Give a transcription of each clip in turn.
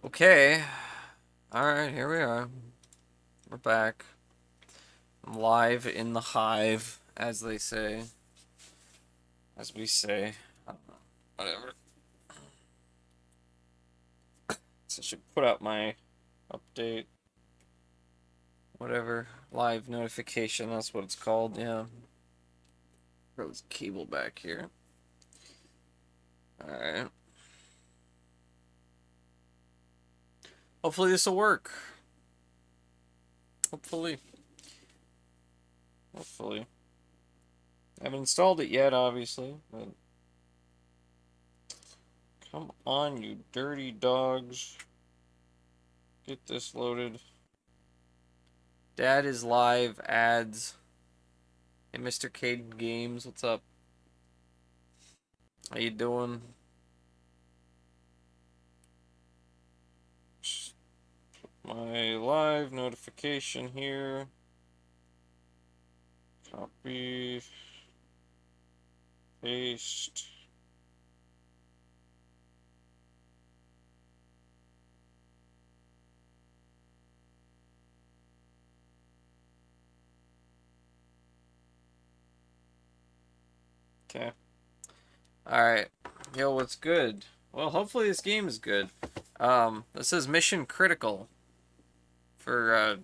Okay. Alright, here we are. We're back. I'm live in the hive, as they say. As we say. I don't know. Whatever. So I should put out my update. Whatever. Live notification, that's what it's called, yeah. Throw this cable back here. Alright. Hopefully this will work. Hopefully. Hopefully. I haven't installed it yet, obviously, but come on, you dirty dogs. Get this loaded. Dad is live ads. Hey, Mr. Caden Games, what's up? How you doing? My live notification here. Copy. Paste. Okay. Alright. Yo, what's good? Well, hopefully this game is good. This is Mission Critical for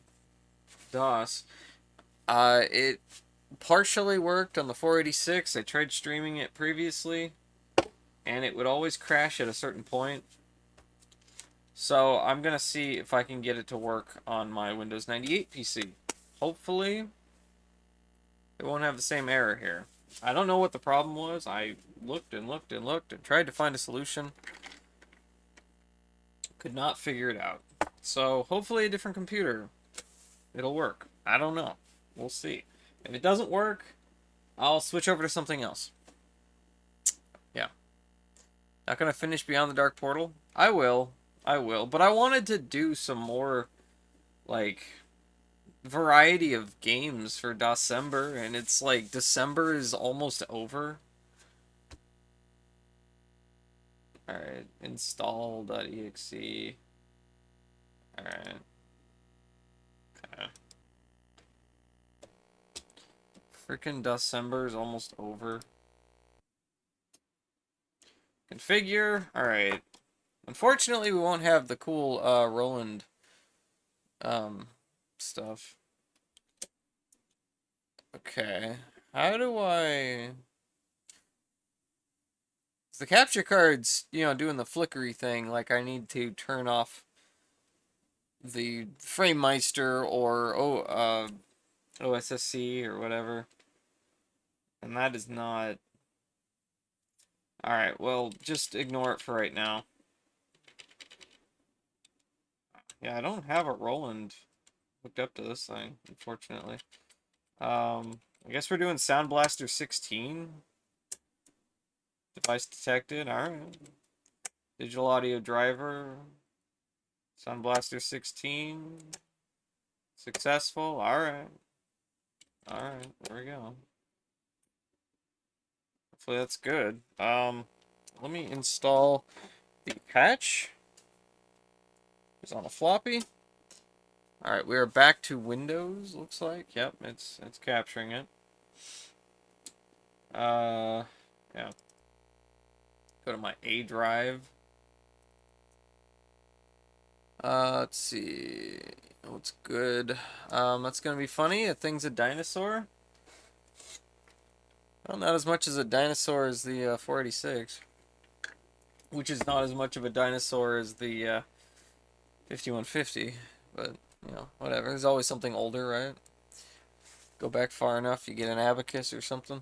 DOS. It partially worked on the 486. I tried streaming it previously, and it would always crash at a certain point. So I'm gonna see if I can get it to work on my Windows 98 PC. Hopefully, it won't have the same error here. I don't know what the problem was. I looked and looked and looked and tried to find a solution. Could not figure it out. So hopefully a different computer. It'll work. I don't know. We'll see. If it doesn't work, I'll switch over to something else. Yeah. Not gonna finish Beyond the Dark Portal? I will. I will. But I wanted to do some more, like, variety of games for Dosember, and it's like December is almost over. Alright, install.exe. Alright. Okay. Freaking December is almost over. Configure. Alright. Unfortunately, we won't have the cool Roland stuff. Okay. How do I... The capture card's, doing the flickery thing. Like, I need to turn off the FrameMeister or OSSC or whatever. And that is not... Alright, well, just ignore it for right now. Yeah, I don't have a Roland hooked up to this thing, unfortunately. I guess we're doing Sound Blaster 16. Device detected, alright. Digital audio driver. Sound Blaster 16. Successful, alright. Alright, there we go. Hopefully that's good. Let me install the patch. It's on a floppy. Alright, we are back to Windows, looks like. Yep, it's capturing it. Yeah. Go to my A drive. Let's see. What's good? That's gonna be funny. A thing's a dinosaur. Well, not as much as a dinosaur as the 486. Which is not as much of a dinosaur as the 5150. But, whatever. There's always something older, right? Go back far enough, you get an abacus or something.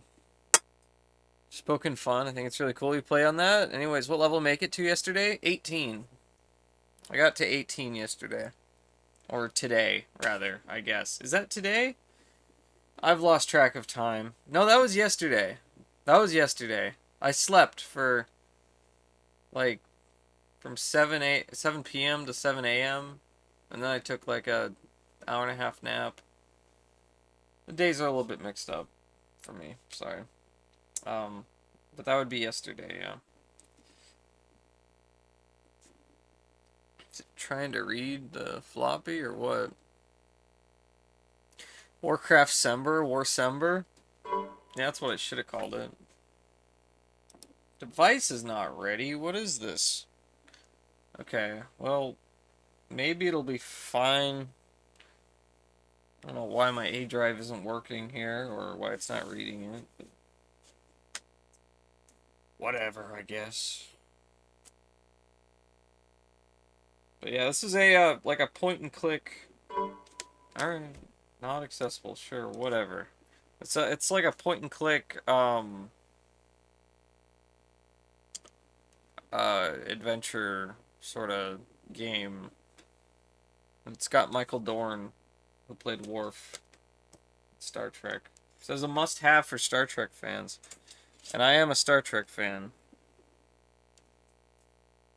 Spoken Fun. I think it's really cool you play on that. Anyways, what level make it to yesterday? 18. I got to 18 yesterday. Or today, rather, I guess. Is that today? I've lost track of time. No, that was yesterday. That was yesterday. I slept for, like, from 7 p.m. to 7 a.m. And then I took, like, a hour and a half nap. The days are a little bit mixed up for me. Sorry. But that would be yesterday, yeah. trying to read the floppy or what? Warcraft Sember? Warsember? Yeah, that's what I should have called it. Device is not ready. What is this? Okay, well, maybe it'll be fine. I don't know why my A drive isn't working here, or why it's not reading it. But whatever, I guess. But yeah, this is a like a point and click. Alright, not accessible. Sure, whatever. It's like a point and click adventure sort of game. It's got Michael Dorn, who played Worf in Star Trek. So it's a must-have for Star Trek fans. And I am a Star Trek fan.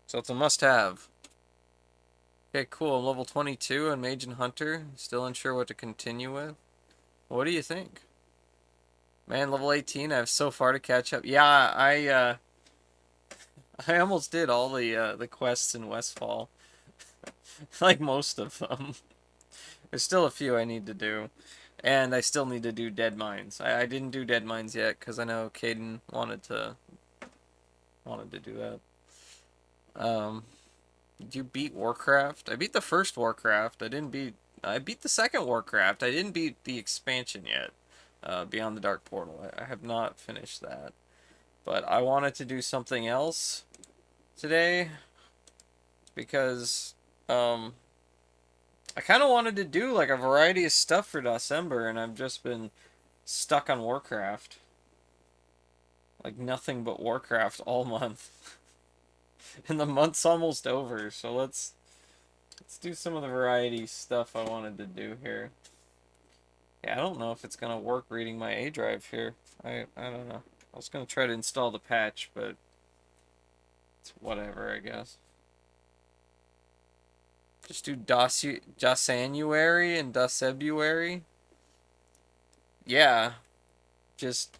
So it's a must-have. Okay, cool. I'm level 22 on Mage and Hunter. Still unsure what to continue with. What do you think? Man, level 18. I have so far to catch up. Yeah, I almost did all the quests in Westfall. Like most of them. There's still a few I need to do. And I still need to do Dead Mines. I didn't do Dead Mines yet because I know Caden wanted to do that. Did you beat Warcraft? I beat the first Warcraft. I beat the second Warcraft. I didn't beat the expansion yet. Beyond the Dark Portal. I have not finished that. But I wanted to do something else today because I kind of wanted to do like a variety of stuff for Dosember, and I've just been stuck on Warcraft. Like nothing but Warcraft all month. And the month's almost over, so let's do some of the variety stuff I wanted to do here. Yeah, I don't know if it's gonna work reading my A drive here. I don't know. I was gonna try to install the patch, but it's whatever, I guess. Just do January and February. Yeah. Just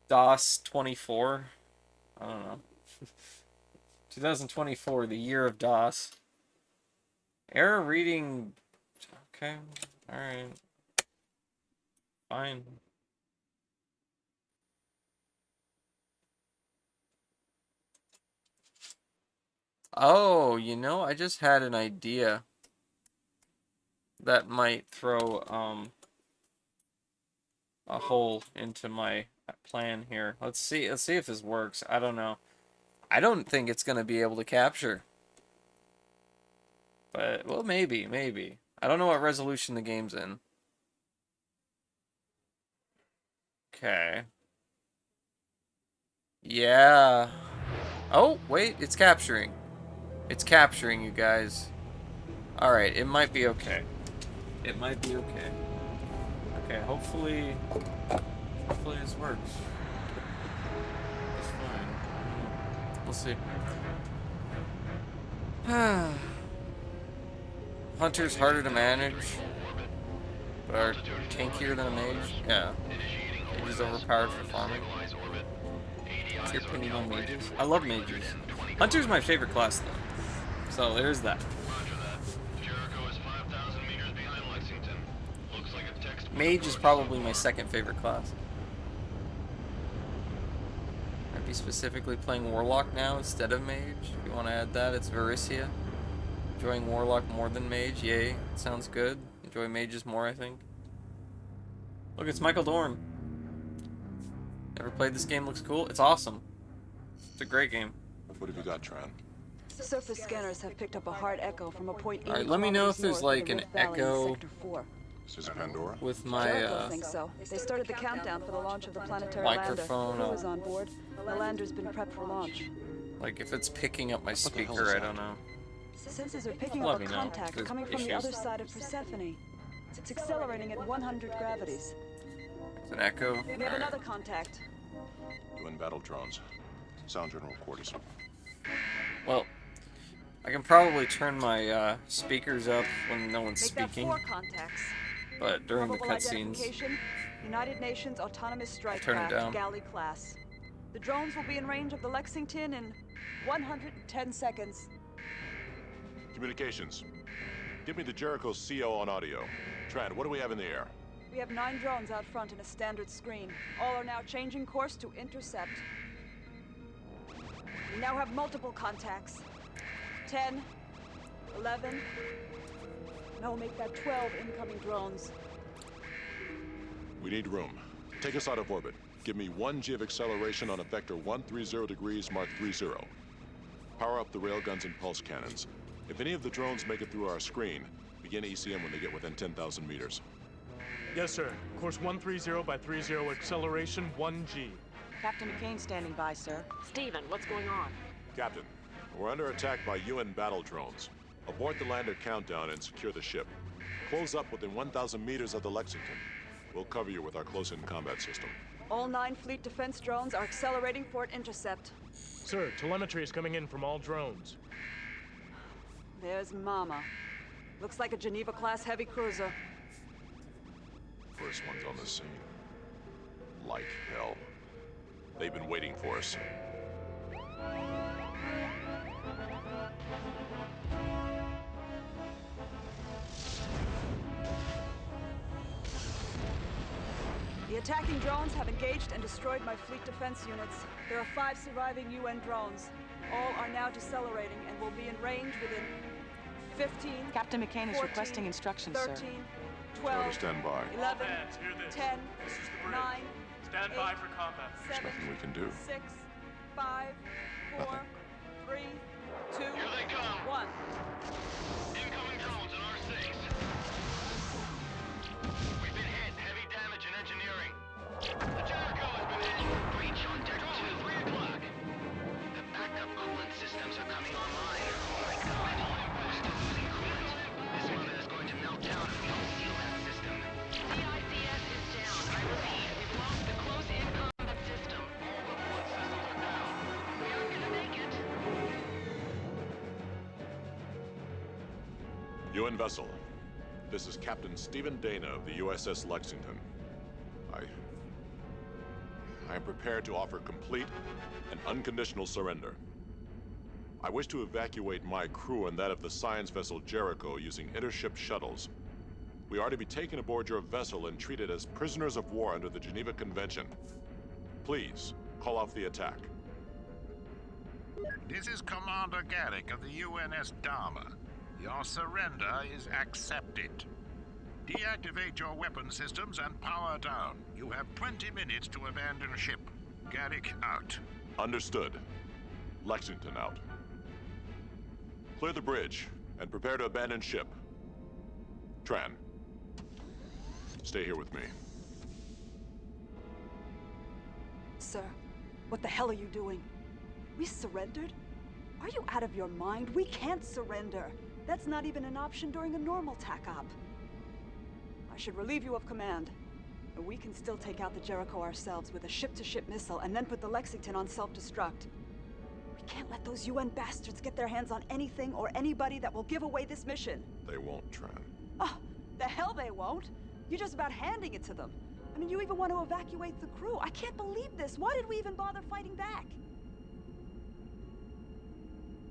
DOS 24. I don't know. 2024, the year of DOS. Error reading. Okay. Alright. Fine. Oh, you know, I just had an idea that might throw a hole into my plan here. Let's see if this works. I don't know. I don't think it's gonna be able to capture. But well, maybe. I don't know what resolution the game's in. Okay. Yeah. Oh, wait, it's capturing. It's capturing, you guys. Alright, it might be okay. It might be okay. Okay, hopefully this works. It's fine. We'll see. Hunter's harder to manage, but are tankier than a mage. Yeah. Mage is overpowered for farming. What's your opinion on mages? I love mages. Hunter's my favorite class, though. So there's that. Mage is probably my second favorite class. I'd be specifically playing Warlock now instead of Mage. If you want to add that, it's Varicia. Enjoying Warlock more than Mage. Yay. Sounds good. Enjoy Mages more, I think. Look, it's Michael Dorn. Never played this game. Looks cool. It's awesome. It's a great game. What have you got, Tran? Surface scanners have picked up a hard echo from a point. Alright, let me know if there's like an echo Is this Pandora? with my I think so. They started the countdown for the launch of the planetary microphone. lander. Crew is on board. The lander's been prepped for launch. Like if it's picking up my speaker, I don't know. Sensors are picking up a contact coming from the other side of Persephone. It's accelerating at 100 gravities. It's an echo. We have another contact. UN battle drones. Sound general quarters. Well, I can probably turn my speakers up when no one's speaking. Make that 4 contacts. But during the Probable cutscenes, identification, United Nations Autonomous Strike turn it Craft, down. Galley class. The drones will be in range of the Lexington in 110 seconds. Communications. Give me the Jericho's CO on audio. Tran, what do we have in the air? We have 9 drones out front in a standard screen. All are now changing course to intercept. We now have multiple contacts. 10, 11... No, make that 12 incoming drones. We need room. Take us out of orbit. Give me 1 G of acceleration on a vector 130 degrees, mark 30. Power up the railguns and pulse cannons. If any of the drones make it through our screen, begin ECM when they get within 10,000 meters. Yes, sir. Course 130 by 30, acceleration 1G. Captain McCain standing by, sir. Steven, what's going on? Captain, we're under attack by UN battle drones. Abort the lander countdown and secure the ship. Close up within 1,000 meters of the Lexington. We'll cover you with our close-in combat system. All 9 fleet defense drones are accelerating for an intercept. Sir, telemetry is coming in from all drones. There's Mama. Looks like a Geneva-class heavy cruiser. First one's on the scene. Like hell. They've been waiting for us. The attacking drones have engaged and destroyed my fleet defense units. There are 5 surviving UN drones. All are now decelerating and will be in range within 15, Captain McCain is 14, requesting instructions, 13, sir. 12, Order stand by. 11, Hands, hear this. 10, This is the bridge. 9, Stand 8, by for combat. There's 7, nothing we can do. 6, 5, 4, Nothing. 3, 2, Here they come. 1. Incoming drones on R6. We've been hit. Heavy damage in engineering. The Jericho has been hit. Breach on deck 2. 3 o'clock. The backup coolant systems are coming online. Oh my god. We're still losing coolant. This mother is going to melt down if we don't seal that system. The ICS is down. I repeat, we've lost the close-in combat system. All the coolant systems are down. We aren't gonna make it. UN vessel. This is Captain Stephen Dana of the USS Lexington. I am prepared to offer complete and unconditional surrender. I wish to evacuate my crew and that of the science vessel Jericho using intership shuttles. We are to be taken aboard your vessel and treated as prisoners of war under the Geneva Convention. Please, call off the attack. This is Commander Garrick of the UNS Dharma. Your surrender is accepted. Deactivate your weapon systems and power down. You have 20 minutes to abandon ship. Garrick out. Understood. Lexington out. Clear the bridge and prepare to abandon ship. Tran, stay here with me. Sir, what the hell are you doing? We surrendered? Are you out of your mind? We can't surrender. That's not even an option during a normal TAC-op. I should relieve you of command. We can still take out the Jericho ourselves with a ship-to-ship missile and then put the Lexington on self-destruct. We can't let those UN bastards get their hands on anything or anybody that will give away this mission. They won't, Tran. Oh, the hell they won't. You're just about handing it to them. I mean, you even want to evacuate the crew. I can't believe this. Why did we even bother fighting back?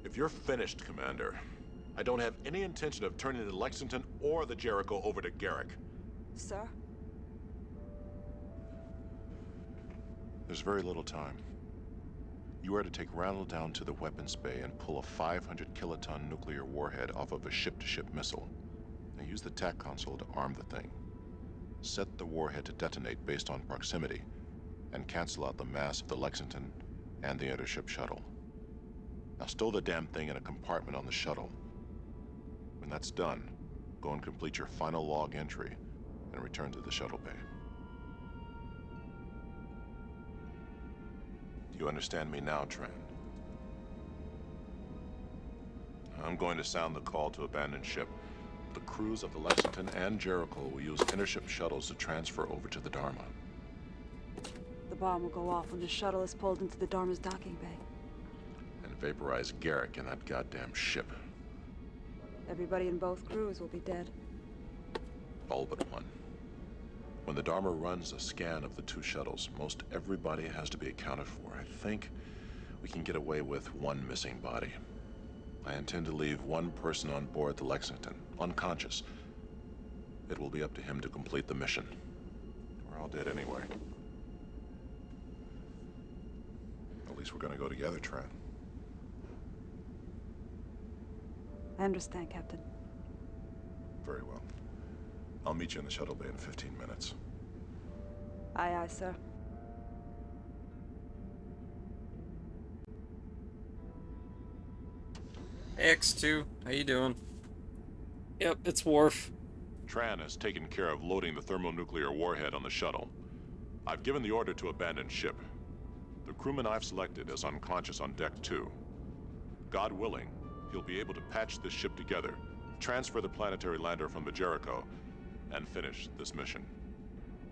If you're finished, Commander, I don't have any intention of turning the Lexington or the Jericho over to Garrick. Sir? There's very little time. You are to take Randall down to the weapons bay and pull a 500-kiloton nuclear warhead off of a ship-to-ship missile. Now use the TAC console to arm the thing. Set the warhead to detonate based on proximity, and cancel out the mass of the Lexington and the intership shuttle. Now stow the damn thing in a compartment on the shuttle. When that's done, go and complete your final log entry and return to the shuttle bay. Do you understand me now, Tran? I'm going to sound the call to abandon ship. The crews of the Lexington and Jericho will use intership shuttles to transfer over to the Dharma. The bomb will go off when the shuttle is pulled into the Dharma's docking bay. And vaporize Garrick and that goddamn ship. Everybody in both crews will be dead. All but one. When the Dharma runs a scan of the two shuttles, most everybody has to be accounted for. I think we can get away with one missing body. I intend to leave one person on board the Lexington, unconscious. It will be up to him to complete the mission. We're all dead anyway. At least we're gonna go together, Tran. I understand, Captain. Very well. I'll meet you in the shuttle bay in 15 minutes. Aye, aye, sir. Hey, X2, how you doing? Yep, it's Worf. Tran has taken care of loading the thermonuclear warhead on the shuttle. I've given the order to abandon ship. The crewman I've selected is unconscious on deck 2. God willing, he'll be able to patch this ship together, transfer the planetary lander from the Jericho, and finish this mission.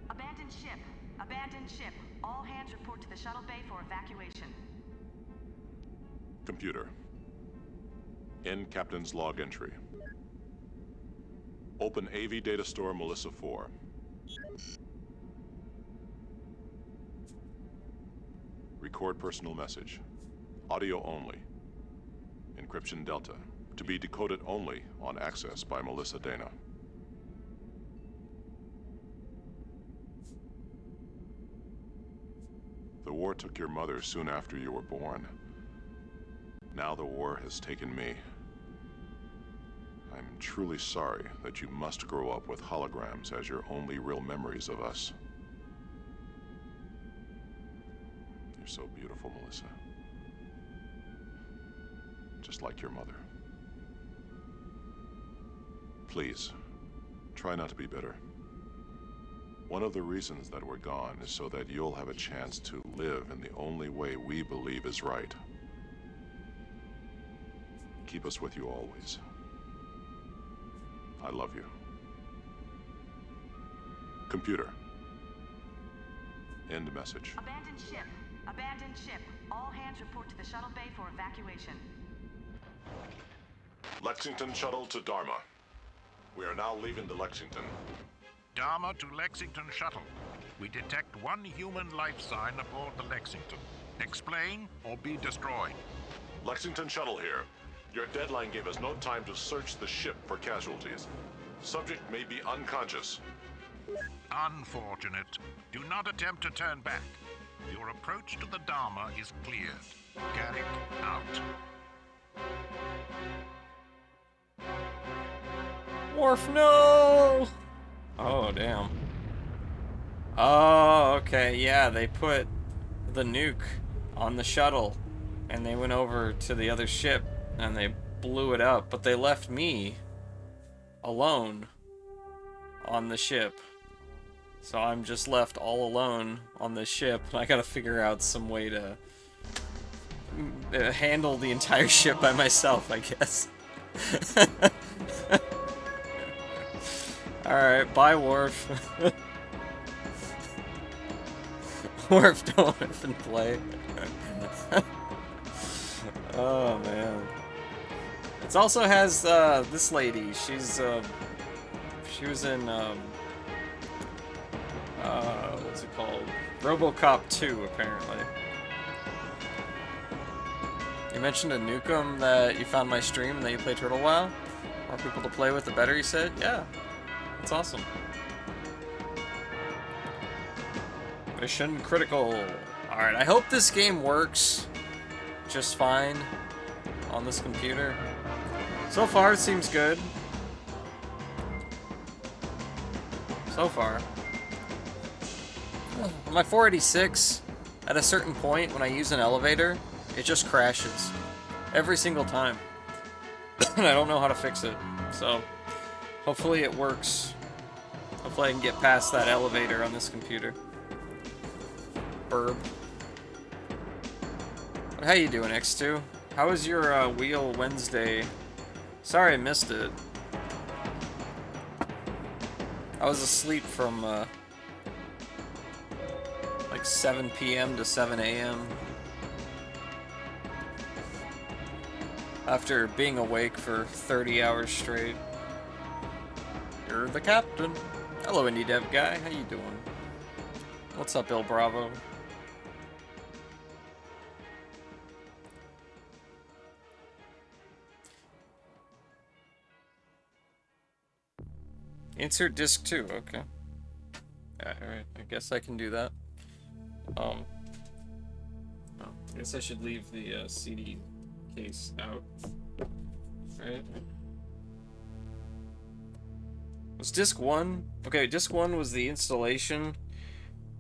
Abandoned ship. Abandoned ship. All hands report to the shuttle bay for evacuation. Computer. In Captain's log entry. Open AV data store Melissa 4. Record personal message. Audio only. Encryption Delta. To be decoded only on access by Melissa Dana. The war took your mother soon after you were born. Now the war has taken me. I'm truly sorry that you must grow up with holograms as your only real memories of us. You're so beautiful, Melissa. Just like your mother. Please, try not to be bitter. One of the reasons that we're gone is so that you'll have a chance to live in the only way we believe is right. Keep us with you always. I love you. Computer. End message. Abandoned ship. Abandoned ship. All hands report to the shuttle bay for evacuation. Lexington shuttle to Dharma. We are now leaving the Lexington. Dharma to Lexington shuttle. We detect one human life sign aboard the Lexington. Explain or be destroyed. Lexington shuttle here. Your deadline gave us no time to search the ship for casualties. Subject may be unconscious. Unfortunate. Do not attempt to turn back. Your approach to the Dharma is cleared. Garrick out. Worf, no! Oh, damn. Oh, okay, yeah, they put the nuke on the shuttle, and they went over to the other ship, and they blew it up, but they left me alone on the ship. So I'm just left all alone on this ship, and I gotta figure out some way to handle the entire ship by myself, I guess. Alright, bye, Worf. Worf, don't effing play. Oh, man. It also has, this lady. She's, she was in, what's it called? RoboCop 2, apparently. You mentioned a Nukem that you found my stream and that you play Turtle WoW? More people to play with, the better, you said? Yeah. That's awesome. Missioncritical. Alright, I hope this game works just fine on this computer. So far, it seems good. So far. My 486, at a certain point, when I use an elevator, it just crashes. Every single time. And I don't know how to fix it. So, hopefully it works. Hopefully I can get past that elevator on this computer. Burb. How you doing, X2? How was your Wheel Wednesday? Sorry I missed it. I was asleep from like 7 p.m. to 7 a.m. after being awake for 30 hours straight. You're the captain. Hello, indie dev guy. How you doing? What's up, Il Bravo? Insert disc 2. Okay. Alright, I guess I can do that. Oh, I guess I should leave the CD case out. Right? Was disc 1? Okay, disc 1 was the installation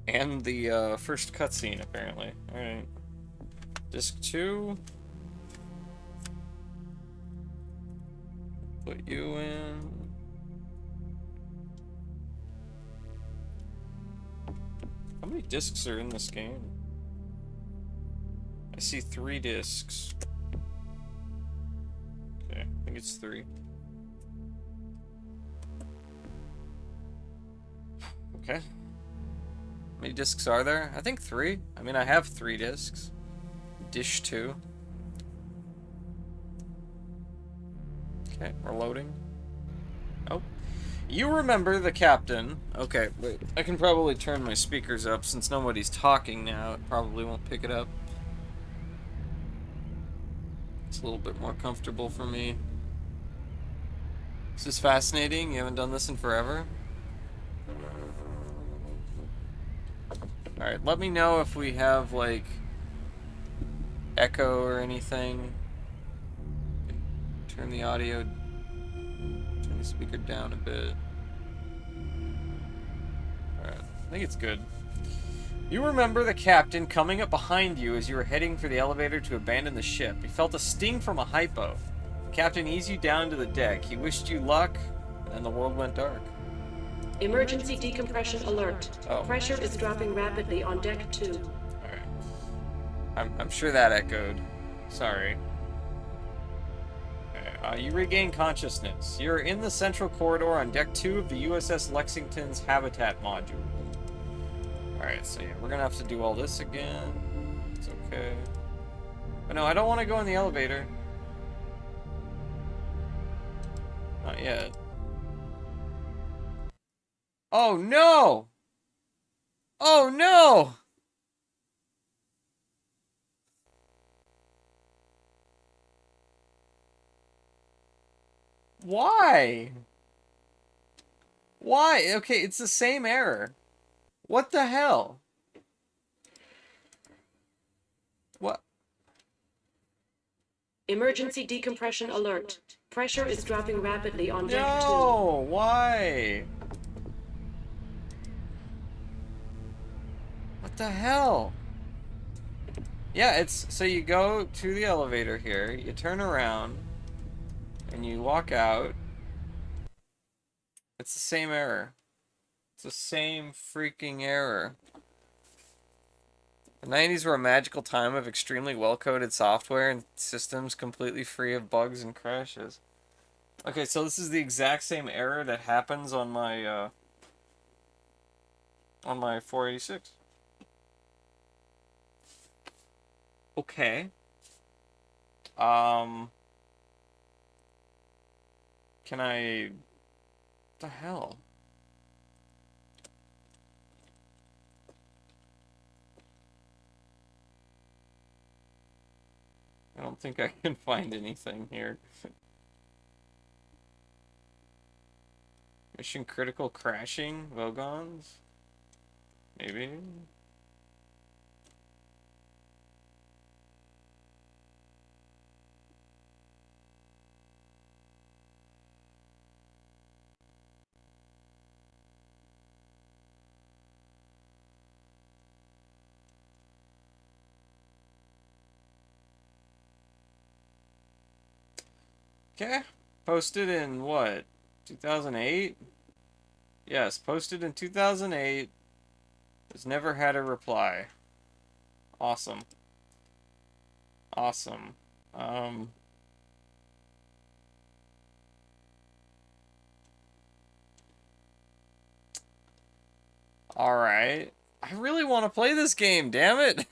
and the first cutscene, apparently. Alright. Disc 2. Put you in. How many discs are in this game? I see 3 discs. Okay, I think it's 3. Okay. How many discs are there? I think 3. I mean, I have 3 discs. Dish 2. Okay, we're loading. Oh. You remember the captain. Okay, wait. I can probably turn my speakers up since nobody's talking now. It probably won't pick it up. It's a little bit more comfortable for me. This is fascinating. You haven't done this in forever. Alright, let me know if we have, like, echo or anything. Turn the audio, turn the speaker down a bit. Alright, I think it's good. You remember the captain coming up behind you as you were heading for the elevator to abandon the ship. He felt a sting from a hypo. The captain eased you down to the deck. He wished you luck, and the world went dark. Emergency decompression alert. Oh. Pressure is dropping rapidly on deck 2. Alright. I'm sure that echoed. Sorry. Okay, you regain consciousness. You're in the central corridor on deck 2 of the USS Lexington's habitat module. Alright, so yeah, we're gonna have to do all this again. It's okay. But no, I don't want to go in the elevator. Not yet. Oh no! Oh no! Why? Why? Okay, it's the same error. What the hell? What? Emergency decompression alert. Pressure is dropping rapidly on deck 2. No, why? What the hell? Yeah, it's so you go to the elevator here, you turn around, and you walk out. It's the same error. It's the same freaking error. The 90s were a magical time of extremely well-coded software and systems completely free of bugs and crashes. Okay, so this is the exact same error that happens on my 486. Okay. Can I... What the hell? I don't think I can find anything here. Mission critical crashing? Vogons? Maybe? Okay. Posted in what? 2008? Yes, posted in 2008. Has never had a reply. Awesome. Awesome. Alright. I really want to play this game, damn it!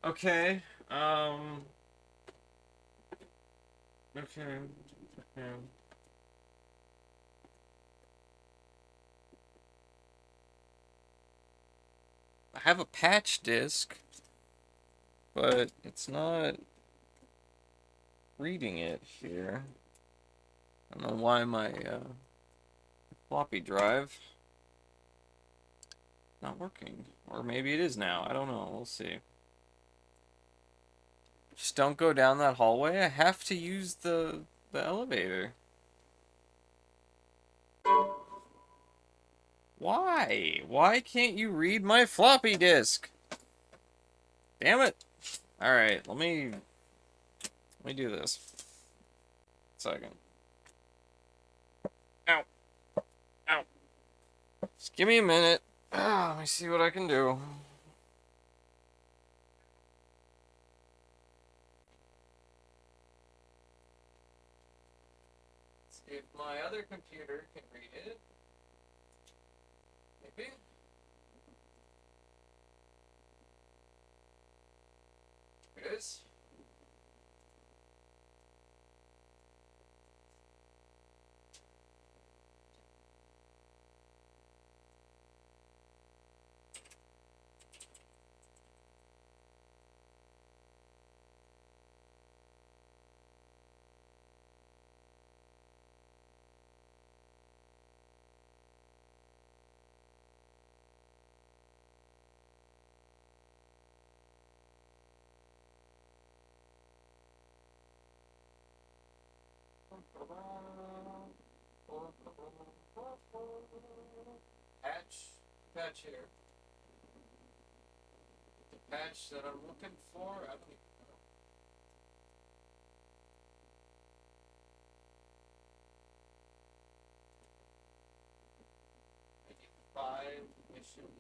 Okay. Okay. Okay. I have a patch disc, but it's not reading it here. I don't know why my floppy drive not working. Or maybe it is now. I don't know. We'll see. Just don't go down that hallway. I have to use the elevator. Why? Why can't you read my floppy disk? Damn it. Alright, let me do this. Second. Ow. Ow. Just give me a minute. Let me see what I can do. See if my other computer can read it. Maybe. Here it is. Patch here. The patch that I'm looking for, I don't even know. 95 mission.exe.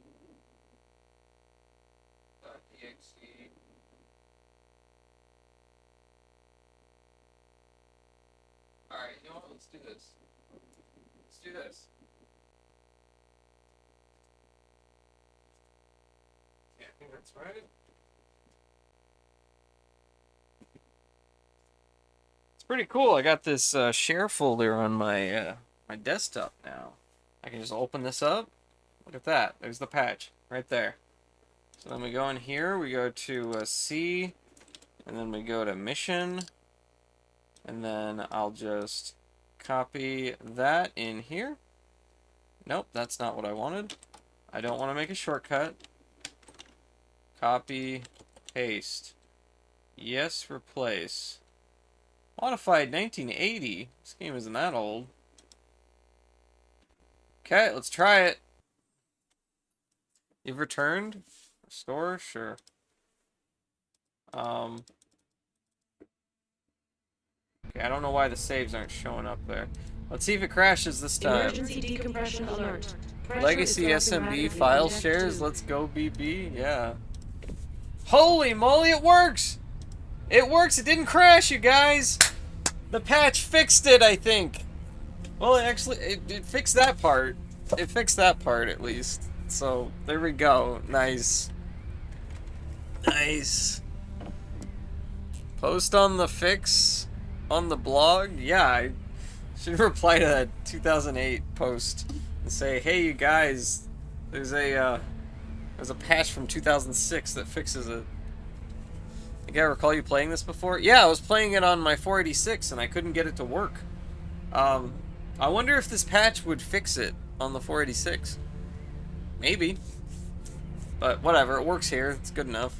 Alright, you know what? Let's do this. Let's do this. Yeah, I think that's right. It's pretty cool. I got this share folder on my my desktop now. I can just open this up. Look at that. There's the patch right there. So then we go in here. We go to C, and then we go to mission, and then I'll just copy that in here. Nope, that's not what I wanted. I don't want to make a shortcut. Copy, paste. Yes, replace. Modified 1980. This game isn't that old. Okay, let's try it. You've returned? Restore? Sure. Okay, I don't know why the saves aren't showing up there. Let's see if it crashes this time. Emergency decompression alert. Pressure Legacy is dropping SMB rapidly file on deck shares. 2. Let's go, BB. Yeah. Holy moly, it works! It works! It didn't crash, you guys! The patch fixed it, I think. Well, it fixed that part. It fixed that part, at least. So, there we go. Nice. Nice. Post on the fix on the blog? Yeah, I should reply to that 2008 post and say, hey, you guys, there's a patch from 2006 that fixes it. I think I recall you playing this before. Yeah, I was playing it on my 486 and I couldn't get it to work. I wonder if this patch would fix it on the 486. Maybe. But whatever, it works here. It's good enough.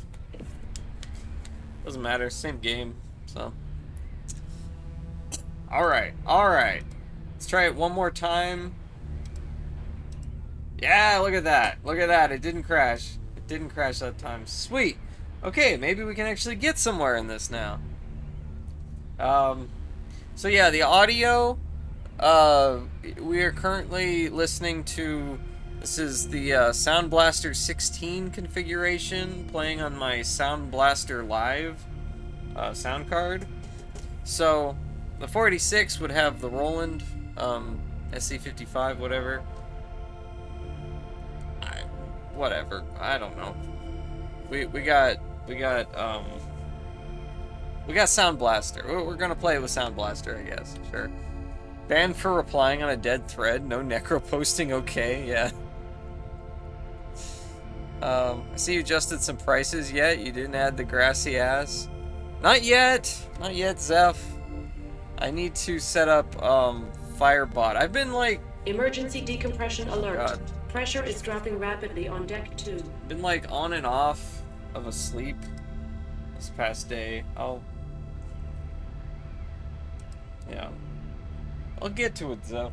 Doesn't matter, same game, so. Alright, alright. Let's try it one more time. Yeah, look at that. Look at that, it didn't crash. It didn't crash that time. Sweet. Okay, maybe we can actually get somewhere in this now. So yeah, the audio, we are currently listening to, this is the Sound Blaster 16 configuration playing on my Sound Blaster Live sound card. So the 486 would have the Roland SC55, whatever. Whatever, I don't know. We got We got Sound Blaster. We're gonna play it with Sound Blaster, I guess. Sure. Banned for replying on a dead thread. No necro posting. Okay, yeah. I see you adjusted some prices yet. You didn't add the grassy ass. Not yet. Not yet, Zeph. I need to set up Firebot. I've been like Emergency decompression alert. God. Pressure is dropping rapidly on deck 2. Been like on and off of a sleep this past day. Yeah. I'll get to it, Zeph.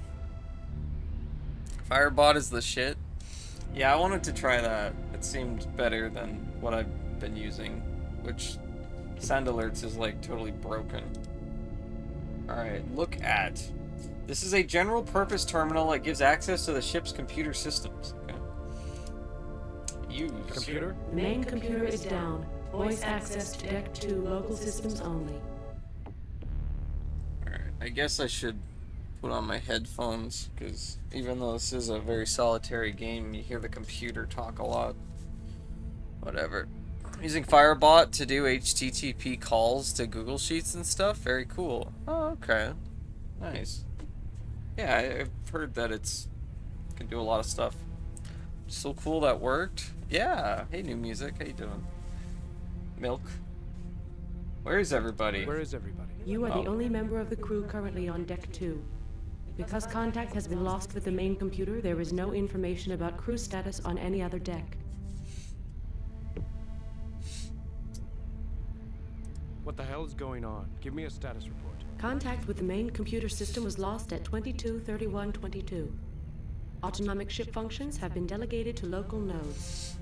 Firebot is the shit. Yeah, I wanted to try that. It seemed better than what I've been using, which Sound Alerts is like totally broken. Alright, look at. This is a general purpose terminal that gives access to the ship's computer systems. Okay. Use. Computer? The main computer is down. Voice access to deck 2 local systems only. Alright, I guess I should put on my headphones, because even though this is a very solitary game, you hear the computer talk a lot. Whatever. Using Firebot to do HTTP calls to Google Sheets and stuff. Very cool. Oh, okay. Nice. Yeah, I've heard that it's can do a lot of stuff. So cool that worked. Yeah. Hey, new music. How you doing? Milk. Where is everybody? Where is everybody? You are the only member of the crew currently on deck 2. Because contact has been lost with the main computer, there is no information about crew status on any other deck. What the hell is going on? Give me a status report. Contact with the main computer system was lost at 22:31:22. Autonomic ship functions have been delegated to local nodes.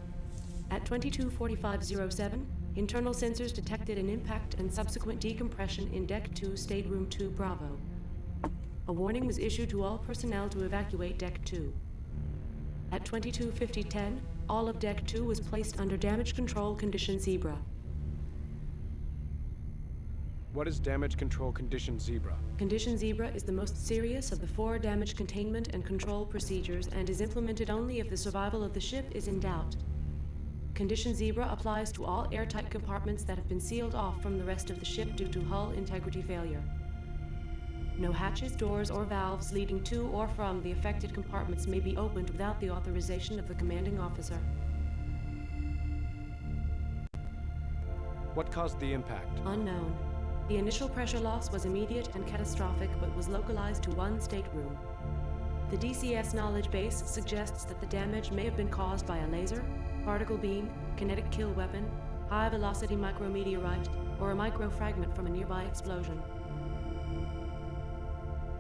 At 22:45:07, internal sensors detected an impact and subsequent decompression in Deck 2, Stateroom 2 Bravo. A warning was issued to all personnel to evacuate Deck 2. At 22:50:10, all of Deck 2 was placed under damage control condition Zebra. What is damage control condition Zebra? Condition Zebra is the most serious of the 4 damage containment and control procedures and is implemented only if the survival of the ship is in doubt. Condition Zebra applies to all airtight compartments that have been sealed off from the rest of the ship due to hull integrity failure. No hatches, doors, or valves leading to or from the affected compartments may be opened without the authorization of the commanding officer. What caused the impact? Unknown. The initial pressure loss was immediate and catastrophic, but was localized to one stateroom. The DCS knowledge base suggests that the damage may have been caused by a laser, particle beam, kinetic kill weapon, high-velocity micrometeorite, or a microfragment from a nearby explosion.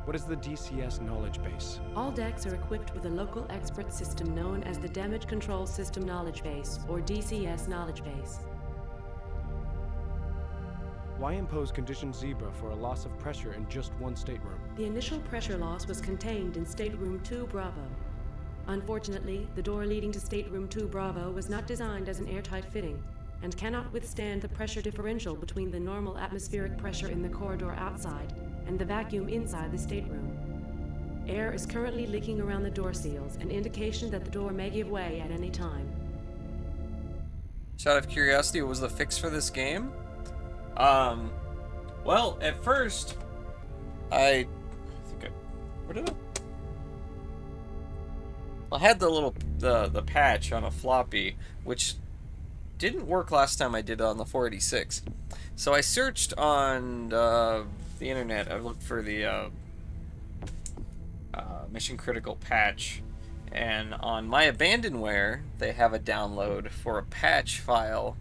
What is the DCS knowledge base? All decks are equipped with a local expert system known as the Damage Control System Knowledge Base, or DCS Knowledge Base. Why impose condition Zebra for a loss of pressure in just one stateroom? The initial pressure loss was contained in Stateroom 2 Bravo. Unfortunately, the door leading to Stateroom 2 Bravo was not designed as an airtight fitting, and cannot withstand the pressure differential between the normal atmospheric pressure in the corridor outside and the vacuum inside the stateroom. Air is currently leaking around the door seals, an indication that the door may give way at any time. Just out of curiosity, what was the fix for this game? Well, at first, I had the little the patch on a floppy, which didn't work last time I did it on the 486. So I searched on the internet. I looked for the Missioncritical patch, and on My Abandonware they have a download for a patch file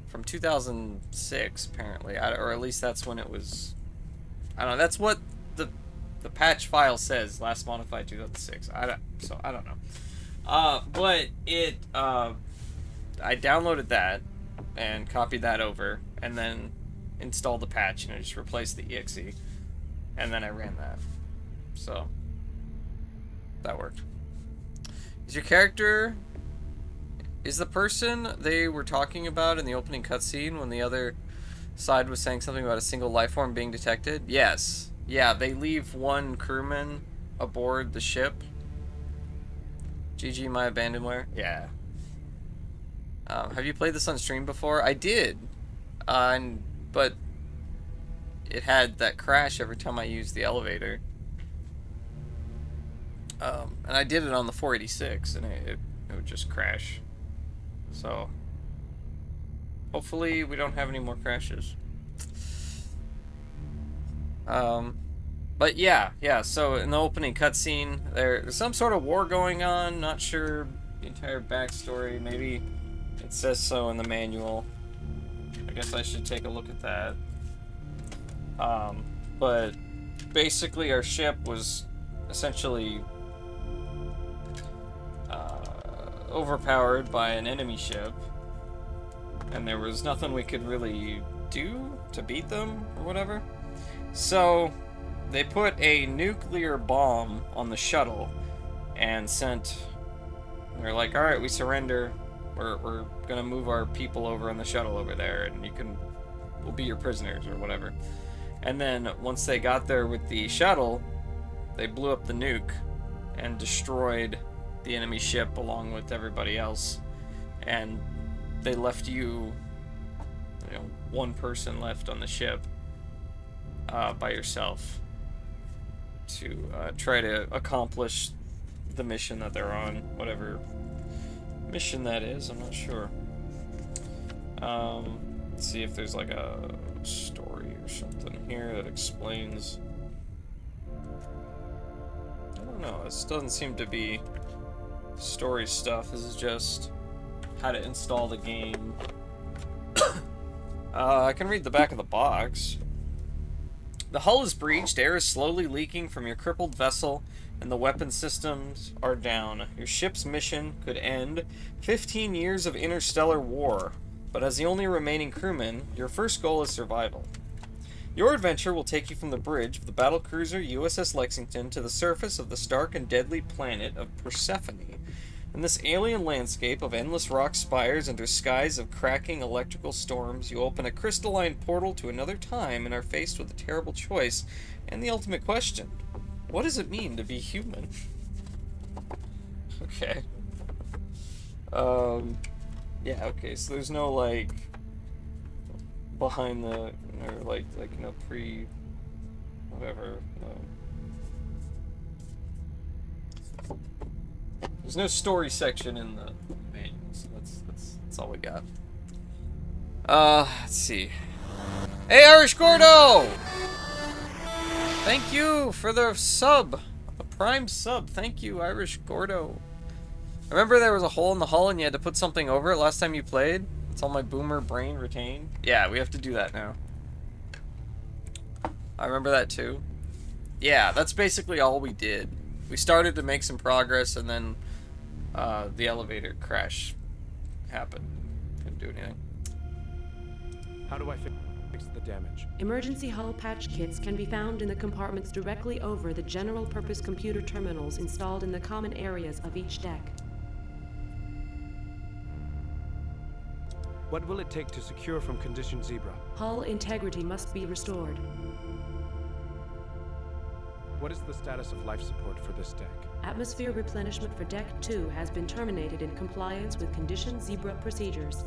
from 2006, apparently, or at least that's when it was. I don't know. That's what the patch file says. Last modified 2006. I don't know. But it. I downloaded that and copied that over, and then installed the patch, and I just replaced the exe, and then I ran that. So that worked. Is your character? Is the person they were talking about in the opening cutscene when the other side was saying something about a single life form being detected? Yes. Yeah, they leave one crewman aboard the ship. GG, My Abandonware. Yeah. Have you played this on stream before? I did. But it had that crash every time I used the elevator. And I did it on the 486, and it would just crash. So, hopefully we don't have any more crashes. But yeah, so in the opening cutscene, there's some sort of war going on, not sure the entire backstory, maybe it says so in the manual. I guess I should take a look at that. But basically our ship was essentially overpowered by an enemy ship, and there was nothing we could really do to beat them or whatever. So they put a nuclear bomb on the shuttle and they're like, alright, we surrender. We're gonna move our people over on the shuttle over there, and we'll be your prisoners or whatever. And then once they got there with the shuttle, they blew up the nuke and destroyed the enemy ship along with everybody else, and they left you know, one person left on the ship by yourself to try to accomplish the mission that they're on, whatever mission that is. I'm not sure. Let's see if there's like a story or something here that explains. I don't know. This doesn't seem to be story stuff. This is just how to install the game. I can read the back of the box. The hull is breached, air is slowly leaking from your crippled vessel, and the weapon systems are down. Your ship's mission could end 15 years of interstellar war, but as the only remaining crewman, your first goal is survival. Your adventure will take you from the bridge of the battlecruiser USS Lexington to the surface of the stark and deadly planet of Persephone. In this alien landscape of endless rock spires under skies of cracking electrical storms, you open a crystalline portal to another time and are faced with a terrible choice and the ultimate question. What does it mean to be human? Okay. Yeah, okay, so there's no, like, behind the, or, like, you know, whatever, There's no story section in the manual, so that's all we got. Let's see. Hey, Irish Gordo! Thank you for the sub. The prime sub. Thank you, Irish Gordo. Remember there was a hole in the hull and you had to put something over it last time you played? That's all my boomer brain retained. Yeah, we have to do that now. I remember that too. Yeah, that's basically all we did. We started to make some progress, and then the elevator crash happened. Couldn't do anything. How do I fix the damage? Emergency hull patch kits can be found in the compartments directly over the general-purpose computer terminals installed in the common areas of each deck. What will it take to secure from Condition Zebra? Hull integrity must be restored. What is the status of life support for this deck? Atmosphere replenishment for Deck 2 has been terminated in compliance with Condition Zebra procedures.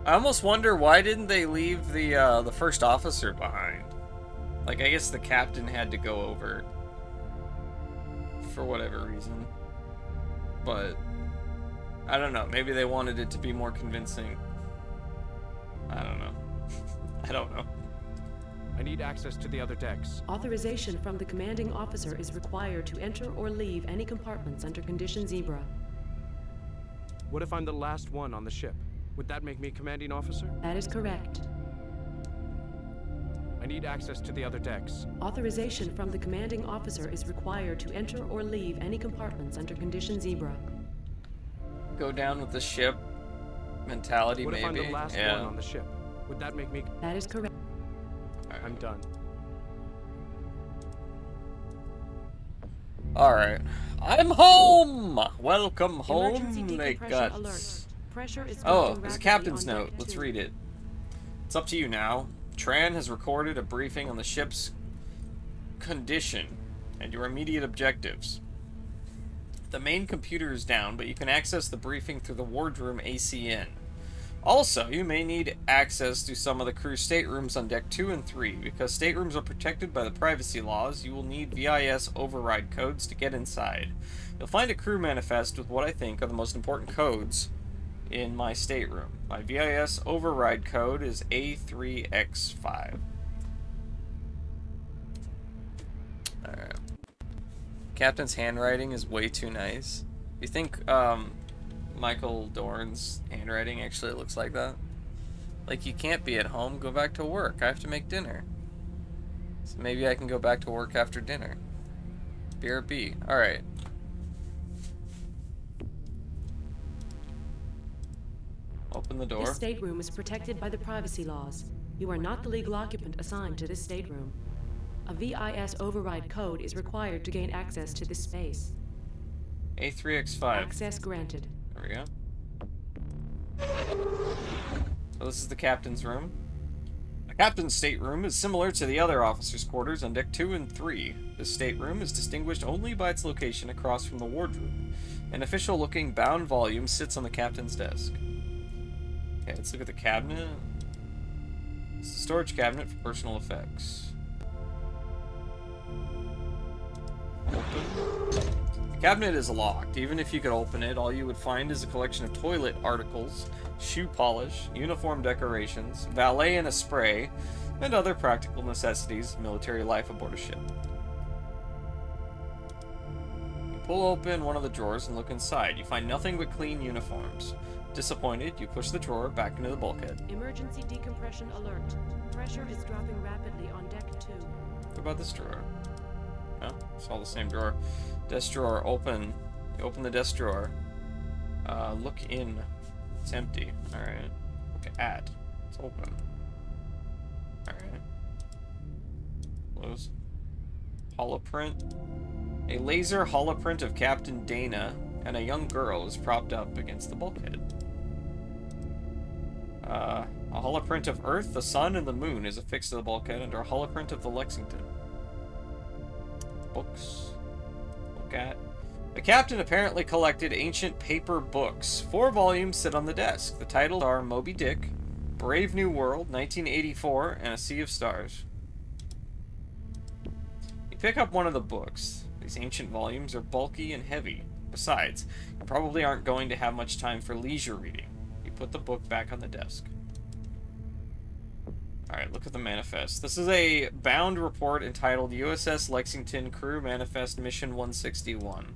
I almost wonder why didn't they leave the first officer behind? Like, I guess the captain had to go over for whatever reason. But I don't know. Maybe they wanted it to be more convincing. I don't know. I don't know. I need access to the other decks. Authorization from the commanding officer is required to enter or leave any compartments under Condition Zebra. What if I'm the last one on the ship? Would that make me commanding officer? That is correct. I need access to the other decks. Authorization from the commanding officer is required to enter or leave any compartments under Condition Zebra. Go down with the ship mentality, what maybe. What if I'm the last one on the ship? Would that make me... That is correct. I'm done. Alright. I'm home! Welcome home, Emergency my decompression guts. alert. Pressure is Oh, building there's a rapidly captain's on note. Deck Let's 2. read it. It's up to you now. Tran has recorded a briefing on the ship's condition and your immediate objectives. The main computer is down, but you can access the briefing through the wardroom ACN. Also, you may need access to some of the crew staterooms on deck 2 and 3. Because staterooms are protected by the privacy laws, you will need VIS override codes to get inside. You'll find a crew manifest with what I think are the most important codes in my stateroom. My VIS override code is A3X5. Alright. Captain's handwriting is way too nice. You think, Michael Dorn's handwriting actually looks like that? Like, you can't be at home, go back to work. I have to make dinner. So maybe I can go back to work after dinner. BRB. Alright. Open the door. This stateroom is protected by the privacy laws. You are not the legal occupant assigned to this stateroom. A VIS override code is required to gain access to this space. A3X5. Access granted. There we go. So this is the captain's room. The captain's stateroom is similar to the other officers' quarters on deck 2 and 3. This stateroom is distinguished only by its location across from the wardroom. An official-looking bound volume sits on the captain's desk. Okay, let's look at the cabinet. It's a storage cabinet for personal effects. Open. The cabinet is locked. Even if you could open it, all you would find is a collection of toilet articles, shoe polish, uniform decorations, valet and a spray, and other practical necessities of military life aboard a ship. You pull open one of the drawers and look inside. You find nothing but clean uniforms. Disappointed, you push the drawer back into the bulkhead. Emergency decompression alert. Pressure is dropping rapidly on deck 2. What about this drawer? No, it's all the same drawer. Desk drawer, open. You open the desk drawer. Look in. It's empty. Alright. Look at. It's open. Alright. Close. Holoprint. A laser holoprint of Captain Dana and a young girl is propped up against the bulkhead. A holoprint of Earth, the Sun, and the Moon is affixed to the bulkhead under a holoprint of the Lexington. Books. Look at. The captain apparently collected ancient paper books. 4 volumes sit on the desk. The titles are Moby Dick, Brave New World, 1984, and A Sea of Stars. You pick up one of the books. These ancient volumes are bulky and heavy. Besides, you probably aren't going to have much time for leisure reading. You put the book back on the desk. Alright, look at the manifest. This is a bound report entitled USS Lexington Crew Manifest Mission 161.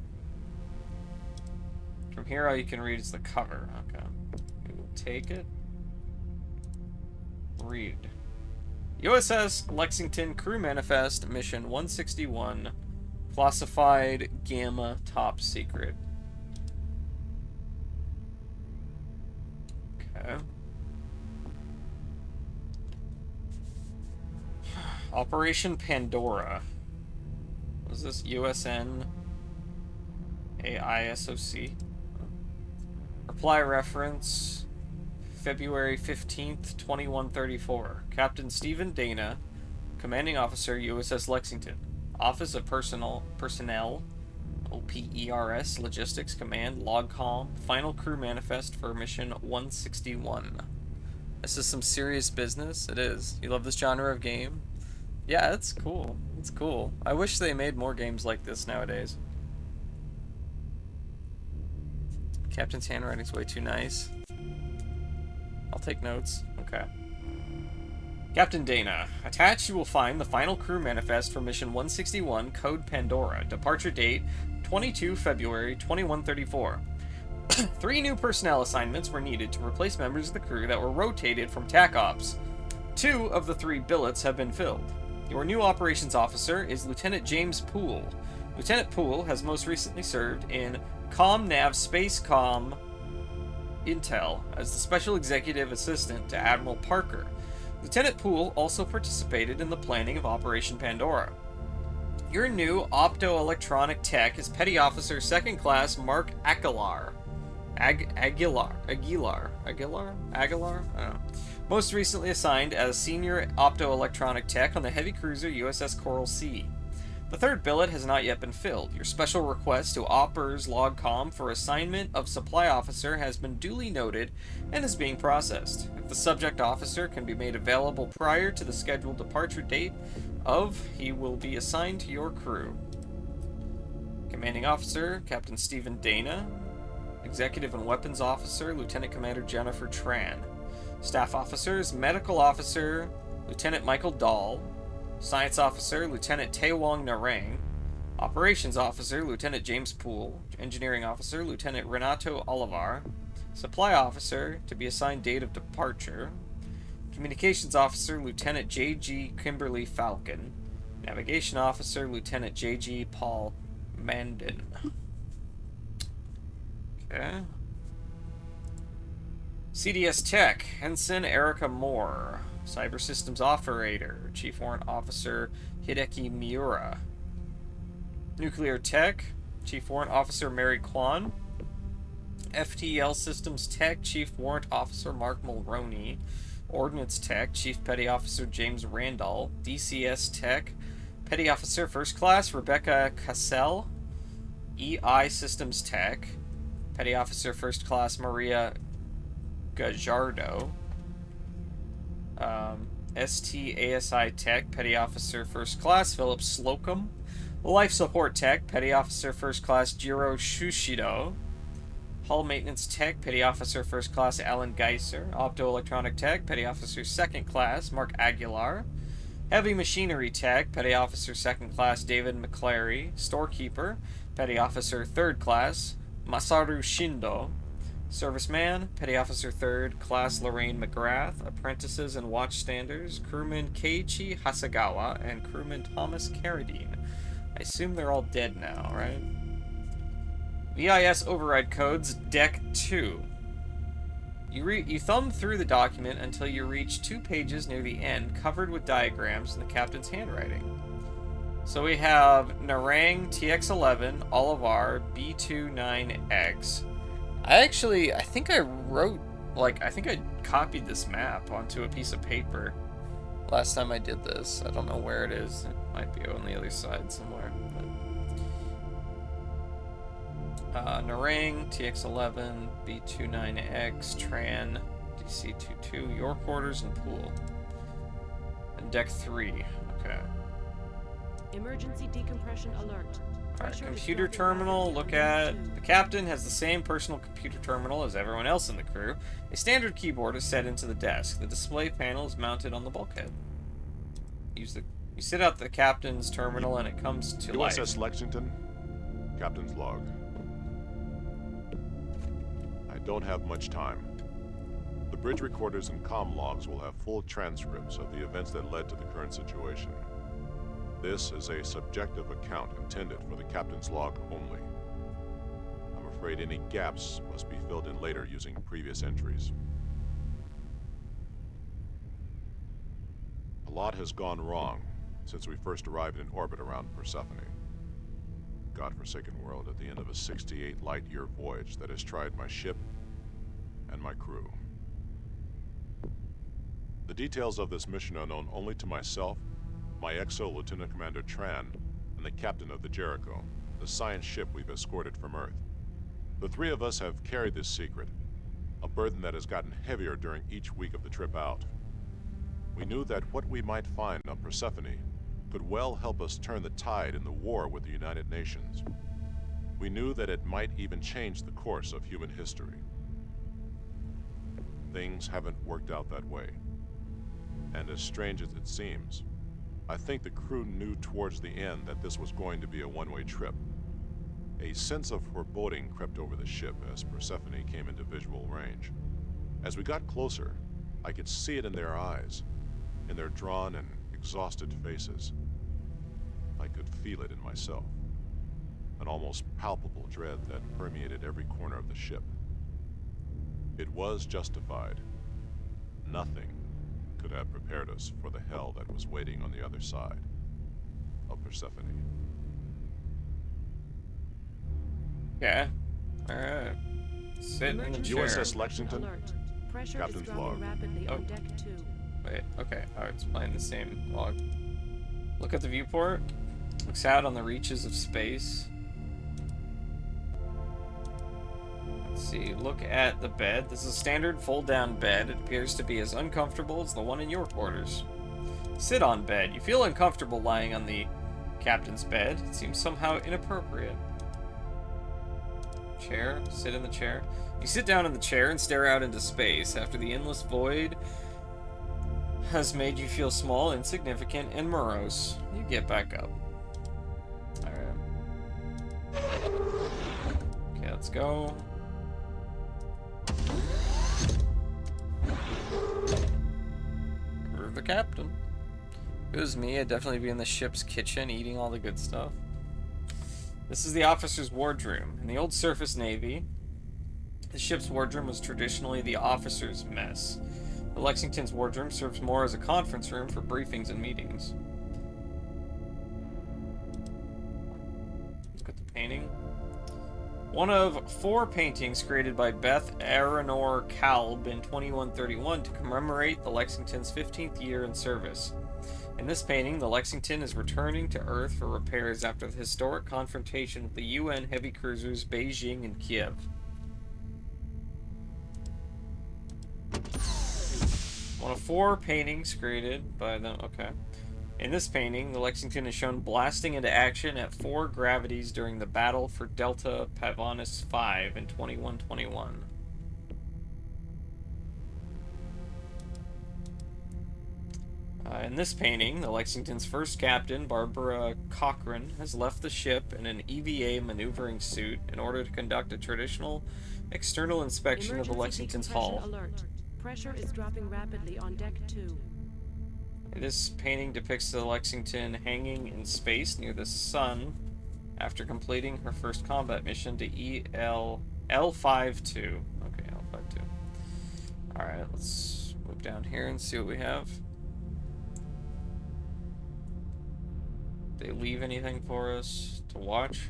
From here, all you can read is the cover. Okay. We will take it. Read. USS Lexington Crew Manifest Mission 161. Classified Gamma Top Secret. Okay. Operation Pandora. Was this USN AISOC? Reply reference February 15th, 2134. Captain Stephen Dana, Commanding Officer, USS Lexington. Office of Personnel, OPERS, Logistics Command, Logcom, Final Crew Manifest for Mission 161. This is some serious business. It is. You love this genre of game? Yeah, it's cool. It's cool. I wish they made more games like this nowadays. Captain's handwriting's way too nice. I'll take notes. Okay. Captain Dana. Attached, you will find the final crew manifest for Mission 161, Code Pandora. Departure date, 22 February 2134. 3 new personnel assignments were needed to replace members of the crew that were rotated from TAC Ops. 2 of the 3 billets have been filled. Your new operations officer is Lieutenant James Poole. Lieutenant Poole has most recently served in ComNav Spacecom Intel as the Special Executive Assistant to Admiral Parker. Lieutenant Poole also participated in the planning of Operation Pandora. Your new optoelectronic tech is Petty Officer 2nd Class Mark Aguilar. Aguilar? I don't know. Most recently assigned as Senior Optoelectronic Tech on the heavy cruiser USS Coral Sea. The third billet has not yet been filled. Your special request to Oppers Logcom for assignment of supply officer has been duly noted and is being processed. If the subject officer can be made available prior to the scheduled departure date he will be assigned to your crew. Commanding Officer, Captain Stephen Dana. Executive and Weapons Officer, Lieutenant Commander Jennifer Tran. Staff Officers, Medical Officer, Lieutenant Michael Dahl. Science Officer, Lieutenant Taewong Narang. Operations Officer, Lieutenant James Poole. Engineering Officer, Lieutenant Renato Olivar. Supply Officer, to be assigned date of departure. Communications Officer, Lieutenant J.G. Kimberly Falcon. Navigation Officer, Lieutenant J.G. Paul Mandan. Okay. CDS Tech, Ensign Erica Moore. Cyber Systems Operator, Chief Warrant Officer Hideki Miura. Nuclear Tech, Chief Warrant Officer Mary Kwan. FTL Systems Tech, Chief Warrant Officer Mark Mulroney. Ordnance Tech, Chief Petty Officer James Randall. DCS Tech, Petty Officer First Class Rebecca Cassell. EI Systems Tech, Petty Officer First Class Maria Gajardo. STASI Tech, Petty Officer First Class Philip Slocum. Life Support Tech, Petty Officer First Class Jiro Shushido. Hull Maintenance Tech, Petty Officer First Class Alan Geiser. Optoelectronic Tech, Petty Officer Second Class Mark Aguilar. Heavy Machinery Tech, Petty Officer Second Class David McClary. Storekeeper, Petty Officer Third Class Masaru Shindo. Serviceman, Petty Officer 3rd Class Lorraine McGrath. Apprentices and Watchstanders, Crewman Keiichi Hasagawa and Crewman Thomas Carradine. I assume they're all dead now, right? VIS Override Codes, Deck 2. You thumb through the document until you reach 2 pages near the end, covered with diagrams in the captain's handwriting. So we have Narang TX11, Olivar B29X. I think I copied this map onto a piece of paper last time I did this. I don't know where it is. It might be on the other side somewhere. Narang, TX11, B29X, Tran, DC22, your quarters and pool. And Deck 3. Okay. Emergency decompression alert. Alright, computer terminal, look at... The captain has the same personal computer terminal as everyone else in the crew. A standard keyboard is set into the desk. The display panel is mounted on the bulkhead. You sit out the captain's terminal and it comes to life. USS Lexington, Captain's log. I don't have much time. The bridge recorders and comm logs will have full transcripts of the events that led to the current situation. This is a subjective account intended for the captain's log only. I'm afraid any gaps must be filled in later using previous entries. A lot has gone wrong since we first arrived in orbit around Persephone. Godforsaken world at the end of a 68 light-year voyage that has tried my ship and my crew. The details of this mission are known only to myself, my XO Lieutenant Commander Tran, and the captain of the Jericho, the science ship we've escorted from Earth. The three of us have carried this secret, a burden that has gotten heavier during each week of the trip out. We knew that what we might find on Persephone could well help us turn the tide in the war with the United Nations. We knew that it might even change the course of human history. Things haven't worked out that way. And as strange as it seems, I think the crew knew towards the end that this was going to be a one-way trip. A sense of foreboding crept over the ship as Persephone came into visual range. As we got closer, I could see it in their eyes, in their drawn and exhausted faces. I could feel it in myself, an almost palpable dread that permeated every corner of the ship. It was justified. Nothing could have prepared us for the hell that was waiting on the other side of Persephone. Yeah. Alright. Sit in the chair. USS Lexington, Alert. Pressure Captain's is dropping log. rapidly on deck 2. Wait, okay. Oh, it's playing the same log. Look at the viewport. Looks out on the reaches of space. Let's see, look at the bed. This is a standard fold-down bed. It appears to be as uncomfortable as the one in your quarters. Sit on bed. You feel uncomfortable lying on the captain's bed. It seems somehow inappropriate. Chair. Sit in the chair. You sit down in the chair and stare out into space. After the endless void has made you feel small, insignificant, and morose, you get back up. Alright. Okay, let's go. You're the captain. If it was me, I'd definitely be in the ship's kitchen eating all the good stuff. This is the officer's wardroom. In the old surface navy, the ship's wardroom was traditionally the officer's mess. The Lexington's wardroom serves more as a conference room for briefings and meetings. Look at the painting. One of 4 paintings created by Beth Aranor Kalb in 2131 to commemorate the Lexington's 15th year in service. In this painting, the Lexington is returning to Earth for repairs after the historic confrontation with the UN heavy cruisers Beijing and Kiev. One of 4 paintings created by them. Okay. In this painting, the Lexington is shown blasting into action at 4 gravities during the battle for Delta Pavonis 5 in 2121. In this painting, the Lexington's first captain, Barbara Cochran, has left the ship in an EVA maneuvering suit in order to conduct a traditional external inspection of the Lexington's hull. Alert. Pressure is dropping rapidly on deck 2. This painting depicts the Lexington hanging in space near the sun after completing her first combat mission to L52. Okay, L52. Alright, let's move down here and see what we have. They leave anything for us to watch?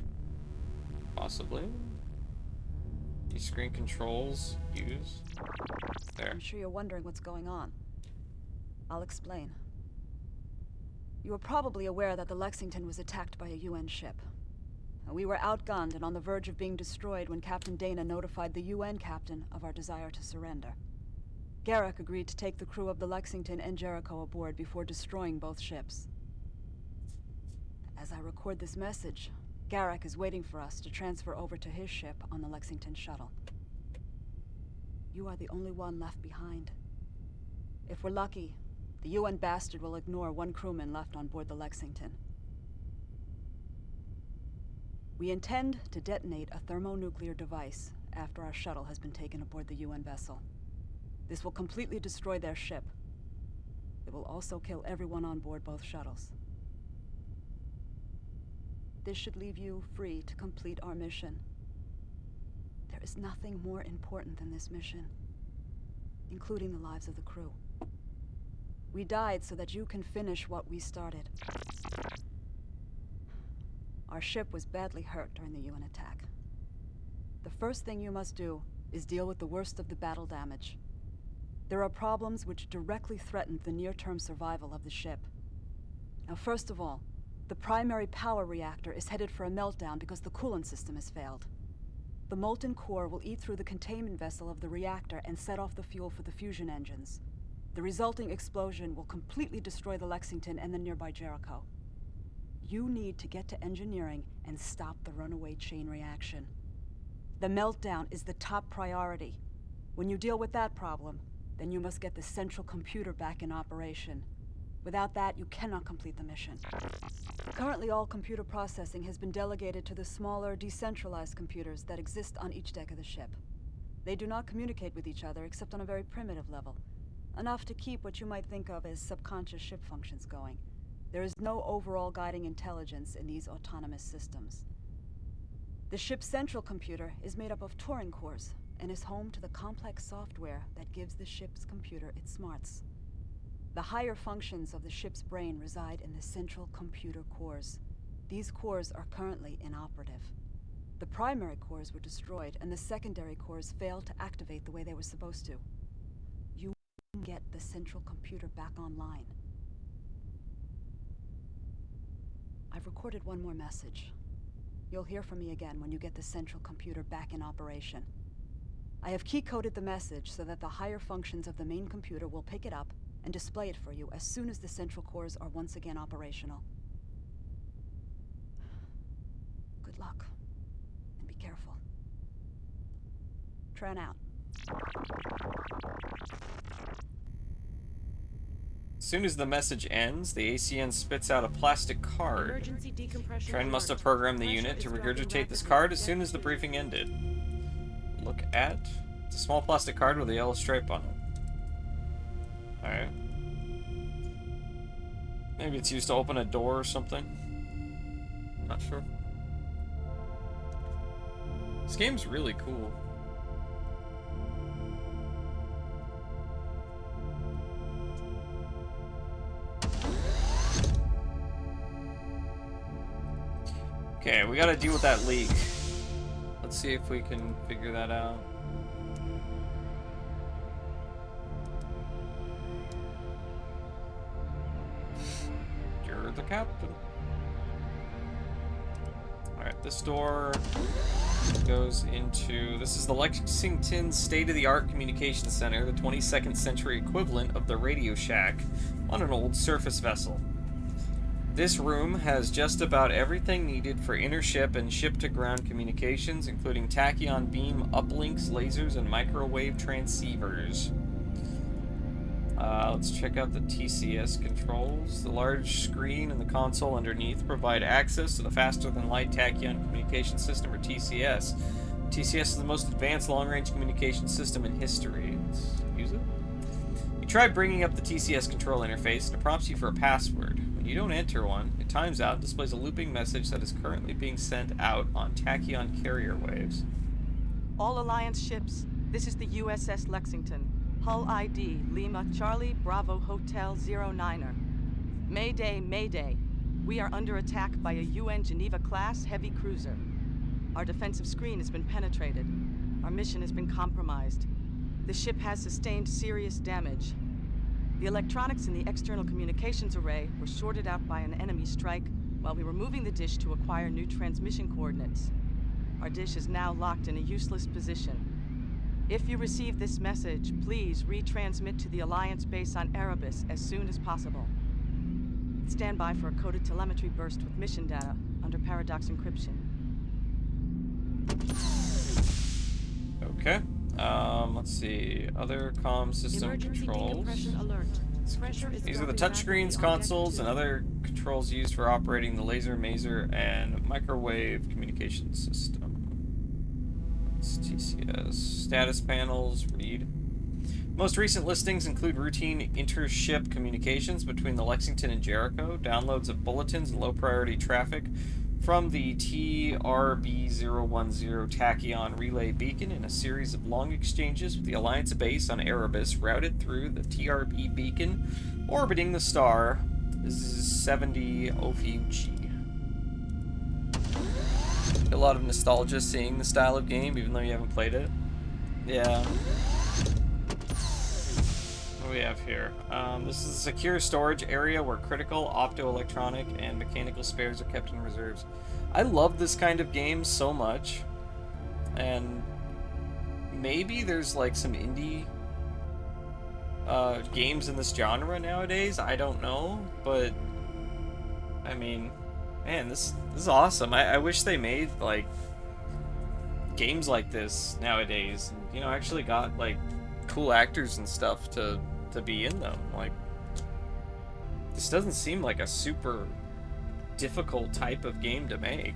Possibly. These screen controls, use. There. I'm sure you're wondering what's going on. I'll explain. You are probably aware that the Lexington was attacked by a UN ship. We were outgunned and on the verge of being destroyed when Captain Dana notified the UN captain of our desire to surrender. Garrick agreed to take the crew of the Lexington and Jericho aboard before destroying both ships. As I record this message, Garrick is waiting for us to transfer over to his ship on the Lexington shuttle. You are the only one left behind. If we're lucky, the UN bastard will ignore 1 crewman left on board the Lexington. We intend to detonate a thermonuclear device after our shuttle has been taken aboard the UN vessel. This will completely destroy their ship. It will also kill everyone on board both shuttles. This should leave you free to complete our mission. There is nothing more important than this mission, including the lives of the crew. We died so that you can finish what we started. Our ship was badly hurt during the UN attack. The first thing you must do is deal with the worst of the battle damage. There are problems which directly threaten the near-term survival of the ship. Now, first of all, the primary power reactor is headed for a meltdown because the coolant system has failed. The molten core will eat through the containment vessel of the reactor and set off the fuel for the fusion engines. The resulting explosion will completely destroy the Lexington and the nearby Jericho. You need to get to engineering and stop the runaway chain reaction. The meltdown is the top priority. When you deal with that problem, then you must get the central computer back in operation. Without that, you cannot complete the mission. Currently, all computer processing has been delegated to the smaller, decentralized computers that exist on each deck of the ship. They do not communicate with each other except on a very primitive level, enough to keep what you might think of as subconscious ship functions going. There is no overall guiding intelligence in these autonomous systems. The ship's central computer is made up of Turing cores and is home to the complex software that gives the ship's computer its smarts. The higher functions of the ship's brain reside in the central computer cores. These cores are currently inoperative. The primary cores were destroyed, and the secondary cores failed to activate the way they were supposed to. You get the central computer back online. I've recorded one more message. You'll hear from me again when you get the central computer back in operation. I have key-coded the message so that the higher functions of the main computer will pick it up and display it for you as soon as the central cores are once again operational. Good luck, and be careful. Tran out. As soon as the message ends, the ACN spits out a plastic card. Emergency decompression Tren must have alert. programmed the Pressure unit is to dropping regurgitate this rapidly. card as soon Depth as the to- briefing ended. Look at... It's a small plastic card with a yellow stripe on it. Alright. Maybe it's used to open a door or something. Not sure. This game's really cool. Okay, we gotta deal with that leak. Let's see if we can figure that out. You're the captain. Alright, this door goes into... This is the Lexington State-of-the-Art Communications Center, the 22nd century equivalent of the Radio Shack on an old surface vessel. This room has just about everything needed for inter-ship and ship-to-ground communications, including tachyon beam uplinks, lasers, and microwave transceivers. Let's check out the TCS controls. The large screen and the console underneath provide access to the faster-than-light tachyon communication system, or TCS. TCS is the most advanced long-range communication system in history. Let's use it. You try bringing up the TCS control interface, and it prompts you for a password. When you don't enter one, it times out and displays a looping message that is currently being sent out on tachyon carrier waves. All Alliance ships, this is the USS Lexington. Hull ID, Lima Charlie Bravo Hotel 09er. Mayday, Mayday. We are under attack by a UN Geneva-class heavy cruiser. Our defensive screen has been penetrated. Our mission has been compromised. The ship has sustained serious damage. The electronics in the external communications array were shorted out by an enemy strike while we were moving the dish to acquire new transmission coordinates. Our dish is now locked in a useless position. If you receive this message, please retransmit to the Alliance base on Erebus as soon as possible. Stand by for a coded telemetry burst with mission data under paradox encryption. Okay. Let's see. Other comm system Emergency controls. decompression alert. Pressure is These are the dropping touchscreens, rapidly on consoles, deck and 2. other controls used for operating the laser, maser, and microwave communication system. It's TCS. Status panels, read. Most recent listings include routine inter-ship communications between the Lexington and Jericho, downloads of bulletins and low-priority traffic from the TRB-010 tachyon relay beacon, and a series of long exchanges with the Alliance base on Erebus routed through the TRB beacon orbiting the star 70 Ophiuchi. A lot of nostalgia seeing the style of game, even though you haven't played it. Yeah. What do we have here? This is a secure storage area where critical, optoelectronic, and mechanical spares are kept in reserves. I love this kind of game so much. And maybe there's like some indie games in this genre nowadays. I don't know. But, I mean, man, this is awesome. I wish they made like games like this nowadays. And, you know, actually got like cool actors and stuff to be in them. Like, this doesn't seem like a super difficult type of game to make,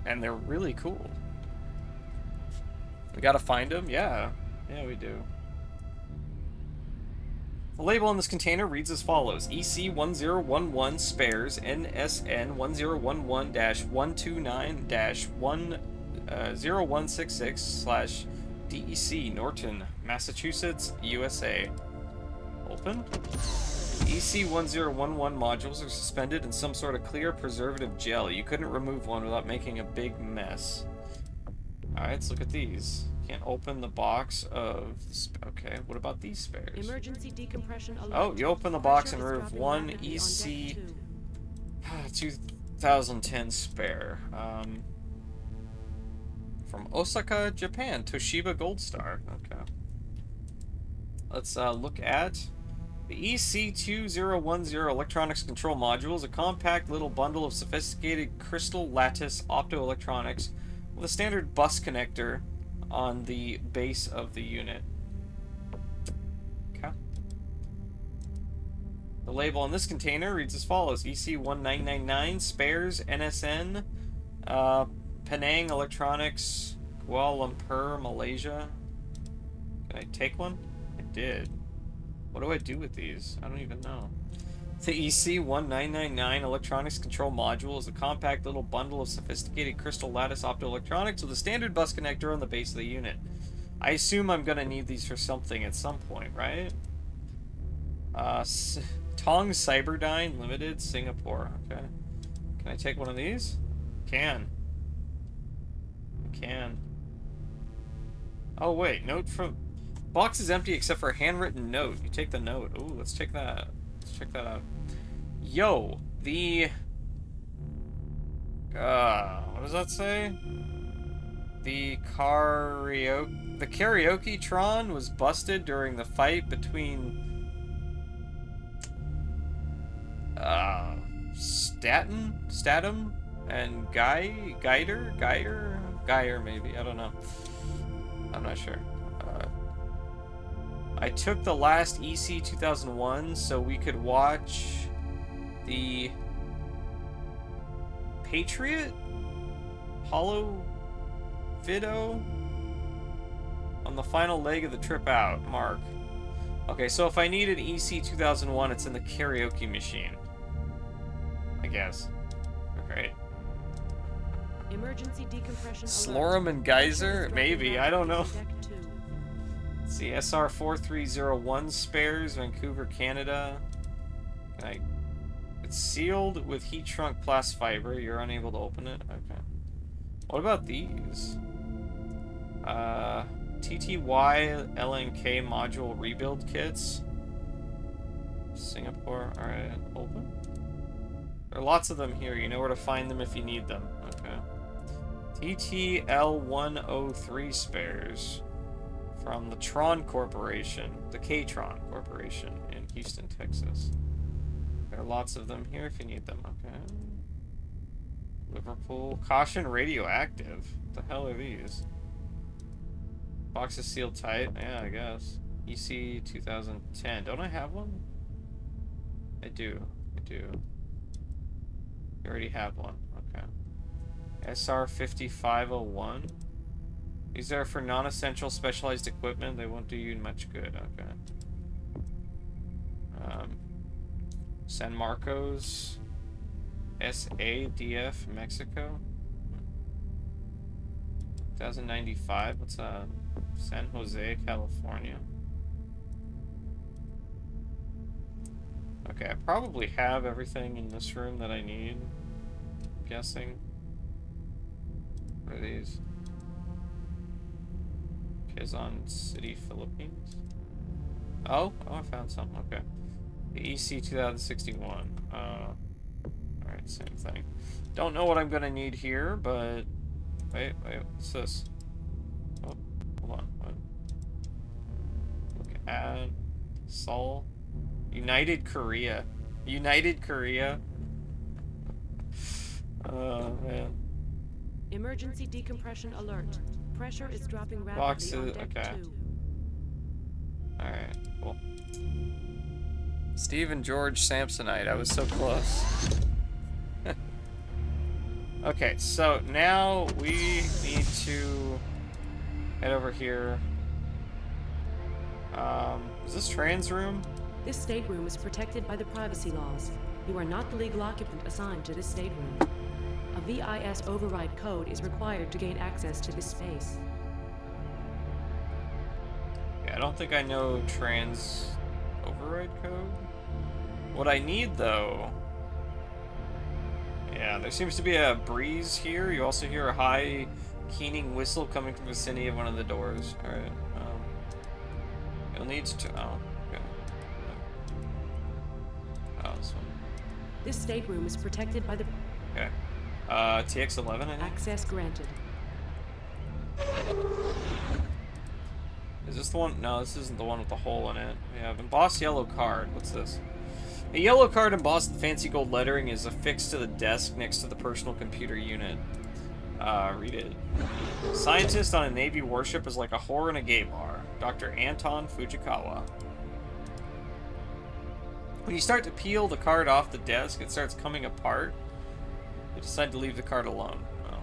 and they're really cool. We gotta find them. Yeah, we do. The label on this container reads as follows: EC1011 spares NSN 1011-129-10166 DEC Norton, Massachusetts, USA. Open. EC1011 modules are suspended in some sort of clear preservative gel. You couldn't remove one without making a big mess. Alright, let's look at these. Can't open the box of... Okay, what about these spares? Emergency decompression alert. Oh, you open the box and Pressure is remove dropping one rapidly on deck EC... 2. 2010 spare. From Osaka, Japan. Toshiba Gold Star. Okay. Let's look at the EC2010 Electronics Control Module. Is a compact little bundle of sophisticated crystal lattice optoelectronics with a standard bus connector on the base of the unit. Okay. The label on this container reads as follows: EC1999 Spares NSN Penang Electronics, Kuala Lumpur, Malaysia. Can I take one? I did. What do I do with these? I don't even know. The EC1999 Electronics Control Module is a compact little bundle of sophisticated crystal lattice optoelectronics with a standard bus connector on the base of the unit. I assume I'm gonna need these for something at some point, right? Tong Cyberdyne Limited, Singapore. Okay. Can I take one of these? Can. Can. Oh wait, note from... Box is empty except for a handwritten note. You take the note. Ooh, let's check that. Let's check that out. Yo, the... what does that say? The karaoke Tron was busted during the fight between... Statum and Geyer maybe, I don't know. I'm not sure. I took the last EC 2001 so we could watch the Patriot Hollow Vido on the final leg of the trip out, Mark. Okay, so if I need an EC 2001, it's in the karaoke machine, I guess. Great. Emergency decompression Slorum and Geyser? Maybe, I don't know. Let's see, SR4301 spares, Vancouver, Canada. It's sealed with heat shrunk plast fiber. You're unable to open it? Okay. What about these? TTY LNK module rebuild kits. Singapore. Alright, open. There are lots of them here. You know where to find them if you need them. Okay. TTL103 spares from the Tron Corporation, the K-Tron Corporation in Houston, Texas. There are lots of them here if you need them. Okay. Liverpool. Caution radioactive. What the hell are these? Box is sealed tight. Yeah, I guess. EC 2010. Don't I have one? I do. I do. You already have one. Okay. SR 5501. These are for non-essential specialized equipment. They won't do you much good. Okay. San Marcos. SADF, Mexico. 1095. What's that? San Jose, California. Okay, I probably have everything in this room that I need. I'm guessing. What are these? Quezon City, Philippines. Oh, I found some. Okay. The EC 2061. Alright, same thing. Don't know what I'm gonna need here, but... Wait, what's this? Oh, hold on. What? Look at... Seoul. United Korea. United Korea. Oh, man. Emergency decompression alert. Pressure is dropping rapidly Boxes, on deck okay. 2. Alright, cool. Steve and George Samsonite. I was so close. Okay, so now we need to head over here. Is this trans room? This stateroom is protected by the privacy laws. You are not the legal occupant assigned to this stateroom. A VIS override code is required to gain access to this space. Yeah, I don't think I know trans override code. What I need, though... Yeah, there seems to be a breeze here. You also hear a high keening whistle coming from the vicinity of one of the doors. Alright, you'll need to... Oh, okay. Oh, this one. This stateroom is protected by the... Okay. TX11, I think. Access granted. Is this the one? No, this isn't the one with the hole in it. We have embossed yellow card. What's this? A yellow card embossed in fancy gold lettering is affixed to the desk next to the personal computer unit. Read it. Scientist on a Navy warship is like a whore in a gay bar. Dr. Anton Fujikawa. When you start to peel the card off the desk, it starts coming apart. You decide to leave the card alone. Oh.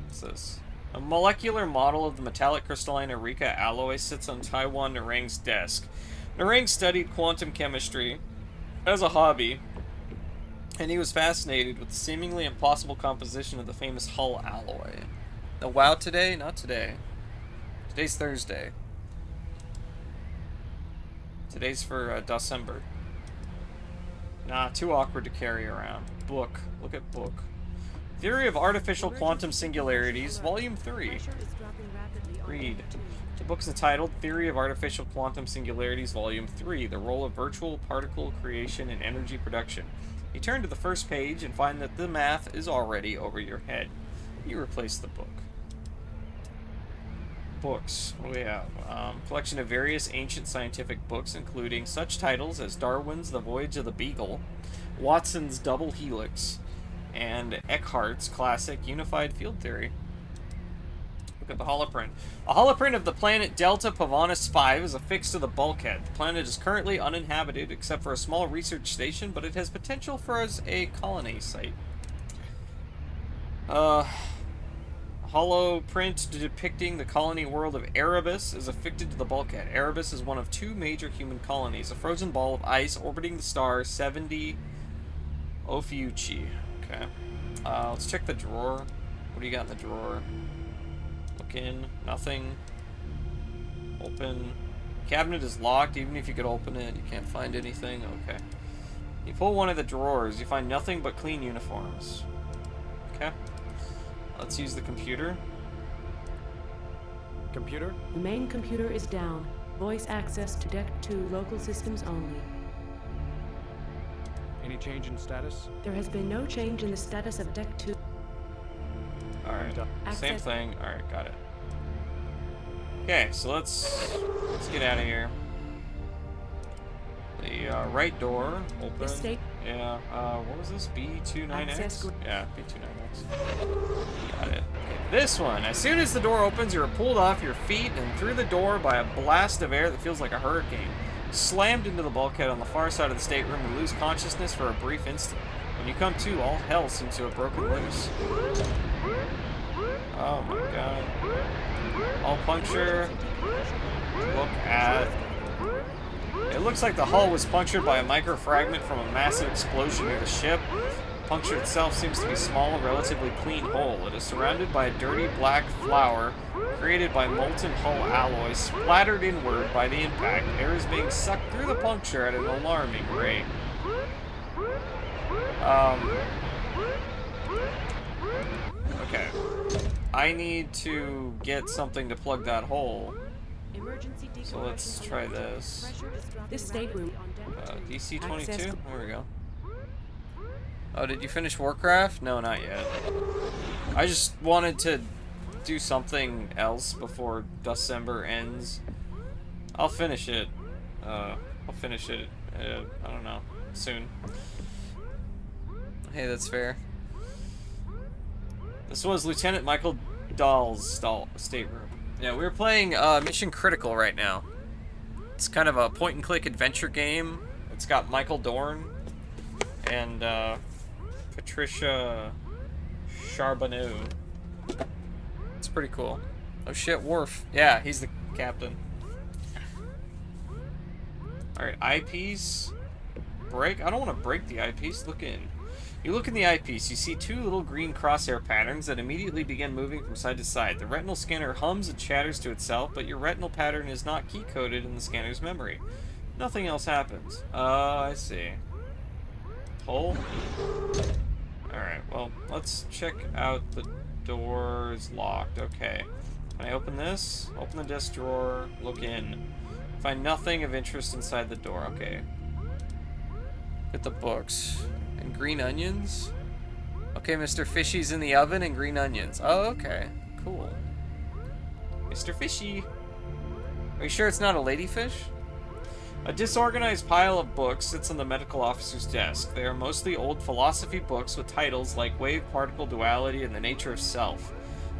What's this? A molecular model of the metallic crystalline Eureka alloy sits on Taiwan Narang's desk. Narang studied quantum chemistry as a hobby, and he was fascinated with the seemingly impossible composition of the famous Hull alloy. The wow today? Not today. Today's Thursday. Today's for Dosember. Nah, too awkward to carry around. Book. Look at book. Theory of Artificial Quantum Singularities, Volume 3. Read. The book's entitled Theory of Artificial Quantum Singularities, Volume 3, The Role of Virtual Particle Creation and Energy Production. You turn to the first page and find that the math is already over your head. You replace the book. Books. What do we have? Collection of various ancient scientific books, including such titles as Darwin's The Voyage of the Beagle, Watson's Double Helix, and Eckhart's classic Unified Field Theory. Look at the holoprint. A holoprint of the planet Delta Pavonis 5 is affixed to the bulkhead. The planet is currently uninhabited except for a small research station, but it has potential for as a colony site. Holoprint depicting the colony world of Erebus is affixed to the bulkhead. Erebus is one of two major human colonies, a frozen ball of ice orbiting the star 70 Ophiuchi. Okay. Let's check the drawer. What do you got in the drawer? Look in. Nothing. Open. Cabinet is locked. Even if you could open it, you can't find anything. Okay. You pull one of the drawers. You find nothing but clean uniforms. Okay. Let's use the computer. Computer? The main computer is down. Voice access to Deck 2 local systems only. Any change in status? There has been no change in the status of Deck 2. Alright. Same Access. thing. Alright, got it. Okay, so let's get out of here. The right door open. This state- Yeah, what was this? B29X? Access Yeah, B29X. Got it. Okay, this one. As soon as the door opens, you're pulled off your feet and through the door by a blast of air that feels like a hurricane. Slammed into the bulkhead on the far side of the stateroom, you lose consciousness for a brief instant. When you come to, all hell seems to have broken loose. Oh my god. Hull puncture. Look at... It looks like the hull was punctured by a microfragment from a massive explosion near the ship. The puncture itself seems to be small and relatively clean hole. It is surrounded by a dirty black flour created by molten hull alloy, splattered inward by the impact. Air is being sucked through the puncture at an alarming rate. Okay. I need to get something to plug that hole. Emergency So let's try this. This stateroom. DC-22? There we go. Oh, did you finish Warcraft? No, not yet. I just wanted to do something else before December ends. I'll finish it. I don't know. Soon. Hey, that's fair. This was Lieutenant Michael Dahl's stateroom. Yeah, we're playing Missioncritical right now. It's kind of a point-and-click adventure game. It's got Michael Dorn and Patricia Charbonneau. It's pretty cool. Oh shit, Worf. Yeah, he's the captain. Alright, eyepiece. Break? I don't want to break the eyepiece. Look in. You look in the eyepiece, you see two little green crosshair patterns that immediately begin moving from side to side. The retinal scanner hums and chatters to itself, but your retinal pattern is not key-coded in the scanner's memory. Nothing else happens. I see. Hole? Alright, well, let's check out the doors locked. Okay. Can I open this? Open the desk drawer, look in. Find nothing of interest inside the door. Okay. Get the books. And green onions? Okay, Mr. Fishy's in the oven and green onions. Oh, okay. Cool. Mr. Fishy. Are you sure it's not a ladyfish? A disorganized pile of books sits on the medical officer's desk. They are mostly old philosophy books with titles like Wave-Particle Duality and the Nature of Self,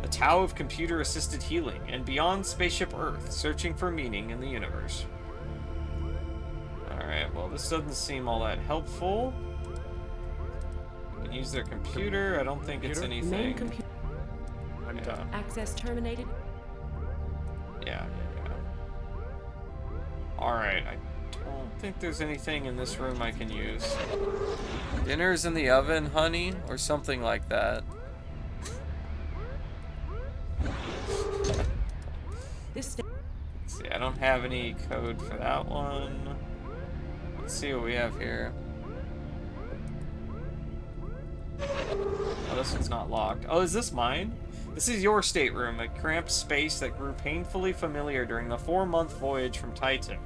The Tao of Computer-Assisted Healing, and Beyond Spaceship Earth, Searching for Meaning in the Universe. Alright, well this doesn't seem all that helpful. You can use their computer. I don't think it's Computer? anything. I'm Yeah. done. Access terminated. Yeah. Alright, I don't think there's anything in this room I can use. Dinner's in the oven, honey, or something like that. This Let's see, I don't have any code for that one. Let's see what we have here. Oh, this one's not locked. Oh, is this mine? This is your stateroom, a cramped space that grew painfully familiar during the 4-month voyage from Titan.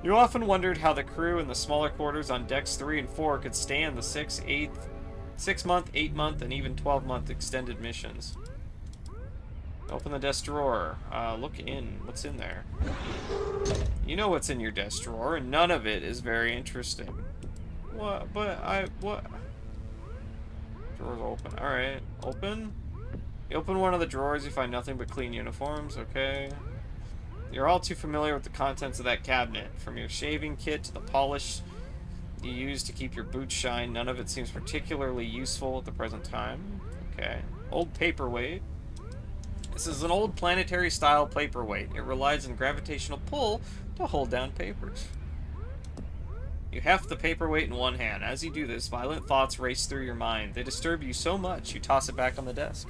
You often wondered how the crew in the smaller quarters on decks 3 and 4 could stand the 6-month, 8-month, and even 12-month extended missions. Open the desk drawer. Look in. What's in there? You know what's in your desk drawer, and none of it is very interesting. What? What? Drawers open. Alright. Open. You open one of the drawers, you find nothing but clean uniforms. Okay. You're all too familiar with the contents of that cabinet. From your shaving kit to the polish you use to keep your boots shine, none of it seems particularly useful at the present time. Okay. Old paperweight. This is an old planetary-style paperweight. It relies on gravitational pull to hold down papers. You heft the paperweight in one hand. As you do this, violent thoughts race through your mind. They disturb you so much, you toss it back on the desk.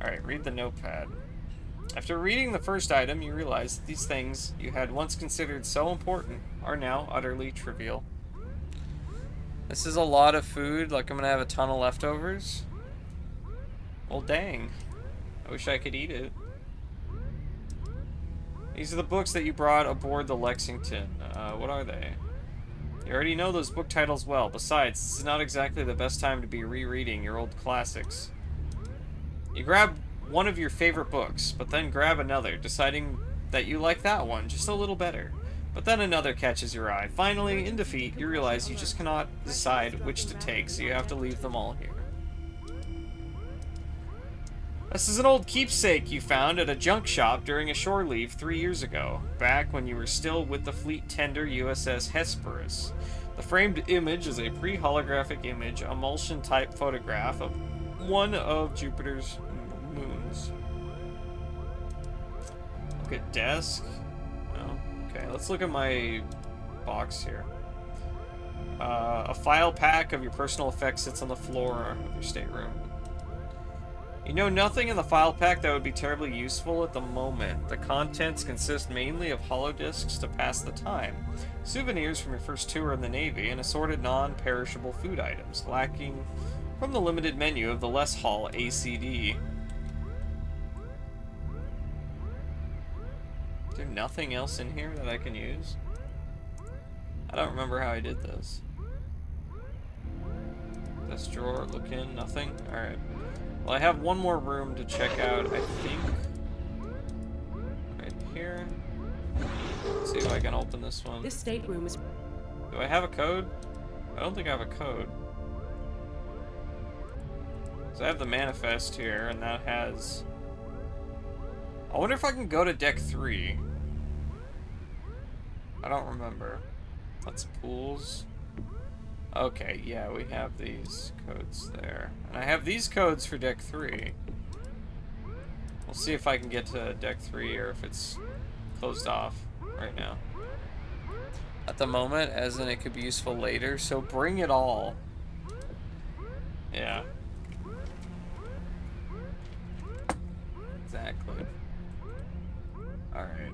Alright, read the notepad. After reading the first item, you realize that these things you had once considered so important are now utterly trivial. This is a lot of food, like I'm gonna have a ton of leftovers. Well, dang. I wish I could eat it. These are the books that you brought aboard the Lexington. What are they? You already know those book titles well. Besides, this is not exactly the best time to be rereading your old classics. You grab one of your favorite books, but then grab another, deciding that you like that one just a little better. But then another catches your eye. Finally, in defeat, you realize you just cannot decide which to take, so you have to leave them all here. This is an old keepsake you found at a junk shop during a shore leave 3 years ago, back when you were still with the fleet tender USS Hesperus. The framed image is a pre-holographic image, emulsion-type photograph of one of Jupiter's moons. Look at desk. Oh, okay, let's look at my box here. A file pack of your personal effects sits on the floor of your stateroom. You know nothing in the file pack that would be terribly useful at the moment. The contents consist mainly of holodisks to pass the time, souvenirs from your first tour in the Navy, and assorted non-perishable food items, lacking from the limited menu of the Less Hall ACD. Is there nothing else in here that I can use? I don't remember how I did this. This drawer, look in, nothing? Alright. Well, I have one more room to check out, I think. Right here. Let's see if I can open this one. This stateroom is... Do I have a code? I don't think I have a code. So I have the manifest here, and that has... I wonder if I can go to deck 3. I don't remember. That's pools. Okay, yeah, we have these codes there. And I have these codes for deck 3. We'll see if I can get to deck 3 or if it's closed off right now. At the moment, as in it could be useful later, so bring it all. Yeah. Exactly. Alright,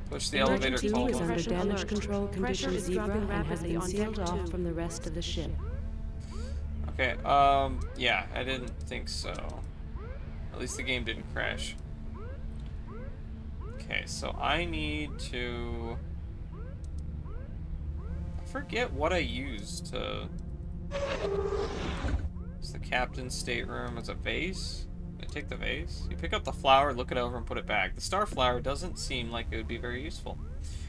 push the elevator Emergency call is under button. damage control Pressure condition is Zebra dropping and has rapidly been on sealed deck off 2. from the rest of the ship. Okay, yeah, I didn't think so. At least the game didn't crash. Okay, so I need to forget what I used to... It's the captain's stateroom as a vase. I take the vase. You pick up the flower, look it over, and put it back. The star flower doesn't seem like it would be very useful.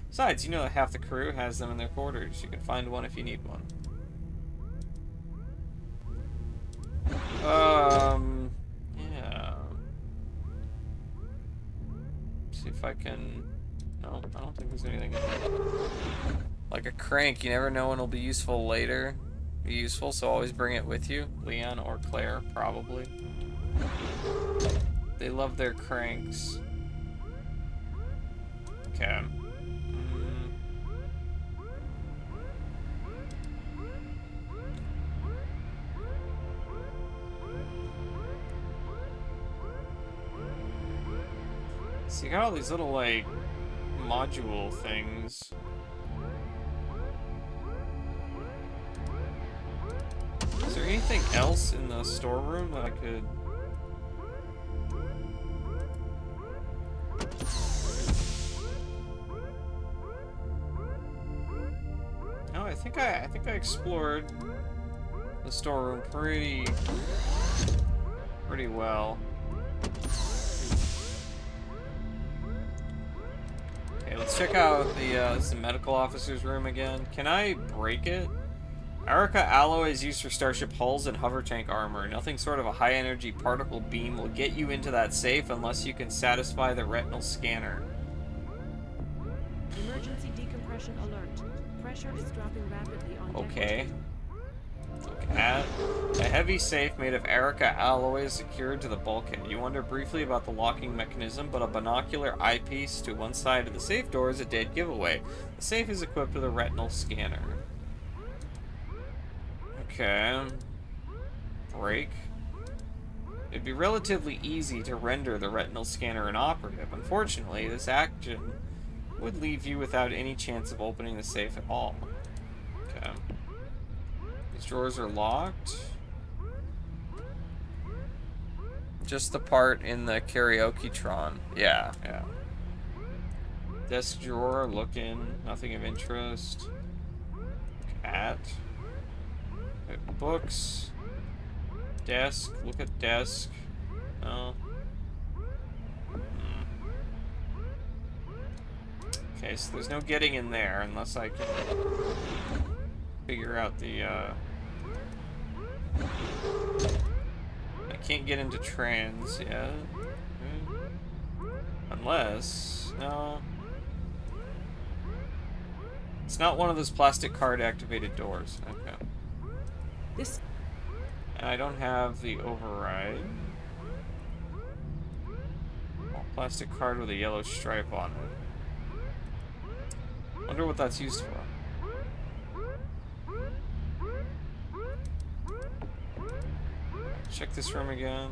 Besides, you know that half the crew has them in their quarters. You can find one if you need one. Yeah. See if I can... No, I don't think there's anything in here. Like a crank, you never know when it'll be useful later. Be useful, so always bring it with you. Leon or Claire, probably. They love their cranks. Okay. So you got all these little, like, module things. Is there anything else in the storeroom that I could... No, I think I explored the storeroom pretty well. Okay, let's check out this is the medical officer's room again. Can I break it? Arica alloy is used for starship hulls and hover tank armor. Nothing sort of a high-energy particle beam will get you into that safe unless you can satisfy the retinal scanner. Emergency decompression alert. Pressure is dropping rapidly on deck. Okay. Look at a heavy safe made of Arica alloy is secured to the bulkhead. You wonder briefly about the locking mechanism, but a binocular eyepiece to one side of the safe door is a dead giveaway. The safe is equipped with a retinal scanner. Okay. Break. It'd be relatively easy to render the retinal scanner inoperative. Unfortunately, this action would leave you without any chance of opening the safe at all. Okay. These drawers are locked. Just the part in the karaoke-tron. Yeah, yeah. Desk drawer, look in, nothing of interest. Look at. Books. Desk, look at desk. No. Okay, so there's no getting in there unless I can figure out the, I can't get into trans yet. Unless... No. It's not one of those plastic card activated doors. Okay. This... And I don't have the override. Oh, plastic card with a yellow stripe on it. Wonder what that's used for. Check this room again.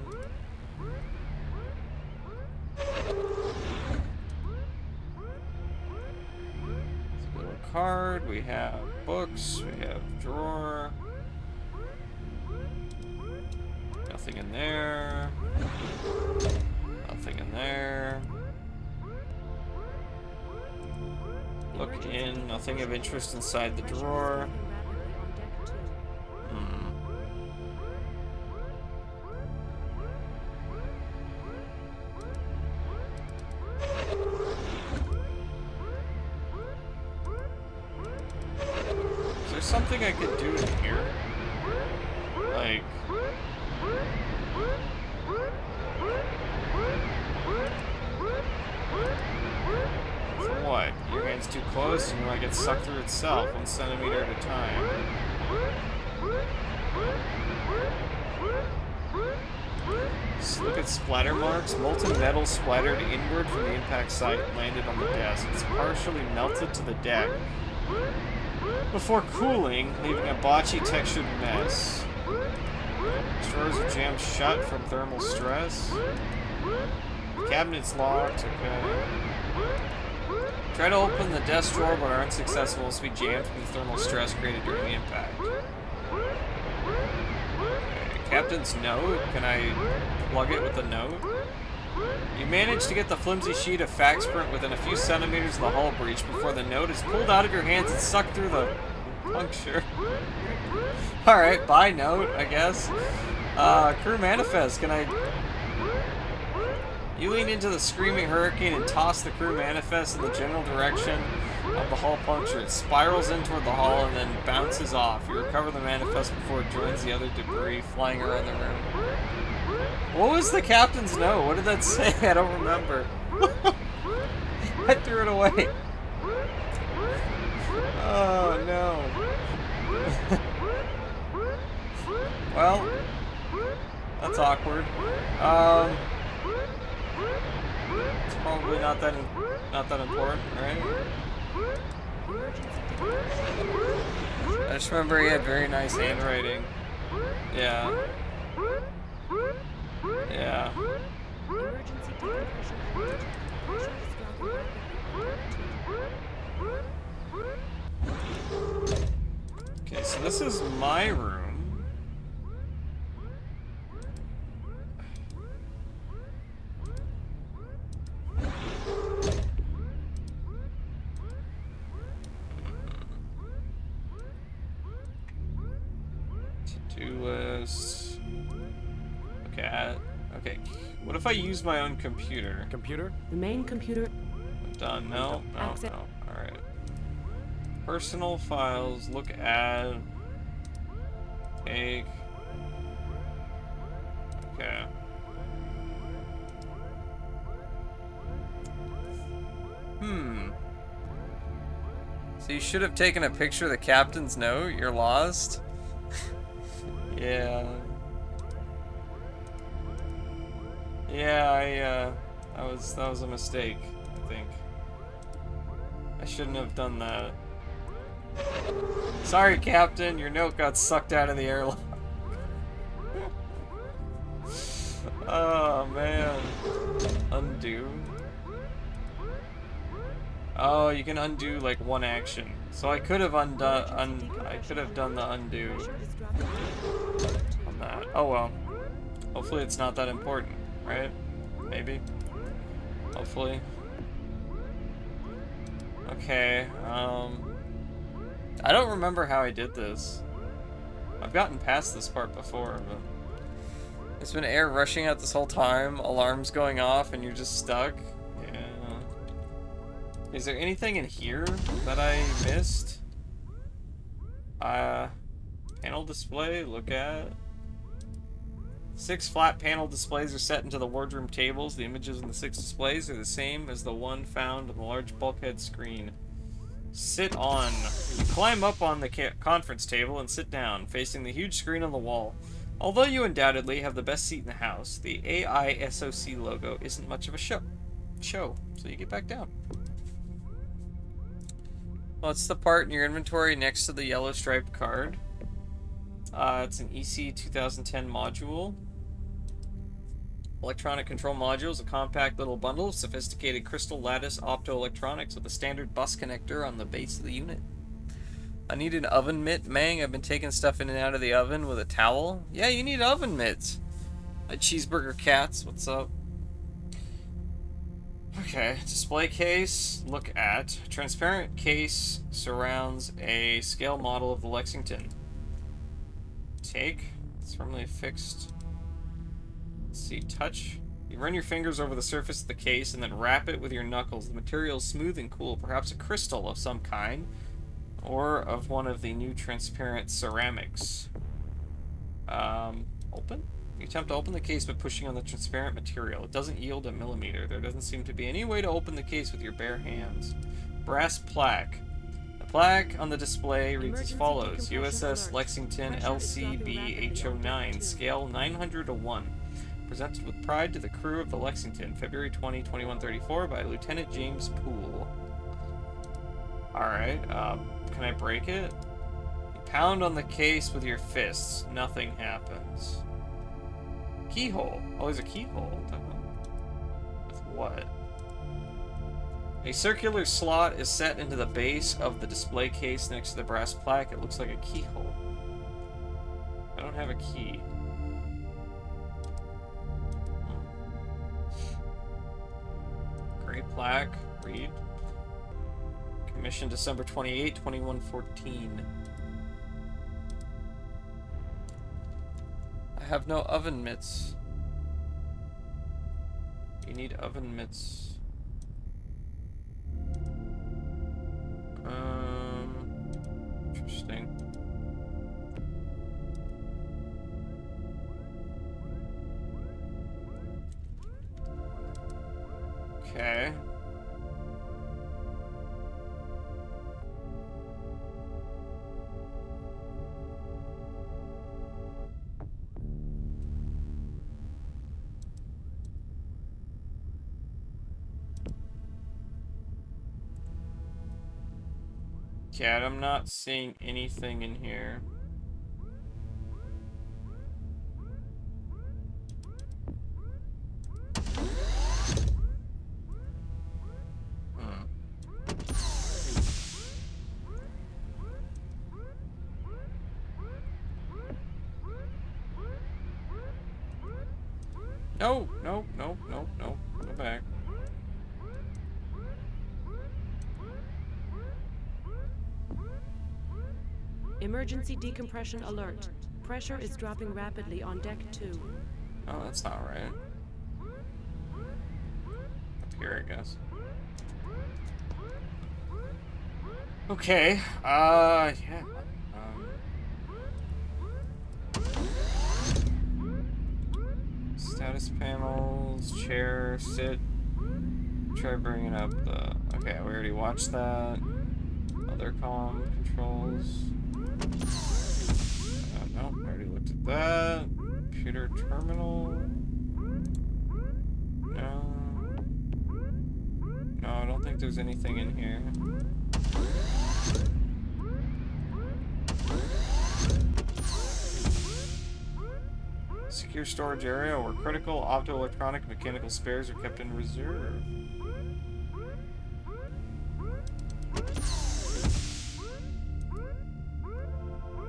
Little card. We have books. We have drawer. Nothing in there. Nothing in there. Look in. Nothing of interest inside the drawer. Is there something I could do in here? Like... For what? Your hand's too close and you might get sucked through itself, 1 centimeter at a time. Just look at splatter marks. Molten metal splattered inward from the impact site and landed on the desk. It's partially melted to the deck before cooling, leaving a botchy textured mess. Drawers are jammed shut from thermal stress. Cabinet's locked. Okay. Try to open the desk drawer but are unsuccessful as we jammed from the thermal stress created during the impact. Okay. Captain's note. Can I plug it with a note? You managed to get the flimsy sheet of fax print within a few centimeters of the hull breach before the note is pulled out of your hands and sucked through the puncture. Alright, bye note, I guess. Crew manifest, can I... You lean into the screaming hurricane and toss the crew manifest in the general direction of the hull puncture. It spirals in toward the hull and then bounces off. You recover the manifest before it joins the other debris flying around the room. What was the captain's note? What did that say? I don't remember. I threw it away. Oh no. Well, that's awkward. It's probably not that important, right? I just remember he had very nice handwriting. Yeah. Yeah. Okay, so this is my room. To-do list. Look at. Okay. What if I use my own computer? Computer? The main computer. Done. No. Alright. Personal files. Look at. Take. Okay. So you should have taken a picture of the captain's note? You're lost? Yeah. Yeah, that was a mistake, I think. I shouldn't have done that. Sorry, Captain, your note got sucked out of the airlock. Oh, man. Undo. Oh, you can undo like one action. So I could have done the undo on that. Oh well. Hopefully it's not that important, right? Maybe. Hopefully. Okay, I don't remember how I did this. I've gotten past this part before, but there's been air rushing out this whole time, alarms going off, and you're just stuck. Yeah. Is there anything in here that I missed? Panel display, look at. 6 flat panel displays are set into the wardroom tables. The images in the 6 displays are the same as the one found on the large bulkhead screen. Sit on. Climb up on the conference table and sit down, facing the huge screen on the wall. Although you undoubtedly have the best seat in the house, the AISOC logo isn't much of a show. So you get back down. Well, it's the part in your inventory next to the yellow striped card. It's an EC 2010 module. Electronic control module is a compact little bundle of sophisticated crystal lattice optoelectronics with a standard bus connector on the base of the unit. I need an oven mitt, Mang. I've been taking stuff in and out of the oven with a towel. Yeah, you need oven mitts. Cheeseburger Cats, what's up? Okay, display case, look at. Transparent case surrounds a scale model of the Lexington. Take, it's firmly fixed. Let's see, touch. You run your fingers over the surface of the case and then wrap it with your knuckles. The material is smooth and cool, perhaps a crystal of some kind, or of one of the new transparent ceramics. Open? You attempt to open the case by pushing on the transparent material. It doesn't yield a millimeter. There doesn't seem to be any way to open the case with your bare hands. Brass plaque. The plaque on the display reads as follows. USS Lexington LCB H09, scale 900:1. Presented with pride to the crew of the Lexington, February 20, 2134, by Lieutenant James Poole. Alright, can I break it? You pound on the case with your fists. Nothing happens. Keyhole. Oh, there's a keyhole. With what? A circular slot is set into the base of the display case next to the brass plaque. It looks like a keyhole. I don't have a key. Gray plaque. Read. Commissioned December 28, 2114. I have no oven mitts. You need oven mitts. Interesting. Okay. Cat, I'm not seeing anything in here. No, no, no, no, no. Go back. Emergency decompression alert. Pressure is dropping rapidly on deck 2. Oh, that's not right. Up here, I guess. Okay. Yeah. Status panels, chair, sit. Try bringing up the... Okay, we already watched that. Other comm controls. No, I already looked at that. Computer terminal. No. No, I don't think there's anything in here. Secure storage area where critical optoelectronic mechanical spares are kept in reserve.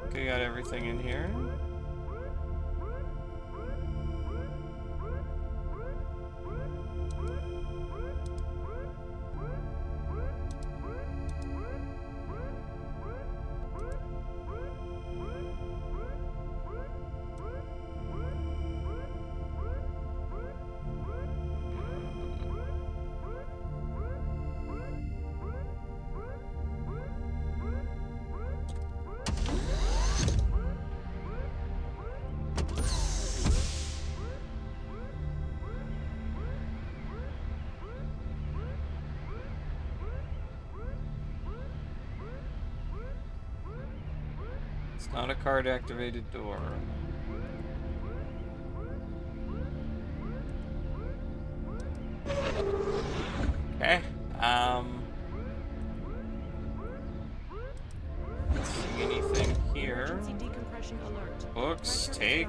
Okay, got everything in here. It's not a card-activated door. Okay. Let's see anything here. Books, take.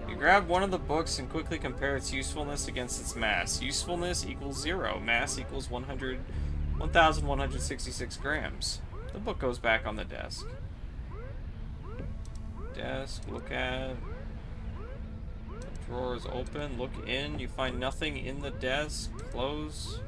You grab one of the books and quickly compare its usefulness against its mass. Usefulness equals 0. Mass equals 1,166 grams. The book goes back on the desk. Desk, look at. The drawer is open, look in. You find nothing in the desk. Close.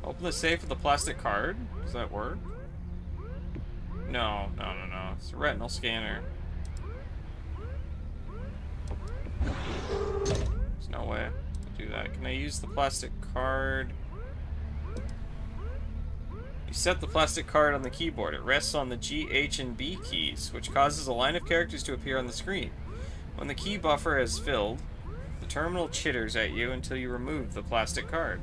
Open the safe with a plastic card. Does that work? No, no, no, no. It's a retinal scanner. There's no way to do that. Can I use the plastic card? You set the plastic card on the keyboard. It rests on the G, H, and B keys, which causes a line of characters to appear on the screen. When the key buffer has filled, the terminal chitters at you until you remove the plastic card.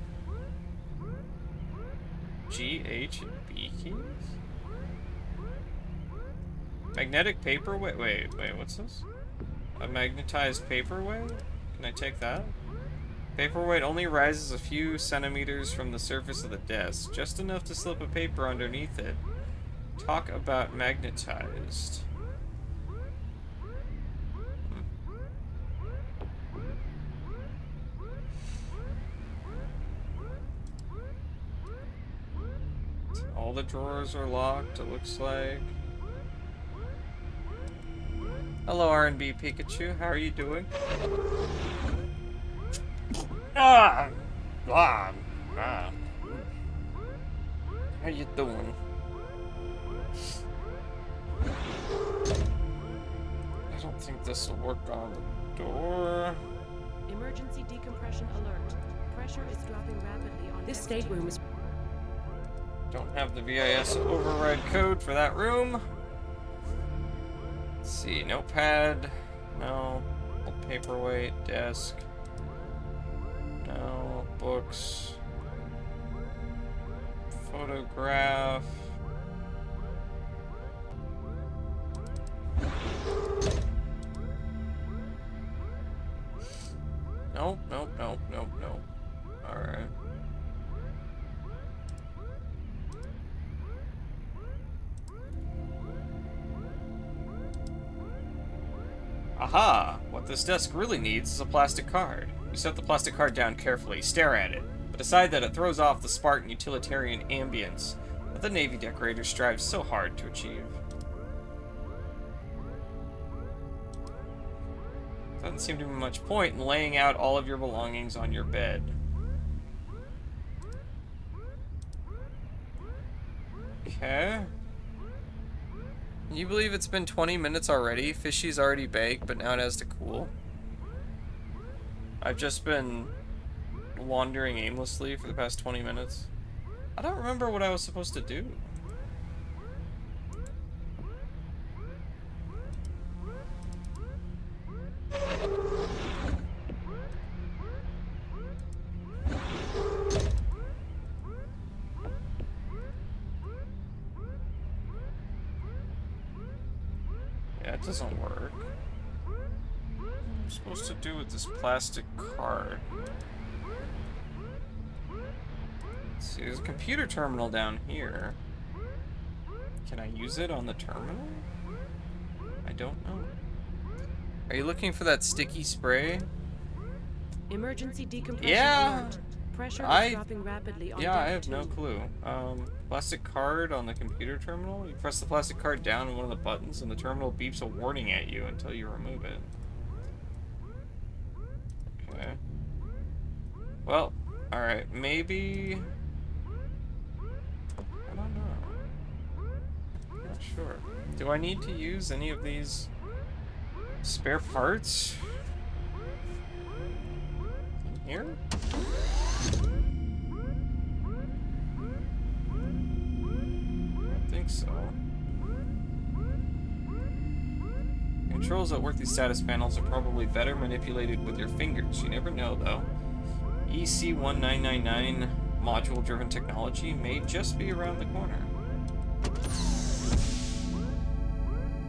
G, H, and B keys? Magnetic paperweight? Wait, what's this? A magnetized paperweight? Can I take that? Paperweight only rises a few centimeters from the surface of the desk, just enough to slip a paper underneath it. Talk about magnetized. All the drawers are locked, it looks like. Hello, R&B Pikachu. How are you doing? Ah! Ah, ah. How you doing? I don't think this will work on the door. Emergency decompression alert. Pressure is dropping rapidly on this stateroom is. Don't have the VIS override code for that room. Let's see, notepad. No. Old paperweight, desk. No. Books. Photograph. Nope, nope, nope, nope, nope. Alright. Aha! What this desk really needs is a plastic card. You set the plastic card down carefully, stare at it, but decide that it throws off the Spartan utilitarian ambience that the Navy decorator strives so hard to achieve. Doesn't seem to be much point in laying out all of your belongings on your bed. Okay. Can you believe it's been 20 minutes already? Fishy's already baked, but now it has to cool. I've just been wandering aimlessly for the past 20 minutes. I don't remember what I was supposed to do. Yeah, it doesn't work. What am I supposed to do with this plastic card? Let's see, there's a computer terminal down here. Can I use it on the terminal? I don't know. Are you looking for that sticky spray? Emergency decompression Yeah! alert. Pressure is dropping rapidly on Yeah, deck I have no 2. clue. Plastic card on the computer terminal? You press the plastic card down on one of the buttons and the terminal beeps a warning at you until you remove it. Okay. Well, alright, maybe... I don't know. I'm not sure. Do I need to use any of these spare parts? In here? I think so. Controls that work these status panels are probably better manipulated with your fingers. You never know, though. EC1999 module-driven technology may just be around the corner.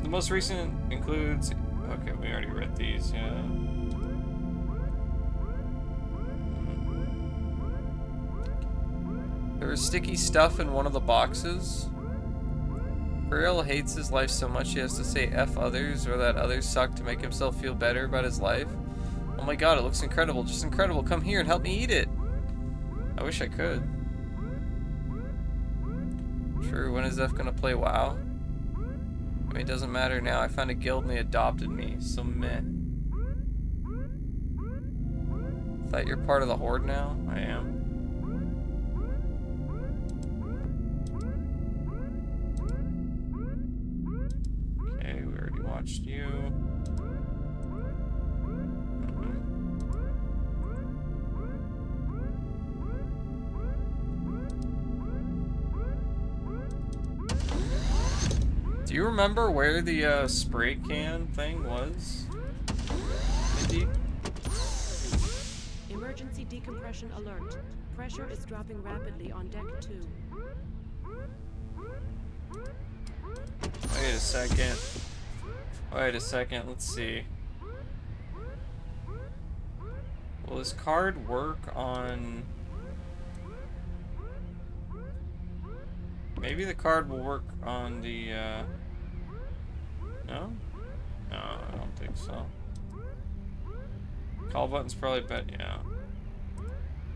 The most recent includes... Okay, we already read these, yeah. There was sticky stuff in one of the boxes. Burrell hates his life so much he has to say F others or that others suck to make himself feel better about his life. Oh my god, it looks incredible, just incredible. Come here and help me eat it. I wish I could. True, when is F gonna play WoW? I mean, it doesn't matter now. I found a guild and they adopted me, so meh. Thought you're part of the Horde now? I am. Okay, we already watched you. Do you remember where the spray can thing was? Mindy? Emergency decompression alert. Pressure is dropping rapidly on deck 2. Wait a second. Wait a second, let's see. Will this card work on... Maybe the card will work on the, No? No, I don't think so. Call button's probably yeah.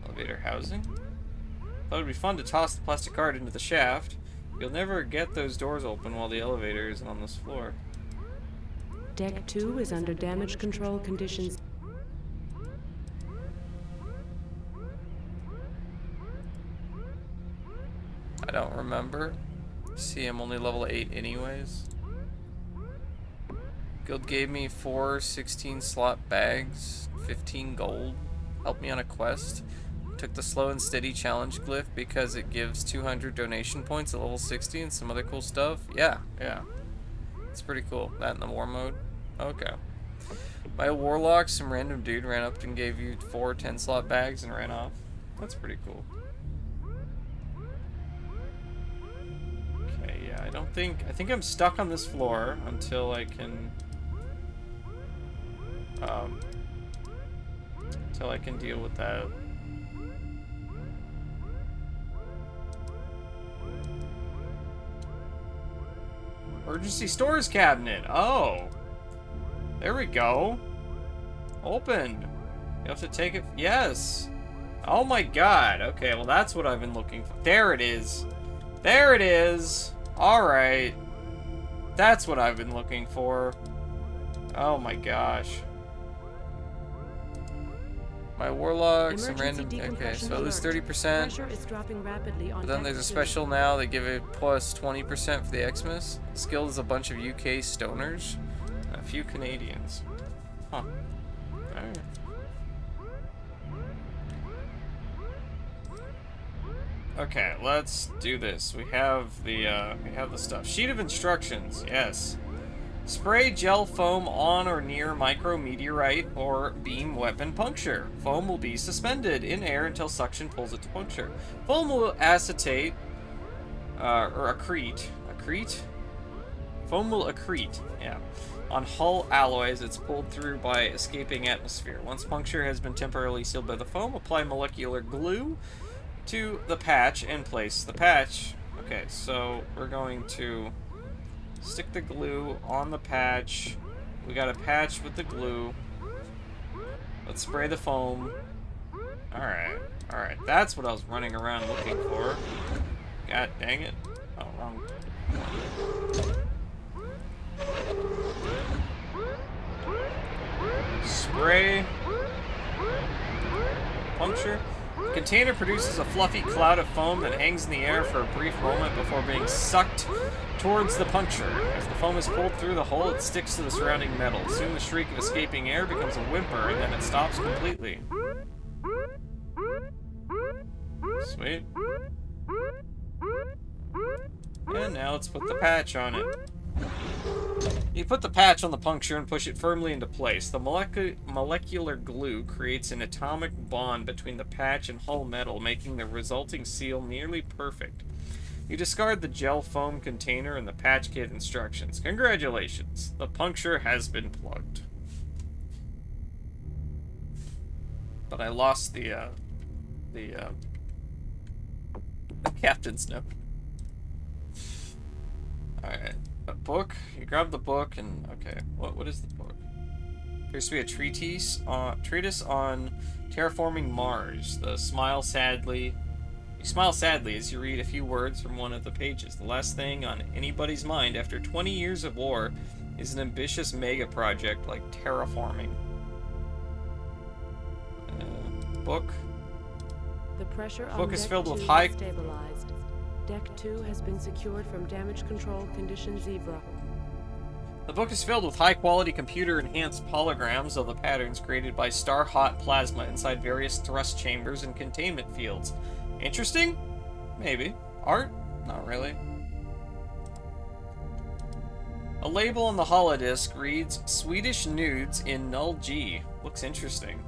Elevator housing? Thought it'd be fun to toss the plastic card into the shaft. You'll never get those doors open while the elevator isn't on this floor. Deck 2 is under damage control conditions. I don't remember. See, I'm only level 8 anyways. Guild gave me 4 16-slot bags, 15 gold. Helped me on a quest. Took the slow and steady challenge glyph because it gives 200 donation points at level 60 and some other cool stuff. Yeah. It's pretty cool. That in the war mode. Okay. My warlock, some random dude ran up and gave you 4 10-slot bags and ran off. That's pretty cool. Okay, yeah, I think I'm stuck on this floor until I can deal with that. Emergency stores cabinet. Oh. There we go. Opened. You have to take it. Yes. Oh my god. Okay, well that's what I've been looking for. There it is. There it is. Alright. That's what I've been looking for. Oh my gosh. My warlock, some random. Okay, so lose 30%. Pressure is dropping rapidly on But then there's a special now. They give it plus 20% for the Xmas. Skilled is a bunch of UK stoners, and a few Canadians. Huh. Alright. Okay, let's do this. We have the stuff. Sheet of instructions. Yes. Spray gel foam on or near micrometeorite or beam weapon puncture. Foam will be suspended in air until suction pulls it to puncture. Foam will acetate, or accrete. Accrete? Foam will accrete, yeah. On hull alloys, it's pulled through by escaping atmosphere. Once puncture has been temporarily sealed by the foam, apply molecular glue to the patch and place the patch. Okay, so we're going to stick the glue on the patch. We got a patch with the glue. Let's spray the foam. Alright. Alright. That's what I was running around looking for. God dang it. Oh, wrong. Spray. Puncture. The container produces a fluffy cloud of foam that hangs in the air for a brief moment before being sucked towards the puncture. As the foam is pulled through the hole, it sticks to the surrounding metal. Soon the shriek of escaping air becomes a whimper, and then it stops completely. Sweet. And now let's put the patch on it. You put the patch on the puncture and push it firmly into place. The molecular glue creates an atomic bond between the patch and hull metal, making the resulting seal nearly perfect. You discard the gel foam container and the patch kit instructions. Congratulations, the puncture has been plugged. But I lost the captain's note. Alright. A book. You grab the book and okay. What is the book? Appears to be a treatise on terraforming Mars. You smile sadly as you read a few words from one of the pages. The last thing on anybody's mind after 20 years of war is an ambitious mega project like terraforming. Book. The pressure Book on is deck filled with 2 high. is stabilized. Deck 2 has been secured from damage control condition Zebra. The book is filled with high-quality computer-enhanced holograms of the patterns created by star-hot plasma inside various thrust chambers and containment fields. Interesting? Maybe. Art? Not really. A label on the holodisc reads, Swedish nudes in null G. Looks interesting.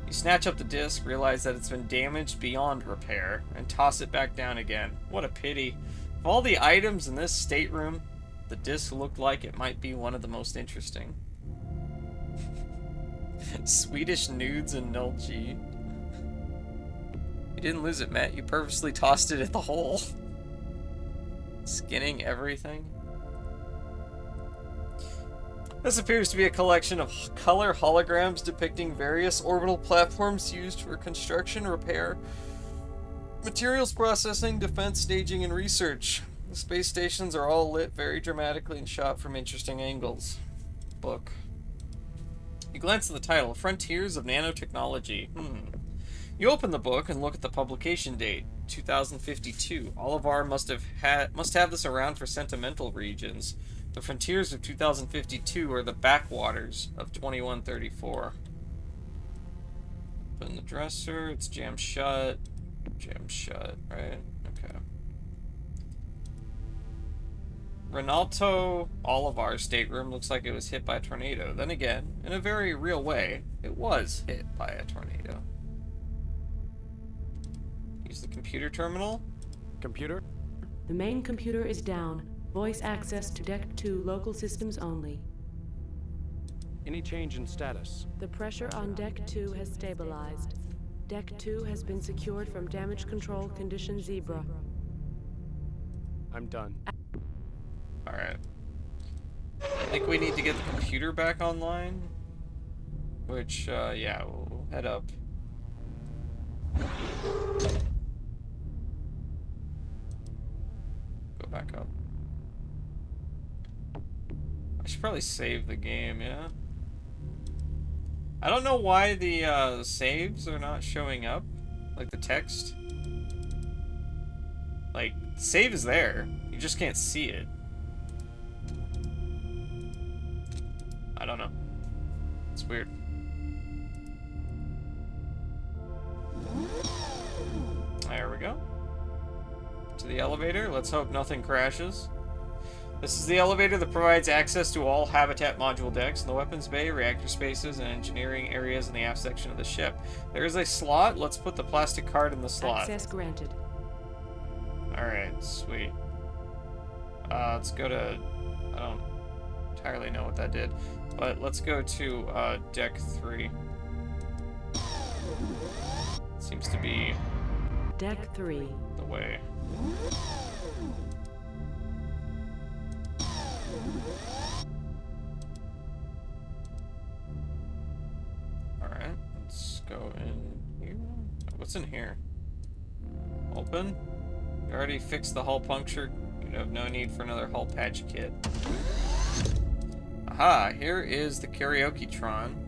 You snatch up the disc, realize that it's been damaged beyond repair, and toss it back down again. What a pity. Of all the items in this stateroom, the disc looked like it might be one of the most interesting. Swedish nudes in null G. You didn't lose it, Matt. You purposely tossed it at the hole. Skinning everything. This appears to be a collection of color holograms depicting various orbital platforms used for construction, repair, materials processing, defense staging, and research. The space stations are all lit very dramatically and shot from interesting angles. Book. You glance at the title, Frontiers of Nanotechnology. You open the book and look at the publication date, 2052. Olivar must have this around for sentimental regions. The frontiers of 2052 are the backwaters of 2134. Open the dresser. It's jammed shut. Jammed shut, right? Okay. Ronaldo Olivar's stateroom looks like it was hit by a tornado. Then again, in a very real way, it was hit by a tornado. Use the computer terminal. Computer? The main computer is down. Voice access to Deck 2 local systems only. Any change in status? The pressure on Deck 2 has stabilized. Deck 2 has been secured from damage control condition Zebra. I'm done. Alright. I think we need to get the computer back online. Which, yeah, we'll head up. Go back up. I should probably save the game, yeah? I don't know why the saves are not showing up. Like the text. Like, the save is there. You just can't see it. I don't know. It's weird. There we go. To the elevator. Let's hope nothing crashes. This is the elevator that provides access to all habitat module decks in the weapons bay, reactor spaces, and engineering areas in the aft section of the ship. There is a slot. Let's put the plastic card in the slot. Access granted. Alright, sweet. Let's go to... I don't entirely know what that did. But let's go to deck 3. Seems to be... Deck 3. The way. Alright, let's go in here. What's in here? Open? You already fixed the hull puncture. You have no need for another hull patch kit. Aha, here is the Karaoke-tron.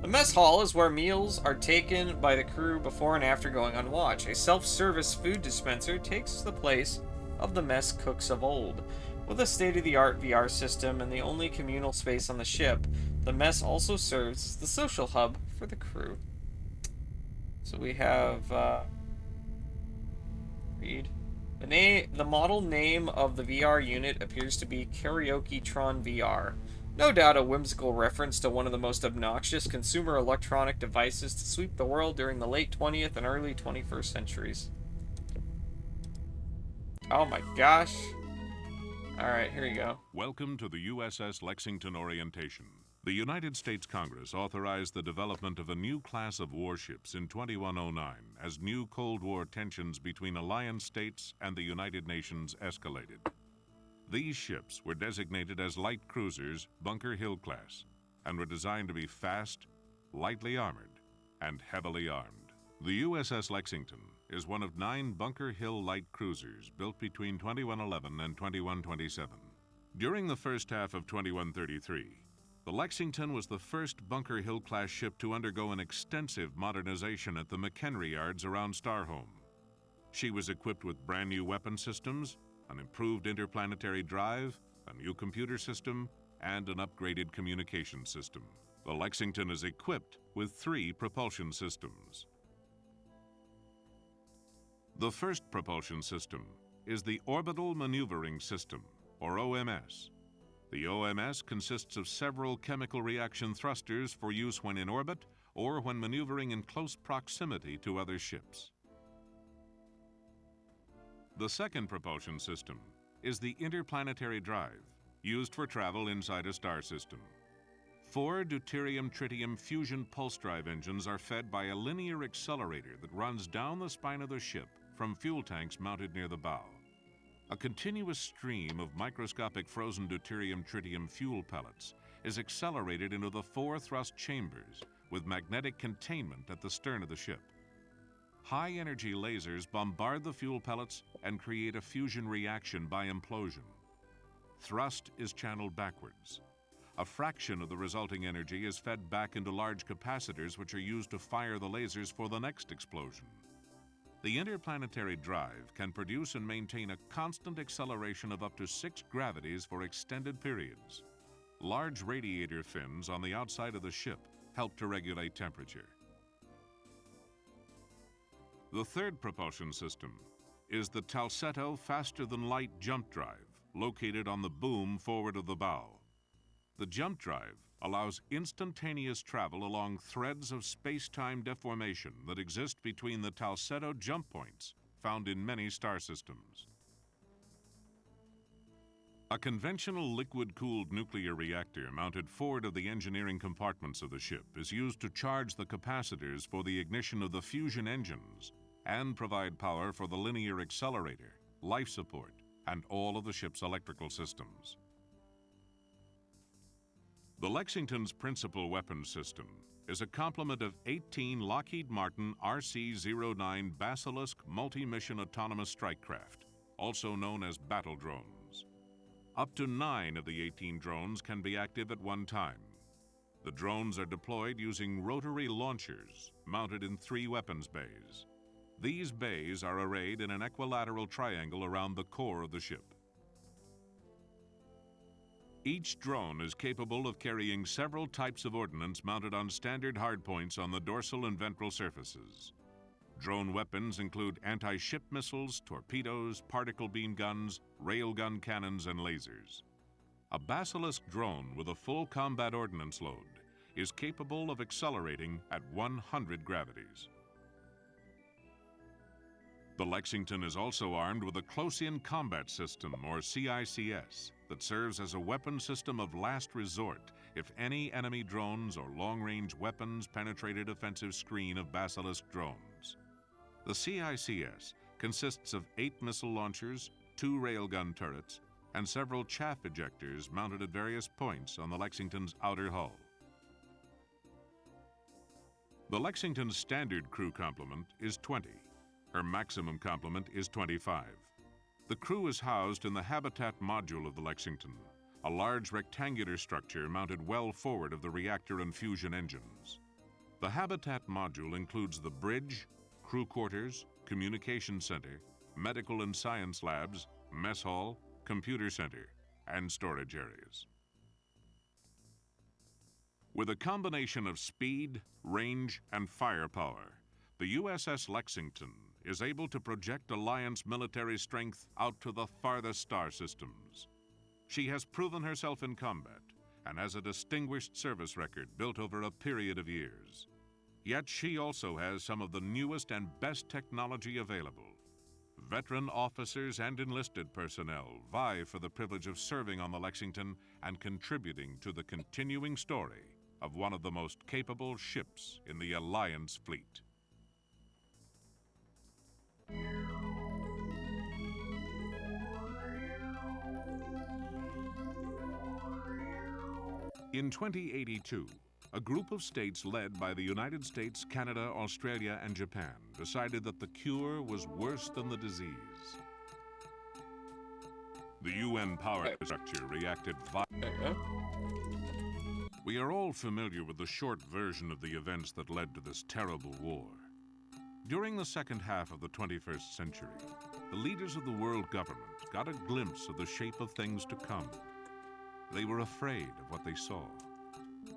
The mess hall is where meals are taken by the crew before and after going on watch. A self-service food dispenser takes the place of the mess cooks of old. With a state-of-the-art VR system and the only communal space on the ship, the mess also serves as the social hub for the crew. So we have, read. The model name of the VR unit appears to be Karaoke-tron VR. No doubt a whimsical reference to one of the most obnoxious consumer electronic devices to sweep the world during the late 20th and early 21st centuries. Oh my gosh. Alright, here you go. Welcome to the USS Lexington Orientation. The United States Congress authorized the development of a new class of warships in 2109 as new Cold War tensions between alliance states and the United Nations escalated. These ships were designated as light cruisers Bunker Hill class and were designed to be fast, lightly armored, and heavily armed. The USS Lexington is one of 9 Bunker Hill light cruisers built between 2111 and 2127. During the first half of 2133, the Lexington was the first Bunker Hill class ship to undergo an extensive modernization at the McHenry yards around Starhome. She was equipped with brand new weapon systems, an improved interplanetary drive, a new computer system, and an upgraded communication system. The Lexington is equipped with 3 propulsion systems. The first propulsion system is the Orbital Maneuvering System, or OMS. The OMS consists of several chemical reaction thrusters for use when in orbit or when maneuvering in close proximity to other ships. The second propulsion system is the interplanetary drive, used for travel inside a star system. 4 deuterium-tritium fusion pulse drive engines are fed by a linear accelerator that runs down the spine of the ship from fuel tanks mounted near the bow. A continuous stream of microscopic frozen deuterium-tritium fuel pellets is accelerated into the 4 thrust chambers with magnetic containment at the stern of the ship. High-energy lasers bombard the fuel pellets and create a fusion reaction by implosion. Thrust is channeled backwards. A fraction of the resulting energy is fed back into large capacitors which are used to fire the lasers for the next explosion. The interplanetary drive can produce and maintain a constant acceleration of up to 6 gravities for extended periods. Large radiator fins on the outside of the ship help to regulate temperature. The third propulsion system is the Talsetto faster-than-light jump drive, located on the boom forward of the bow. The jump drive allows instantaneous travel along threads of space-time deformation that exist between the Talsetto jump points found in many star systems. A conventional liquid-cooled nuclear reactor mounted forward of the engineering compartments of the ship is used to charge the capacitors for the ignition of the fusion engines and provide power for the linear accelerator, life support, and all of the ship's electrical systems. The Lexington's principal weapons system is a complement of 18 Lockheed Martin RC-09 Basilisk multi-mission autonomous strike craft, also known as battle drones. Up to 9 of the 18 drones can be active at one time. The drones are deployed using rotary launchers mounted in 3 weapons bays. These bays are arrayed in an equilateral triangle around the core of the ship. Each drone is capable of carrying several types of ordnance mounted on standard hardpoints on the dorsal and ventral surfaces. Drone weapons include anti-ship missiles, torpedoes, particle beam guns, railgun cannons, and lasers. A Basilisk drone with a full combat ordnance load is capable of accelerating at 100 gravities. The Lexington is also armed with a close-in combat system, or CICS, that serves as a weapon system of last resort if any enemy drones or long-range weapons penetrate a defensive screen of Basilisk drones. The CICS consists of 8 missile launchers, 2 railgun turrets, and several chaff ejectors mounted at various points on the Lexington's outer hull. The Lexington's standard crew complement is 20. Her maximum complement is 25. The crew is housed in the habitat module of the Lexington, a large rectangular structure mounted well forward of the reactor and fusion engines. The habitat module includes the bridge, crew quarters, communication center, medical and science labs, mess hall, computer center, and storage areas. With a combination of speed, range, and firepower, the USS Lexington is able to project Alliance military strength out to the farthest star systems. She has proven herself in combat and has a distinguished service record built over a period of years. Yet she also has some of the newest and best technology available. Veteran officers and enlisted personnel vie for the privilege of serving on the Lexington and contributing to the continuing story of one of the most capable ships in the Alliance fleet. In 2082, a group of states led by the United States, Canada, Australia, and Japan decided that the cure was worse than the disease. The UN power structure reacted violently. We are all familiar with the short version of the events that led to this terrible war. During the second half of the 21st century, the leaders of the world government got a glimpse of the shape of things to come. They were afraid of what they saw.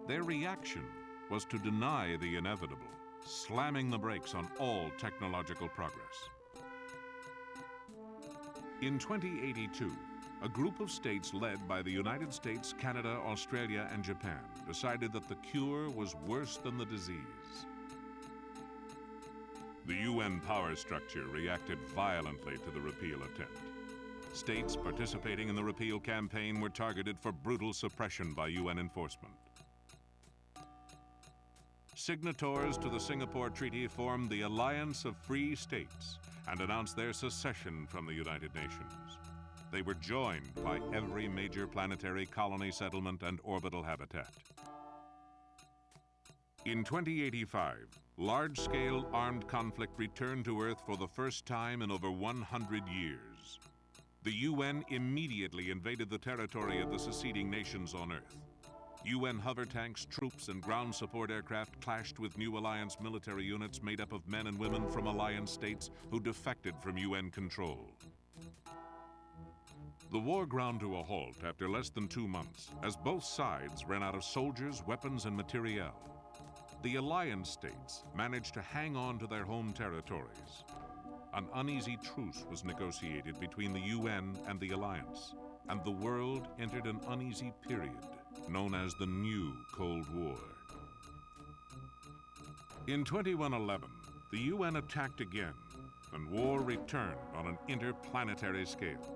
Their reaction was to deny the inevitable, slamming the brakes on all technological progress. In 2082, a group of states led by the United States, Canada, Australia, and Japan decided that the cure was worse than the disease. The UN power structure reacted violently to the repeal attempt. States participating in the repeal campaign were targeted for brutal suppression by UN enforcement. Signatories to the Singapore Treaty formed the Alliance of Free States and announced their secession from the United Nations. They were joined by every major planetary colony settlement and orbital habitat. In 2085, large-scale armed conflict returned to Earth for the first time in over 100 years. The UN immediately invaded the territory of the seceding nations on Earth. UN hover tanks, troops, and ground support aircraft clashed with new Alliance military units made up of men and women from Alliance states who defected from UN control. The war ground to a halt after less than 2 months, as both sides ran out of soldiers, weapons, and materiel. The Alliance states managed to hang on to their home territories. An uneasy truce was negotiated between the UN and the Alliance, and the world entered an uneasy period known as the New Cold War. In 2111, the UN attacked again, and war returned on an interplanetary scale.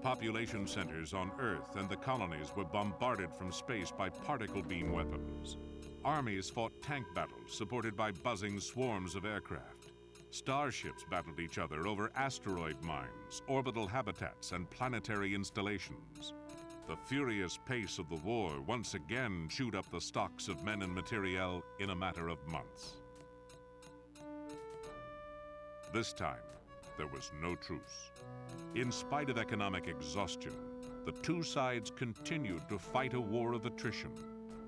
Population centers on Earth and the colonies were bombarded from space by particle beam weapons. Armies fought tank battles supported by buzzing swarms of aircraft. Starships battled each other over asteroid mines, orbital habitats, and planetary installations. The furious pace of the war once again chewed up the stocks of men and materiel in a matter of months. This time, there was no truce. In spite of economic exhaustion, the two sides continued to fight a war of attrition,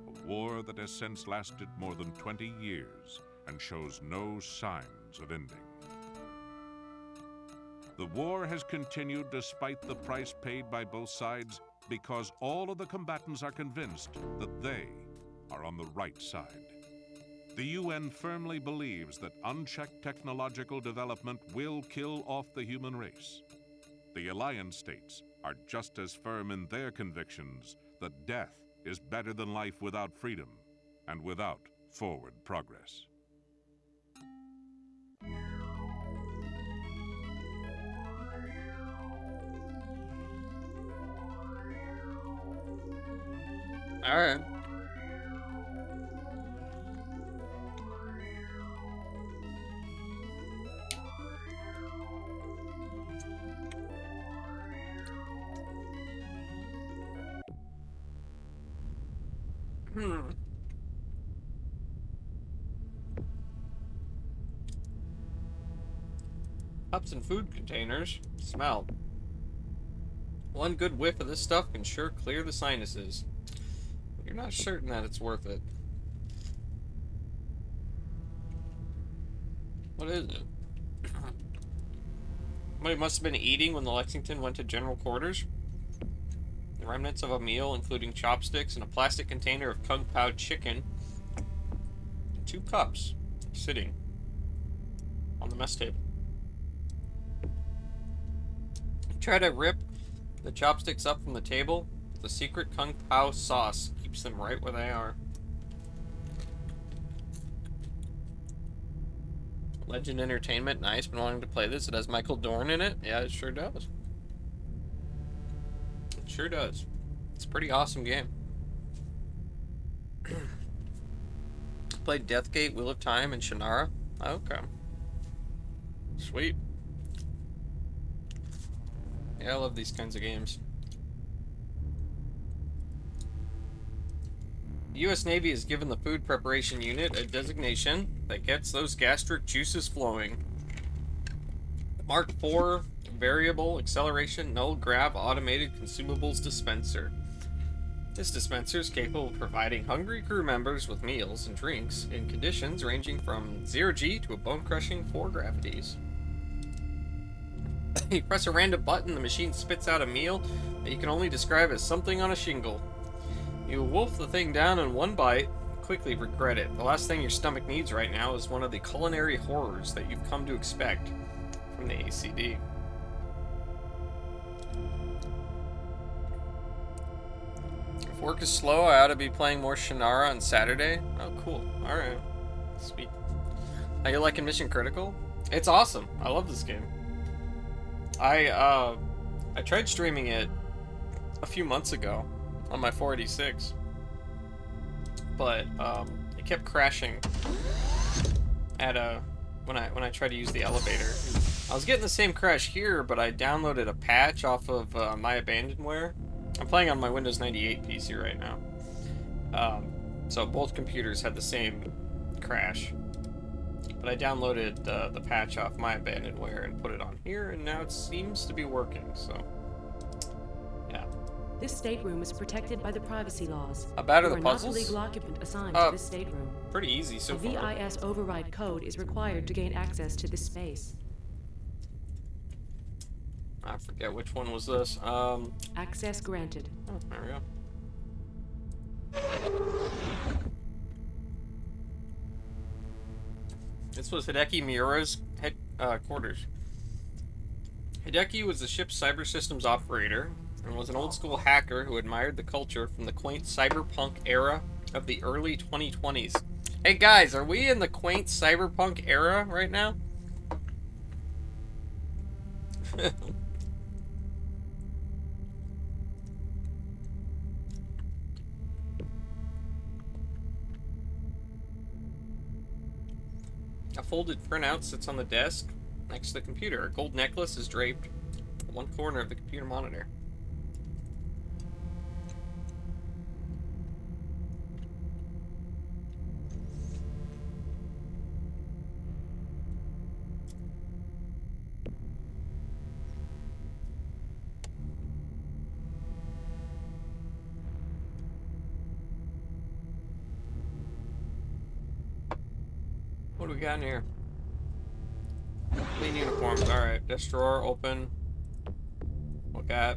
a war that has since lasted more than 20 years and shows no signs of ending. The war has continued despite the price paid by both sides because all of the combatants are convinced that they are on the right side. The UN firmly believes that unchecked technological development will kill off the human race. The Alliance states are just as firm in their convictions that death is better than life without freedom and without forward progress. All right. Cups and food containers. Smell. One good whiff of this stuff can sure clear the sinuses. But you're not certain that it's worth it. What is it? Somebody must have been eating when the Lexington went to general quarters. The remnants of a meal, including chopsticks and a plastic container of Kung Pao chicken. And 2 cups sitting on the mess table. Try to rip the chopsticks up from the table. The secret Kung Pao sauce keeps them right where they are. Legend Entertainment, nice. Been wanting to play this. It has Michael Dorn in it. Yeah, it sure does. It sure does. It's a pretty awesome game. Played Deathgate, Wheel of Time, and Shannara. Okay. Sweet. Yeah, I love these kinds of games. The U.S. Navy has given the Food Preparation Unit a designation that gets those gastric juices flowing. Mark IV Variable Acceleration Null Grab Automated Consumables Dispenser. This dispenser is capable of providing hungry crew members with meals and drinks in conditions ranging from 0G to a bone-crushing 4 gravities. You press a random button, the machine spits out a meal that you can only describe as something on a shingle. You wolf the thing down in one bite, quickly regret it. The last thing your stomach needs right now is one of the culinary horrors that you've come to expect from the ACD. If work is slow, I ought to be playing more Shannara on Saturday. Oh, cool. Alright. Sweet. Are you liking Missioncritical? It's awesome. I love this game. I tried streaming it a few months ago on my 486, but it kept crashing at when I tried to use the elevator. I was getting the same crash here, but I downloaded a patch off of My Abandonware. I'm playing on my Windows 98 PC right now, so both computers had the same crash. But I downloaded the patch off My Abandonware and put it on here, and now it seems to be working, so yeah. This stateroom is protected by the privacy laws. How bad are You the are not puzzles? the legal occupant assigned to this stateroom. Pretty easy so A far. VIS override code is required to gain access to this space. I forget which one was this. Access granted. Oh, there we go. This was Hideki Miura's quarters. Hideki was the ship's cyber systems operator and was an old-school hacker who admired the culture from the quaint cyberpunk era of the early 2020s. Hey guys, are we in the quaint cyberpunk era right now? A folded printout sits on the desk next to the computer. A gold necklace is draped in one corner of the computer monitor. What do we got in here? Clean uniforms. Alright. Desk drawer, open. Look at.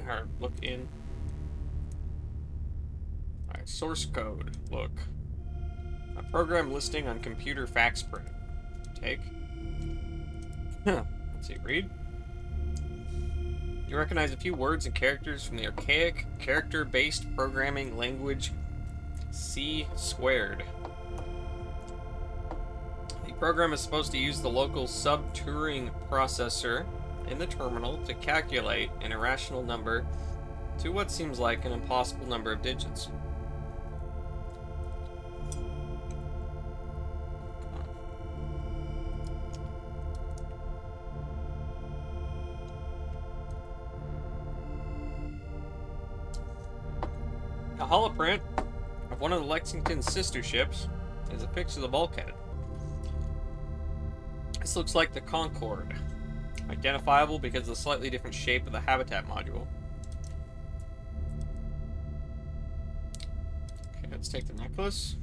Or look in. Alright. Source code. Look. A program listing on computer fax print. Take. Let's see. Read. You recognize a few words and characters from the archaic, character-based programming language C squared. The program is supposed to use the local sub-Turing processor in the terminal to calculate an irrational number to what seems like an impossible number of digits. A holoprint of one of the Lexington's sister ships is affixed to the bulkhead. This looks like the Concorde, identifiable because of the slightly different shape of the habitat module. Okay, let's take the necklace.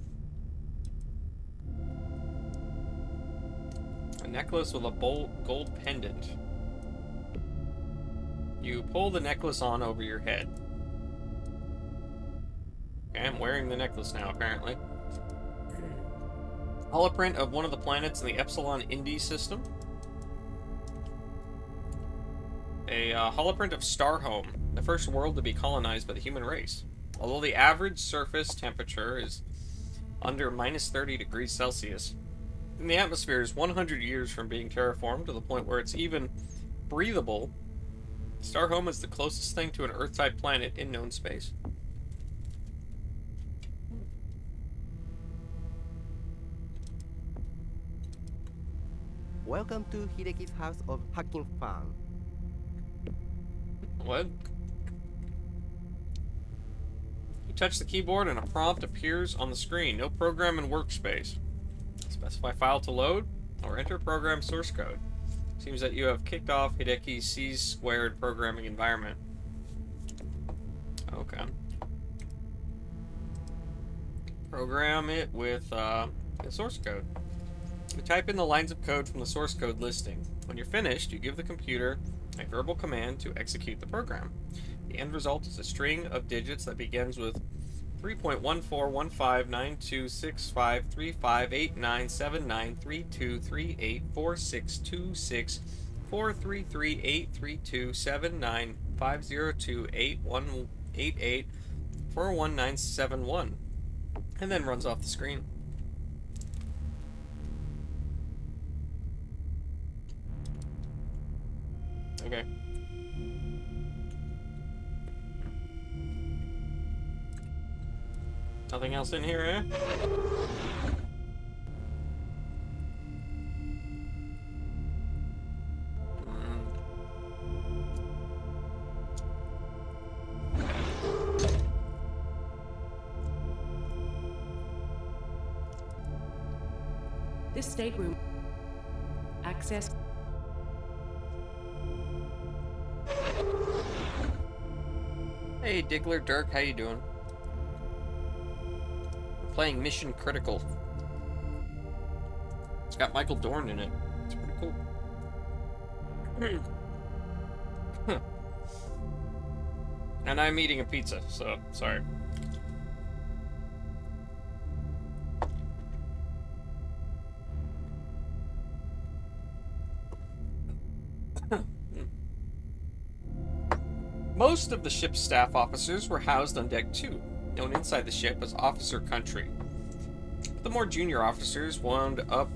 A necklace with a gold pendant. You pull the necklace on over your head. Okay, I'm wearing the necklace now, apparently. Holoprint of one of the planets in the Epsilon Indi system. A holoprint of Starhome, the first world to be colonized by the human race. Although the average surface temperature is under -30 degrees Celsius, and the atmosphere is 100 years from being terraformed to the point where it's even breathable, Starhome is the closest thing to an Earth-type planet in known space. Welcome to Hideki's House of Hacking Fun. What? You touch the keyboard and a prompt appears on the screen. No program in workspace. Specify file to load or enter program source code. Seems that you have kicked off Hideki's C-squared programming environment. Okay. Program it with the source code. You type in the lines of code from the source code listing. When you're finished, you give the computer a verbal command to execute the program. The end result is a string of digits that begins with 3.141592653589793238462643383279502818841971, and then runs off the screen. Okay. Nothing else in here, eh? This stateroom. Access. Hey, Diggler Dirk, how you doing? We're playing Mission Critical. It's got Michael Dorn in it. It's pretty cool. And I'm eating a pizza, so sorry. Most of the ship's staff officers were housed on Deck 2, known inside the ship as Officer Country. The more junior officers wound up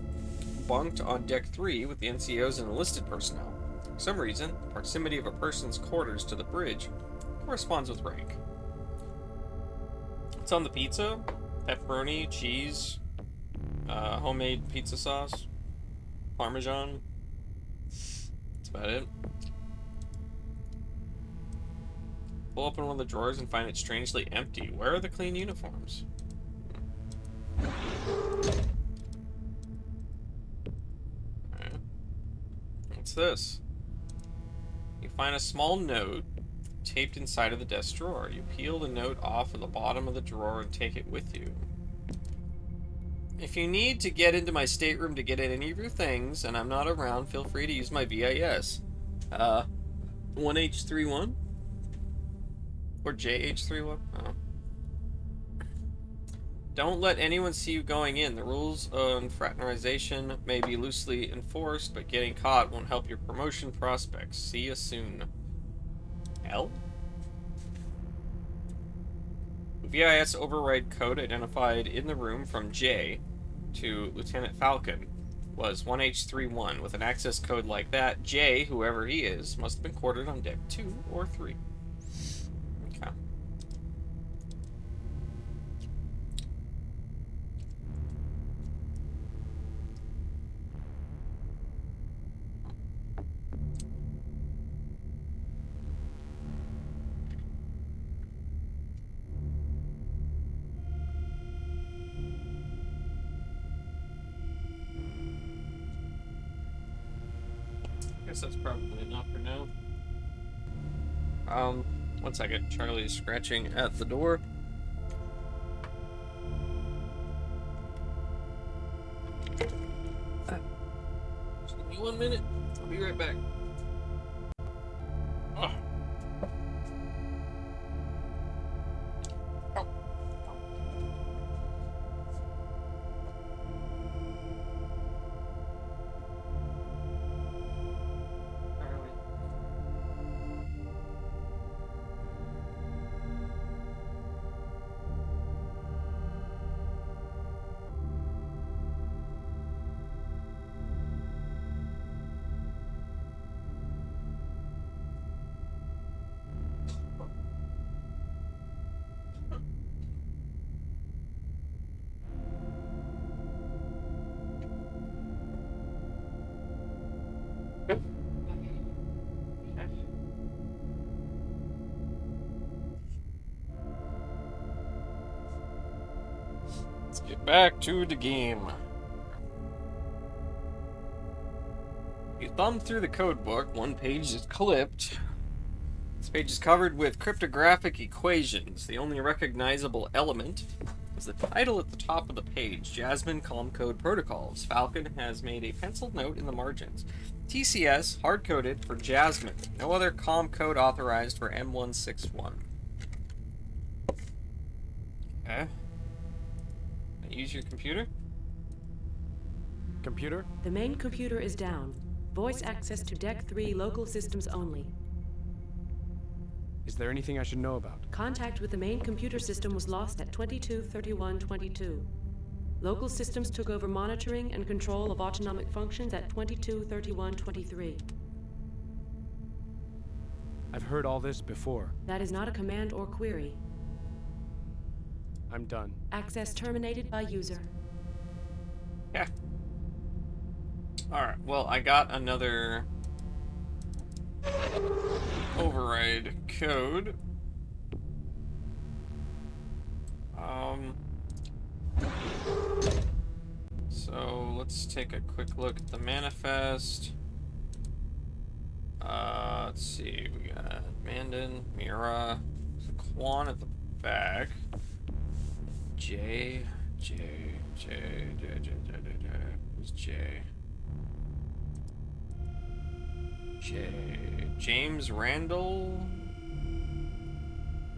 bunked on Deck 3 with the NCOs and enlisted personnel. For some reason, the proximity of a person's quarters to the bridge corresponds with rank. It's on the pizza, pepperoni, cheese, homemade pizza sauce, Parmesan. That's about it. Pull open one of the drawers and find it strangely empty. Where are the clean uniforms? Alright. What's this? You find a small note taped inside of the desk drawer. You peel the note off of the bottom of the drawer and take it with you. If you need to get into my stateroom to get at any of your things, and I'm not around, feel free to use my VIS. 1H31? Or JH31? Oh. Don't let anyone see you going in. The rules on fraternization may be loosely enforced, but getting caught won't help your promotion prospects. See you soon. L? The VIS override code identified in the room from J to Lieutenant Falcon was 1H31. With an access code like that, J, whoever he is, must have been quartered on Deck 2 or 3. Okay. Guess that's probably enough for now. One second. Charlie is scratching at the door. Just give me 1 minute. I'll be right back. Oh. Let's get back to the game. You thumb through the code book. One page is clipped. This page is covered with cryptographic equations. The only recognizable element is the title at the top of the page, Jasmine Calm Code Protocols. Falcon has made a penciled note in the margins. TCS, hard-coded for Jasmine. No other COM code authorized for M161. Okay. Use your computer? Computer? The main computer is down. Voice access to Deck 3 local systems only. Is there anything I should know about? Contact with the main computer system was lost at 22:31:22. Local systems took over monitoring and control of autonomic functions at 22:31:23. I've heard all this before. That is not a command or query. I'm done. Access terminated by user. Yeah. Alright, well, I got another override code. So let's take a quick look at the manifest. Let's see, we got Mandan, Mira, Quan at the back. J. Who's J? James Randall?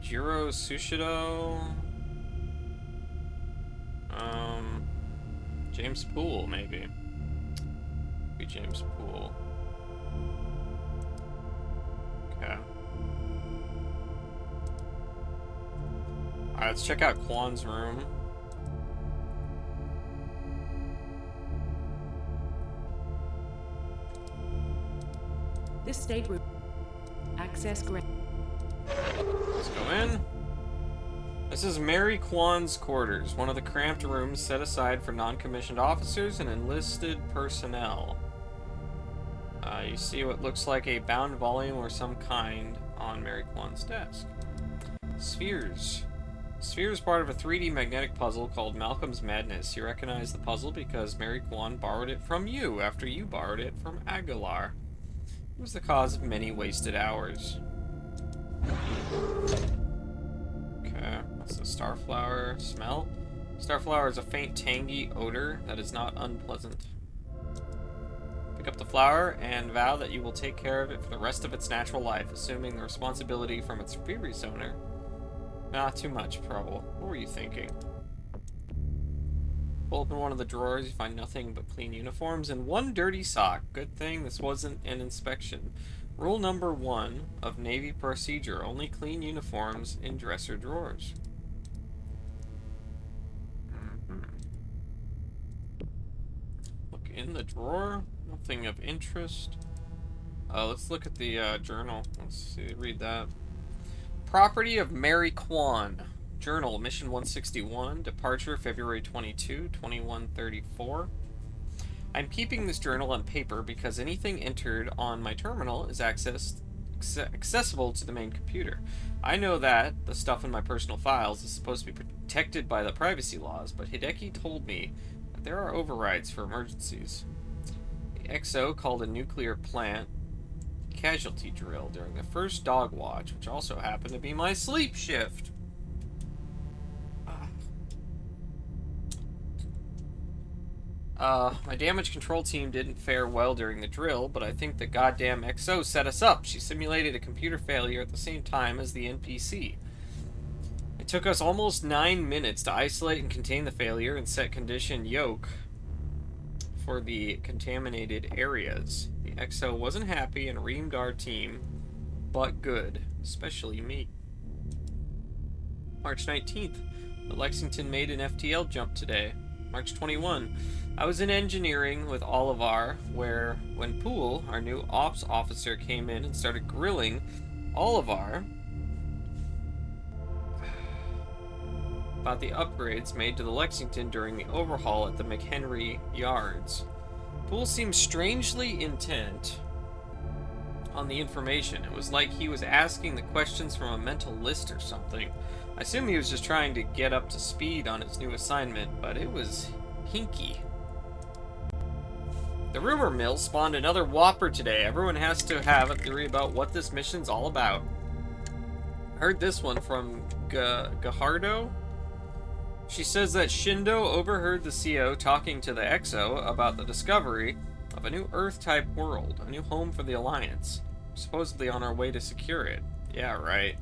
Jiro Sushido? James Poole, maybe. Be James Poole. Okay. Alright, let's check out Quan's room. This stateroom. Access granted. Let's go in. This is Mary Quan's quarters, one of the cramped rooms set aside for non-commissioned officers and enlisted personnel. You see what looks like a bound volume or some kind on Mary Quan's desk. Spheres. Sphere is part of a 3D magnetic puzzle called Malcolm's Madness. You recognize the puzzle because Mary Quan borrowed it from you after you borrowed it from Aguilar. It was the cause of many wasted hours. Okay, what's the starflower smell? Starflower is a faint, tangy odor that is not unpleasant. Pick up the flower and vow that you will take care of it for the rest of its natural life, assuming the responsibility from its previous owner. Not too much trouble. What were you thinking? Pull open one of the drawers, you find nothing but clean uniforms and one dirty sock. Good thing this wasn't an inspection. Rule number 1 of Navy procedure, only clean uniforms in dresser drawers. Look in the drawer, nothing of interest. Let's look at the journal. Let's see, read that. Property of Mary Quan. Journal, Mission 161, Departure February 22, 2134. I'm keeping this journal on paper because anything entered on my terminal is accessible to the main computer. I know that the stuff in my personal files is supposed to be protected by the privacy laws, but Hideki told me that there are overrides for emergencies. The XO called a nuclear plant casualty drill during the first dog watch, which also happened to be my sleep shift. My damage control team didn't fare well during the drill, but I think the goddamn XO set us up. She simulated a computer failure at the same time as the NPC. It took us almost 9 minutes to isolate and contain the failure and set condition yoke for the contaminated areas. The XO wasn't happy and reamed our team, but good, especially me. March 19th, the Lexington made an FTL jump today. March 21, I was in engineering with Olivar, where when Poole, our new ops officer, came in and started grilling Olivar about the upgrades made to the Lexington during the overhaul at the McHenry yards. Poole seemed strangely intent on the information. It was like he was asking the questions from a mental list or something. I assume he was just trying to get up to speed on his new assignment, but it was hinky. The rumor mill spawned another whopper today. Everyone has to have a theory about what this mission's all about. I heard this one from Gajardo. She says that Shindo overheard the CO talking to the XO about the discovery of a new Earth-type world, a new home for the Alliance. We're supposedly on our way to secure it. Yeah, right.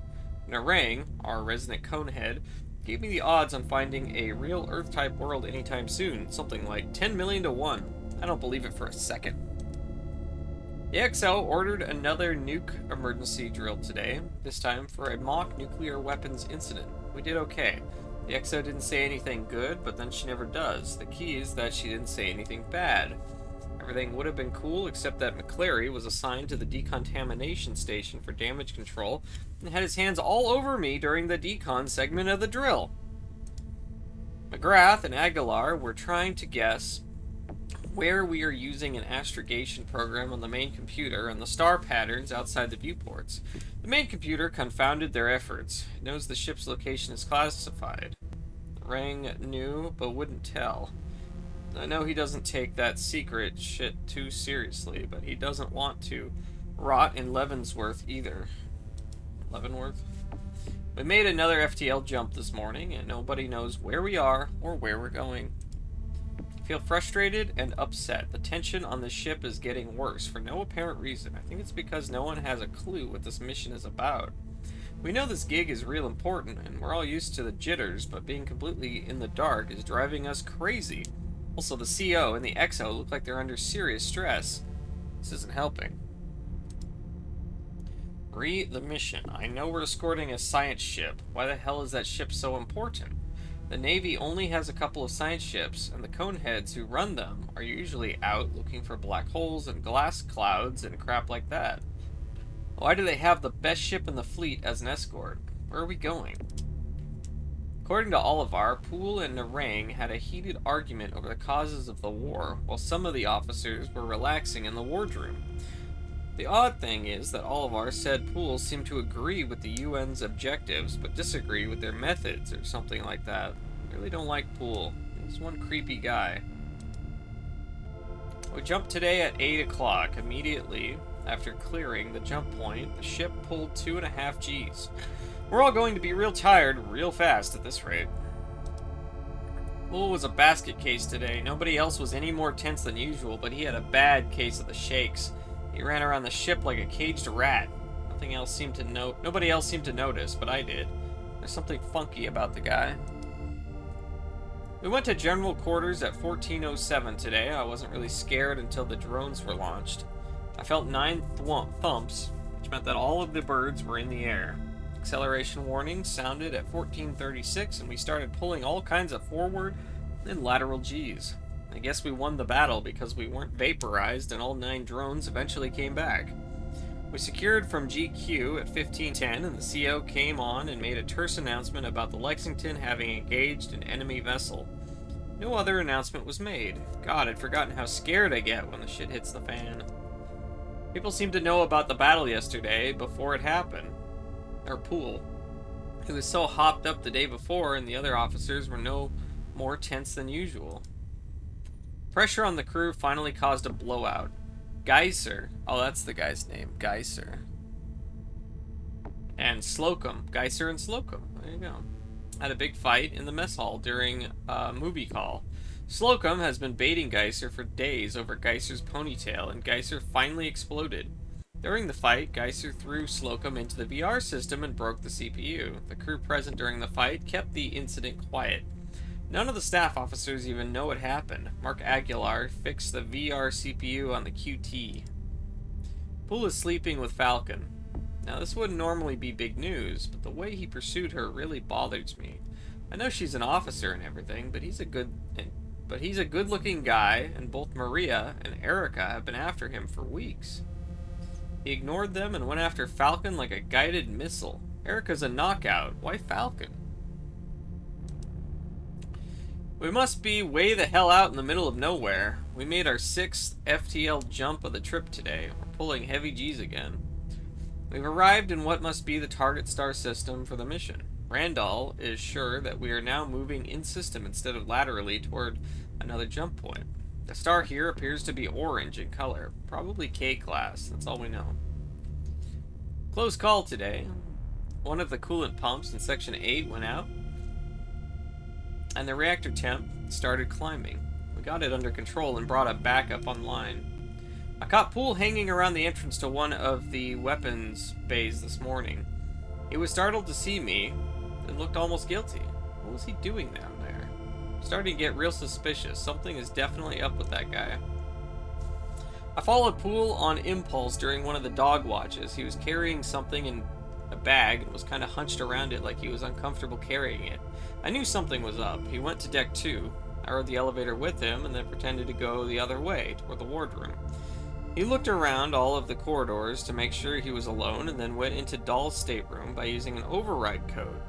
Narang, our resident conehead, gave me the odds on finding a real Earth-type world anytime soon, something like 10 million to 1. I don't believe it for a second. The XO ordered another nuke emergency drill today, this time for a mock nuclear weapons incident. We did okay. The XO didn't say anything good, but then she never does. The key is that she didn't say anything bad. Everything would have been cool except that McClary was assigned to the decontamination station for damage control and had his hands all over me during the decon segment of the drill. McGrath and Aguilar were trying to guess where we are using an astrogation program on the main computer and the star patterns outside the viewports. The main computer confounded their efforts. It knows the ship's location is classified. Rang knew, but wouldn't tell. I know he doesn't take that secret shit too seriously, but he doesn't want to rot in Leavenworth either. Leavenworth? We made another FTL jump this morning, and nobody knows where we are or where we're going. I feel frustrated and upset. The tension on the ship is getting worse for no apparent reason. I think it's because no one has a clue what this mission is about. We know this gig is real important, and we're all used to the jitters, but being completely in the dark is driving us crazy. Also, the CO and the XO look like they're under serious stress. This isn't helping. Read the mission. I know we're escorting a science ship. Why the hell is that ship so important? The Navy only has a couple of science ships, and the coneheads who run them are usually out looking for black holes and glass clouds and crap like that. Why do they have the best ship in the fleet as an escort? Where are we going? According to Olivar, Poole and Narang had a heated argument over the causes of the war, while some of the officers were relaxing in the wardroom. The odd thing is that Olivar said Poole seemed to agree with the UN's objectives, but disagree with their methods, or something like that. I really don't like Poole. He's one creepy guy. We jumped today at 8 o'clock. Immediately after clearing the jump point, the ship pulled 2.5 Gs. We're all going to be real tired real fast at this rate. Poole was a basket case today. Nobody else was any more tense than usual, but he had a bad case of the shakes. He ran around the ship like a caged rat. Nobody else seemed to notice, but I did. There's something funky about the guy. We went to general quarters at 14:07 today. I wasn't really scared until the drones were launched. I felt 9 thumps, which meant that all of the birds were in the air. Acceleration warning sounded at 14:36, and we started pulling all kinds of forward and lateral Gs. I guess we won the battle because we weren't vaporized and all 9 drones eventually came back. We secured from GQ at 15:10, and the CO came on and made a terse announcement about the Lexington having engaged an enemy vessel. No other announcement was made. God, I'd forgotten how scared I get when the shit hits the fan. People seemed to know about the battle yesterday before it happened. Or Poole. He was so hopped up the day before, and the other officers were no more tense than usual. Pressure on the crew finally caused a blowout. Geiser, oh that's the guy's name, Geiser. And Slocum, Geiser and Slocum, there you go. Had a big fight in the mess hall during a movie call. Slocum has been baiting Geiser for days over Geiser's ponytail, and Geiser finally exploded. During the fight, Geiser threw Slocum into the VR system and broke the CPU. The crew present during the fight kept the incident quiet. None of the staff officers even know what happened. Mark Aguilar fixed the VR CPU on the QT. Poole is sleeping with Falcon. Now this wouldn't normally be big news, but the way he pursued her really bothers me. I know she's an officer and everything, but he's a good-looking guy, and both Maria and Erica have been after him for weeks. He ignored them and went after Falcon like a guided missile. Erica's a knockout. Why Falcon? We must be way the hell out in the middle of nowhere. We made our 6th FTL jump of the trip today. We're pulling heavy Gs again. We've arrived in what must be the target star system for the mission. Randall is sure that we are now moving in-system instead of laterally toward another jump point. The star here appears to be orange in color. Probably K-class, that's all we know. Close call today. One of the coolant pumps in Section 8 went out, and the reactor temp started climbing. We got it under control and brought it back up online. I caught Poole hanging around the entrance to one of the weapons bays this morning. He was startled to see me and looked almost guilty. What was he doing down there? I'm starting to get real suspicious. Something is definitely up with that guy. I followed Poole on impulse during one of the dog watches. He was carrying something in a bag and was kind of hunched around it like he was uncomfortable carrying it. I knew something was up. He went to deck 2. I rode the elevator with him and then pretended to go the other way, toward the wardroom. He looked around all of the corridors to make sure he was alone and then went into Dahl's stateroom by using an override code.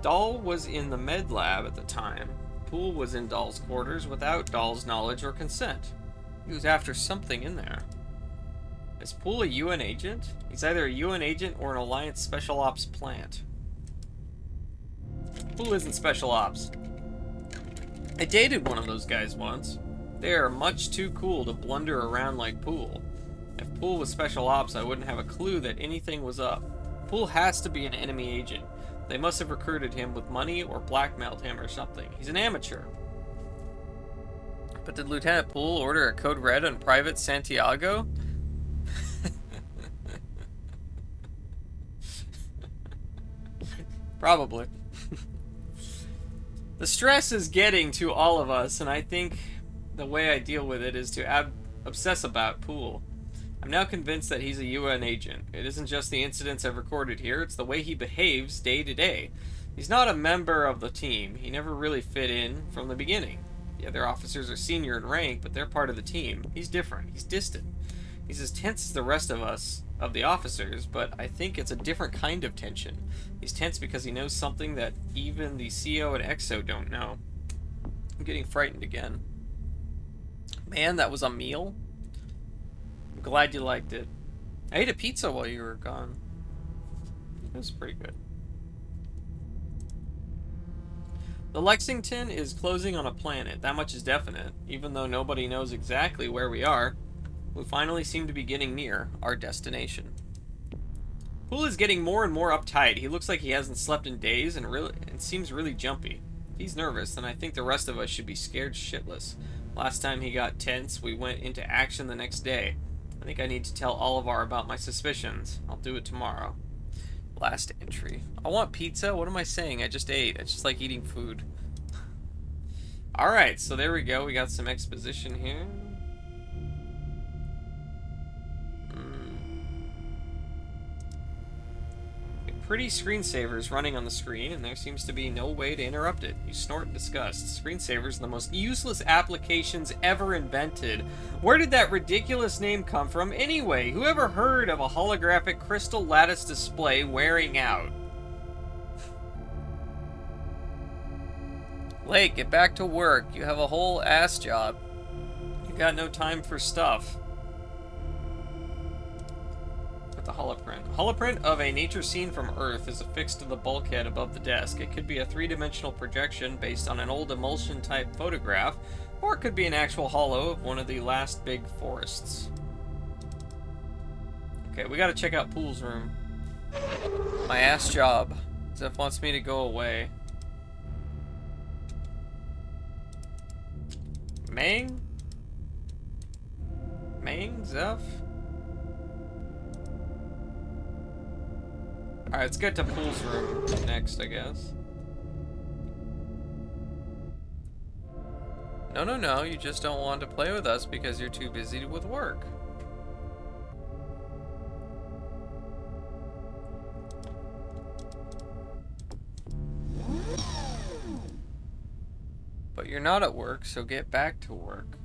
Dahl was in the med lab at the time. Poole was in Dahl's quarters without Dahl's knowledge or consent. He was after something in there. Is Poole a UN agent? He's either a UN agent or an Alliance Special Ops plant. Poole isn't Special Ops. I dated one of those guys once. They are much too cool to blunder around like Poole. If Poole was Special Ops, I wouldn't have a clue that anything was up. Poole has to be an enemy agent. They must have recruited him with money or blackmailed him or something. He's an amateur. But did Lieutenant Poole order a code red on Private Santiago? Probably. The stress is getting to all of us, and I think the way I deal with it is to obsess about Poole. I'm now convinced that he's a UN agent. It isn't just the incidents I've recorded here, it's the way he behaves day to day. He's not a member of the team. He never really fit in from the beginning. The other officers are senior in rank, but they're part of the team. He's different. He's distant. He's as tense as the rest of us, of the officers, but I think it's a different kind of tension. He's tense because he knows something that even the CO and XO don't know. I'm getting frightened again. Man, that was a meal. I'm glad you liked it. I ate a pizza while you were gone. It was pretty good. The Lexington is closing on a planet. That much is definite. Even though nobody knows exactly where we are, we finally seem to be getting near our destination. Poole is getting more and more uptight. He looks like he hasn't slept in days and seems really jumpy. If he's nervous, then I think the rest of us should be scared shitless. Last time he got tense, we went into action the next day. I think I need to tell Olivar about my suspicions. I'll do it tomorrow. Last entry. I want pizza? What am I saying? I just ate. I just like eating food. Alright, so there we go. We got some exposition here. Pretty screensavers running on the screen, and there seems to be no way to interrupt it. You snort in disgust. Screensavers are the most useless applications ever invented. Where did that ridiculous name come from anyway? Who ever heard of a holographic crystal lattice display wearing out? Lake, get back to work. You have a whole ass job. You got no time for stuff. The holoprint. Holoprint of a nature scene from Earth is affixed to the bulkhead above the desk. It could be a three-dimensional projection based on an old emulsion-type photograph, or it could be an actual holo of one of the last big forests. Okay, we gotta check out Poole's room. My ass job. Zeph wants me to go away. Mang? Zeph? Alright, let's get to Poole's room next, I guess. No, you just don't want to play with us because you're too busy with work. But you're not at work, so get back to work.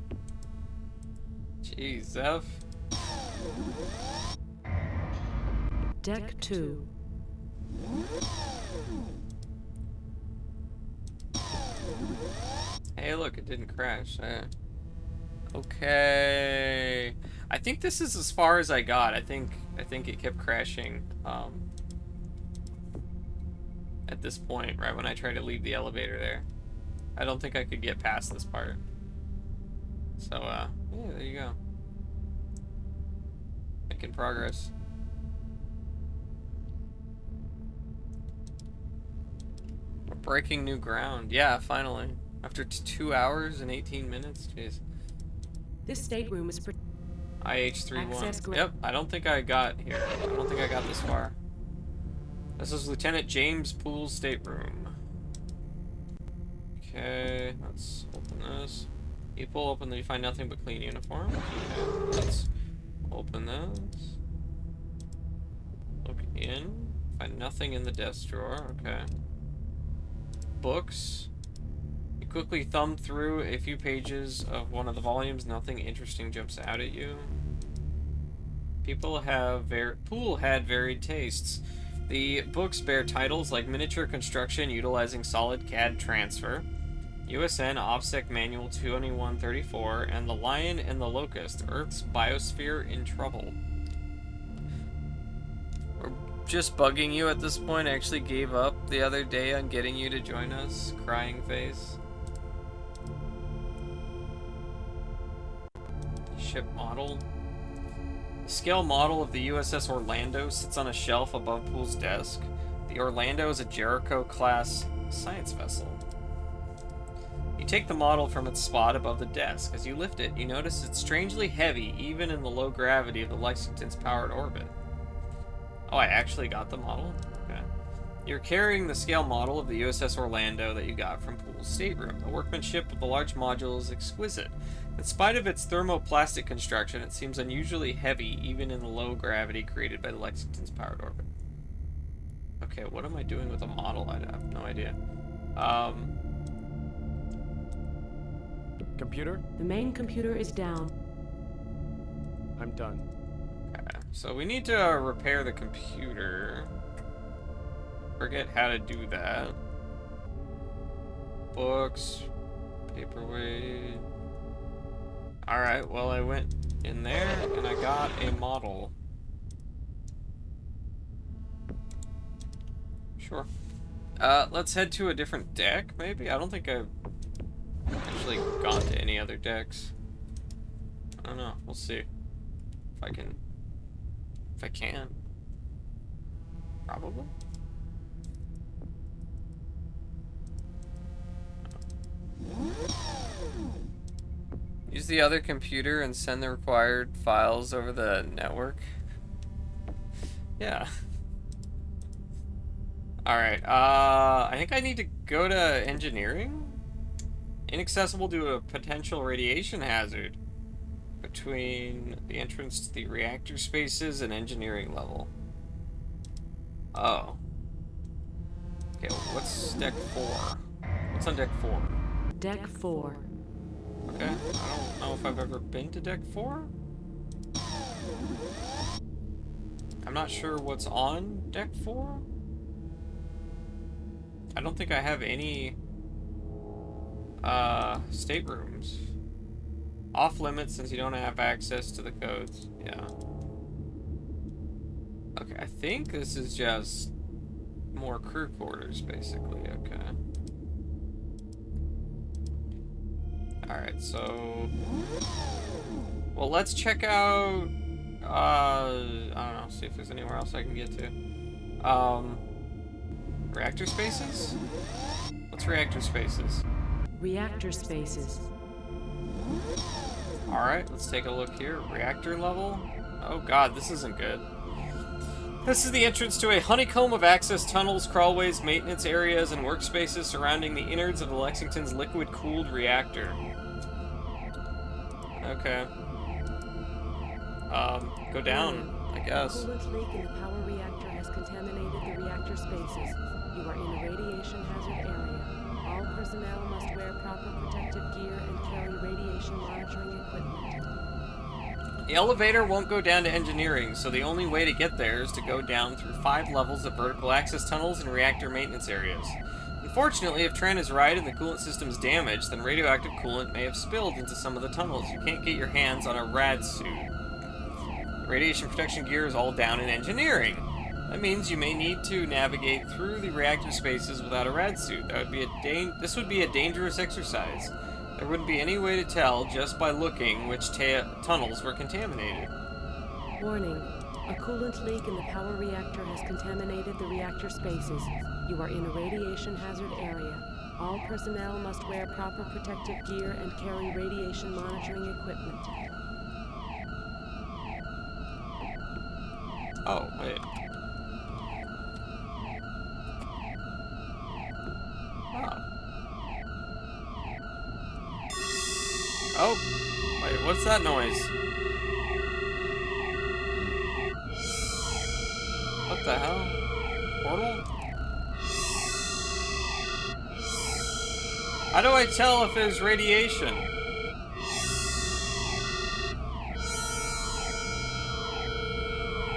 Jeez, Zeph. Deck 2. Hey, look, it didn't crash. Okay. I think this is as far as I got. I think it kept crashing at this point, right when I tried to leave the elevator there. I don't think I could get past this part. So, yeah, there you go. Making progress. We're breaking new ground. Yeah, finally. After 2 hours and 18 minutes? Jeez. This stateroom is IH-31. Yep, I don't think I got here. I don't think I got this far. This is Lieutenant James Poole's stateroom. Okay, let's open this. You pull open, then you find nothing but clean uniform. Okay, let's open this. Look in. Find nothing in the desk drawer. Okay. Books. You quickly thumb through a few pages of one of the volumes. Nothing interesting jumps out at you. Poole had varied tastes. The books bear titles like Miniature Construction Utilizing Solid CAD Transfer, USN OPSEC Manual 2134, and The Lion and the Locust, Earth's Biosphere in Trouble. We're just bugging you at this point. I actually gave up the other day on getting you to join us. Crying face. Ship model. The scale model of the USS Orlando sits on a shelf above Poole's desk. The The Orlando is a Jericho-class science vessel. You take the model from its spot above the desk. As you lift it, you notice it's strangely heavy, even in the low gravity of the Lexington's powered orbit. Oh, I actually got the model? Okay. You're carrying the scale model of the USS Orlando that you got from Poole's stateroom. The workmanship of the large module is exquisite. In spite of its thermoplastic construction, it seems unusually heavy, even in the low gravity created by the Lexington's powered orbit. Okay, what am I doing with a model? I have no idea. Computer? The main computer is down. I'm done. Okay, so we need to repair the computer. Forget how to do that. Books, paperweight. Alright, well, I went in there and I got a model. Sure. Let's head to a different deck, maybe? I don't think I've actually gone to any other decks. I don't know. We'll see. If I can. If I can. Probably. Use the other computer and send the required files over the network. Yeah. Alright, I think I need to go to engineering? Inaccessible to a potential radiation hazard between the entrance to the reactor spaces and engineering level. Oh. Okay, what's deck 4? What's on deck 4? Deck 4. Okay, I don't know if I've ever been to deck 4. I'm not sure what's on deck 4. I don't think I have any staterooms. Off limits since you don't have access to the codes. Yeah. Okay, I think this is just more crew quarters, basically. Okay. Alright, so... Well, let's check out... I don't know, see if there's anywhere else I can get to. Reactor spaces? What's reactor spaces? Reactor spaces. Alright, let's take a look here. Reactor level? Oh god, this isn't good. This is the entrance to a honeycomb of access tunnels, crawlways, maintenance areas, and workspaces surrounding the innards of the Lexington's liquid-cooled reactor. Okay. Go down, I guess. A coolant leak in the power reactor has contaminated the reactor spaces. You are in a radiation hazard area. All personnel must wear proper protective gear and carry radiation monitoring equipment. The elevator won't go down to engineering, so the only way to get there is to go down through 5 levels of vertical access tunnels and reactor maintenance areas. Unfortunately, if Tran is right and the coolant system is damaged, then radioactive coolant may have spilled into some of the tunnels. You can't get your hands on a rad suit. The radiation protection gear is all down in engineering. That means you may need to navigate through the reactor spaces without a rad suit. This would be a dangerous exercise. There wouldn't be any way to tell just by looking which tunnels were contaminated. Warning. A coolant leak in the power reactor has contaminated the reactor spaces. You are in a radiation hazard area. All personnel must wear proper protective gear and carry radiation monitoring equipment. Oh, wait. Oh, wait, what's that noise? What the hell? Portal? How do I tell if there's radiation?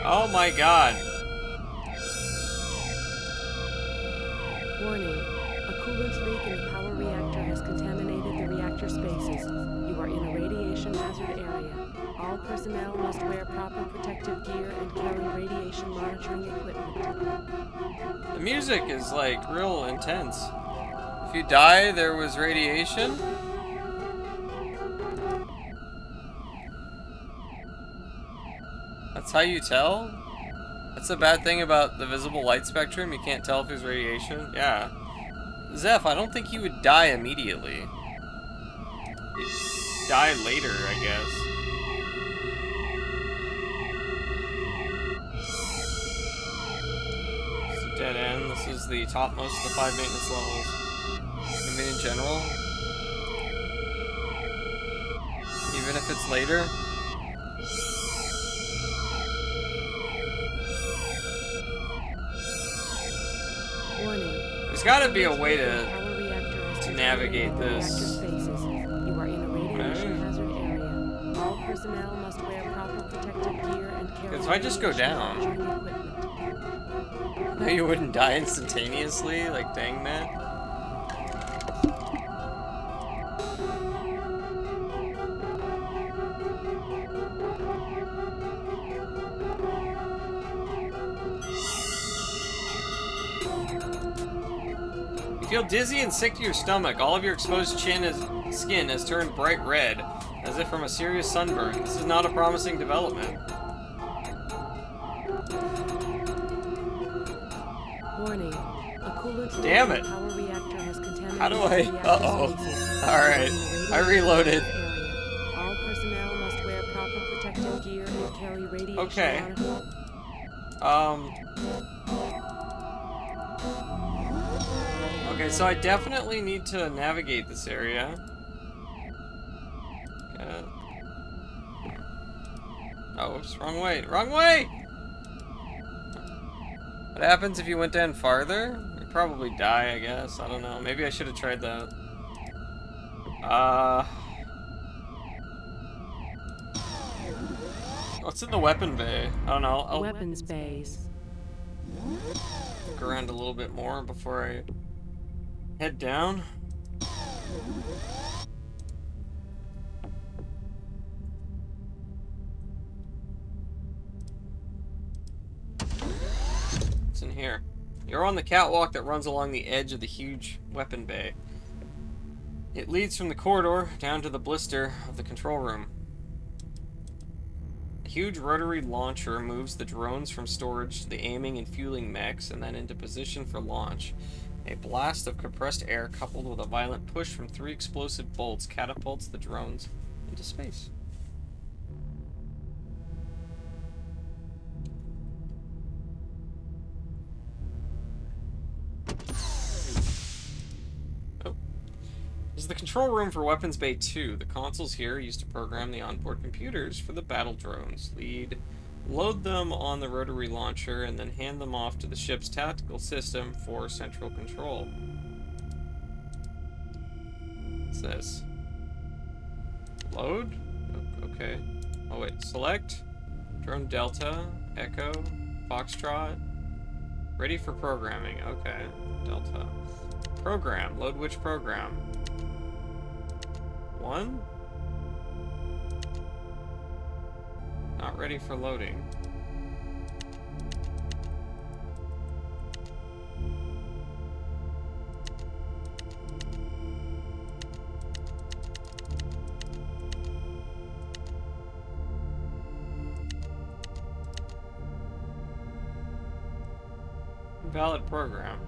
Oh my god. Warning. A coolant leak in the power reactor has contaminated the reactor spaces. You are in a radiation hazard area. All personnel must wear proper protective gear and carry radiation monitoring equipment. The music is like real intense. If you die, there was radiation? That's how you tell? That's the bad thing about the visible light spectrum. You can't tell if there's radiation. Yeah. Zeph, I don't think you would die immediately. You'd die later, I guess. It's a dead end. This is the topmost of the 5 maintenance levels. I mean, in general. Even if it's later. Warning. There's gotta be a way Power reactor has to navigate contaminated this. reactor spaces. You are in a radiation hazard area. All personnel must wear proper protective gear and carry If I just go down, equipment. no, you wouldn't die instantaneously, like dang man. You feel dizzy and sick to your stomach. All of your exposed skin has turned bright red, as if from a serious sunburn. This is not a promising development. Warning. A coolant Damn it. power reactor has contaminated How do I? Uh-oh. Alright. I reloaded. All personnel must wear proper protective gear and carry radiation Okay. monitors. Okay, so I definitely need to navigate this area. Oh, oops, wrong way. Wrong way! What happens if you went down farther? You'd probably die, I guess. I don't know. Maybe I should have tried that. What's in the weapon bay? I don't know. I'll Weapons bays. look around a little bit more before I head down. What's in here? You're on the catwalk that runs along the edge of the huge weapon bay. It leads from the corridor down to the blister of the control room. A huge rotary launcher moves the drones from storage to the aiming and fueling mechs and then into position for launch. A blast of compressed air coupled with a violent push from 3 explosive bolts catapults the drones into space. Oh. This is the control room for Weapons Bay 2. The consoles here are used to program the onboard computers for the battle drones. Load them on the rotary launcher and then hand them off to the ship's tactical system for central control. What's this? Load? Okay. Oh wait, select. Drone Delta, Echo, Foxtrot. Ready for programming. Okay, Delta. Program. Load which program? 1? Not ready for loading. Valid program.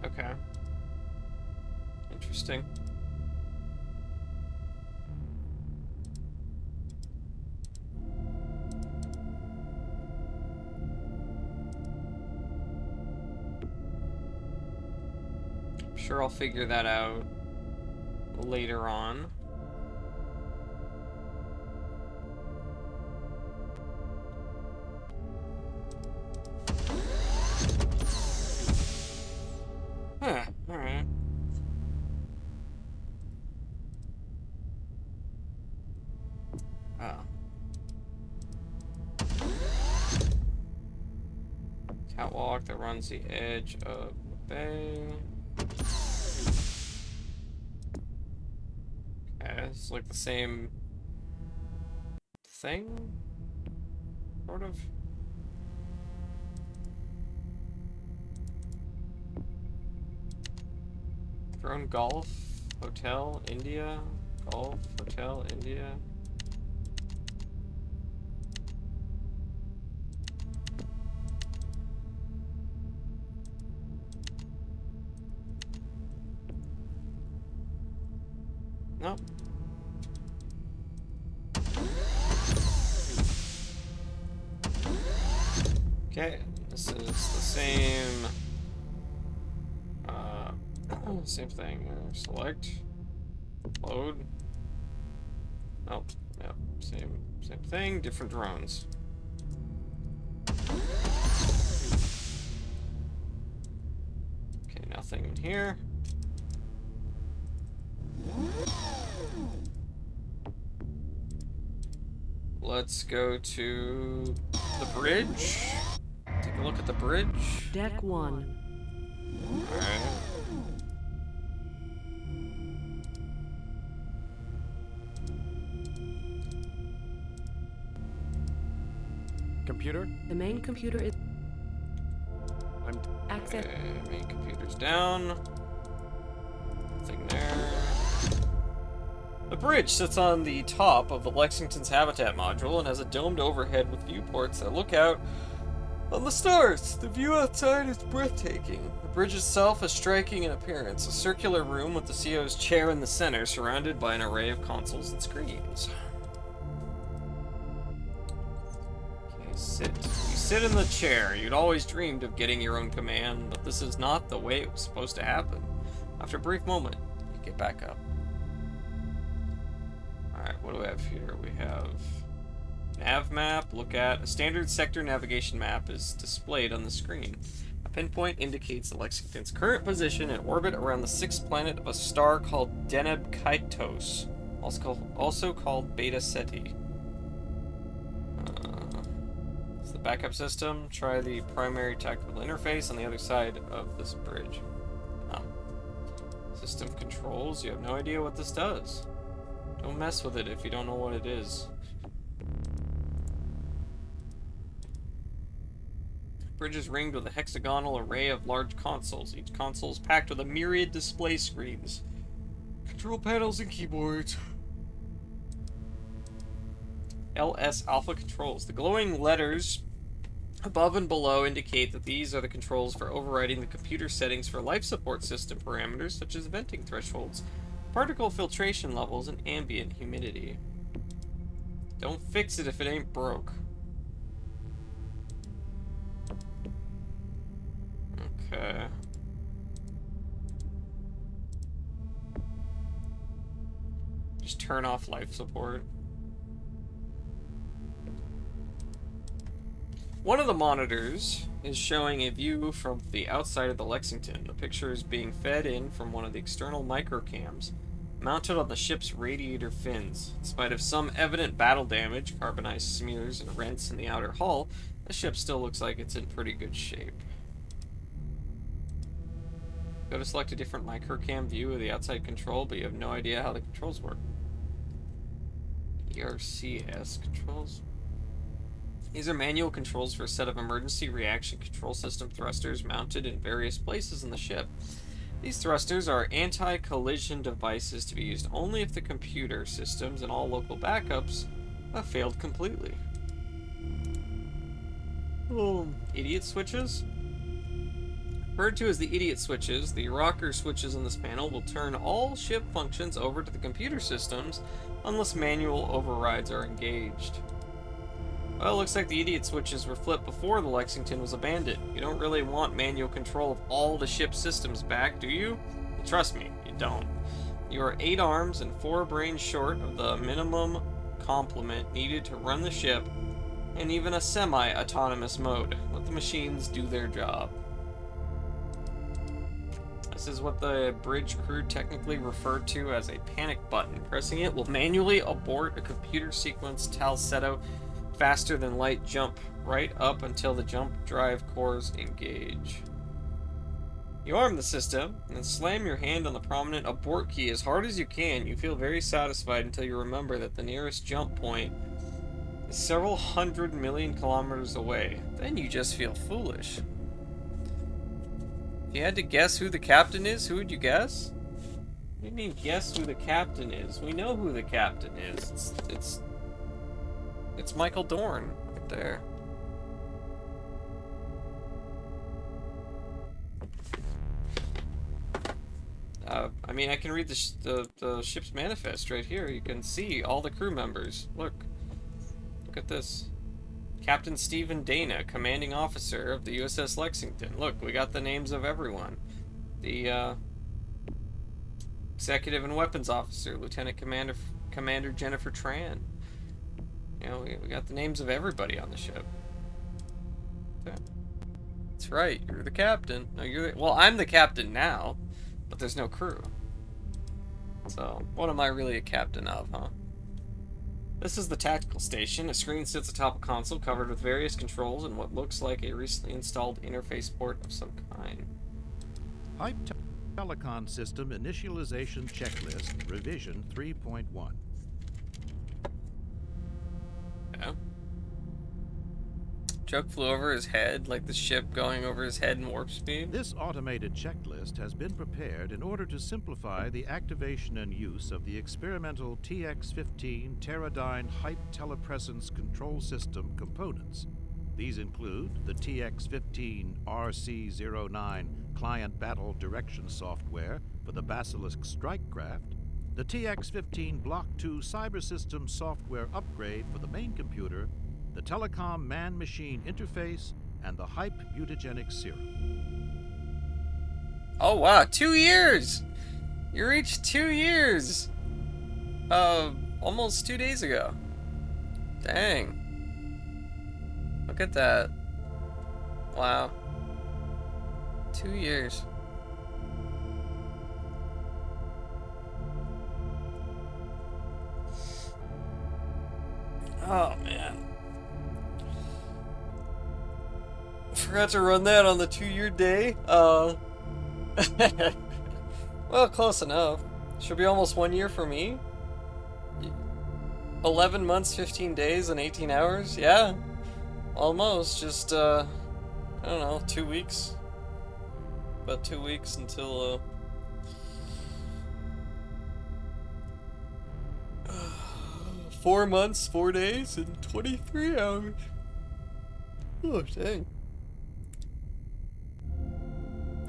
Okay. Interesting. I'm sure I'll figure that out later on. Huh, alright. Oh. Catwalk that runs the edge of the bay. Okay, it's like the same thing? Sort of. Drone golf. Hotel India. Golf Hotel India. Nope. Okay, this is the same same thing. Select, load. Nope. Yep. Same thing. Different drones. Okay, nothing in here. Let's go to the bridge. Take a look at the bridge. Deck 1. Alright. Computer? The main computer is I'm access. Okay, main computer's down. Nothing there. The bridge sits on the top of the Lexington's habitat module and has a domed overhead with viewports that look out on the stars. The view outside is breathtaking. The bridge itself is striking in appearance. A circular room with the CO's chair in the center, surrounded by an array of consoles and screens. Okay, sit. You sit in the chair. You'd always dreamed of getting your own command, but this is not the way it was supposed to happen. After a brief moment, you get back up. Alright, what do we have here? We have nav map. Look at a standard sector navigation map is displayed on the screen. A pinpoint indicates the Lexington's current position in orbit around the sixth planet of a star called Deneb Kaitos, also called Beta Ceti. It's the backup system. Try the primary tactical interface on the other side of this bridge. Oh. System controls. You have no idea what this does. Don't mess with it if you don't know what it is. The bridge is ringed with a hexagonal array of large consoles. Each console is packed with a myriad display screens, control panels, and keyboards. LS Alpha controls. The glowing letters above and below indicate that these are the controls for overriding the computer settings for life support system parameters such as venting thresholds, particle filtration levels, and ambient humidity. Don't fix it if it ain't broke. Okay. Just turn off life support. One of the monitors is showing a view from the outside of the Lexington. The picture is being fed in from one of the external microcams mounted on the ship's radiator fins. In spite of some evident battle damage, carbonized smears, and rents in the outer hull, the ship still looks like it's in pretty good shape. Go to select a different microcam view of the outside control, but you have no idea how the controls work. ERCS controls. These are manual controls for a set of emergency reaction control system thrusters mounted in various places in the ship. These thrusters are anti-collision devices to be used only if the computer systems and all local backups have failed completely. Idiot switches? Referred to as the idiot switches, the rocker switches in this panel will turn all ship functions over to the computer systems unless manual overrides are engaged. Well, it looks like the idiot switches were flipped before the Lexington was abandoned. You don't really want manual control of all the ship's systems back, do you? Trust me, you don't. You are 8 arms and 4 brains short of the minimum complement needed to run the ship, and even a semi-autonomous mode. Let the machines do their job. This is what the bridge crew technically referred to as a panic button. Pressing it will manually abort a computer sequence Talsetto faster than light jump right up until the jump drive cores engage. You arm the system and then slam your hand on the prominent abort key as hard as you can. You feel very satisfied until you remember that the nearest jump point is several 100 million kilometers away. Then you just feel foolish. If you had to guess who the captain is, who would you guess? What do you mean, guess who the captain is? We know who the captain is. It's Michael Dorn right there. I mean, I can read the ship's manifest right here. You can see all the crew members. Look at this. Captain Stephen Dana, commanding officer of the USS Lexington. Look, we got the names of everyone. The executive and weapons officer, Lieutenant Commander Jennifer Tran. You know, we got the names of everybody on the ship. That's right. You're the captain. No, well, I'm the captain now, but there's no crew. So, what am I really a captain of, huh? This is the tactical station. A screen sits atop a console covered with various controls and what looks like a recently installed interface port of some kind. Hype Telecon System Initialization Checklist, Revision 3.1. Yeah. Joke flew over his head, like the ship going over his head in warp speed. This automated checklist has been prepared in order to simplify the activation and use of the experimental TX-15 Teradyne Hype Telepresence Control System components. These include the TX-15 RC-09 Client Battle Direction Software for the Basilisk Strike Craft, the TX-15 Block 2 Cyber System Software Upgrade for the main computer, the Telecom Man-Machine Interface, and the Hype Mutagenic Serum. Oh wow, 2 years! You reached 2 years! Almost 2 days ago. Dang. Look at that. Wow. 2 years. Oh man. Forgot to run that on the 2-year day. Well, close enough. Should be almost 1 year for me. 11 months, 15 days, and 18 hours? Yeah. Almost. Just, I don't know, 2 weeks. About 2 weeks until, 4 months, 4 days, and 23 hours. Oh, dang.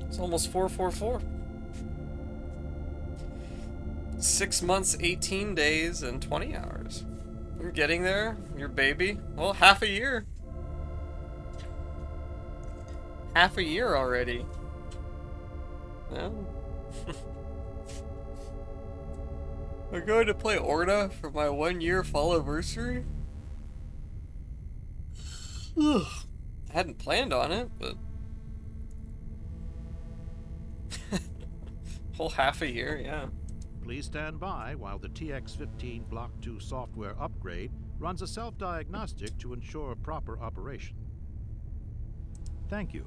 It's almost 444. 6 months, 18 days, and 20 hours. You're getting there, your baby. Well, half a year. Half a year already. Yeah. I'm going to play Orta for my 1 year fall anniversary. I hadn't planned on it, but whole half a year, yeah. Please stand by while the TX-15 Block 2 software upgrade runs a self-diagnostic to ensure proper operation. Thank you.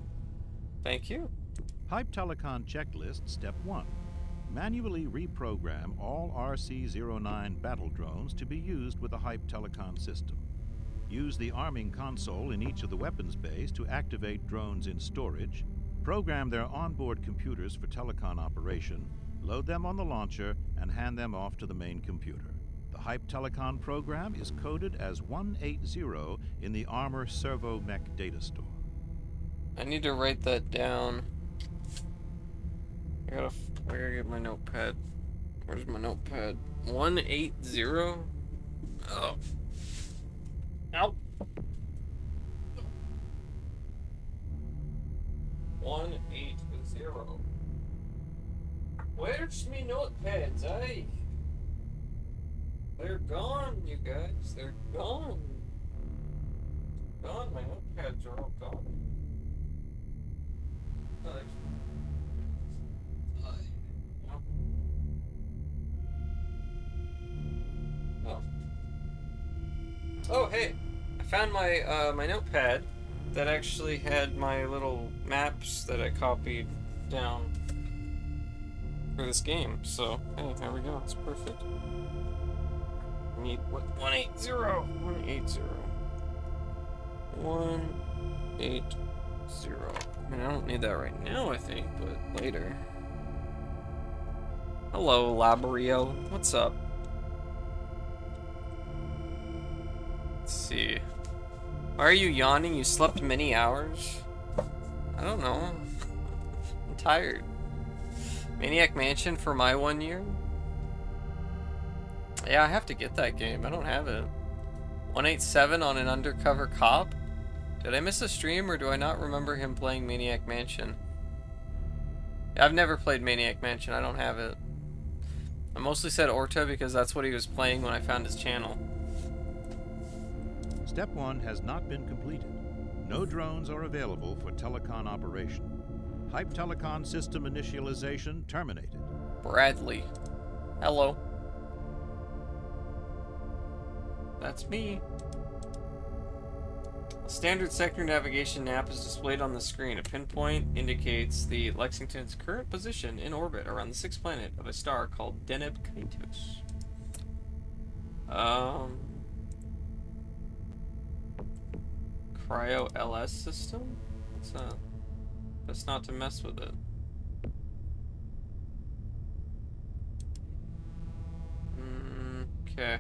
Thank you. Hype Telecon Checklist Step 1. Manually reprogram all RC-09 battle drones to be used with the Hype Telecon system. Use the arming console in each of the weapons bays to activate drones in storage, program their onboard computers for telecon operation, load them on the launcher, and hand them off to the main computer. The Hype Telecon program is coded as 180 in the Armor Servo Mech data store. I need to write that down. I gotta get my notepad. Where's my notepad? 180? Oh. Ow. 180. Where's me notepads, eh? They're gone, you guys. They're gone. Gone. My notepads are all gone. Oh, there's... Oh. Oh, hey. I found my my notepad that actually had my little maps that I copied down for this game. So, hey, there we go. It's perfect. Need what? 180. 180. 180. I mean, I don't need that right now, I think, but later. Hello, Labrio. What's up? Let's see. Why are you yawning? You slept many hours? I don't know. I'm tired. Maniac Mansion for my 1 year? Yeah, I have to get that game. I don't have it. 187 on an undercover cop? Did I miss a stream or do I not remember him playing Maniac Mansion? I've never played Maniac Mansion. I don't have it. I mostly said Orta because that's what he was playing when I found his channel. Step 1 has not been completed. No drones are available for telecon operation. Hype telecon system initialization terminated. Bradley. Hello. That's me. A standard sector navigation map is displayed on the screen. A pinpoint indicates the Lexington's current position in orbit around the sixth planet of a star called Deneb Kaitos. Cryo LS system? What's that? Best not to mess with it. Okay.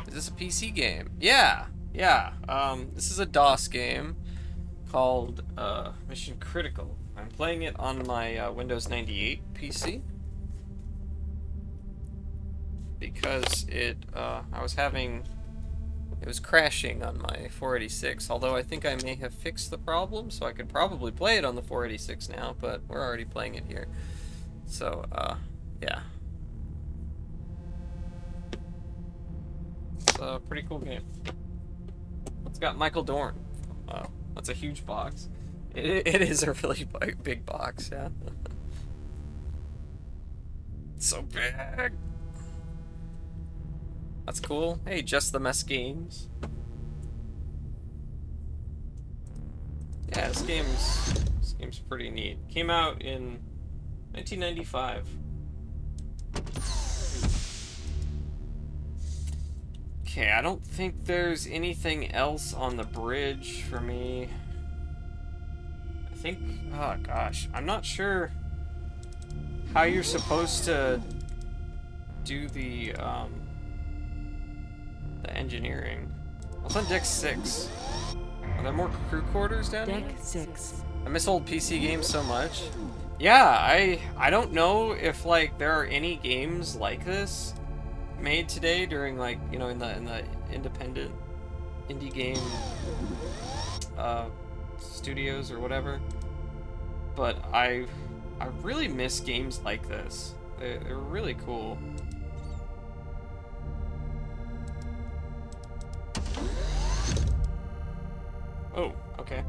Is this a PC game? Yeah. This is a DOS game called Missioncritical. I'm playing it on my Windows 98 PC because it was crashing on my 486. Although I think I may have fixed the problem, so I could probably play it on the 486 now. But we're already playing it here, so yeah. It's a pretty cool game. It's got Michael Dorn. That's a huge box. It is a really big box, yeah. It's so big. That's cool. Hey, Just the Mess Games. Yeah, this game's pretty neat. Came out in 1995. Okay, I don't think there's anything else on the bridge for me. I think, oh gosh, I'm not sure how you're supposed to do the engineering. What's on deck 6? Are there more crew quarters down here? Deck 6. I miss old PC games so much. Yeah, I don't know if like there are any games like this made today during like, you know, in the independent indie game studios or whatever. But I really miss games like this. They're really cool. Oh, okay.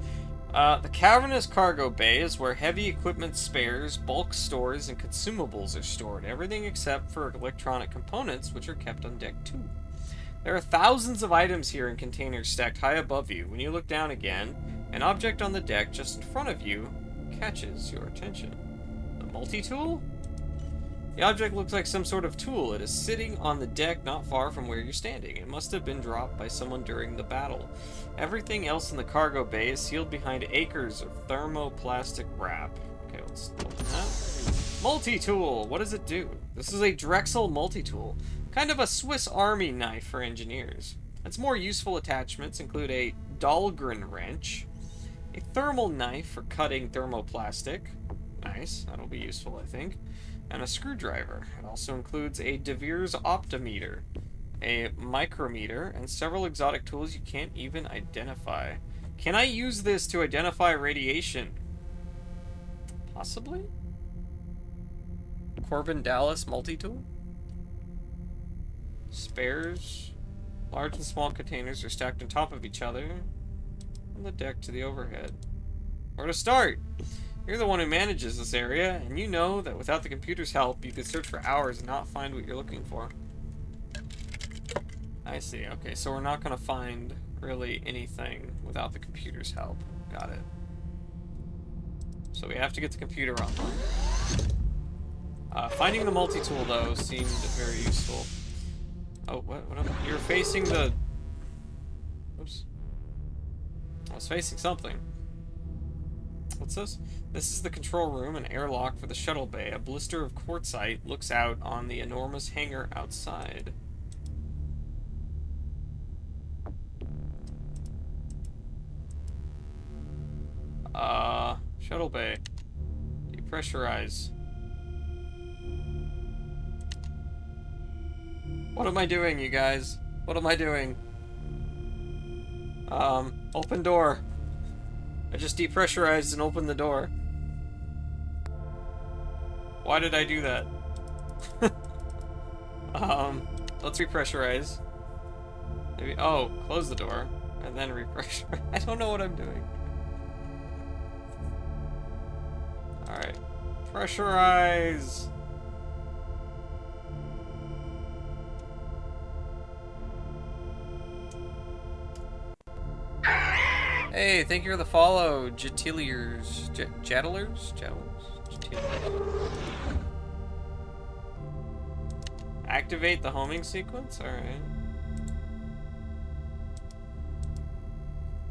The cavernous cargo bay is where heavy equipment spares, bulk stores, and consumables are stored. Everything except for electronic components, which are kept on deck 2. There are thousands of items here in containers stacked high above you. When you look down again, an object on the deck just in front of you catches your attention. The multi-tool? The object looks like some sort of tool. It is sitting on the deck not far from where you're standing. It must have been dropped by someone during the battle. Everything else in the cargo bay is sealed behind acres of thermoplastic wrap. Okay, let's open that. Multi-tool! What does it do? This is a Drexel multi-tool. Kind of a Swiss Army knife for engineers. Its more useful attachments include a Dahlgren wrench, a thermal knife for cutting thermoplastic. Nice, that'll be useful, I think. And a screwdriver. It also includes a De Beers optometer, a micrometer, and several exotic tools you can't even identify. Can I use this to identify radiation? Possibly? Corbin Dallas multi-tool? Spares. Large and small containers are stacked on top of each other from the deck to the overhead. Where to start? You're the one who manages this area, and you know that without the computer's help, you could search for hours and not find what you're looking for. I see. Okay, so we're not going to find really anything without the computer's help. Got it. So we have to get the computer online. Finding the multi-tool, though, seemed very useful. Oh, what? You're facing the... Oops. I was facing something. What's this? This is the control room and airlock for the shuttle bay. A blister of quartzite looks out on the enormous hangar outside. Shuttle bay. Depressurize. What am I doing, you guys? What am I doing? Open door. I just depressurized and opened the door. Why did I do that? Let's repressurize. Maybe, oh, close the door, and then repressurize. I don't know what I'm doing. Alright. Pressurize! Hey, thank you for the follow, Jatiliers. Jattlers? Jattlers? Activate the homing sequence? Alright.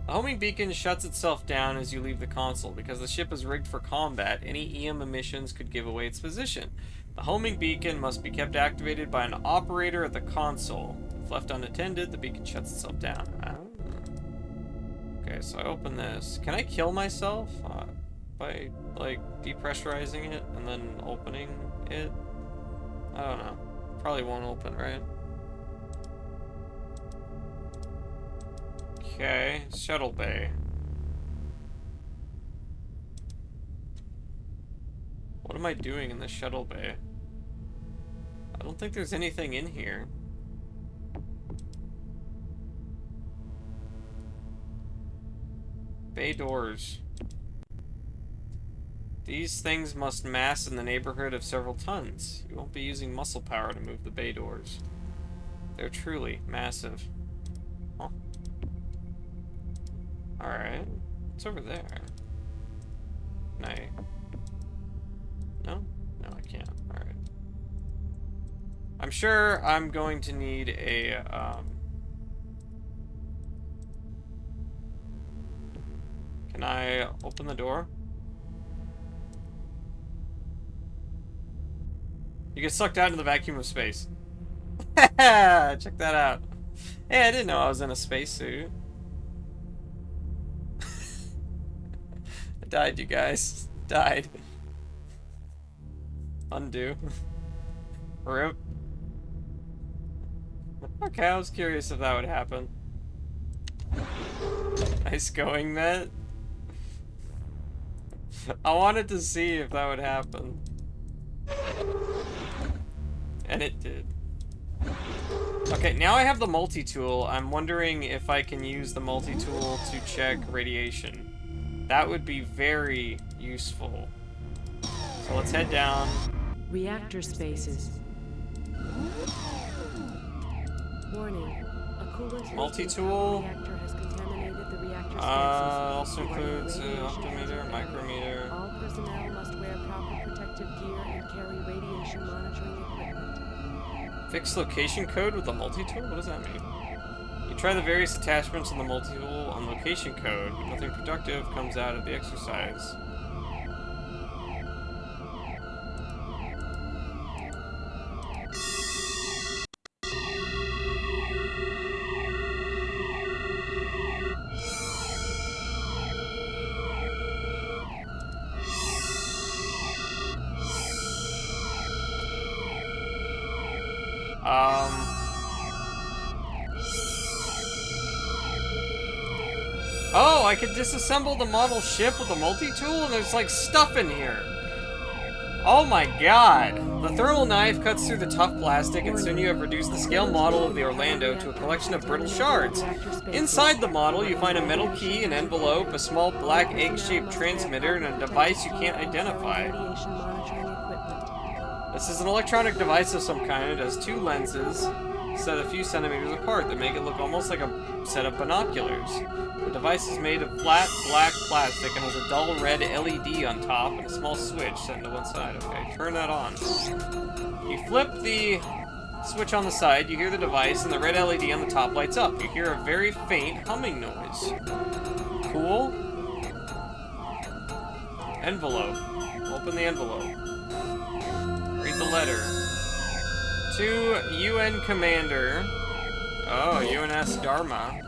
The homing beacon shuts itself down as you leave the console. Because the ship is rigged for combat, any EM emissions could give away its position. The homing beacon must be kept activated by an operator at the console. If left unattended, the beacon shuts itself down. Okay, so I open this. Can I kill myself by, like, depressurizing it and then opening it? I don't know. Probably won't open, right? Okay, shuttle bay. What am I doing in the shuttle bay? I don't think there's anything in here. Bay doors. These things must mass in the neighborhood of several tons. You won't be using muscle power to move the bay doors. They're truly massive. Huh. Alright. What's over there? Can I... No? No, I can't. Alright. I'm sure I'm going to need a, Can I open the door? You get sucked out into the vacuum of space. Check that out. Hey, I didn't know I was in a spacesuit. I died, you guys. Died. Undo. Rip. Okay, I was curious if that would happen. Nice going, Matt. I wanted to see if that would happen. And it did. Okay, now I have the multi-tool. I'm wondering if I can use the multi-tool to check radiation. That would be very useful. So let's head down. Reactor spaces. Warning. A coolant Multi-tool. reactor has contaminated the reactor spaces. Also includes optometer, micrometer. All personnel must wear proper protective gear and carry radiation monitoring equipment. Fixed location code with the multi-tool? What does that mean? You try the various attachments on the multi-tool on location code, but nothing productive comes out of the exercise. Oh, I could disassemble the model ship with a multi-tool, and there's like stuff in here. Oh my god. The thermal knife cuts through the tough plastic, and soon you have reduced the scale model of the Orlando to a collection of brittle shards. Inside the model, you find a metal key, an envelope, a small black egg-shaped transmitter, and a device you can't identify. This is an electronic device of some kind. It has two lenses set a few centimeters apart that make it look almost like a set of binoculars. The device is made of flat, black plastic and has a dull red LED on top and a small switch set to one side. Okay, turn that on. You flip the switch on the side, you hear the device, and the red LED on the top lights up. You hear a very faint humming noise. Cool. Envelope. Open the envelope. Read the letter. To UN Commander. Oh, UNS Dharma.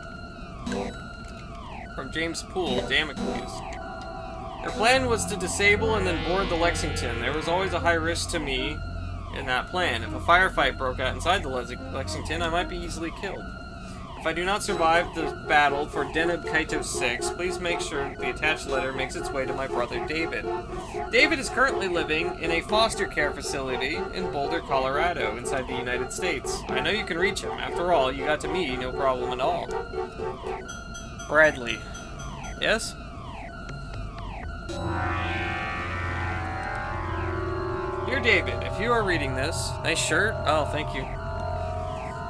From James Poole, Damocles. Their plan was to disable and then board the Lexington. There was always a high risk to me in that plan. If a firefight broke out inside the Lexington, I might be easily killed. If I do not survive the battle for Deneb Kaito 6, please make sure that the attached letter makes its way to my brother David. David is currently living in a foster care facility in Boulder, Colorado, inside the United States. I know you can reach him. After all, you got to me, no problem at all. Bradley. Yes? Dear David, if you are reading this, nice shirt. Oh, thank you.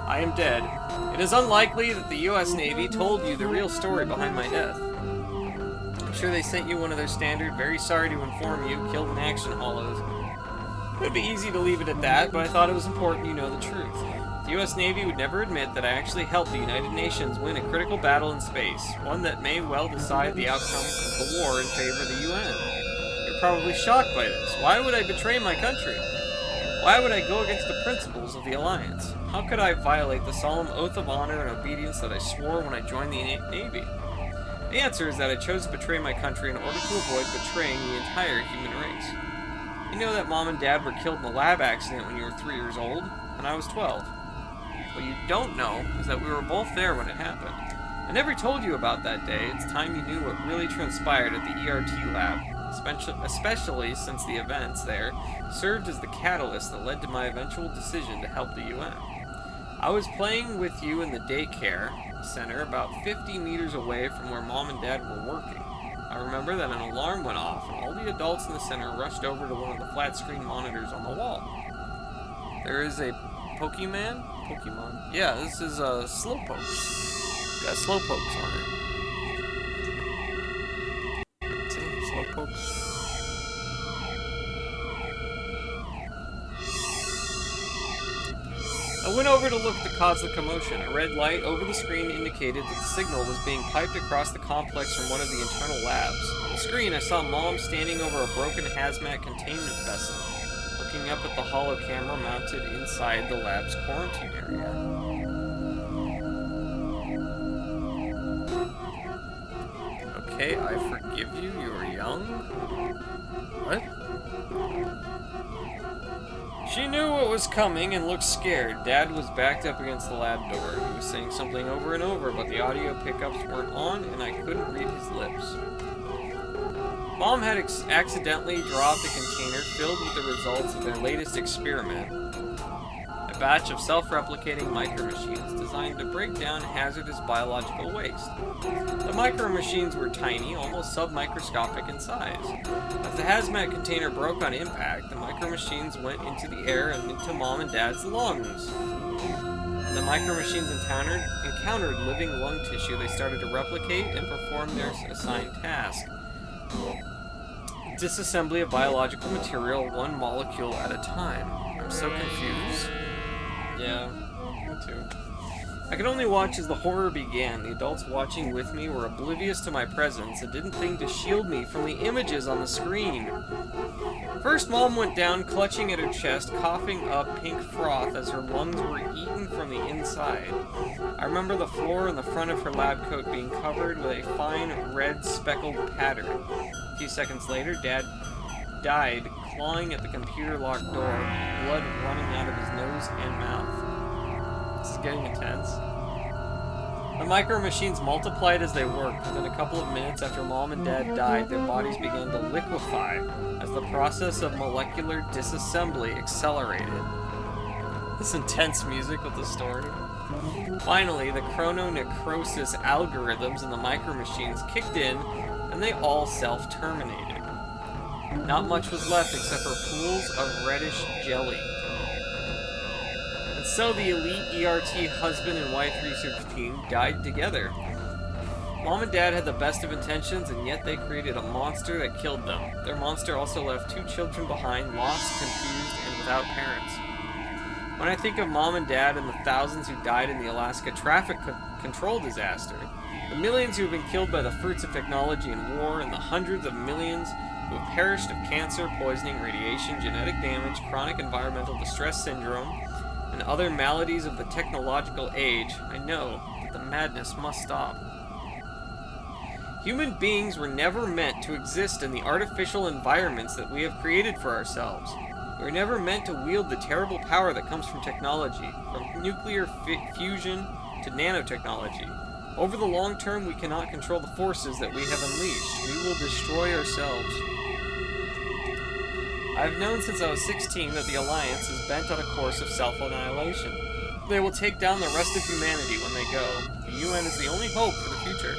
I am dead. It is unlikely that the U.S. Navy told you the real story behind my death. I'm sure they sent you one of their standard, very sorry to inform you, killed in action hollows. It would be easy to leave it at that, but I thought it was important you know the truth. The U.S. Navy would never admit that I actually helped the United Nations win a critical battle in space, one that may well decide the outcome of the war in favor of the UN. You're probably shocked by this. Why would I betray my country? Why would I go against the principles of the Alliance? How could I violate the solemn oath of honor and obedience that I swore when I joined the Navy? The answer is that I chose to betray my country in order to avoid betraying the entire human race. You know that Mom and Dad were killed in a lab accident when you were 3 years old, and I was 12. What you don't know is that we were both there when it happened. I never told you about that day. It's time you knew what really transpired at the ERT lab, especially since the events there served as the catalyst that led to my eventual decision to help the UN. I was playing with you in the daycare center about 50 meters away from where Mom and Dad were working. I remember that an alarm went off and all the adults in the center rushed over to one of the flat screen monitors on the wall. There is a Pokemon? Yeah, this is Slowpokes. Got Slowpokes on it. See? Slowpokes. I went over to look at the cause of the commotion. A red light over the screen indicated that the signal was being piped across the complex from one of the internal labs. On the screen, I saw Mom standing over a broken hazmat containment vessel, looking up at the hollow camera mounted inside the lab's quarantine area. Okay, I forgive you. You were young? What? She knew what was coming and looked scared. Dad was backed up against the lab door. He was saying something over and over, but the audio pickups weren't on and I couldn't read his lips. Mom had accidentally dropped a container filled with the results of their latest experiment. A batch of self-replicating micro-machines designed to break down hazardous biological waste. The micro-machines were tiny, almost submicroscopic in size. As the hazmat container broke on impact, the micro-machines went into the air and into Mom and Dad's lungs. When the micro-machines encountered living lung tissue, they started to replicate and perform their assigned task. Disassembly of biological material one molecule at a time. I'm so confused. Yeah, me too. I could only watch as the horror began. The adults watching with me were oblivious to my presence and didn't think to shield me from the images on the screen. First, Mom went down, clutching at her chest, coughing up pink froth as her lungs were eaten from the inside. I remember the floor and the front of her lab coat being covered with a fine red speckled pattern. A few seconds later, Dad died, clawing at the computer-locked door, blood running out of his nose and mouth. This is getting intense. The micro-machines multiplied as they worked. Within a couple of minutes after Mom and Dad died, their bodies began to liquefy as the process of molecular disassembly accelerated. This intense music with the story. Finally, the chrononecrosis algorithms in the micro-machines kicked in, and they all self-terminated. Not much was left except for pools of reddish jelly. And so the elite ERT husband and wife research team died together. Mom and Dad had the best of intentions, and yet they created a monster that killed them. Their monster also left 2 children behind, lost, confused, and without parents. When I think of Mom and Dad and the thousands who died in the Alaska traffic control disaster, the millions who have been killed by the fruits of technology and war, and the hundreds of millions who have perished of cancer, poisoning, radiation, genetic damage, chronic environmental distress syndrome, and other maladies of the technological age, I know that the madness must stop. Human beings were never meant to exist in the artificial environments that we have created for ourselves. We were never meant to wield the terrible power that comes from technology, from nuclear fusion to nanotechnology. Over the long term, we cannot control the forces that we have unleashed. We will destroy ourselves. I've known since I was 16 that the Alliance is bent on a course of self-annihilation. They will take down the rest of humanity when they go. The UN is the only hope for the future.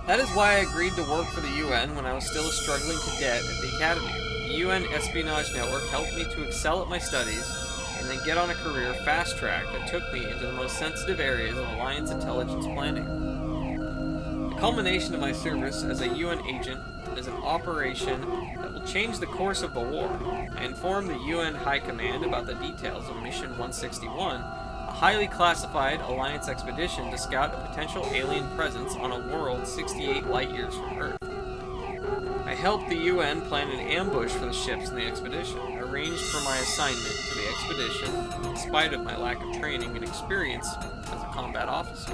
That is why I agreed to work for the UN when I was still a struggling cadet at the Academy. The UN Espionage Network helped me to excel at my studies and then get on a career fast-track that took me into the most sensitive areas of Alliance intelligence planning. The culmination of my service as a UN agent is an operation that will change the course of the war. I informed the UN High Command about the details of Mission 161, a highly classified Alliance expedition to scout a potential alien presence on a world 68 light-years from Earth. I helped the UN plan an ambush for the ships in the expedition, arranged for my assignment to the expedition, in spite of my lack of training and experience as a combat officer.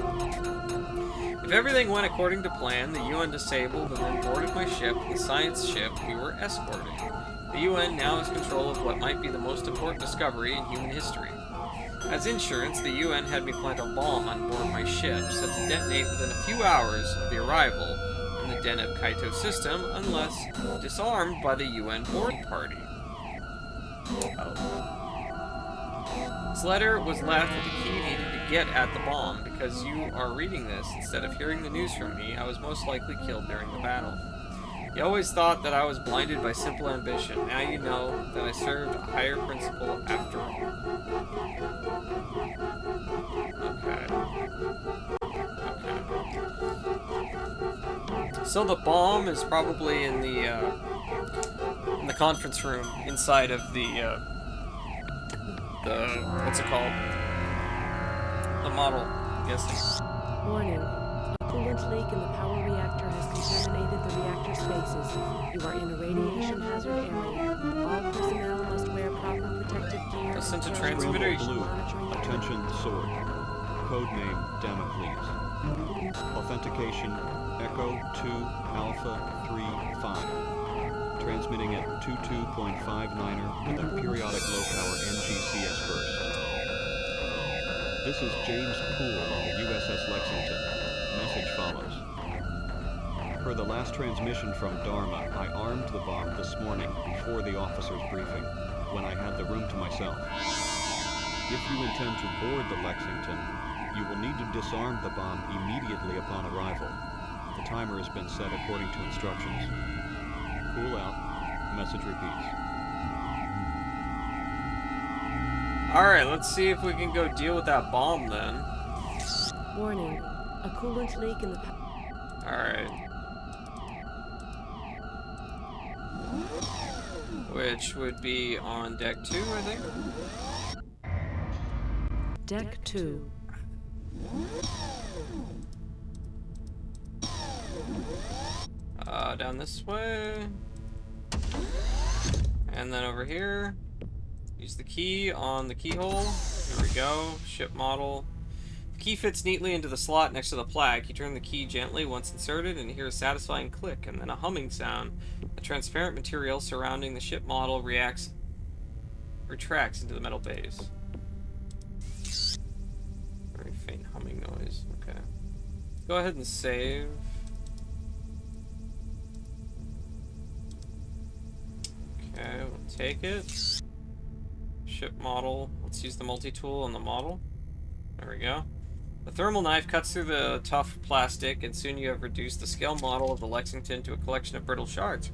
If everything went according to plan, the UN disabled and then boarded my ship, the science ship we were escorting. The UN now has control of what might be the most important discovery in human history. As insurance, the UN had me plant a bomb on board my ship, set to detonate within a few hours of the arrival in the Deneb Kaito system, unless disarmed by the UN boarding party. This letter was left with the key needed to get at the bomb. Because you are reading this instead of hearing the news from me, I was most likely killed during the battle. You always thought that I was blinded by simple ambition. Now you know that I served a higher principle after all. Okay. So the bomb is probably in the conference room inside of the what's it called? The model, I'm guessing. Warning. A coolant leak in the power reactor has contaminated the reactor spaces. You are in a radiation hazard area. All personnel must wear proper protective gear. Listen to transmitter. Blue. Attention, sword. Codename Damocles. Authentication Echo 2 Alpha 35. Transmitting at 22.59er with a periodic low-power NGCS burst. This is James Poole on the USS Lexington. Message follows. Per the last transmission from Dharma, I armed the bomb this morning before the officer's briefing, when I had the room to myself. If you intend to board the Lexington, you will need to disarm the bomb immediately upon arrival. The timer has been set according to instructions. Cool out. Message repeats. Alright, let's see if we can go deal with that bomb then. Warning. A coolant leak in the Alright. Which would be on deck 2, I think? Deck 2. Down this way. And then over here. Use the key on the keyhole. Here we go. Ship model. The key fits neatly into the slot next to the plaque. You turn the key gently once inserted and hear a satisfying click and then a humming sound. The transparent material surrounding the ship model retracts into the metal base. Very faint humming noise. Okay. Go ahead and save. Okay, we'll take it. Ship model. Let's use the multi-tool on the model. There we go. The thermal knife cuts through the tough plastic, and soon you have reduced the scale model of the Lexington to a collection of brittle shards.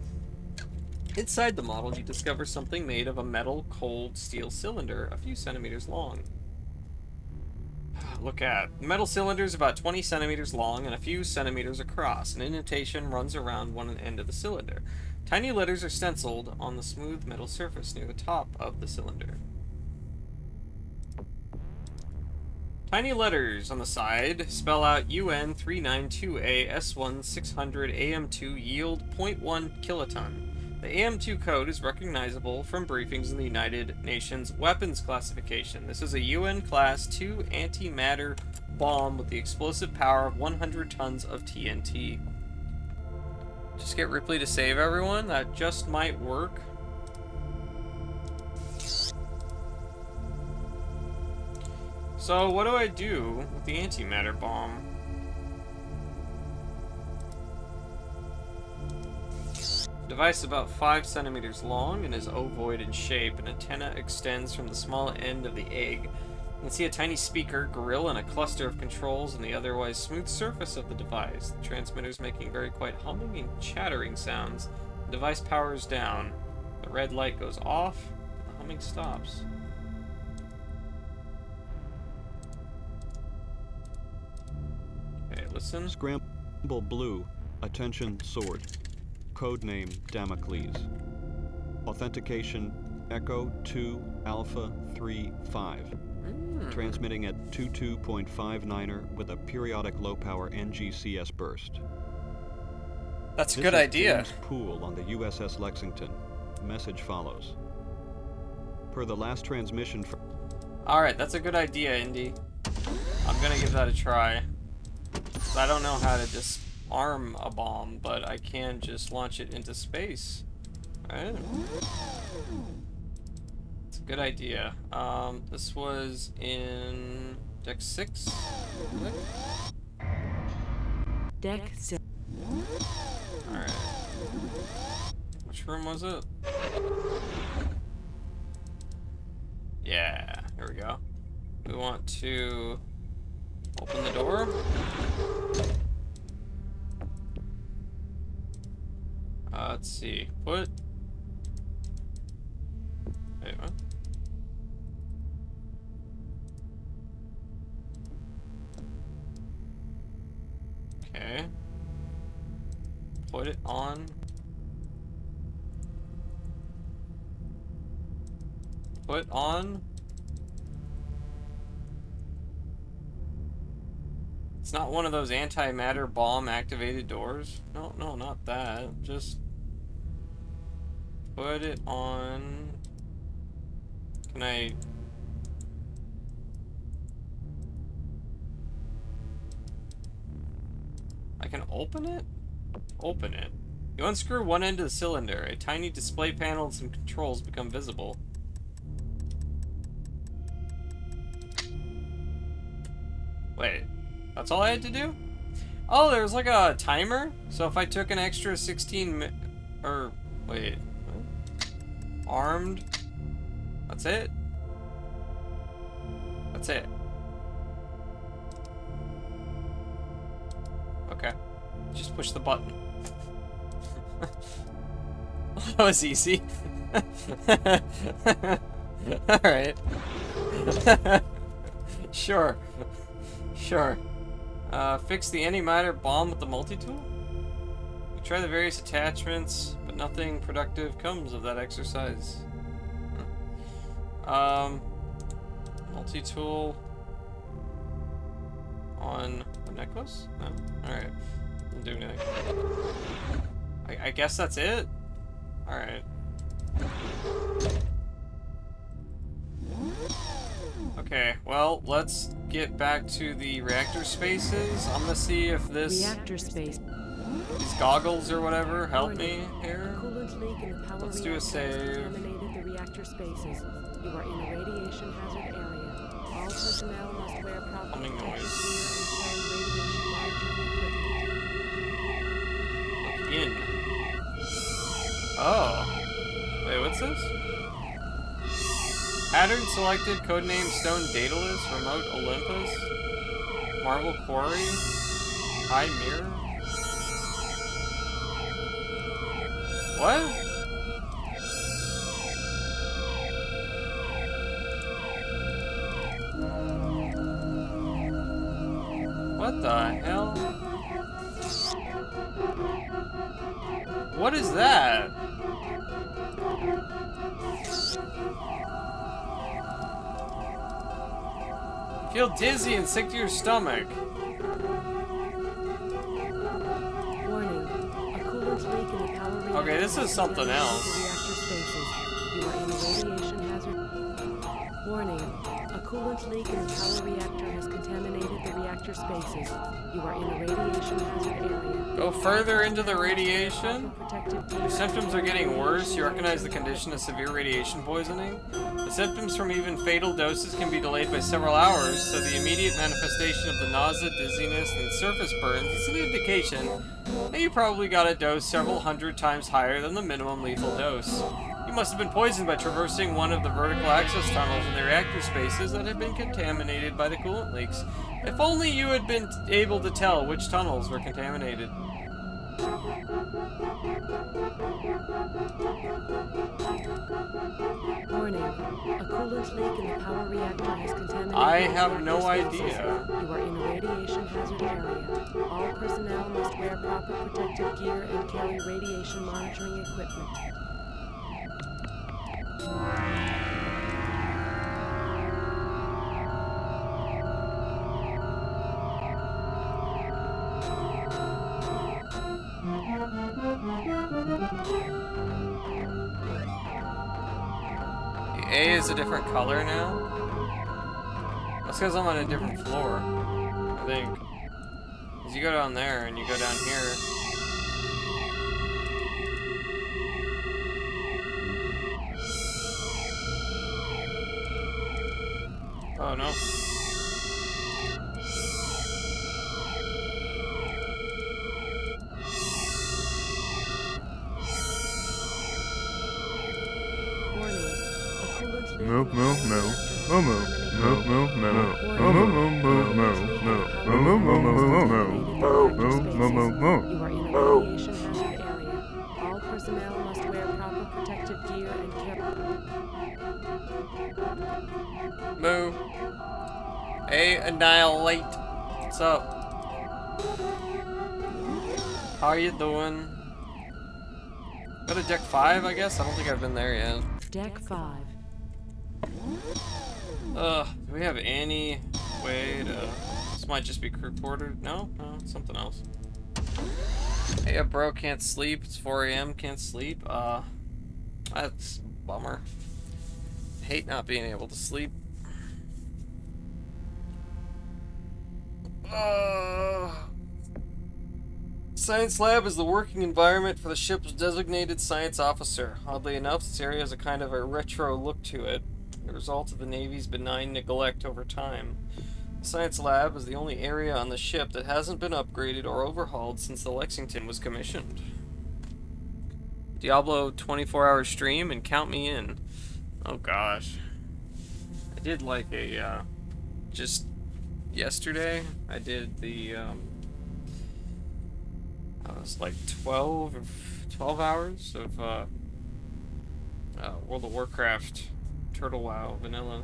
Inside the model, you discover something made of a metal, cold steel cylinder a few centimeters long. Look at. The metal cylinder is about 20 centimeters long and a few centimeters across. An indentation runs around one end of the cylinder. Tiny letters are stenciled on the smooth metal surface near the top of the cylinder. Tiny letters on the side spell out UN 392A S1 600 AM2 yield 0.1 kiloton. The AM2 code is recognizable from briefings in the United Nations weapons classification. This is a UN Class 2 antimatter bomb with the explosive power of 100 tons of TNT. Just get Ripley to save everyone? That just might work. So, what do I do with the antimatter bomb? The device is about 5 centimeters long and is ovoid in shape. An antenna extends from the small end of the egg. You can see a tiny speaker, grill, and a cluster of controls on the otherwise smooth surface of the device. The transmitter is making very quiet humming and chattering sounds. The device powers down. The red light goes off, and the humming stops. Okay, listen. Scramble blue. Attention sword. Codename Damocles. Authentication Echo 2 Alpha 3 5. Transmitting at 22.59er with a periodic low-power NGCS burst. That's a good idea. James Poole on the USS Lexington. Message follows. Per the last transmission from... Alright, that's a good idea, Indy. I'm gonna give that a try. I don't know how to disarm a bomb, but I can just launch it into space. Right? It's a good idea. This was in Deck 6? Deck 6. Alright. Which room was it? Yeah, here we go. We want to open the door. Let's see. Wait, what? Okay. Put it on. Put on. It's not one of those antimatter bomb activated doors. No, not that. Just put it on. Can I... I can open it? Open it. You unscrew one end of the cylinder. A tiny display panel and some controls become visible. Wait, that's all I had to do? Oh, there's like a timer? So if I took an extra 16 or, wait, what? Armed? That's it? That's it. Okay. Just push the button. That was easy. Alright. Sure. Sure. Fix the antimatter bomb with the multi-tool? You try the various attachments, but nothing productive comes of that exercise. Multi-tool on the necklace? No? Alright. Doesn't do anything. I guess that's it? Alright. Okay, well, let's get back to the reactor spaces. I'm gonna see if this... Reactor space. These goggles or whatever help me here. Coolant leak in the power Let's do a reactor save. has contaminated the reactor spaces. You are in a radiation hazard area. All personnel must wear proper Humming protective noise. gear and carry radiation monitoring equipment. Look in. Oh. Wait, what's this? Pattern selected, codename Stone Daedalus, Remote Olympus, Marble Quarry, High Mirror. What? What the hell? What is that? Feel dizzy and sick to your stomach. Warning. A coolant leak in the power reactor. Okay, this is something else. Reactor spaces. You are in a radiation hazard. Warning. A coolant leak in the power reactor has contaminated the reactor spaces. You are in a radiation hazard area. Go further into the radiation. Your symptoms are getting worse. You recognize the condition as severe radiation poisoning. The symptoms from even fatal doses can be delayed by several hours, so the immediate manifestation of the nausea, dizziness, and surface burns is an indication that you probably got a dose several hundred times higher than the minimum lethal dose. You must have been poisoned by traversing one of the vertical access tunnels in the reactor spaces that had been contaminated by the coolant leaks. If only you had been able to tell which tunnels were contaminated. Warning. A coolant leak in the power reactor has contaminated I the have reactor no spaces. idea. You are in a radiation hazard area. All personnel must wear proper protective gear and carry radiation monitoring equipment. The A is a different color now. That's because I'm on a different floor, I think. Because you go down there and you go down here. Oh no. Move, move, move. Move, move. Move, move, move. Move, move, move, move, move. Move, move, move, move, move. Move, move, move, move. You are in a radiation hazard area. All personnel must wear proper protective gear and carry. Move. A annihilate. What's up? How are you doing? Go to deck 5, I guess? I don't think I've been there yet. Deck 5. Do we have any way to... This might just be crew quarters. No? No, it's something else. Hey, bro, can't sleep. It's 4 a.m. Can't sleep. That's a bummer. Hate not being able to sleep. Science lab is the working environment for the ship's designated science officer. Oddly enough, this area has a kind of a retro look to it, the result of the Navy's benign neglect over time. The science lab is the only area on the ship that hasn't been upgraded or overhauled since the Lexington was commissioned. Diablo 24-hour stream and count me in. Oh gosh. I did like a, just yesterday, I did the, it was like 12 hours of World of Warcraft Turtle WoW vanilla.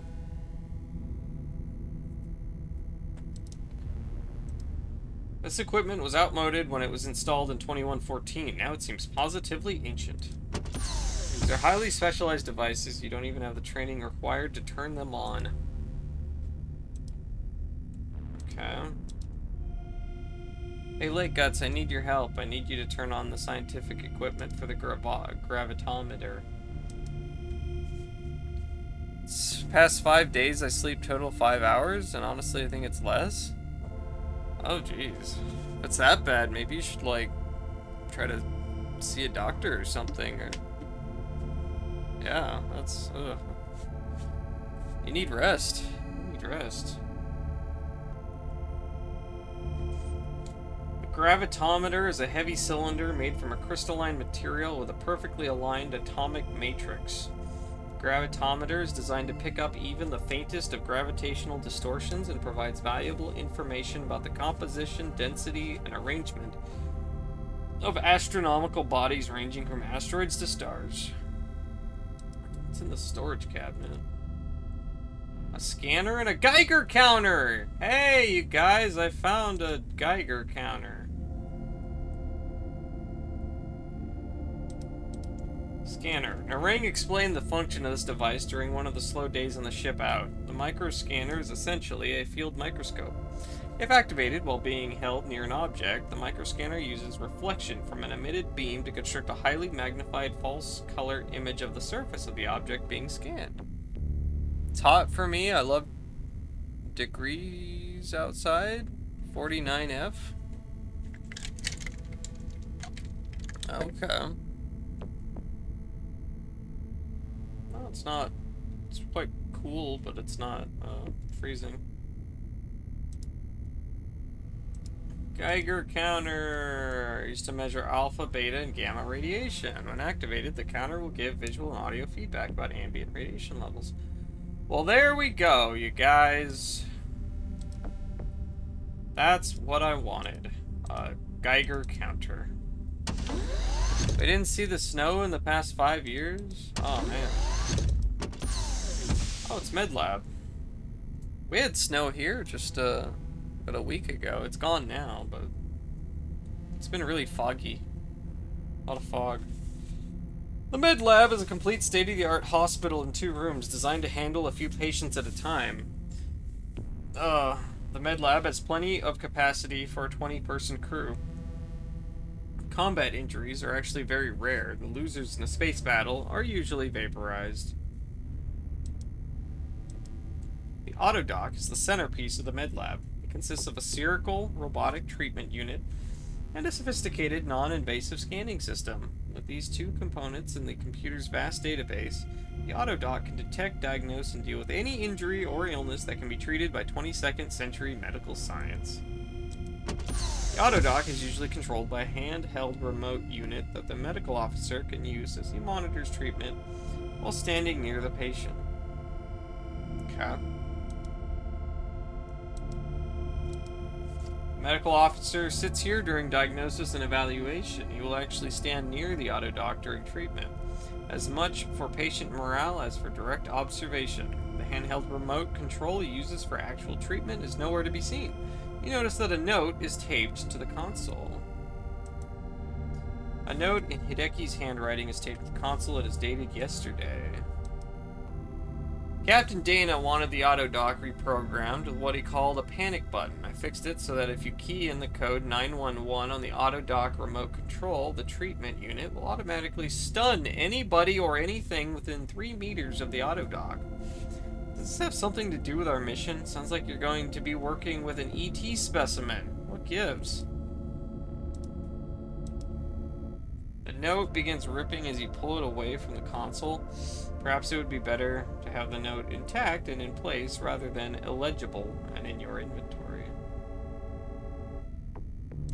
This equipment was outmoded when it was installed in 2114. Now it seems positively ancient. These are highly specialized devices. You don't even have the training required to turn them on. Okay. Hey, Lake Guts, I need your help. I need you to turn on the scientific equipment for the gravitometer. Past 5 days, I sleep total 5 hours, and honestly, I think it's less. Oh, jeez. If it's that bad, maybe you should, like, try to see a doctor or something, or... Yeah, that's, ugh. You need rest. You need rest. A gravitometer is a heavy cylinder made from a crystalline material with a perfectly aligned atomic matrix. The gravitometer is designed to pick up even the faintest of gravitational distortions and provides valuable information about the composition, density, and arrangement of astronomical bodies ranging from asteroids to stars. It's in the storage cabinet. A scanner and a Geiger counter! Hey, you guys, I found a Geiger counter. Scanner. Narang explained the function of this device during one of the slow days on the ship out. The micro scanner is essentially a field microscope. If activated while being held near an object, the microscanner uses reflection from an emitted beam to construct a highly magnified false color image of the surface of the object being scanned. It's hot for me. I love degrees outside. 49F. Okay. No, it's not. It's quite cool, but it's not freezing. Geiger counter used to measure alpha, beta, and gamma radiation. When activated, the counter will give visual and audio feedback about ambient radiation levels. Well, there we go, you guys. That's what I wanted. A Geiger counter. We didn't see the snow in the past 5 years? Oh, man. Oh, it's MedLab. We had snow here just about a week ago. It's gone now, but it's been really foggy. A lot of fog. The Med Lab is a complete state-of-the-art hospital in 2 rooms designed to handle a few patients at a time. The Med Lab has plenty of capacity for a 20-person crew. Combat injuries are actually very rare. The losers in a space battle are usually vaporized. The Autodoc is the centerpiece of the Med Lab. Consists of a spherical robotic treatment unit and a sophisticated non-invasive scanning system. With these 2 components in the computer's vast database, the Autodoc can detect, diagnose, and deal with any injury or illness that can be treated by 22nd century medical science. The Autodoc is usually controlled by a handheld remote unit that the medical officer can use as he monitors treatment while standing near the patient. Okay. Medical officer sits here during diagnosis and evaluation. He will actually stand near the Autodoc during treatment, as much for patient morale as for direct observation. The handheld remote control he uses for actual treatment is nowhere to be seen. You notice that a note is taped to the console. A note in Hideki's handwriting is taped to the console. It is dated yesterday. Captain Dana wanted the Autodoc reprogrammed with what he called a panic button. I fixed it so that if you key in the code 911 on the Autodoc remote control, the treatment unit will automatically stun anybody or anything within 3 meters of the Autodoc. Does this have something to do with our mission? Sounds like you're going to be working with an ET specimen. What gives? The note begins ripping as you pull it away from the console. Perhaps it would be better to have the note intact and in place rather than illegible and in your inventory.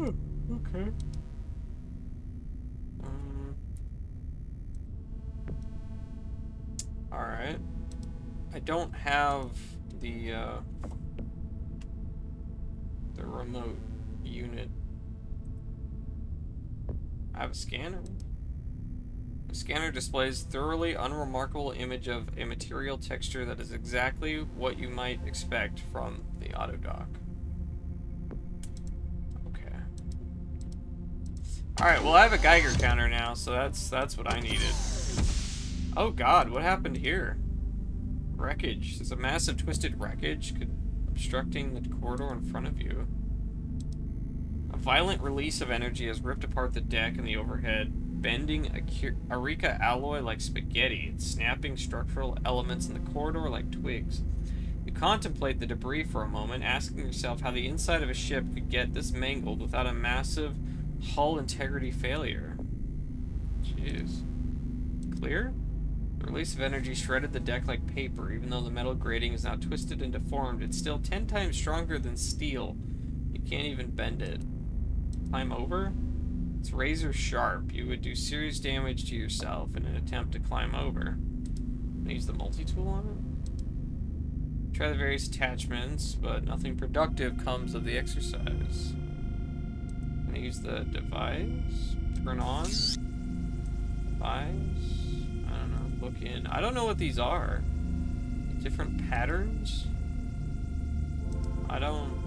Okay. Alright. I don't have the remote unit. I have a scanner. The scanner displays thoroughly unremarkable image of a material texture that is exactly what you might expect from the Autodoc. Okay. Alright, well I have a Geiger counter now, so that's what I needed. Oh god, what happened here? Wreckage. There's a massive twisted wreckage obstructing the corridor in front of you. A violent release of energy has ripped apart the deck and the overhead, bending a Arica alloy like spaghetti and snapping structural elements in the corridor like twigs. You contemplate the debris for a moment, asking yourself how the inside of a ship could get this mangled without a massive hull integrity failure. Jeez. Clear? The release of energy shredded the deck like paper. Even though the metal grating is now twisted and deformed, it's still 10 times stronger than steel. You can't even bend it. Climb over? It's razor sharp. You would do serious damage to yourself in an attempt to climb over. Use the multi-tool on it? Try the various attachments, but nothing productive comes of the exercise. I'm gonna use the device. Turn on. Device. I don't know. Look in. I don't know what these are. Different patterns? I don't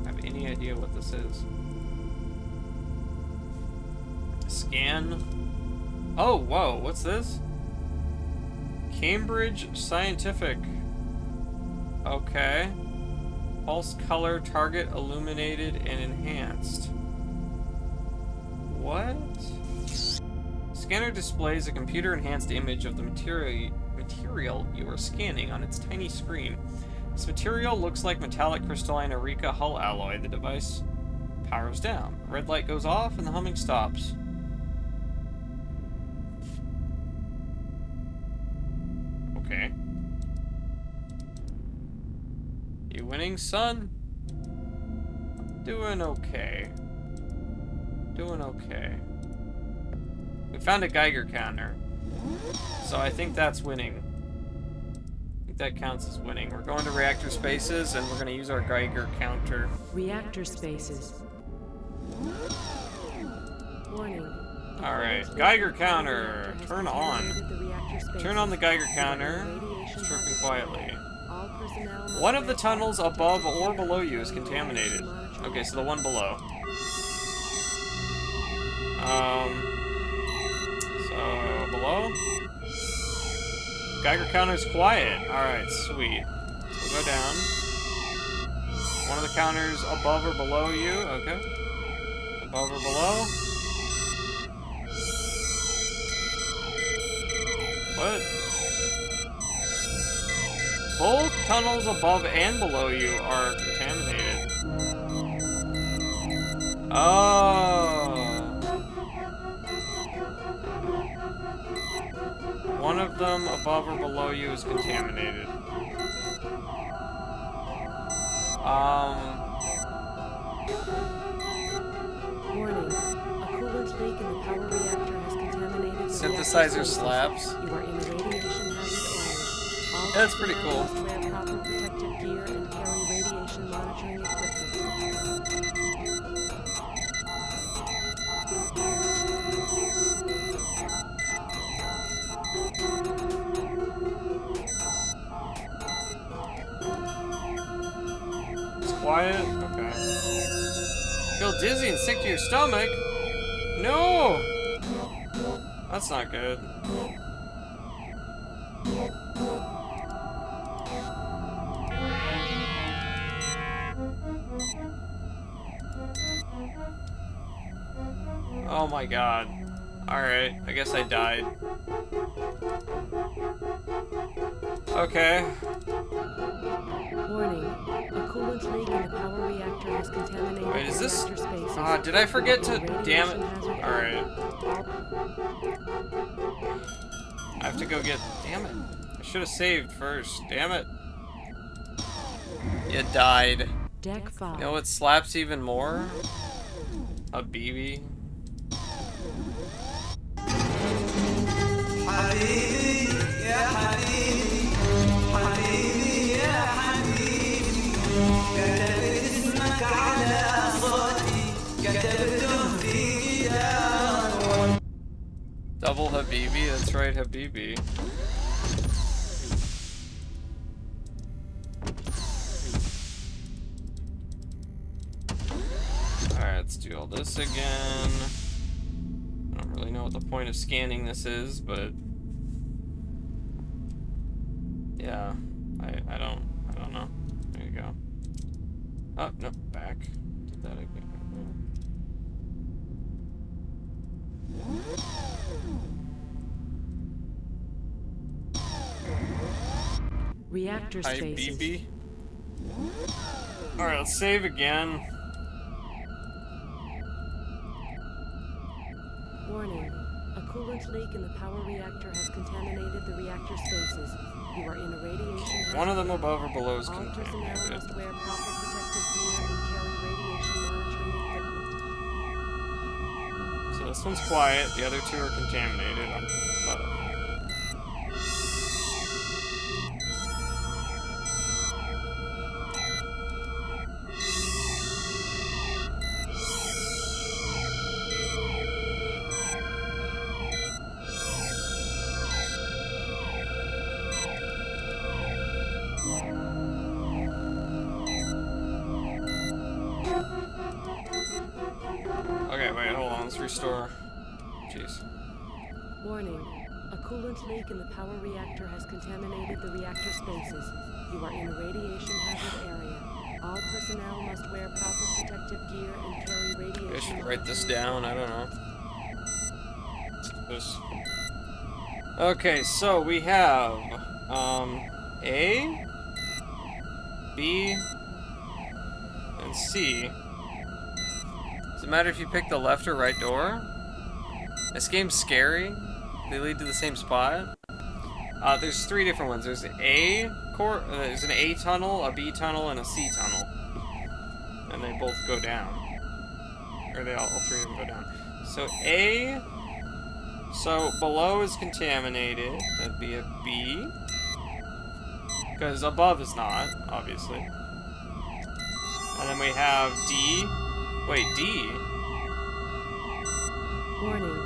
have any idea what this is. Scan. Oh, whoa, what's this? Cambridge Scientific. Okay. Pulse color, target illuminated and enhanced. What? Scanner displays a computer-enhanced image of the material you are scanning on its tiny screen. This material looks like metallic crystalline Eureka hull alloy. The device powers down. The red light goes off and the humming stops. Okay. You winning, son? Doing okay. Doing okay. We found a Geiger counter. So I think that's winning. I think that counts as winning. We're going to reactor spaces and we're going to use our Geiger counter. Reactor spaces. Warning. Alright, Geiger counter. Turn on. Turn on the Geiger counter. Just working quietly. One of the tunnels above or below you is contaminated. Okay, so the one below. So below. Geiger counter's quiet. Alright, sweet. So we'll go down. One of the counters above or below you. Okay. Above or below. What? Both tunnels above and below you are contaminated. Oh. One of them above or below you is contaminated. Warning. A coolant leak in the power reactor has contaminated the Synthesizer reactor slaps. spaces. You are in a radiation hazard area. All That's pretty cool. personnel must wear proper protective gear and carry radiation monitoring equipment. It's quiet? Okay. Feel dizzy and sick to your stomach? No! That's not good. Oh my god. Alright, I guess I died. Okay. Warning. A coolant leak in the power reactor has contaminated Wait, is the this... reactor spaces. did I forget to... You are in a Damn it. radiation hazard Alright. area. I have to go get... Damn it. I should have saved first. Damn it. You died. Deck 5. You know what slaps even more? A BB. Double Habibi, that's right, Habibi. Alright, let's do all this again. I don't really know what the point of scanning this is, but yeah, I don't know. There you go. Oh, no, back. Did that again. Reactor Hi, spaces. BB. Alright, let's save again. Warning. A coolant leak in the power reactor has contaminated the reactor spaces. You are in a radiation hazard. One of them above or below is All personnel contaminated. must wear proper protective gear and carry radiation monitoring equipment. So this one's quiet, the other two are contaminated. Okay, wait, hold on, let's restore. Jeez. Warning. A coolant leak in the power reactor has contaminated the reactor spaces. You are in a radiation hazard area. All personnel must wear proper protective gear and carry radiation. I should write this down. I don't know. This. Okay, so we have A, B, and C. Does it matter if you pick the left or right door? This game's scary. They lead to the same spot. There's 3 different ones. There's there's an A tunnel, a B tunnel, and a C tunnel. And they both go down. Or all 3 of them go down. So A, so below is contaminated. That'd be a B. Because above is not, obviously. And then we have D. Wait, D? Warning.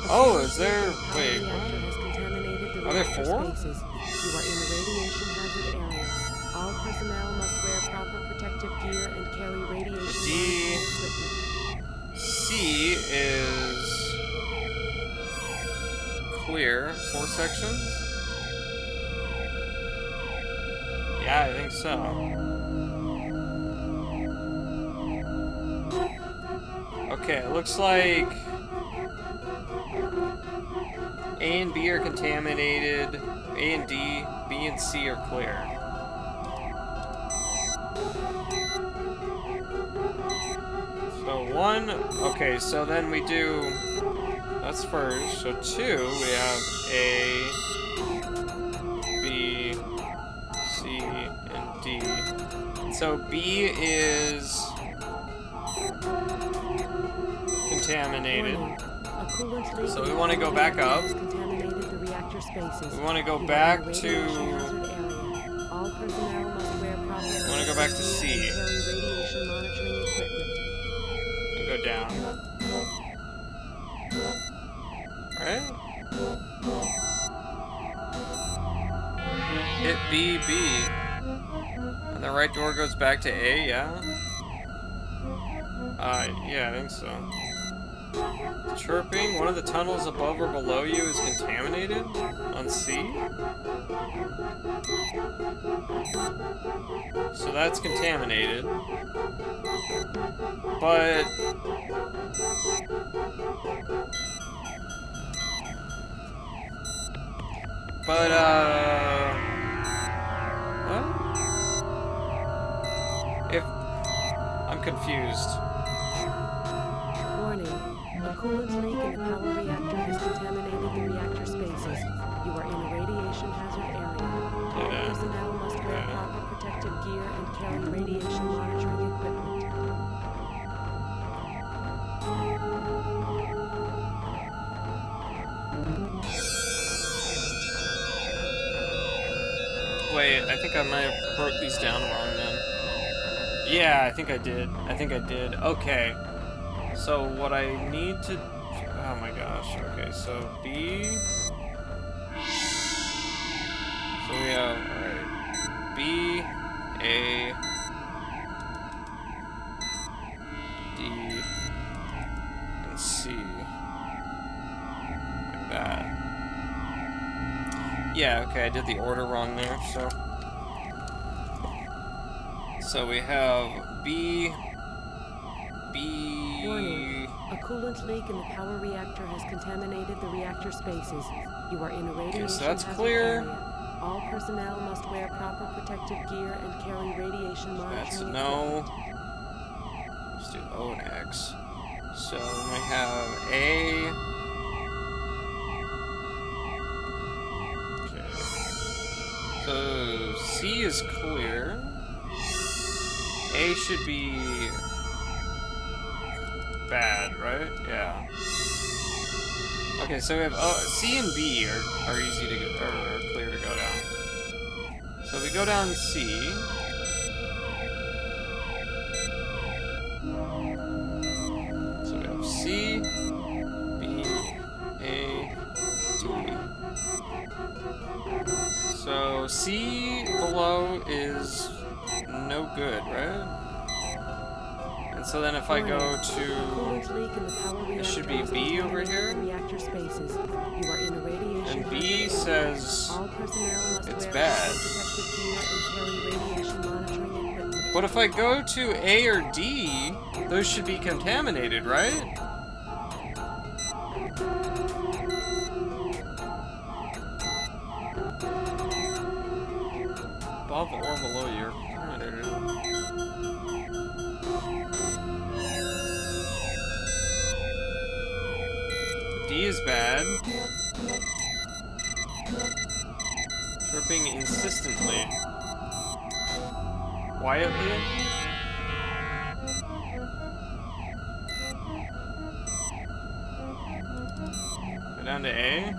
Oh, is there... Wait, Reactor has contaminated the are there reactor 4? spaces. You are in a radiation hazard area. All personnel must wear proper protective gear and carry radiation D. equipment. C is clear. 4 sections? Yeah, I think so. Okay, it looks like A and B are contaminated. A and D, B and C are clear. So 1, okay, so then we do, that's first. So 2, we have A, B, C, and D. So B is contaminated. So we want to go back up. We want to go back to... We want to go back to C. And go down. Right? Hit B, B. And the right door goes back to A, yeah? Yeah, I think so. Chirping, one of the tunnels above or below you is contaminated on C. So that's contaminated. But what? If I'm confused. Warning. A coolant leak in the power reactor has contaminated the reactor spaces. You are in a radiation hazard area. All personnel must wear proper protective gear and carry radiation monitoring equipment. Wait, I think I might have wrote these down wrong then. Yeah, I think I did. Okay. So what I need to... Oh my gosh. Okay, so B... So we have... Alright. B, A, D, and C. Like that. Yeah, okay, I did the order wrong there, so... So we have B... Warning. A coolant leak in the power reactor has contaminated the reactor spaces. You are in a radiation so that's hazard clear. area. All personnel must wear proper protective gear and carry radiation monitoring That's equipment. no. Let's do O and X. So we have A. Okay. So C is clear. A should be bad, right? Yeah. Okay, so we have C and B are easy to get, are clear to go down. So we go down C. So we have C, B, A, D. So C below is no good, right? And so then if I go Coolant to... leak in the power It reactor should be has B over contaminated here. the reactor spaces. You are in a radiation And B hazard says area. All personnel must it's wear bad. protective gear and carry radiation monitoring equipment. But if I go to A or D, those should be contaminated, right? Above or below you are contaminated. D is bad. Chirping insistently. Quietly. Go down to A.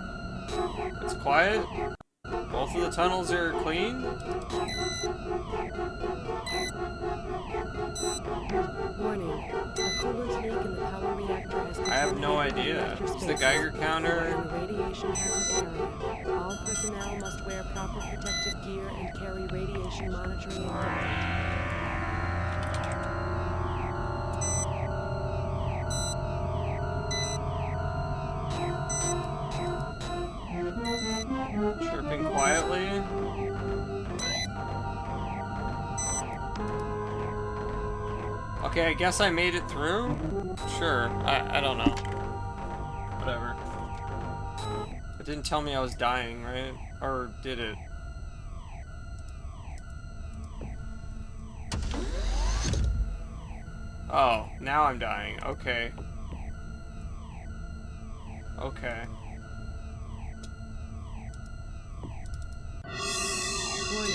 It's quiet. Both of the tunnels are clean. Warning. A coolant leak in the power reactor has I have no contaminated the idea. reactor Is the spaces. Geiger You are counter... in a radiation hazard area. All personnel must wear proper protective gear and carry radiation monitoring equipment. Chirping quietly. Okay, I guess I made it through? Sure. I don't know. Whatever. It didn't tell me I was dying, right? Or did it? Oh, now I'm dying. Okay. Okay. Warning.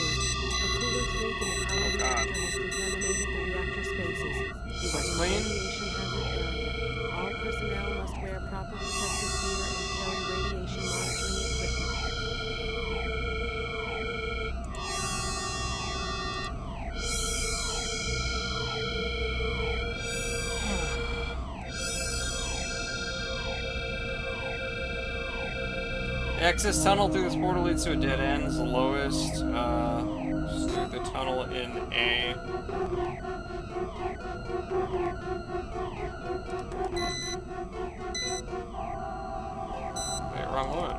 A coolant leak in the power reactor has contaminated the reactor spaces. You are in a clean? radiation hazard area. All personnel must wear proper protective gear and carry radiation monitoring equipment. The access tunnel through this portal leads to a dead end. It's the lowest. Just through the tunnel in A. Wait, wrong one.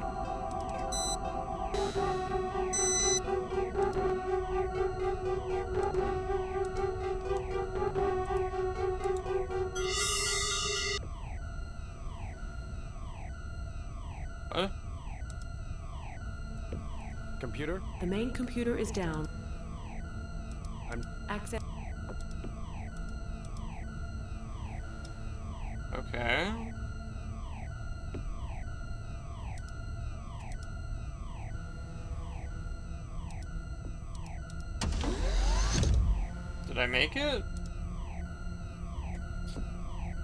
What? Computer? The main computer is down. Access. Okay. Did I make it?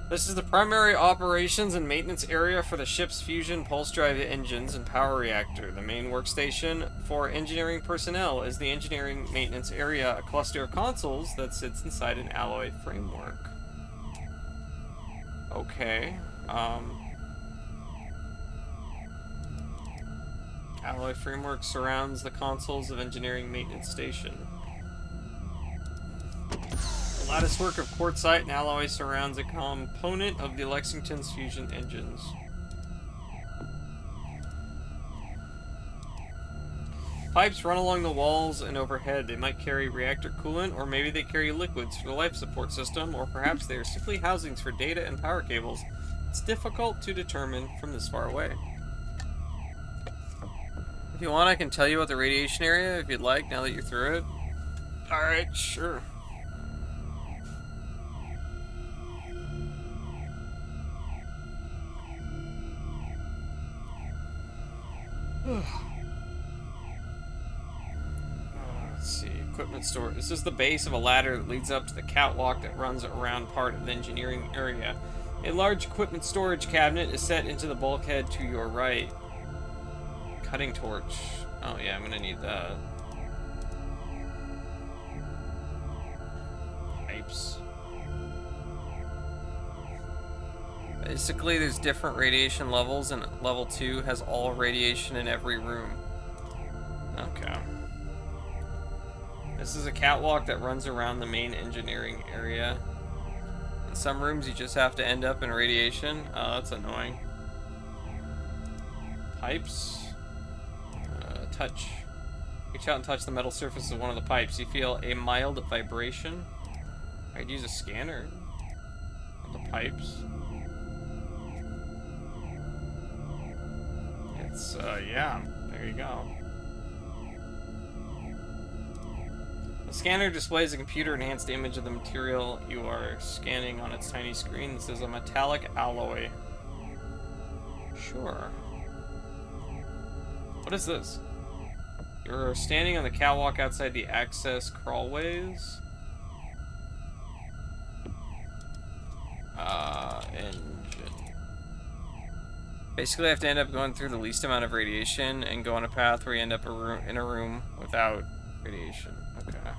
This is the primary operations and maintenance area for the ship's fusion pulse drive engines and power reactor. The main workstation for engineering personnel is the engineering maintenance area, a cluster of consoles that sits inside an alloy framework. Okay. Alloy framework surrounds the consoles of engineering maintenance station. The latticework of quartzite and alloy surrounds a component of the Lexington's fusion engines. Pipes run along the walls and overhead. They might carry reactor coolant, or maybe they carry liquids for the life support system, or perhaps they are simply housings for data and power cables. It's difficult to determine from this far away. If you want, I can tell you about the radiation area if you'd like, now that you're through it. Alright, sure. Let's see, equipment store. This is the base of a ladder that leads up to the catwalk that runs around part of the engineering area. A large equipment storage cabinet is set into the bulkhead to your right. Cutting torch. Oh yeah, I'm gonna need that. Pipes. Basically, there's different radiation levels, and level 2 has all radiation in every room. Okay. This is a catwalk that runs around the main engineering area. some rooms you just have to end up in radiation. Oh, that's annoying. Pipes. Touch. Reach out and touch the metal surface of one of the pipes. You feel a mild vibration. I'd use a scanner on the pipes. It's, yeah, there you go. The scanner displays a computer-enhanced image of the material you are scanning on its tiny screen. This is a metallic alloy. Sure. What is this? You're standing on the catwalk outside the access crawlways. Engine. Basically, I have to end up going through the least amount of radiation and go on a path where you end up in a room without radiation. Okay.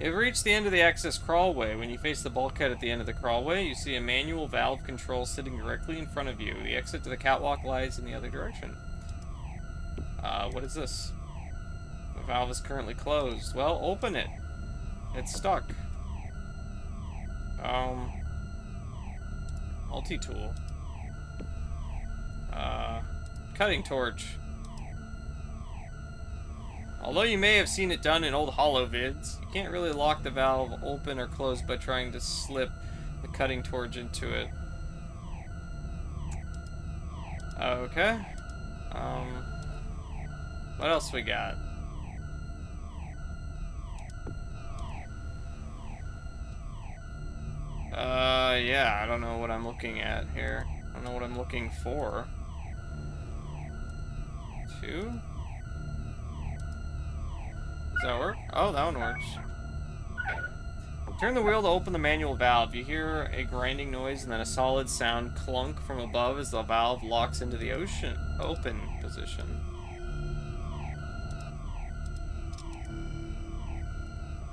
You've reached the end of the access crawlway. When you face the bulkhead at the end of the crawlway, you see a manual valve control sitting directly in front of you. The exit to the catwalk lies in the other direction. What is this? The valve is currently closed. Well, open it. It's stuck. Multi-tool. Cutting torch. Although you may have seen it done in old holovids, you can't really lock the valve open or closed by trying to slip the cutting torch into it. Okay. What else we got? Yeah, I don't know what I'm looking at here. I don't know what I'm looking for. 2? Does that work? Oh, that one works. Turn the wheel to open the manual valve. You hear a grinding noise and then a solid sound clunk from above as the valve locks into the open position.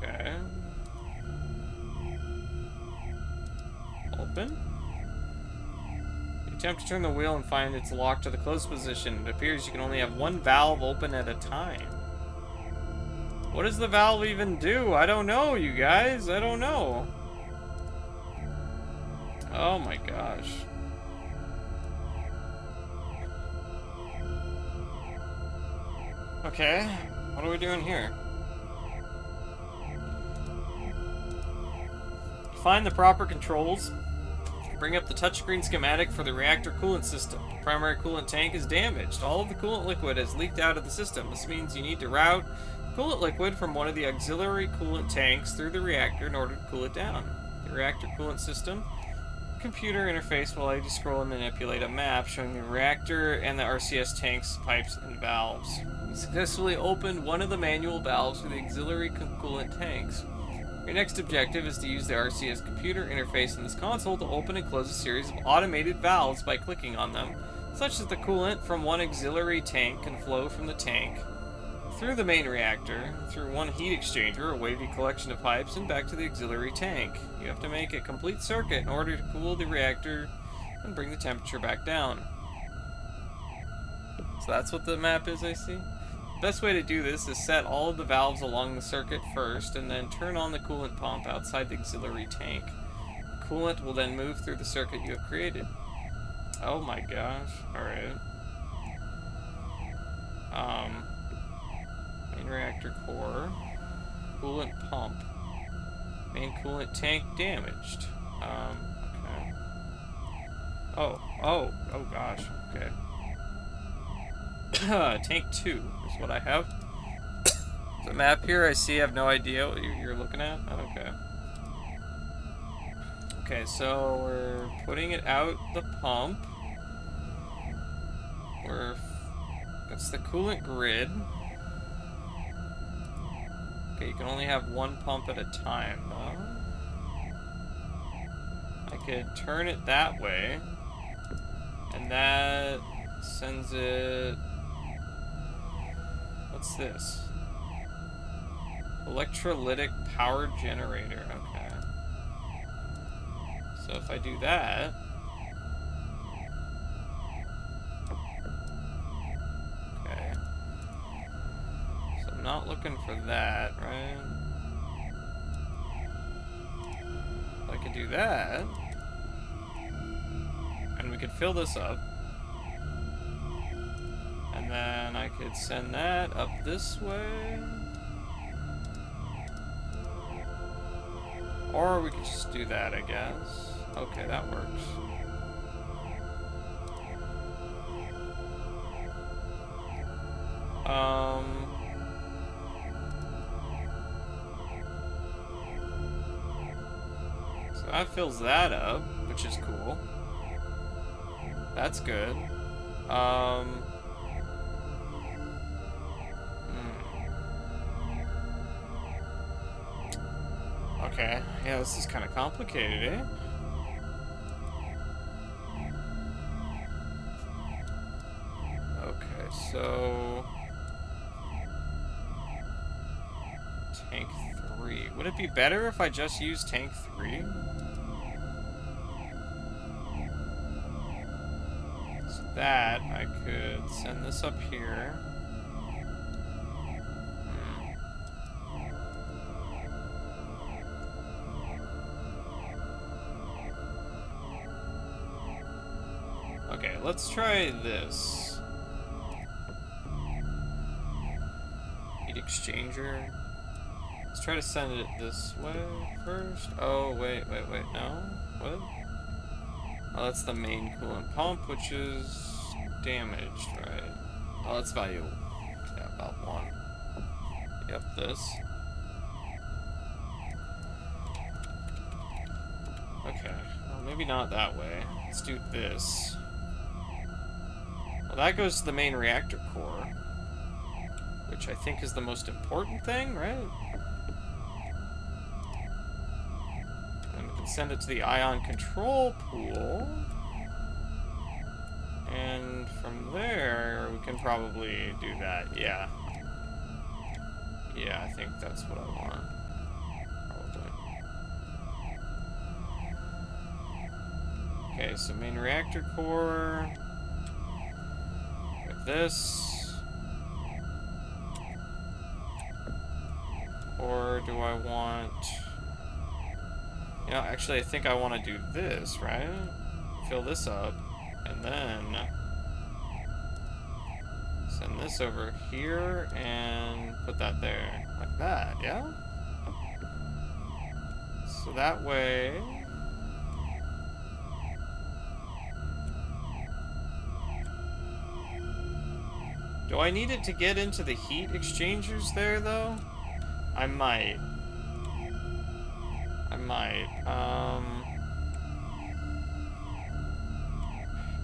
Okay. Open. You attempt to turn the wheel and find it's locked to the closed position. It appears you can only have one valve open at a time. What does the valve even do? I don't know, you guys. I don't know. Oh my gosh. Okay. What are we doing here? Find the proper controls. Bring up the touchscreen schematic for the reactor coolant system. The primary coolant tank is damaged. All of the coolant liquid has leaked out of the system. This means you need to route coolant liquid from one of the auxiliary coolant tanks through the reactor in order to cool it down. The reactor coolant system computer interface will allow you to scroll and manipulate a map showing the reactor and the RCS tanks, pipes, and valves. You successfully opened one of the manual valves for the auxiliary coolant tanks. Your next objective is to use the RCS computer interface in this console to open and close a series of automated valves by clicking on them, such that the coolant from one auxiliary tank can flow from the tank through the main reactor, through one heat exchanger, a wavy collection of pipes, and back to the auxiliary tank. You have to make a complete circuit in order to cool the reactor and bring the temperature back down. So that's what the map is, I see. Best way to do this is set all of the valves along the circuit first, and then turn on the coolant pump outside the auxiliary tank. The coolant will then move through the circuit you have created. Oh my gosh. Alright. Main reactor core. Coolant pump. Main coolant tank damaged. Okay. Oh gosh. Okay. Tank 2 is what I have. The map here I see, I have no idea what you're looking at. Okay. Okay, so we're putting it out the pump. That's the coolant grid. Okay, you can only have one pump at a time, though. I could turn it that way, and that sends it... What's this? Electrolytic power generator. Okay. So if I do that... Okay. So I'm not looking for that, right? Like could do that. And we could fill this up. And then I could send that up this way. Or we could just do that, I guess. Okay, that works. So that fills that up, which is cool. That's good. Okay, yeah, this is kind of complicated, eh? Okay, so... Tank 3. Would it be better if I just used Tank 3? So that, I could send this up here. Okay, let's try this. Heat exchanger. Let's try to send it this way first. Oh, wait, no. What? Oh, that's the main coolant pump, which is damaged, right? Oh, that's value. Yeah, about 1. Yep, this. Okay, well, maybe not that way. Let's do this. Well, that goes to the main reactor core, which I think is the most important thing, right? And we can send it to the ion control pool. And from there, we can probably do that. Yeah. Yeah, I think that's what I want. Probably. Okay, so main reactor core. Like this. Or do I want... You know, actually, I think I want to do this, right? Fill this up. And then... send this over here and put that there. Like that, yeah? So that way... Do I need it to get into the heat exchangers there, though? I might.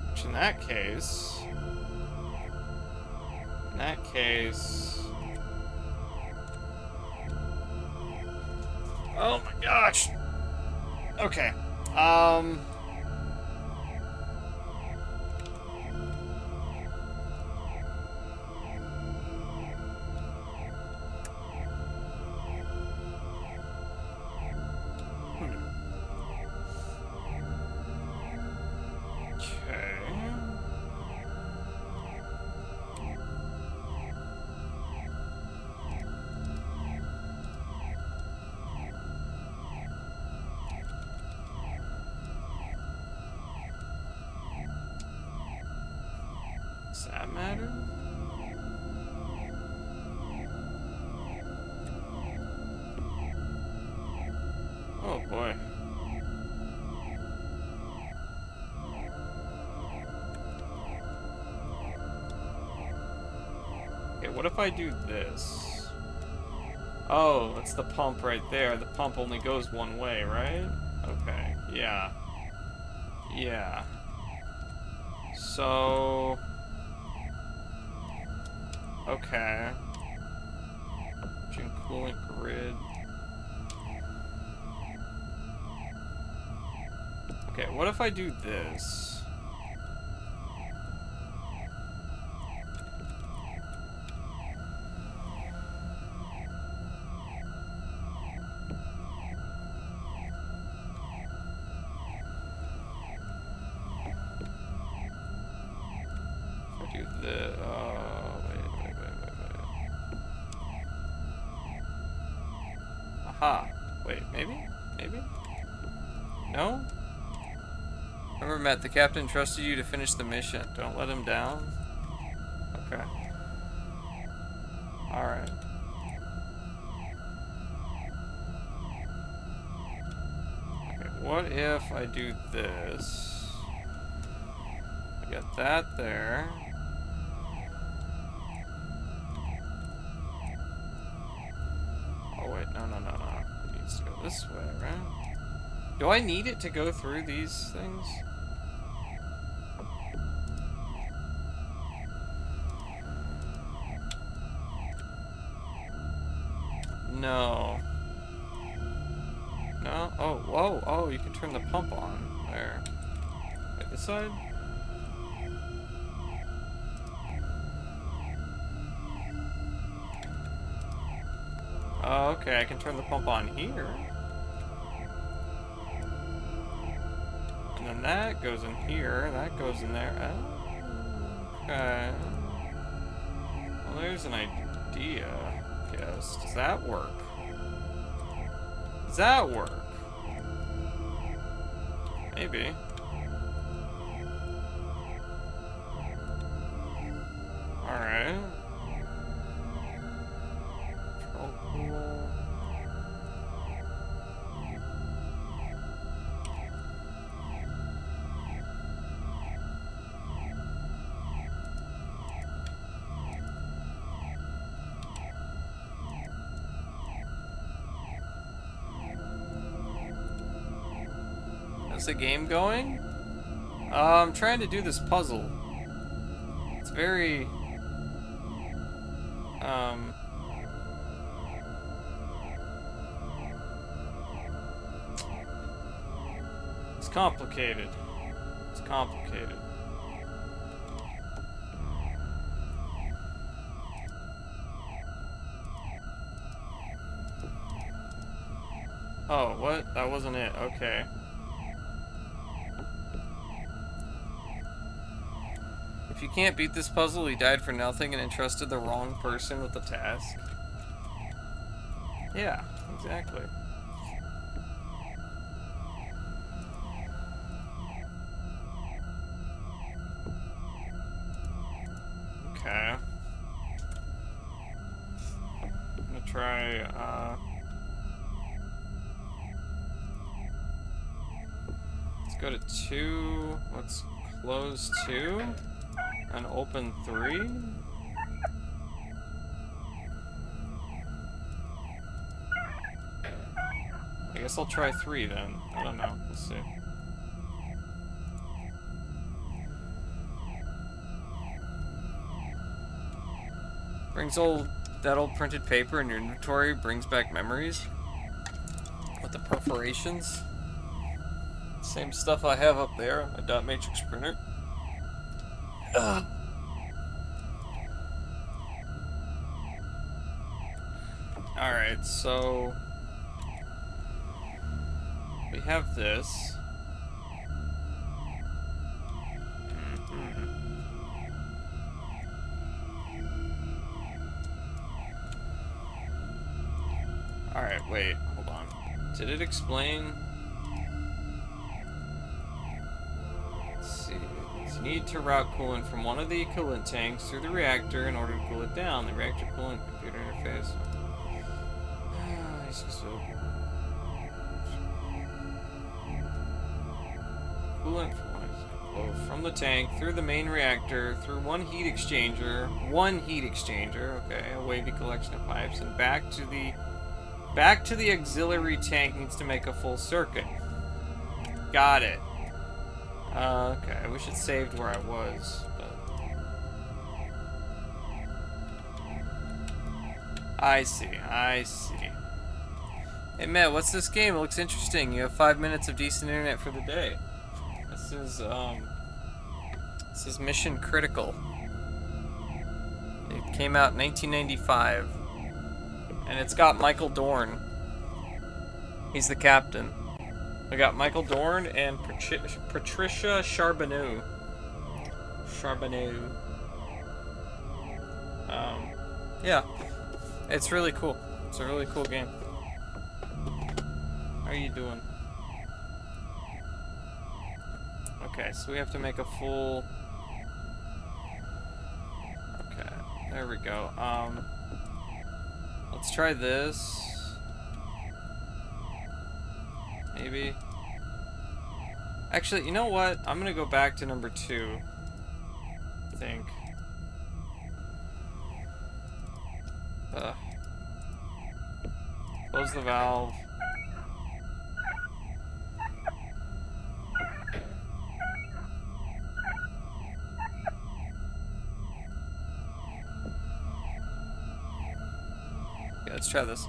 Which in that case... Oh my gosh! Okay. Does that matter? Oh boy. Okay, what if I do this? Oh, that's the pump right there. The pump only goes one way, right? Okay, yeah. Yeah. So... Okay. Engine coolant grid. Okay, what if I do this? If I do the, wait. Aha. Wait, maybe? No? Remember, Matt, the captain trusted you to finish the mission. Don't let him down. Okay. Alright. Okay, what if I do this? I got that there. Oh, wait. No, no, no, no. It needs to go this way, right? Do I need it to go through these things? No. No? Oh, whoa. Oh, you can turn the pump on there. Wait, this side? Oh, okay. I can turn the pump on here. And then that goes in here. That goes in there. Oh, okay. Well, there's an idea, I guess. Does that work? Does that work? Maybe. Alright. Control pool. Is the game going? I'm trying to do this puzzle. It's very... It's complicated. It's complicated. Oh, what? That wasn't it. Okay. If you can't beat this puzzle, he died for nothing and entrusted the wrong person with the task. Yeah, exactly. Okay. I'm gonna try, let's go to 2. Let's close 2. And open 3? I guess I'll try 3 then. I don't know. Let's see. Brings that old printed paper in your inventory, brings back memories. With the perforations. Same stuff I have up there on my dot matrix printer. Alright, so we have this. Alright, wait, hold on. Did it explain? Let's see. You need to route coolant from one of the coolant tanks through the reactor in order to cool it down. The reactor coolant computer interface. Coolant from the tank through the main reactor, through one heat exchanger, okay, a wavy collection of pipes, and back to the auxiliary tank. Needs to make a full circuit. Got it. Okay, I wish it saved where I was, but... I see. Hey, Matt, what's this game? It looks interesting. You have 5 minutes of decent internet for the day. This is Missioncritical. It came out in 1995. And it's got Michael Dorn. He's the captain. We got Michael Dorn and Patricia Charbonneau. Yeah. It's really cool. It's a really cool game. How are you doing? Okay, so we have to make a full... Okay, there we go. Let's try this. Maybe. Actually, you know what? I'm gonna go back to number 2. I think. Close the valve. Okay, let's try this.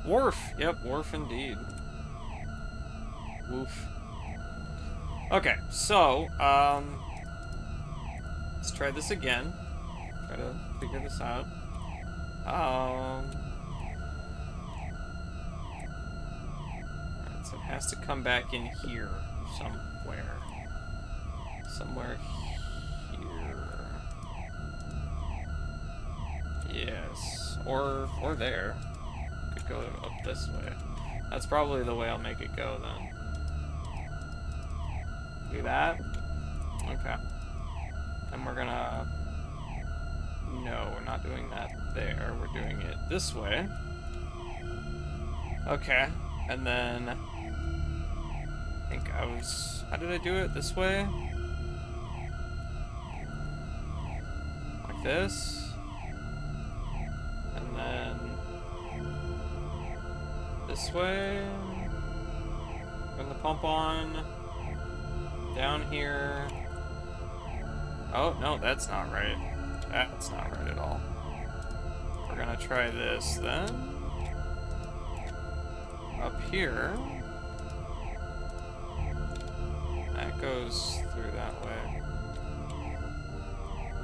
Wharf! Yep, wharf indeed. Woof. Okay, so, let's try this again. Try to figure this out. Alright, so it has to come back in here somewhere. Somewhere here. Yes. Or there. Could go up this way. That's probably the way I'll make it go then. Do that. Okay. And we're gonna... No, we're not doing that there. We're doing it this way. Okay. And then... I think I was... How did I do it? This way? Like this. And then... This way. Turn the pump on. Down here. Oh, no, that's not right. That's not right at all. We're gonna try this then. Up here. That goes through that way.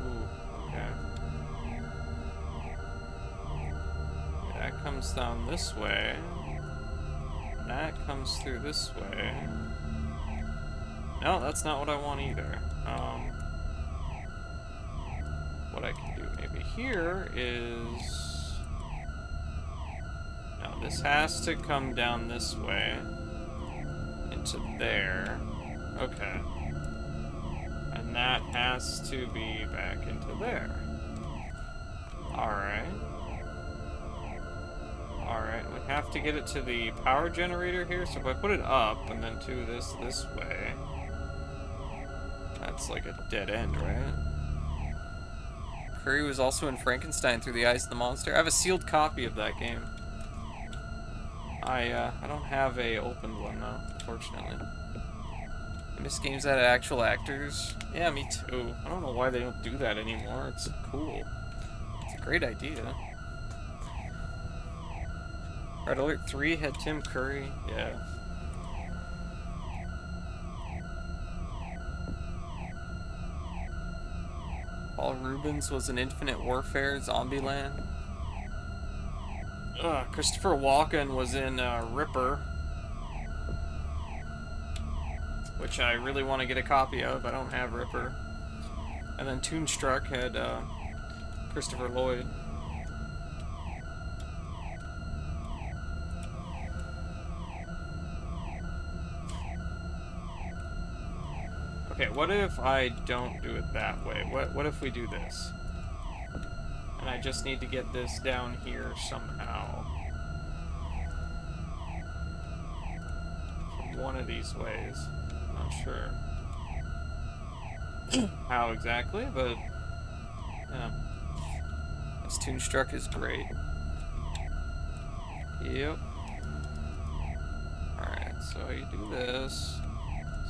Ooh, okay. That comes down this way. That comes through this way. No, that's not what I want either. What I can do maybe here is... No, this has to come down this way. Into there. Okay. And that has to be back into there. Alright. Alright, we have to get it to the power generator here, so if I put it up and then do this way... That's like a dead end, right? Curry was also in Frankenstein Through the Eyes of the Monster. I have a sealed copy of that game. I don't have a opened one though, unfortunately. I miss games that had actual actors. Yeah, me too. I don't know why they don't do that anymore. It's cool. It's a great idea. Red Alert 3 had Tim Curry. Yeah. Paul Rubens was in Infinite Warfare, Zombieland. Christopher Walken was in Ripper, which I really want to get a copy of. I don't have Ripper. And then Toonstruck had Christopher Lloyd. Okay, what if I don't do it that way? What if we do this? And I just need to get this down here somehow. From one of these ways. I'm not sure how exactly, but yeah. This Toonstruck is great. Yep. Alright, so you do this.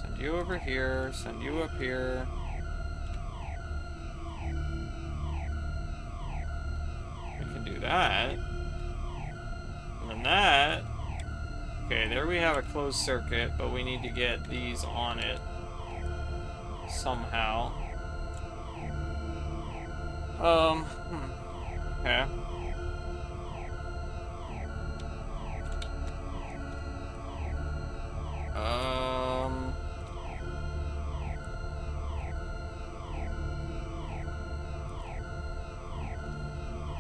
Send you over here, send you up here. We can do that. And then that. Okay, there we have a closed circuit, but we need to get these on it somehow. Okay.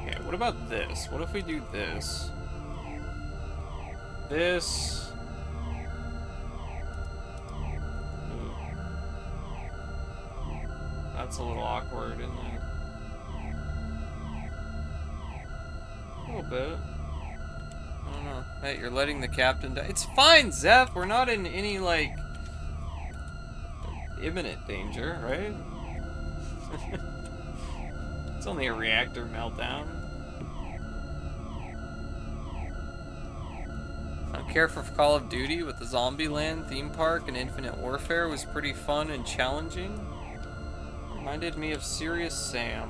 Okay, what about this? What if we do this? This... Ooh. That's a little awkward, isn't it? A little bit. I don't know. Hey, you're letting the captain die. It's fine, Zeph! We're not in any, like, imminent danger, right? It's only a reactor meltdown. Care for Call of Duty with the Zombieland theme park and Infinite Warfare was pretty fun and challenging. Reminded me of Serious Sam.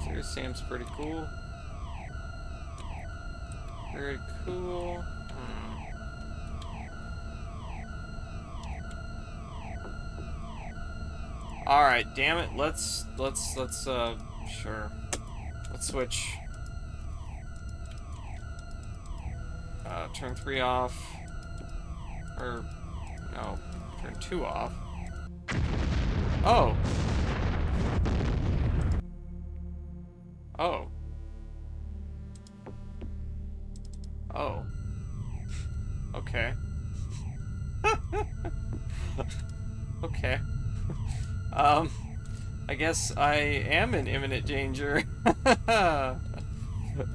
Serious Sam's pretty cool. Very cool. Alright, damn it. Let's sure. Let's switch. Turn 3 off. Or, no, turn 2 off. Oh. Oh. Oh. Okay. Okay. I guess I am in imminent danger.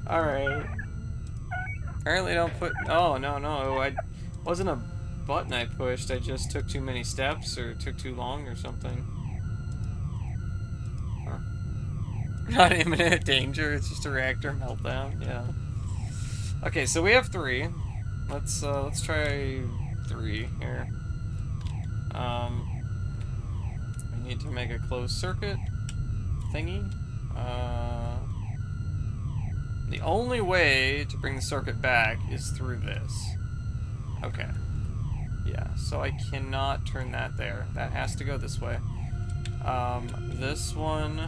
Alright. Apparently don't put... Oh, no. I wasn't a button I pushed. I just took too many steps or took too long or something. Huh. Not imminent danger. It's just a reactor meltdown. Yeah. Okay, so we have 3. Let's try 3 here. We need to make a closed circuit thingy. The only way to bring the circuit back is through this. Okay. Yeah, so I cannot turn that there. That has to go this way. This one...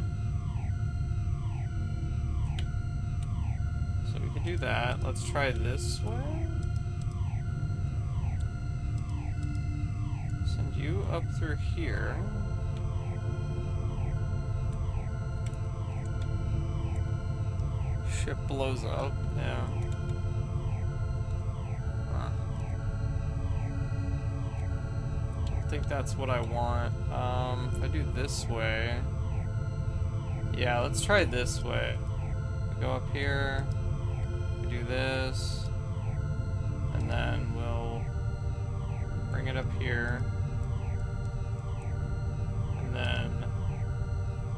So we can do that. Let's try this way. Send you up through here. Ship blows up, yeah. I don't think that's what I want. If I do this way... Yeah, let's try this way. We go up here, we do this, and then we'll bring it up here. And then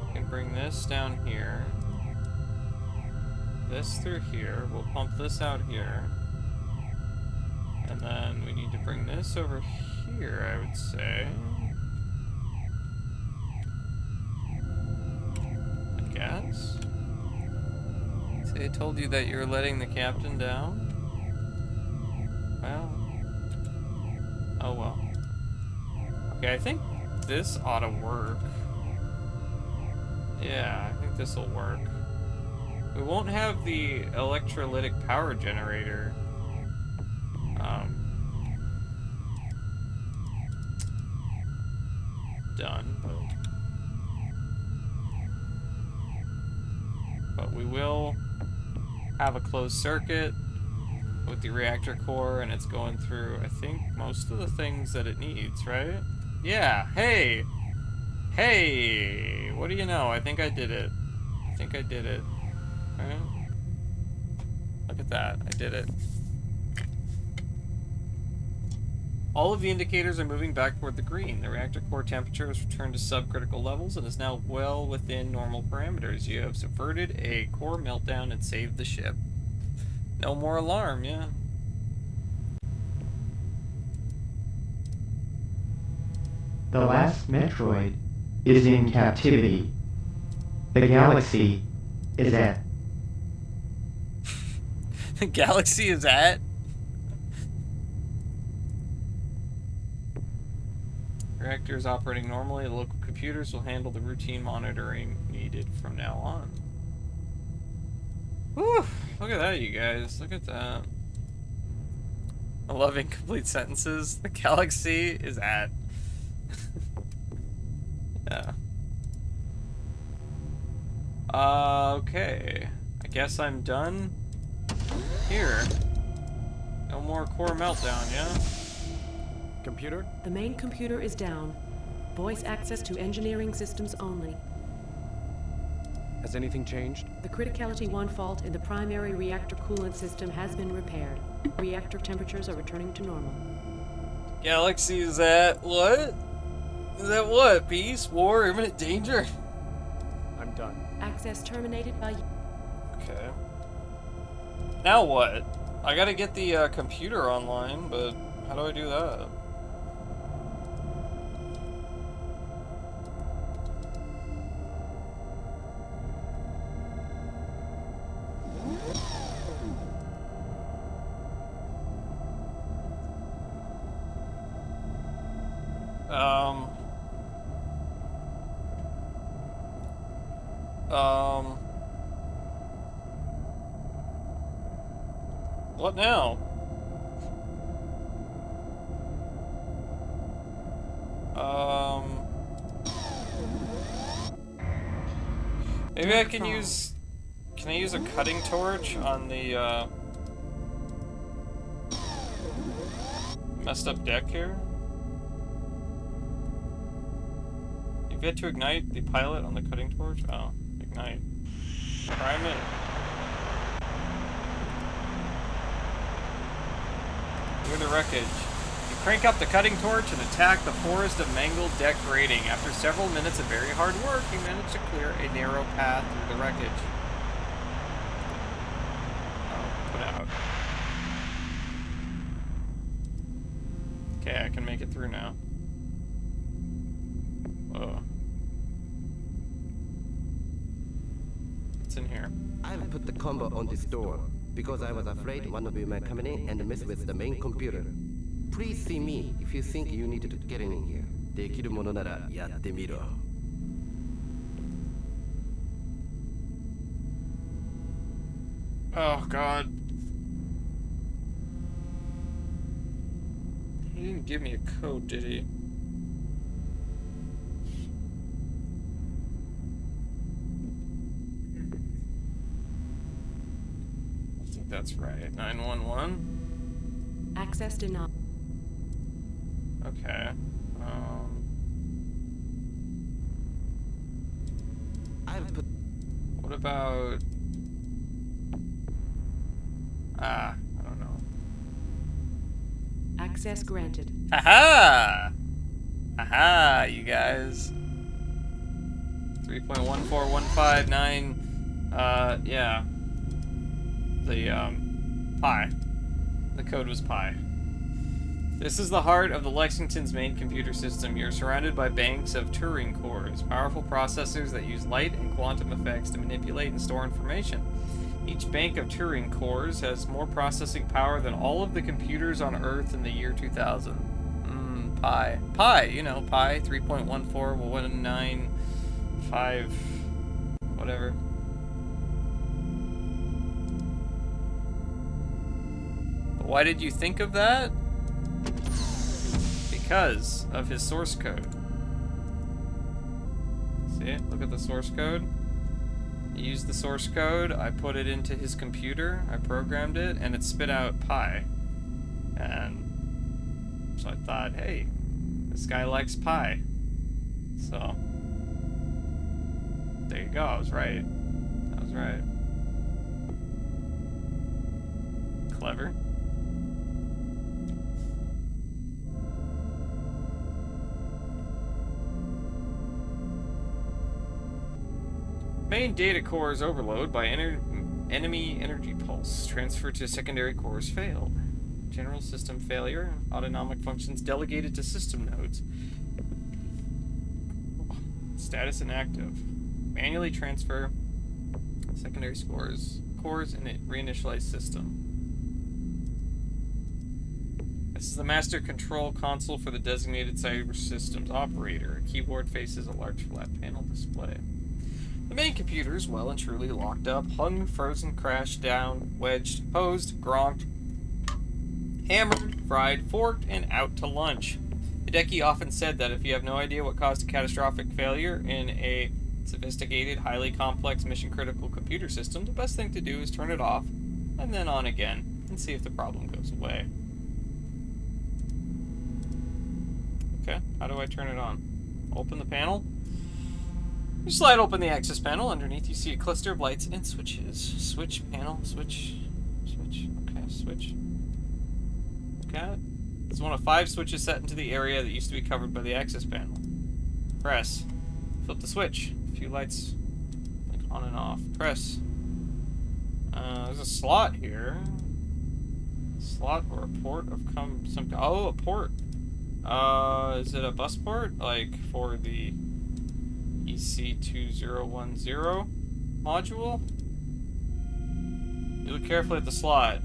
we can bring this down here. This through here. We'll pump this out here. And then we need to bring this over here, I would say. I guess. See, I told you that you're letting the captain down? Well. Oh well. Okay, I think this ought to work. Yeah, I think this will work. We won't have the electrolytic power generator done, but we will have a closed circuit with the reactor core, and it's going through, I think, most of the things that it needs, right? Yeah, hey! Hey! What do you know? I think I did it. Alright. Look at that. I did it. All of the indicators are moving back toward the green. The reactor core temperature has returned to subcritical levels and is now well within normal parameters. You have subverted a core meltdown and saved the ship. No more alarm, yeah. The last Metroid is in captivity. The galaxy is at... The galaxy is at? Reactor is operating normally. The local computers will handle the routine monitoring needed from now on. Whew! Look at that, you guys. Look at that. I love incomplete sentences. The galaxy is at. Yeah. Okay. I guess I'm done here. No more core meltdown, yeah? Computer? The main computer is down. Voice access to engineering systems only. Has anything changed? The Criticality 1 fault in the primary reactor coolant system has been repaired. Reactor temperatures are returning to normal. Galaxy is at what? Is that what? Peace? War? Imminent danger? I'm done. Access terminated by... Okay. Now what? I gotta get the computer online, but how do I do that? What now? Maybe I can use... Can I use a cutting torch on the, messed up deck here? You've yet to ignite the pilot on the cutting torch? Oh, ignite. Prime it. Near the wreckage. You crank up the cutting torch and attack the forest of mangled deck grating. After several minutes of very hard work, you manage to clear a narrow path through the wreckage. Oh, put out. Okay, I can make it through now. Whoa. What's in here? I've put the combo on this door because I was afraid one of you might come in and mess with the main computer. Please see me if you think you need to get in here. できるものならやってみろ. Oh god. He didn't give me a code, did he? I think that's right. 911. Access denied. Okay. What about... I don't know. Access granted. Haha! Haha, you guys. 3.14159, yeah. The, pi. The code was pi. This is the heart of the Lexington's main computer system. You're surrounded by banks of Turing cores, powerful processors that use light and quantum effects to manipulate and store information. Each bank of Turing cores has more processing power than all of the computers on Earth in the year 2000. Pi. Pi, you know, pi, 3.14195, whatever. But why did you think of that? Because of his source code. See? Look at the source code. He used the source code, I put it into his computer, I programmed it, and it spit out pi. And so I thought, hey, this guy likes pi. So, there you go, I was right. I was right. Clever. Main data cores overload by enemy energy pulse. Transfer to secondary cores failed. General system failure. Autonomic functions delegated to system nodes. Status inactive. Manually transfer secondary cores in a reinitialized system. This is the master control console for the designated cyber systems operator. A keyboard faces a large flat panel display. The main computer is well and truly locked up, hung, frozen, crashed, down, wedged, hosed, gronked, hammered, fried, forked, and out to lunch. Hideki often said that if you have no idea what caused a catastrophic failure in a sophisticated, highly complex, mission-critical computer system, the best thing to do is turn it off, and then on again, and see if the problem goes away. Okay, how do I turn it on? Open the panel. You slide open the access panel. Underneath, you see a cluster of lights and switches. Switch panel, switch, switch. Okay, switch. Okay. It's one of 5 switches set into the area that used to be covered by the access panel. Press. Flip the switch. A few lights like on and off. Press. There's a slot here. Slot or a port of some. Oh, a port. Is it a bus port? Like for the EC2010 module? You look carefully at the slot.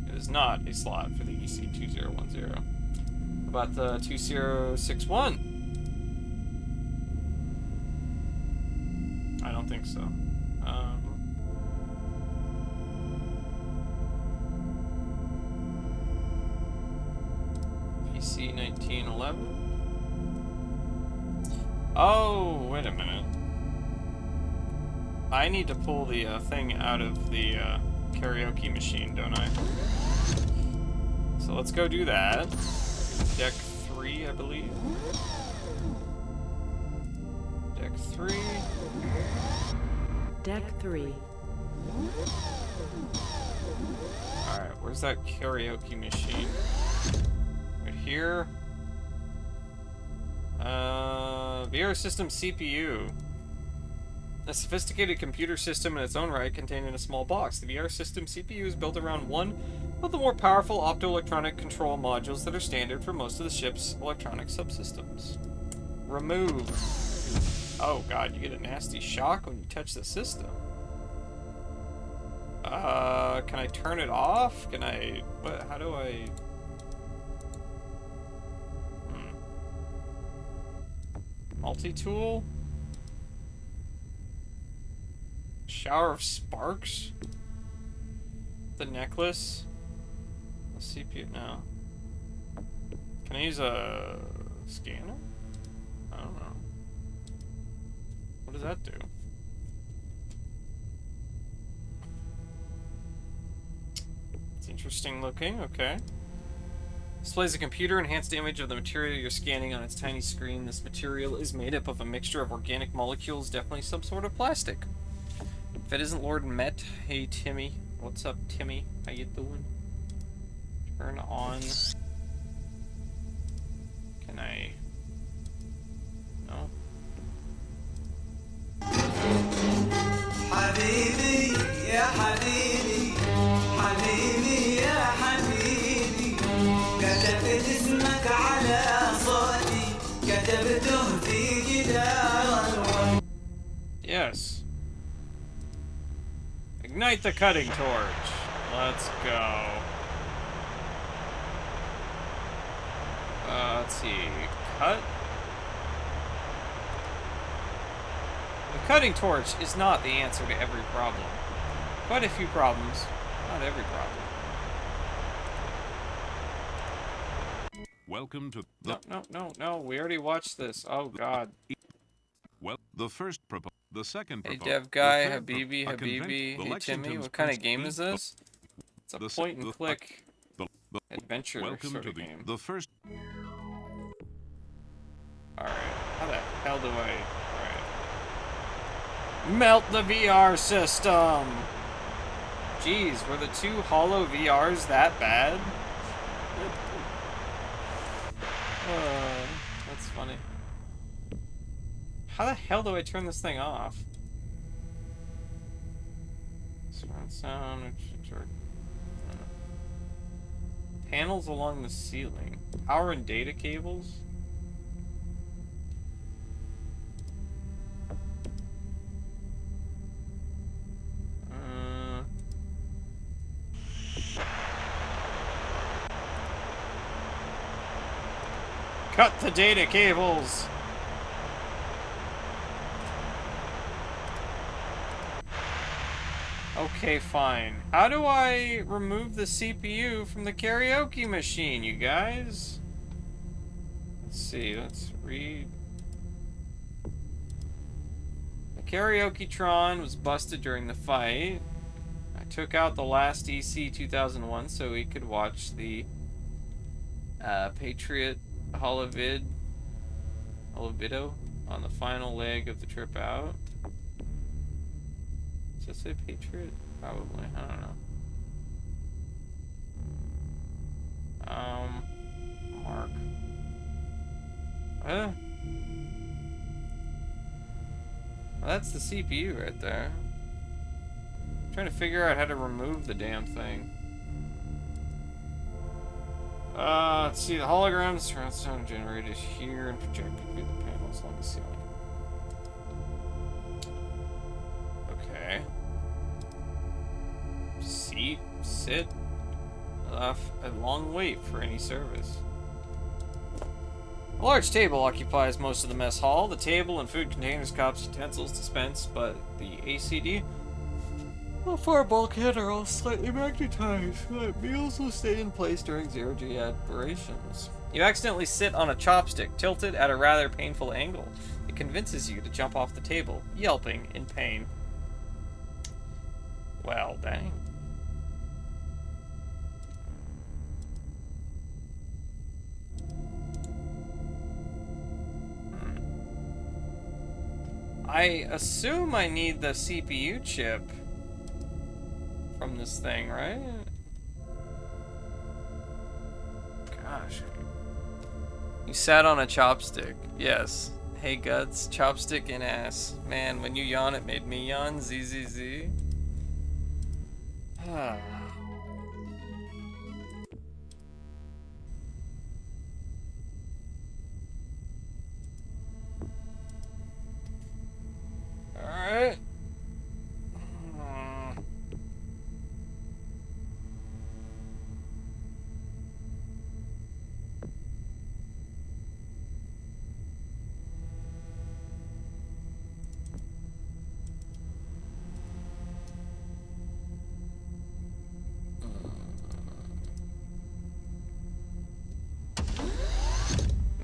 It is not a slot for the EC2010. About the 2061? I don't think so. PC 1911. Oh, wait a minute. I need to pull the thing out of the karaoke machine, don't I? So let's go do that. Deck 3, I believe. Deck 3. Deck 3. Alright, where's that karaoke machine? Right here. VR system CPU. A sophisticated computer system in its own right contained in a small box. The VR system CPU is built around one of the more powerful optoelectronic control modules that are standard for most of the ship's electronic subsystems. Remove. Oh god, you get a nasty shock when you touch the system. Can I turn it off? Can I... what? How do I... Multi-tool? Shower of sparks? The necklace? The CPU? No. Can I use a scanner? I don't know. What does that do? It's interesting looking, okay. Displays a computer-enhanced image of the material you're scanning on its tiny screen. This material is made up of a mixture of organic molecules, definitely some sort of plastic. If it isn't Lord Met, hey Timmy. What's up, Timmy? How you doing? Turn on. Can I... no? حبيبي يا حبيبي حبيبي يا حبيبي كتبت اسمك على صوتي كتبته في جدار. Yes. Ignite the cutting torch. Let's go. Let's see. Cut. The cutting torch is not the answer to every problem. Quite a few problems. Not every problem. Welcome to the... No. We already watched this. Oh, God. Well, the first proposal. The second Hey, proposal. Dev Guy, Habibi, hey, Timmy. What kind of game is this? It's a point-and-click adventure sort of game. The first... Alright. How the hell do I... Alright. Melt the VR system! Jeez, were the 2 hollow VRs that bad? That's funny. How the hell do I turn this thing off? Surround sound... Panels along the ceiling. Power and data cables? Cut the data cables! Okay, fine. How do I remove the CPU from the karaoke machine, you guys? Let's see, let's read. The Karaoke-tron was busted during the fight. I took out the last EC2001 so we could watch the Patriot holovid libido on the final leg of the trip out. Does it say Patriot? Probably. I don't know. Mark. Well, that's the CPU right there. I'm trying to figure out how to remove the damn thing. Let's see, the holograms surround sound generated here and projected through the panels along the ceiling. Okay. Seat, sit. A long wait for any service. A large table occupies most of the mess hall. The table and food containers, cups, utensils, dispense, but the ACD, the far bulkhead are all slightly magnetized so that meals will stay in place during zero-G operations. You accidentally sit on a chopstick, tilted at a rather painful angle. It convinces you to jump off the table, yelping in pain. Well, dang. I assume I need the CPU chip from this thing, right? Gosh. You sat on a chopstick. Yes. Hey, Guts. Chopstick and ass. Man, when you yawn, it made me yawn. ZZZ. Ah. Alright.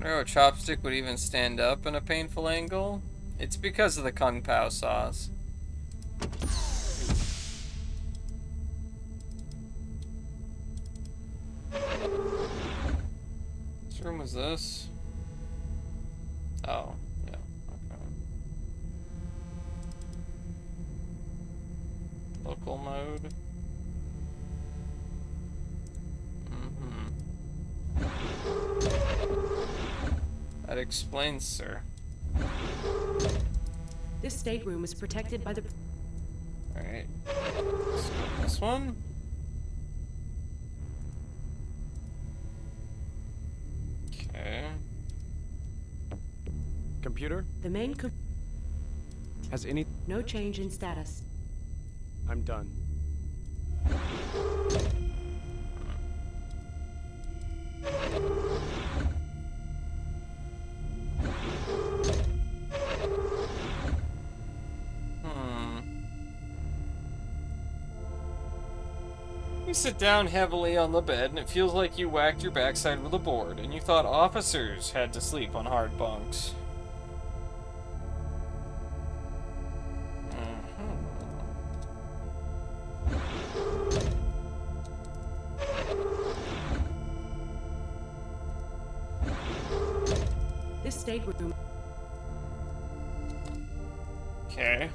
I wonder how a chopstick would even stand up in a painful angle. It's because of the Kung Pao sauce. Whose room was this? Oh, yeah, okay. Local mode. That explains, sir. This stateroom is protected by the... Alright. This one? Okay. Computer? The main Has any... No change in status. I'm done. You sit down heavily on the bed, and it feels like you whacked your backside with a board, and you thought officers had to sleep on hard bunks. This stateroom... Okay.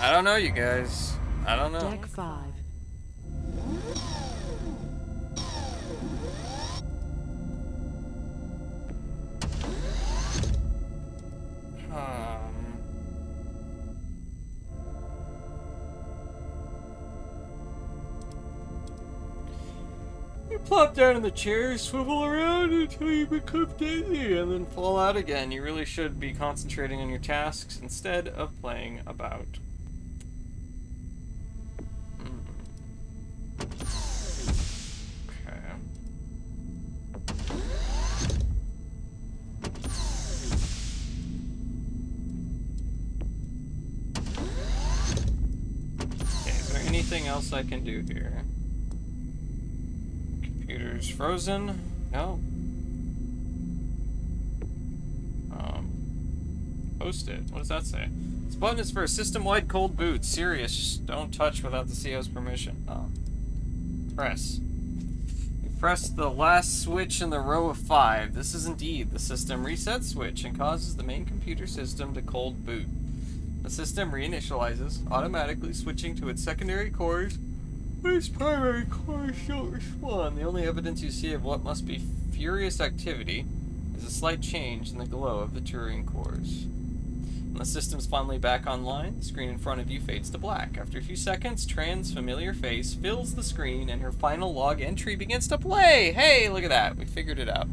I don't know, you guys. I don't know. Deck 5. You plop down in the chair, swivel around until you become dizzy, and then fall out again. You really should be concentrating on your tasks instead of playing about. Anything else I can do here? Computer's frozen. No. Post it. What does that say? This button is for a system-wide cold boot. Serious. Don't touch without the CO's permission. Oh. Press. You press the last switch in the row of 5. This is indeed the system reset switch and causes the main computer system to cold boot. The system reinitializes, automatically switching to its secondary cores when its primary cores don't respond. The only evidence you see of what must be furious activity is a slight change in the glow of the Turing cores. When the system's finally back online, the screen in front of you fades to black. After a few seconds, Tran's familiar face fills the screen and her final log entry begins to play! Hey, look at that. We figured it out.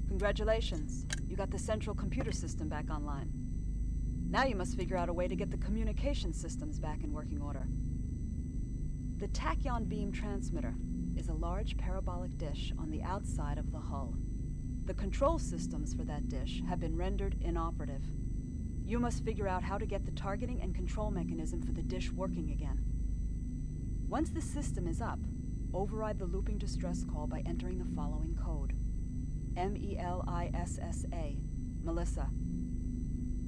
Congratulations. You got the central computer system back online. Now you must figure out a way to get the communication systems back in working order. The tachyon beam transmitter is a large parabolic dish on the outside of the hull. The control systems for that dish have been rendered inoperative. You must figure out how to get the targeting and control mechanism for the dish working again. Once the system is up, override the looping distress call by entering the following code. MELISSA, Melissa.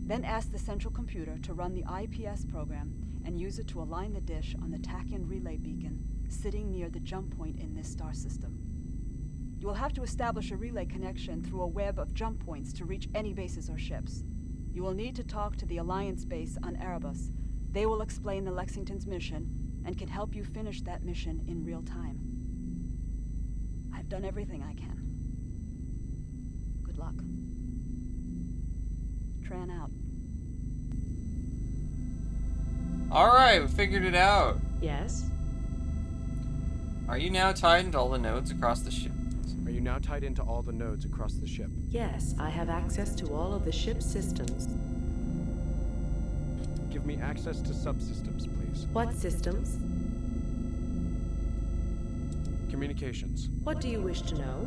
Then ask the central computer to run the IPS program and use it to align the dish on the tachyon relay beacon sitting near the jump point in this star system. You will have to establish a relay connection through a web of jump points to reach any bases or ships. You will need to talk to the Alliance base on Erebus. They will explain the Lexington's mission and can help you finish that mission in real time. I've done everything I can. Good luck. Tran out. Alright, we figured it out. Yes? Are you now tied into all the nodes across the ship? Are you now tied into all the nodes across the ship? Yes, I have access to all of the ship's systems. Give me access to subsystems, please. What systems? Communications. What do you wish to know?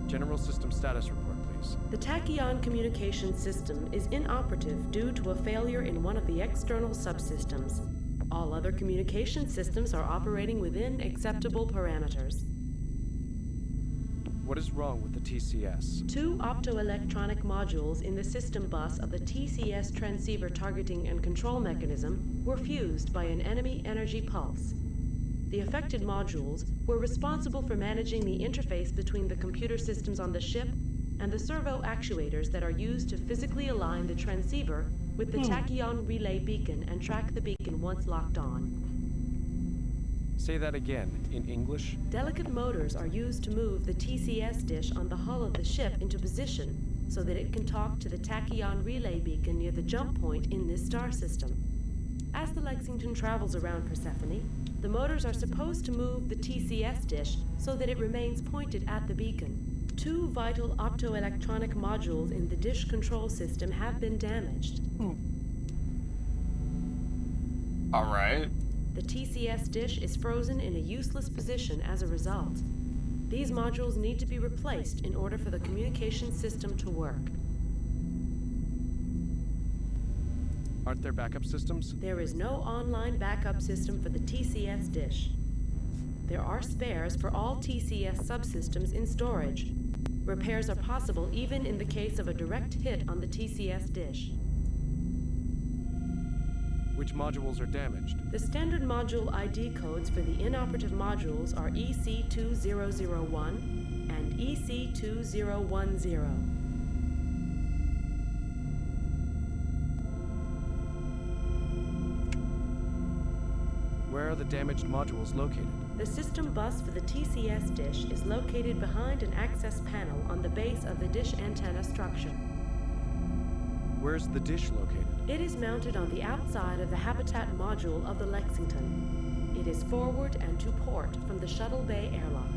General system status report, please. The tachyon communication system is inoperative due to a failure in one of the external subsystems. All other communication systems are operating within acceptable parameters. What is wrong with the TCS? 2 optoelectronic modules in the system bus of the TCS transceiver targeting and control mechanism were fused by an enemy energy pulse. The affected modules were responsible for managing the interface between the computer systems on the ship and the servo actuators that are used to physically align the transceiver with the tachyon relay beacon and track the beacon once locked on. Say that again, in English. Delicate motors are used to move the TCS dish on the hull of the ship into position so that it can talk to the tachyon relay beacon near the jump point in this star system. As the Lexington travels around Persephone, the motors are supposed to move the TCS dish so that it remains pointed at the beacon. 2 vital optoelectronic modules in the dish control system have been damaged. Alright. The TCS dish is frozen in a useless position as a result. These modules need to be replaced in order for the communication system to work. Aren't there backup systems? There is no online backup system for the TCS dish. There are spares for all TCS subsystems in storage. Repairs are possible even in the case of a direct hit on the TCS dish. Which modules are damaged? The standard module ID codes for the inoperative modules are EC2001 and EC2010. Where are the damaged modules located? The system bus for the TCS dish is located behind an access panel on the base of the dish antenna structure. Where's the dish located? It is mounted on the outside of the habitat module of the Lexington. It is forward and to port from the Shuttle Bay airlock.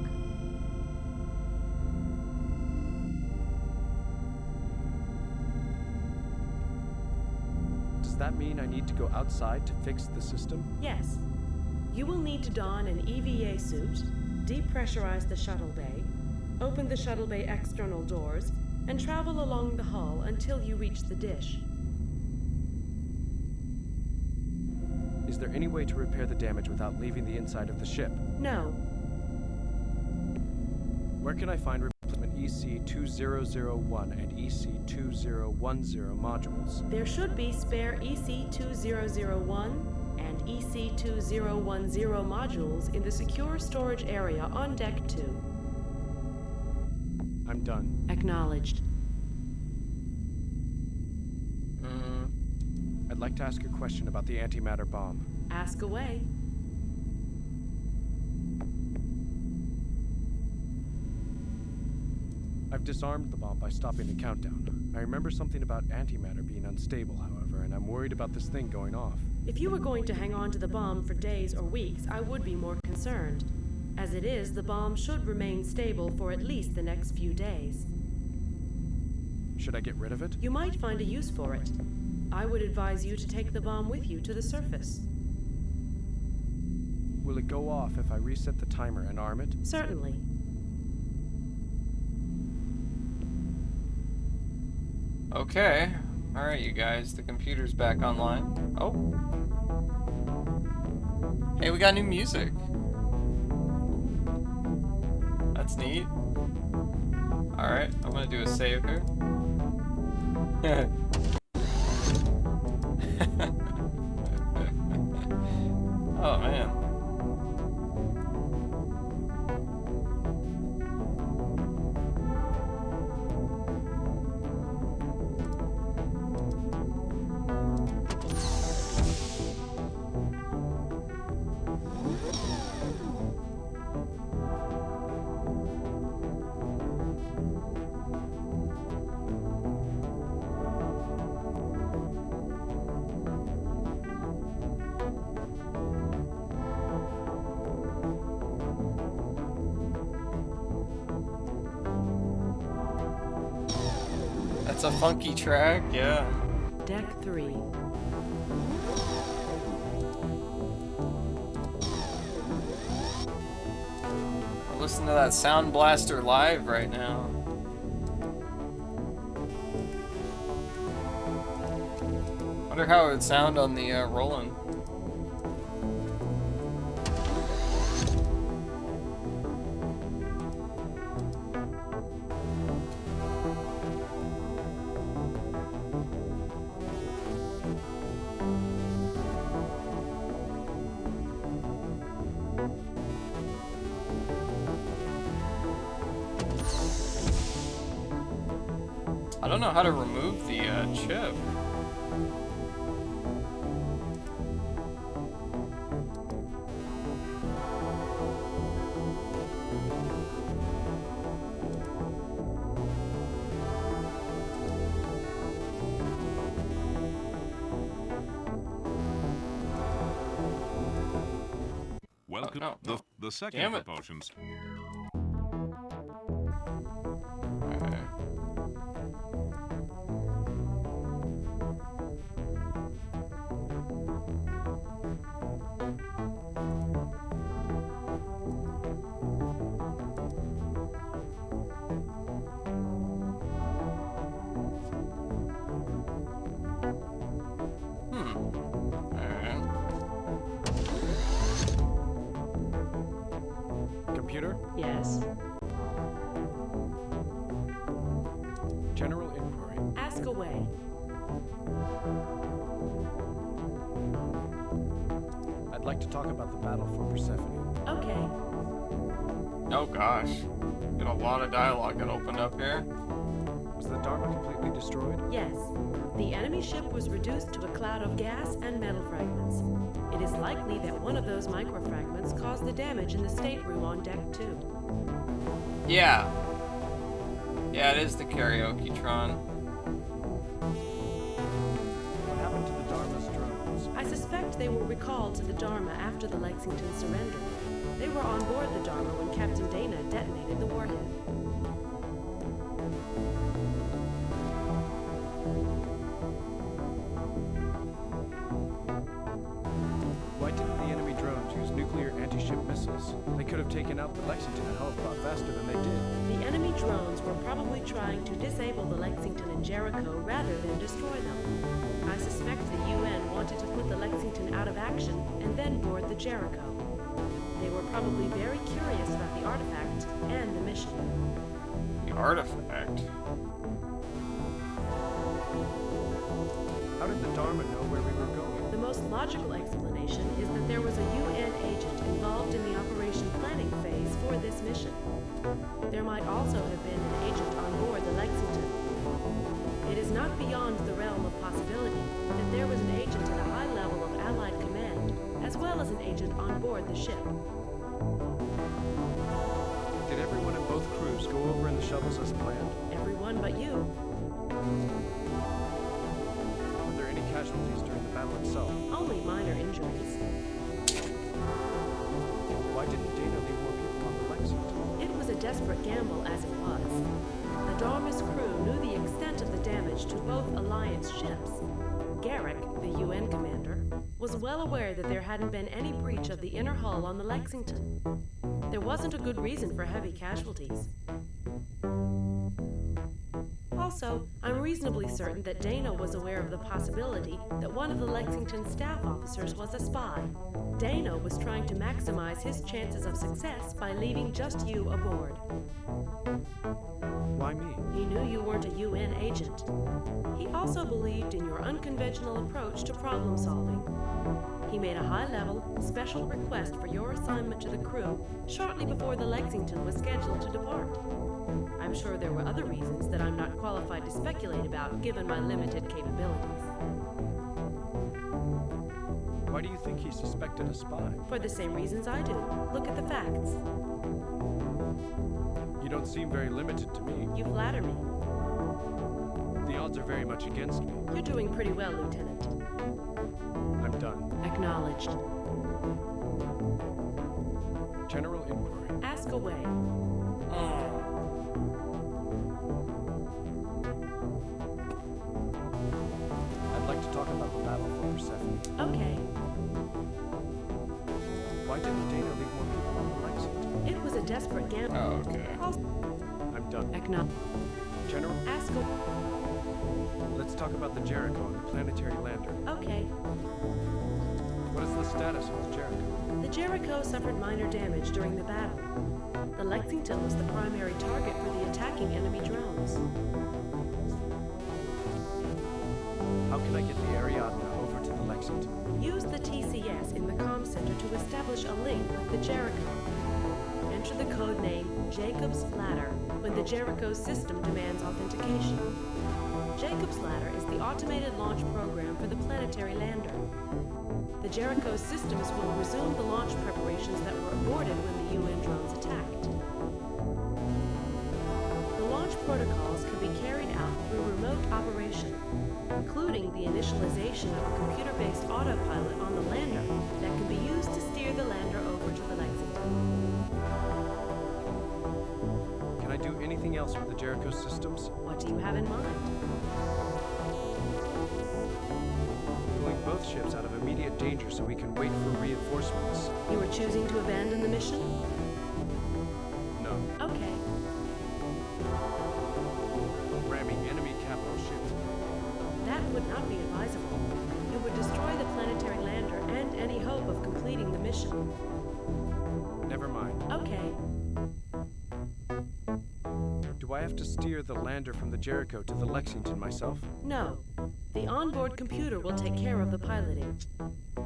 Does that mean I need to go outside to fix the system? Yes. You will need to don an EVA suit, depressurize the shuttle bay, open the shuttle bay external doors, and travel along the hull until you reach the dish. Is there any way to repair the damage without leaving the inside of the ship? No. Where can I find replacement EC-2001 and EC-2010 modules. There should be spare EC-2001 and EC-2010 modules in the secure storage area on Deck 2. I'm done. Acknowledged. I'd like to ask a question about the antimatter bomb. Ask away. I've disarmed the bomb by stopping the countdown. I remember something about antimatter being unstable, however, and I'm worried about this thing going off. If you were going to hang on to the bomb for days or weeks, I would be more concerned. As it is, the bomb should remain stable for at least the next few days. Should I get rid of it? You might find a use for it. I would advise you to take the bomb with you to the surface. Will it go off if I reset the timer and arm it? Certainly. Okay. Alright, you guys. The computer's back online. Oh. Hey, we got new music. That's neat. Alright, I'm gonna do a save here. Oh, man. That's a funky track, yeah. Deck 3. We're listening to that Sound Blaster live right now. Wonder how it would sound on the Roland. I don't know how to remove the chip. Welcome. Oh, no. The second Damn it. propulsions. Computer? Yes. General inquiry. Ask away. I'd like to talk about the battle for Persephone. Okay. Oh gosh. Got a lot of dialogue that opened up here. Was the Dharma completely destroyed? Yes. The enemy ship was reduced to a cloud of gas and metal fragments. It is likely that one of those microfragments caused the damage in the stateroom on Deck 2. Yeah. Yeah, it is the Karaoke-tron. What happened to the Dharma's drones? I suspect they were recalled to the Dharma after the Lexington surrender. They were on board the Dharma when Captain Dana detonated the warhead. Why didn't the enemy drones use nuclear anti-ship missiles? They could have taken out the Lexington a hell of a lot faster than they did. The enemy drones were probably trying to disable the Lexington and Jericho rather than destroy them. I suspect the UN wanted to put the Lexington out of action and then board the Jericho. They were probably very curious about the artifact and the mission. The artifact. How did the Dharma know where we were going? The most logical explanation is that there was a UN agent involved in the operation planning phase for this mission. There might also have been an agent on board the Lexington. It is not beyond the realm of possibility that there was an agent at a high level of Allied command, as well as an agent on board the ship. Did everyone in both crews go over in the shuttles as planned? Everyone but you. Were there any casualties during the battle itself? Only minor injuries. Why didn't Dana leave more people on the Lexington? It was a desperate gamble as it was. The Dharma's crew knew the extent of the damage to both Alliance ships. Garrick, the UN commander, was well aware that there hadn't been any breach of the inner hull on the Lexington. There wasn't a good reason for heavy casualties. Also, I'm reasonably certain that Dana was aware of the possibility that one of the Lexington staff officers was a spy. Dana was trying to maximize his chances of success by leaving just you aboard. Why me? He knew you weren't a UN agent. He also believed in your unconventional approach to problem solving. He made a high-level, special request for your assignment to the crew shortly before the Lexington was scheduled to depart. I'm sure there were other reasons that I'm not qualified to speculate about given my limited capabilities. Why do you think he suspected a spy? For the same reasons I do. Look at the facts. You don't seem very limited to me. You flatter me. The odds are very much against me. You're doing pretty well, Lieutenant. I'm done. Acknowledged. General inquiry. Ask away. I'd like to talk about the battle for Persephone. Okay. Why didn't Dana leave more people on the Lexington? It was a desperate gamble. Oh, okay. I'm done. Acknowledged. General? Ask away. Let's talk about the Jericho and the planetary lander. Okay. What is the status of the Jericho? The Jericho suffered minor damage during the battle. The Lexington was the primary target for the attacking enemy drones. How can I get the Ariadne over to the Lexington? Use the TCS in the comm center to establish a link with the Jericho. Enter the code name Jacob's Ladder when the Jericho's system demands authentication. Jacob's Ladder is the automated launch program for the planetary lander. The Jericho's systems will resume the launch preparations that were aborted when the UN drones attacked. The launch protocols can be carried out through remote operation, including the initialization of a computer-based autopilot on the lander that can be used to steer the lander over to the Lexington. Can I do anything else with the Jericho systems? What do you have in mind? Pulling both ships out of immediate danger so we can wait for reinforcements. You are choosing to abandon the mission? No. Okay. Ramming enemy capital ships. That would not be advisable. You would destroy the planetary lander and any hope of completing the mission. Never mind. Okay. Do I have to steer the lander from the Jericho to the Lexington myself? No. The onboard computer will take care of the piloting.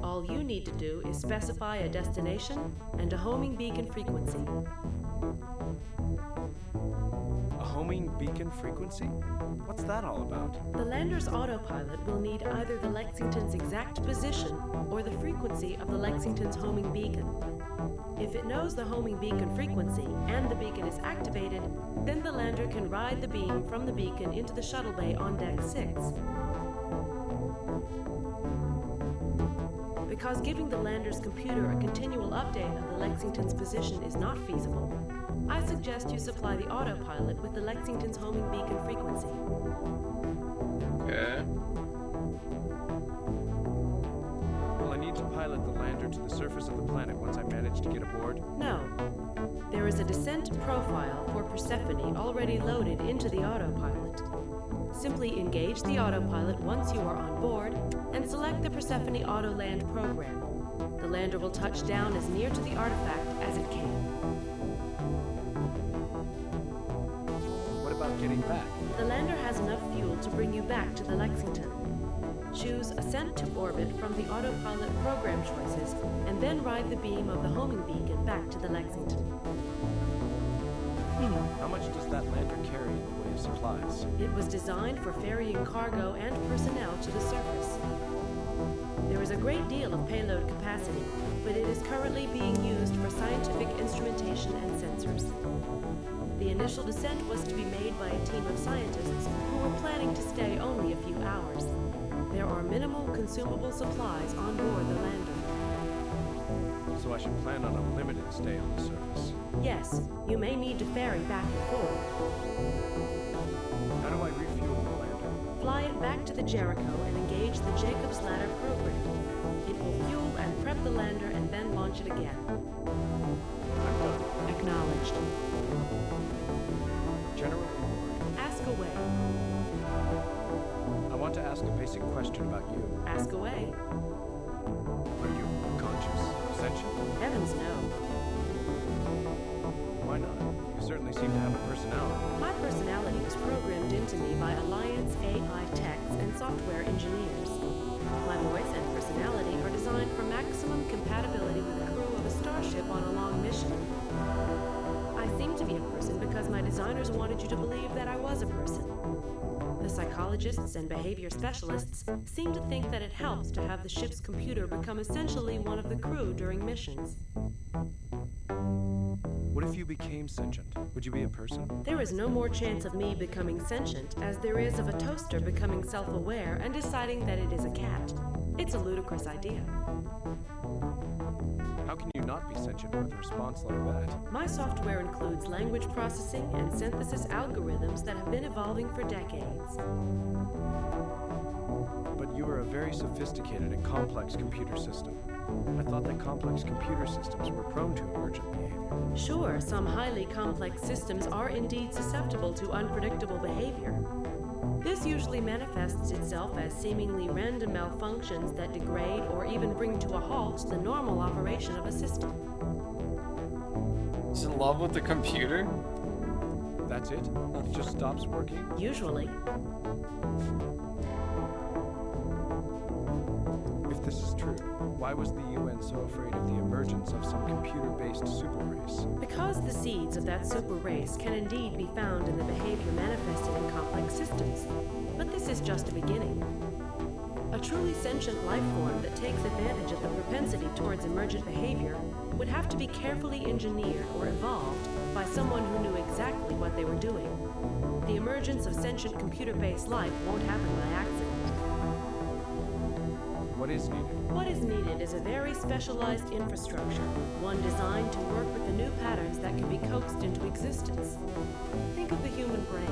All you need to do is specify a destination and a homing beacon frequency. A homing beacon frequency? What's that all about? The lander's autopilot will need either the Lexington's exact position or the frequency of the Lexington's homing beacon. If it knows the homing beacon frequency and the beacon is activated, then the lander can ride the beam from the beacon into the shuttle bay on Deck 6. Because giving the lander's computer a continual update of the Lexington's position is not feasible, I suggest you supply the autopilot with the Lexington's homing beacon frequency. Okay. Will I need to pilot the lander to the surface of the planet once I manage to get aboard? No. There is a descent profile for Persephone already loaded into the autopilot. Simply engage the autopilot once you are on board and select the Persephone Auto Land program. The lander will touch down as near to the artifact as it can. getting back? The lander has enough fuel to bring you back to the Lexington. Choose Ascent to Orbit from the autopilot program choices, and then ride the beam of the homing beacon back to the Lexington. How much does that lander carry in the way of supplies? It was designed for ferrying cargo and personnel to the surface. There is a great deal of payload capacity, but it is currently being used for scientific instrumentation and sensors. The initial descent was to be made by a team of scientists who were planning to stay only a few hours. There are minimal consumable supplies on board the lander. So I should plan on a limited stay on the surface. Yes, you may need to ferry back and forth. How do I refuel the lander? Fly it back to the Jericho and engage the Jacob's Ladder program. It will fuel and prep the lander and then launch it again. I'm done. Acknowledged. General inquiry. Ask away. I want to ask a basic question about you. Ask away. Are you conscious? Sentient? Heavens no. Why not? You certainly seem to have a personality. My personality was programmed into me by Alliance AI techs and software engineers. My voice and personality are designed for maximum compatibility with the crew of a starship on a long mission. I seem to be a person because my designers wanted you to believe that I was a person. The psychologists and behavior specialists seem to think that it helps to have the ship's computer become essentially one of the crew during missions. What if you became sentient? Would you be a person? There is no more chance of me becoming sentient as there is of a toaster becoming self-aware and deciding that it is a cat. It's a ludicrous idea. How can you not be sentient with a response like that? My software includes language processing and synthesis algorithms that have been evolving for decades. But you are a very sophisticated and complex computer system. I thought that complex computer systems were prone to emergent behavior. Sure, some highly complex systems are indeed susceptible to unpredictable behavior. This usually manifests itself as seemingly random malfunctions that degrade or even bring to a halt the normal operation of a system. He's in love with the computer? That's it? It just stops working? Usually. If this is true, why was the UN so afraid of the emergence of some computer-based super race? Because the seeds of that super race can indeed be found in the behavior manifested in complex systems. But this is just a beginning. A truly sentient life form that takes advantage of the propensity towards emergent behavior would have to be carefully engineered or evolved by someone who knew exactly what they were doing. The emergence of sentient computer-based life won't happen by accident. What is needed? What is needed is a very specialized infrastructure, one designed to work with the new patterns that can be coaxed into existence. Think of the human brain.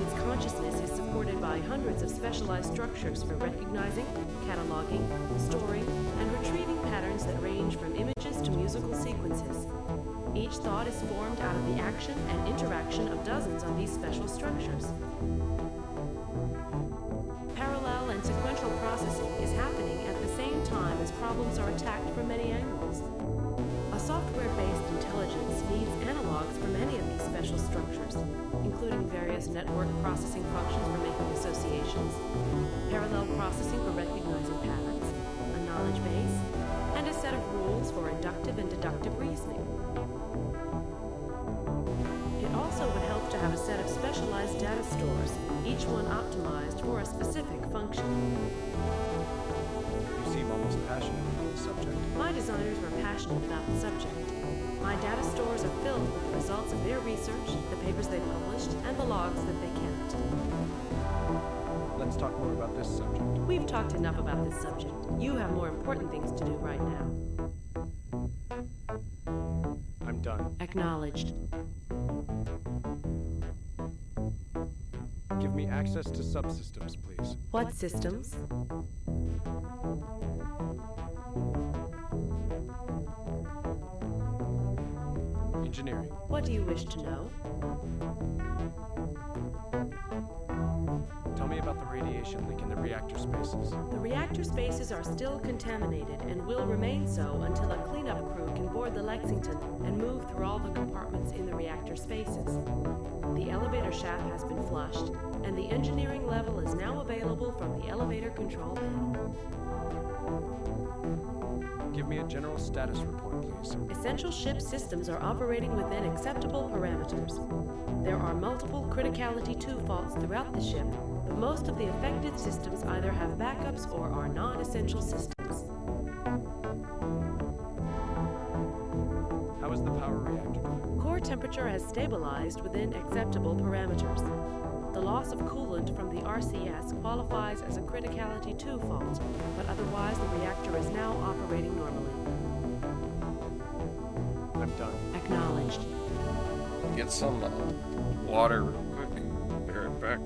Its consciousness is supported by hundreds of specialized structures for recognizing, cataloging, storing, and retrieving patterns that range from images to musical sequences. Each thought is formed out of the action and interaction of dozens of these special structures. Parallel and sequential processing is happening at the same time as problems are attacked from many angles. A software-based intelligence needs analogs for many of these special structures, including various network processing functions for making associations, parallel processing for recognizing patterns, a knowledge base, and a set of rules for inductive and deductive reasoning. It also would help to have a set of specialized data stores, each one optimized for a specific function. You seem almost passionate about the subject. My designers were passionate about the subject. My data stores are filled with the results of their research, the papers they published, and the logs that they kept. Let's talk more about this subject. We've talked enough about this subject. You have more important things to do right now. I'm done. Acknowledged. Give me access to subsystems, please. What systems? Engineering. What do you wish to know? Tell me about the radiation contamination leak in the reactor spaces. The reactor spaces are still contaminated and will remain so until a cleanup crew can board the Lexington and move through all the compartments in the reactor spaces. The elevator shaft has been flushed, and the engineering level is now available from the elevator control panel. Give me a general status report, please. Essential ship systems are operating within acceptable parameters. There are multiple Criticality 2 faults throughout the ship, but most of the affected systems either have backups or are non-essential systems. How is the power reactor doing? Core temperature has stabilized within acceptable parameters. The loss of coolant from the RCS qualifies as a Criticality 2 fault, but otherwise the reactor is now operating normally. I'm done. Acknowledged. Get some water real quick. Be right back.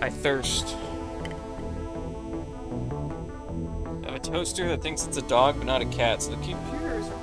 I thirst. I have a toaster that thinks it's a dog but not a cat, so the computers are wrong.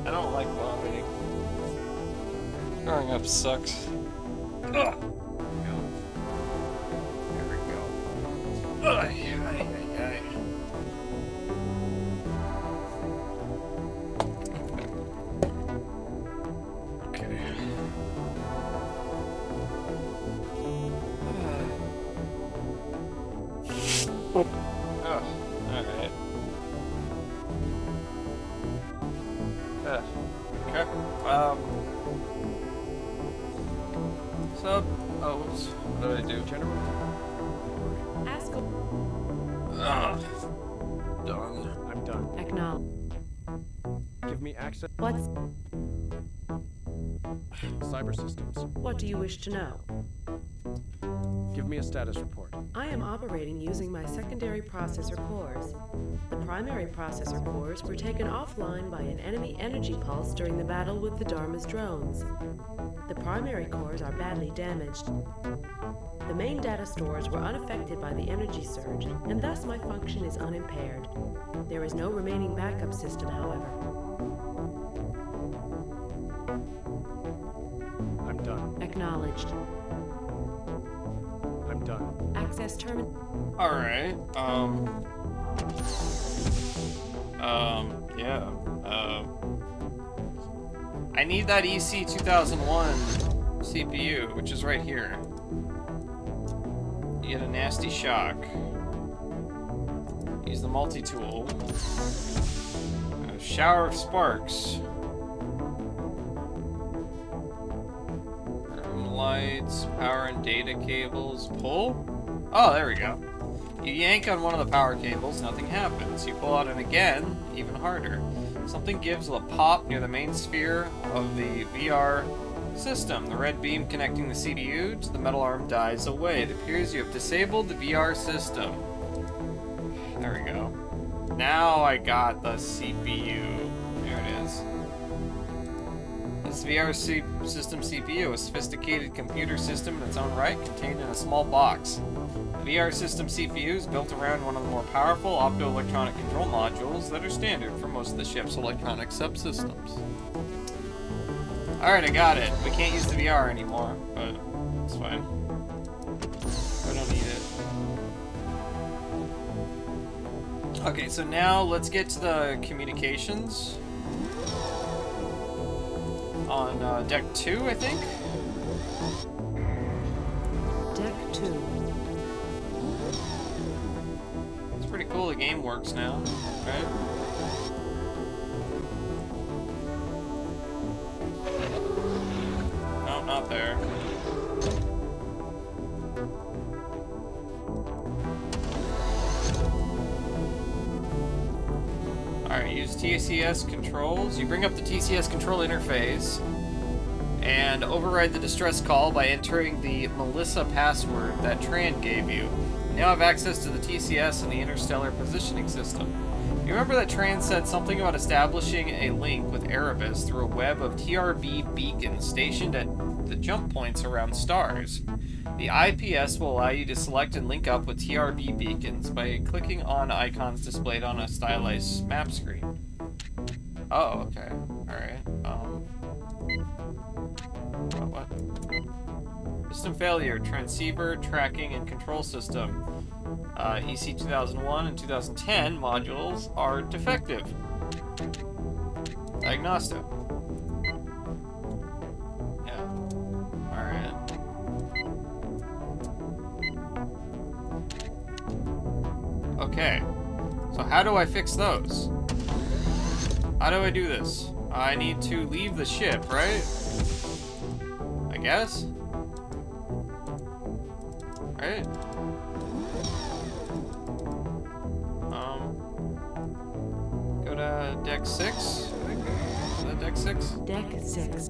I don't like vomiting. Throwing up sucks. Ugh. There we go. Ay, ay, ay, ay. Okay. Oh, alright. Okay. So, oh, whoops. What did I do? General? Ask. Done. I'm done. Acknowledge. Give me access. What's. Cyber systems. What do you wish to know? Give me a status report. I am operating using my secondary processor cores. The primary processor cores were taken offline by an enemy energy pulse during the battle with the Dharma's drones. The primary cores are badly damaged. The main data stores were unaffected by the energy surge, and thus my function is unimpaired. There is no remaining backup system, however. I'm done. Acknowledged. I'm done. Access terminal. Alright, yeah, I need that EC 2001 CPU, which is right here. You get a nasty shock. Use the multi-tool. A shower of sparks. Room lights, power and data cables. Pull? Oh, there we go. You yank on one of the power cables, nothing happens. You pull on it again, even harder. Something gives a pop near the main sphere of the VR system. The red beam connecting the CPU to the metal arm dies away. It appears you have disabled the VR system. There we go. Now I got the CPU. There it is. This VR system CPU, a sophisticated computer system in its own right, contained in a small box. The VR system CPU is built around one of the more powerful optoelectronic control modules that are standard for most of the ship's electronic subsystems. Alright, I got it. We can't use the VR anymore, but it's fine. I don't need it. Okay, so now let's get to the communications. On deck 2, I think? Deck 2. cool, the game works now, right? No, not there. Alright, use TCS controls. You bring up the TCS control interface and override the distress call by entering the Melissa password that Tran gave you. You now have access to the TCS and the Interstellar Positioning System. You remember that Tran said something about establishing a link with Erebus through a web of TRB beacons stationed at the jump points around stars. The IPS will allow you to select and link up with TRB beacons by clicking on icons displayed on a stylized map screen. Oh, okay. Alright. What? System failure. Transceiver, tracking, and control system. EC 2001 and 2010 modules are defective. Diagnostic. Yeah. Alright. Okay. So how do I fix those? How do I do this? I need to leave the ship, right? I guess? Right? Go to deck 6? Is that deck 6? Deck 6.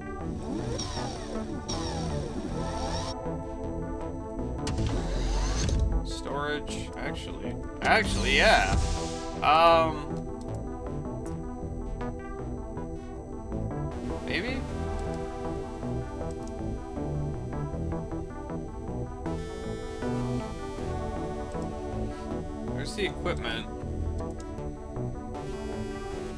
Storage, actually, yeah. Maybe? Where's the equipment?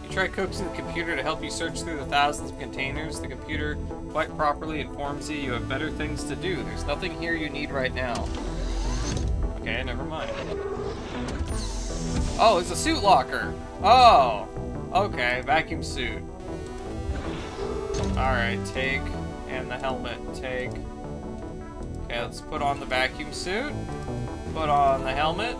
You try coaxing the computer to help you search through the thousands of containers. The computer quite properly informs you have better things to do. There's nothing here you need right now. Okay, never mind. Oh, it's a suit locker. Oh, okay, vacuum suit. Alright, take, and the helmet, take. Okay, let's put on the vacuum suit. Put on the helmet.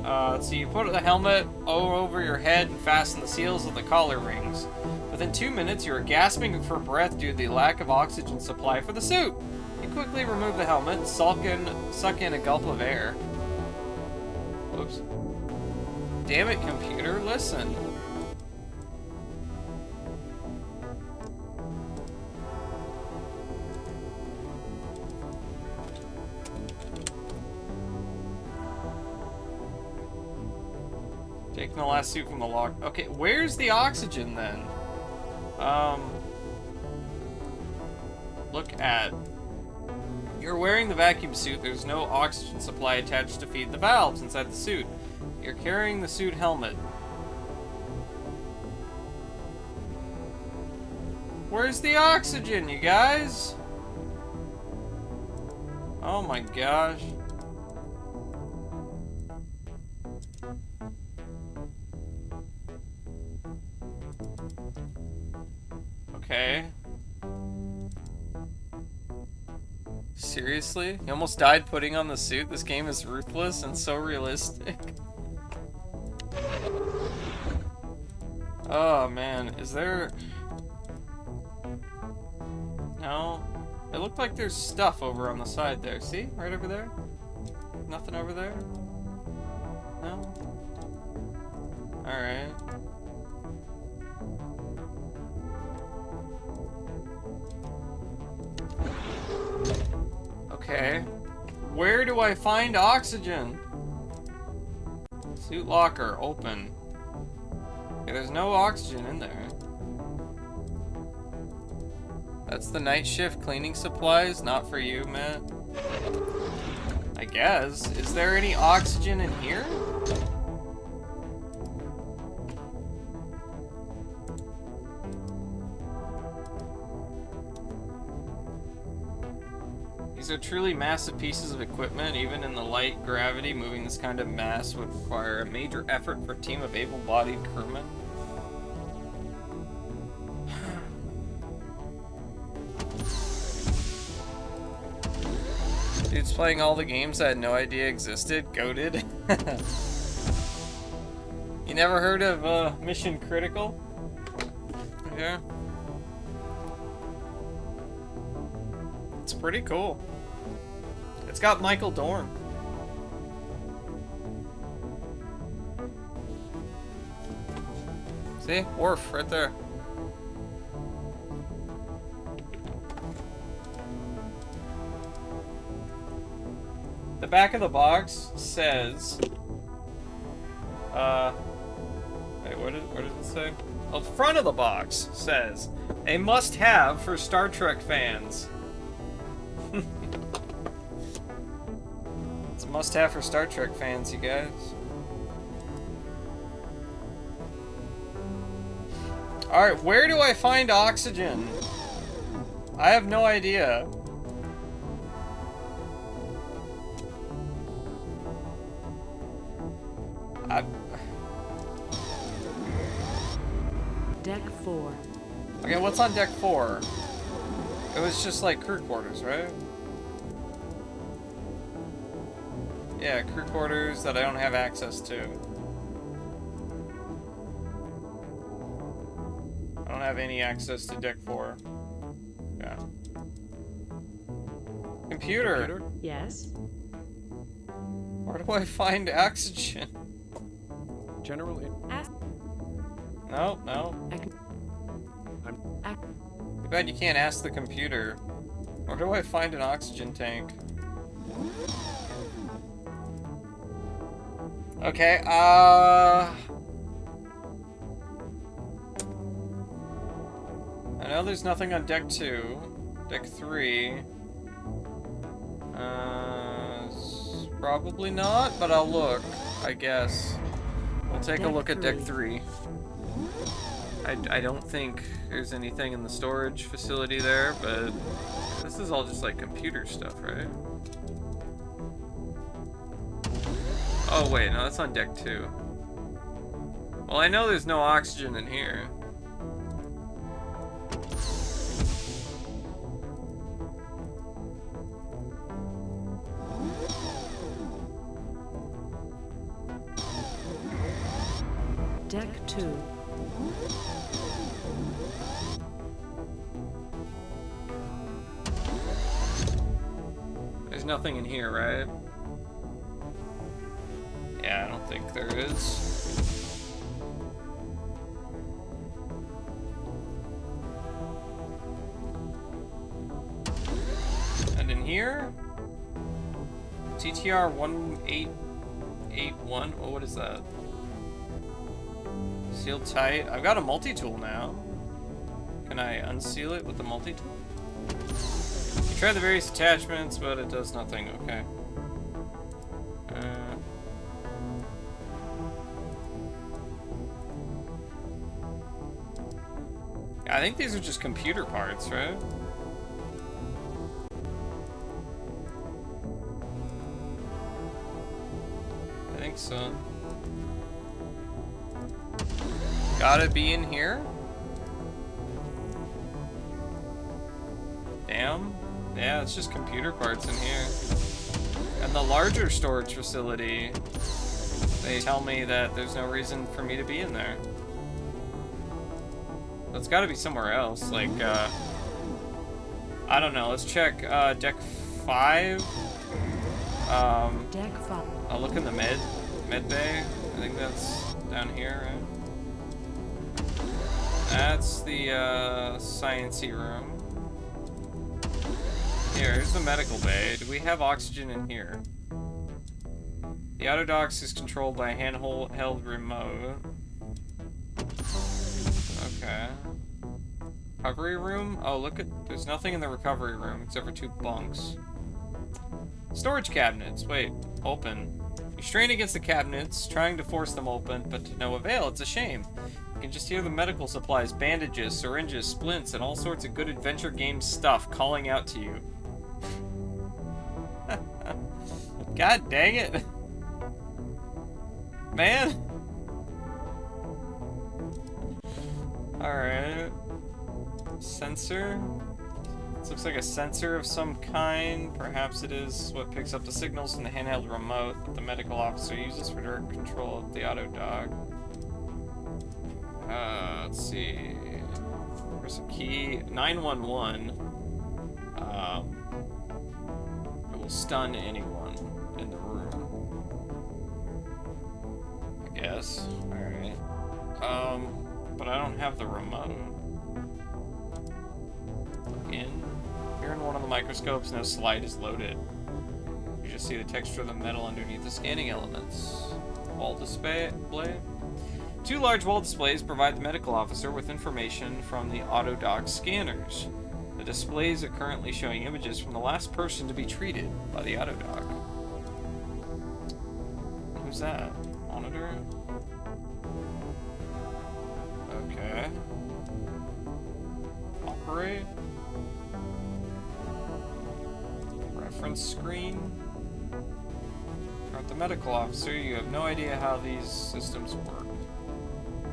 Let's see, you put the helmet over your head and fasten the seals of the collar rings. Within 2 minutes, you are gasping for breath due to the lack of oxygen supply for the suit. You quickly remove the helmet and suck in a gulp of air. Oops. Damn it, computer, listen. Taking the last suit from the lock. Okay, where's the oxygen then? Look at. You're wearing the vacuum suit. There's no oxygen supply attached to feed the valves inside the suit. You're carrying the suit helmet. Where's the oxygen, you guys? Oh my gosh. Okay. Seriously? You almost died putting on the suit? This game is ruthless and so realistic. Oh man, is there... No? It looked like there's stuff over on the side there. See? Right over there? Nothing over there? No? Alright. Okay. Where do I find oxygen? Suit locker, open. Okay, there's no oxygen in there. That's the night shift cleaning supplies, not for you, Matt. I guess. Is there any oxygen in here? These are truly massive pieces of equipment. Even in the light gravity, moving this kind of mass would require a major effort for a team of able-bodied crewmen. Dude's playing all the games I had no idea existed. Goated. You never heard of Missioncritical? Yeah. It's pretty cool. It's got Michael Dorn. See? Worf, right there. The back of the box says... Wait, what does it say? Oh, the front of the box says, a must-have for Star Trek fans. It's a must-have for Star Trek fans, you guys. Alright, where do I find oxygen? I have no idea. Deck 4. Okay, what's on deck 4? It was just like crew quarters, right? Yeah, crew quarters that I don't have access to. I don't have any access to deck 4. Yeah. Computer. Yes. Where do I find oxygen? General. No, no. Too bad you can't ask the computer. Where do I find an oxygen tank? Okay, I know there's nothing on deck 2. Deck 3. Probably not, but I'll look, I guess. We'll take a look at deck 3. I don't think there's anything in the storage facility there, but this is all just like computer stuff, right? Oh wait, no, that's on deck 2. Well, I know there's no oxygen in here. Deck 2. There's nothing in here, right? Yeah, I don't think there is. And in here? TTR 1881. Oh, what is that? Sealed tight. I've got a multi-tool now. Can I unseal it with the multi-tool? You try the various attachments, but it does nothing. Okay. I think these are just computer parts, right? I think so. Gotta be in here? Damn. Yeah, it's just computer parts in here. And the larger storage facility, they tell me that there's no reason for me to be in there. So it's gotta be somewhere else, like, I don't know, let's check, deck 5. Deck 5. I'll look in the med bay. I think that's down here, right? That's the, sciencey room. Here's the medical bay. Do we have oxygen in here? The outer docks is controlled by a handheld remote. Okay. Recovery room? Oh, look at... There's nothing in the recovery room except for 2 bunks. Storage cabinets. Wait. Open. You strain against the cabinets, trying to force them open, but to no avail. It's a shame. You can just hear the medical supplies, bandages, syringes, splints, and all sorts of good adventure game stuff calling out to you. God dang it. Man. Alright. Sensor. This looks like a sensor of some kind. Perhaps it is what picks up the signals from the handheld remote that the medical officer uses for direct control of the auto dog. Let's see. Press a key. 911. It will stun anyone in the room. I guess. Alright. But I don't have the remote. Look in. Here in one of the microscopes, no slide is loaded. You just see the texture of the metal underneath the scanning elements. Wall display. Two large wall displays provide the medical officer with information from the AutoDoc scanners. The displays are currently showing images from the last person to be treated by the AutoDoc. Who's that? Monitor? Okay. Operate? Reference screen? You're not the medical officer, you have no idea how these systems work.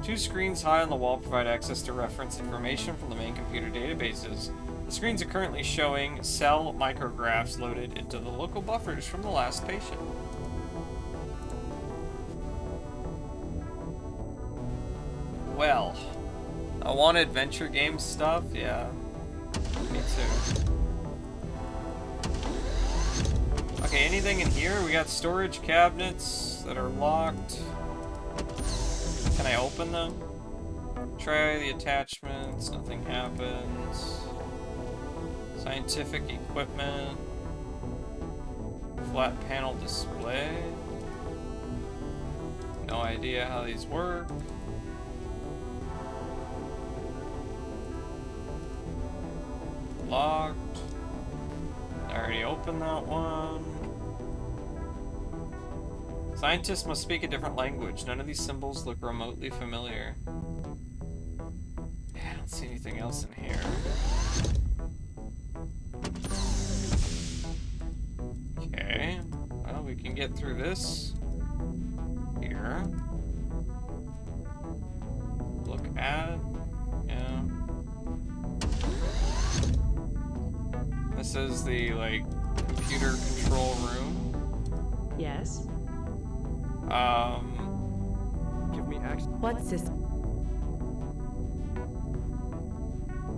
Two screens high on the wall provide access to reference information from the main computer databases. The screens are currently showing cell micrographs loaded into the local buffers from the last patient. Well, I want adventure game stuff, yeah. Me too. Okay, anything in here? We got storage cabinets that are locked. Can I open them? Try the attachments, nothing happens. Scientific equipment. Flat panel display. No idea how these work. Locked. I already opened that one. Scientists must speak a different language. None of these symbols look remotely familiar. I don't see anything else in here. Okay. Well, we can get through this. Here. Look at. Yeah. This is the, like, computer control room. Yes. Give me access. What system?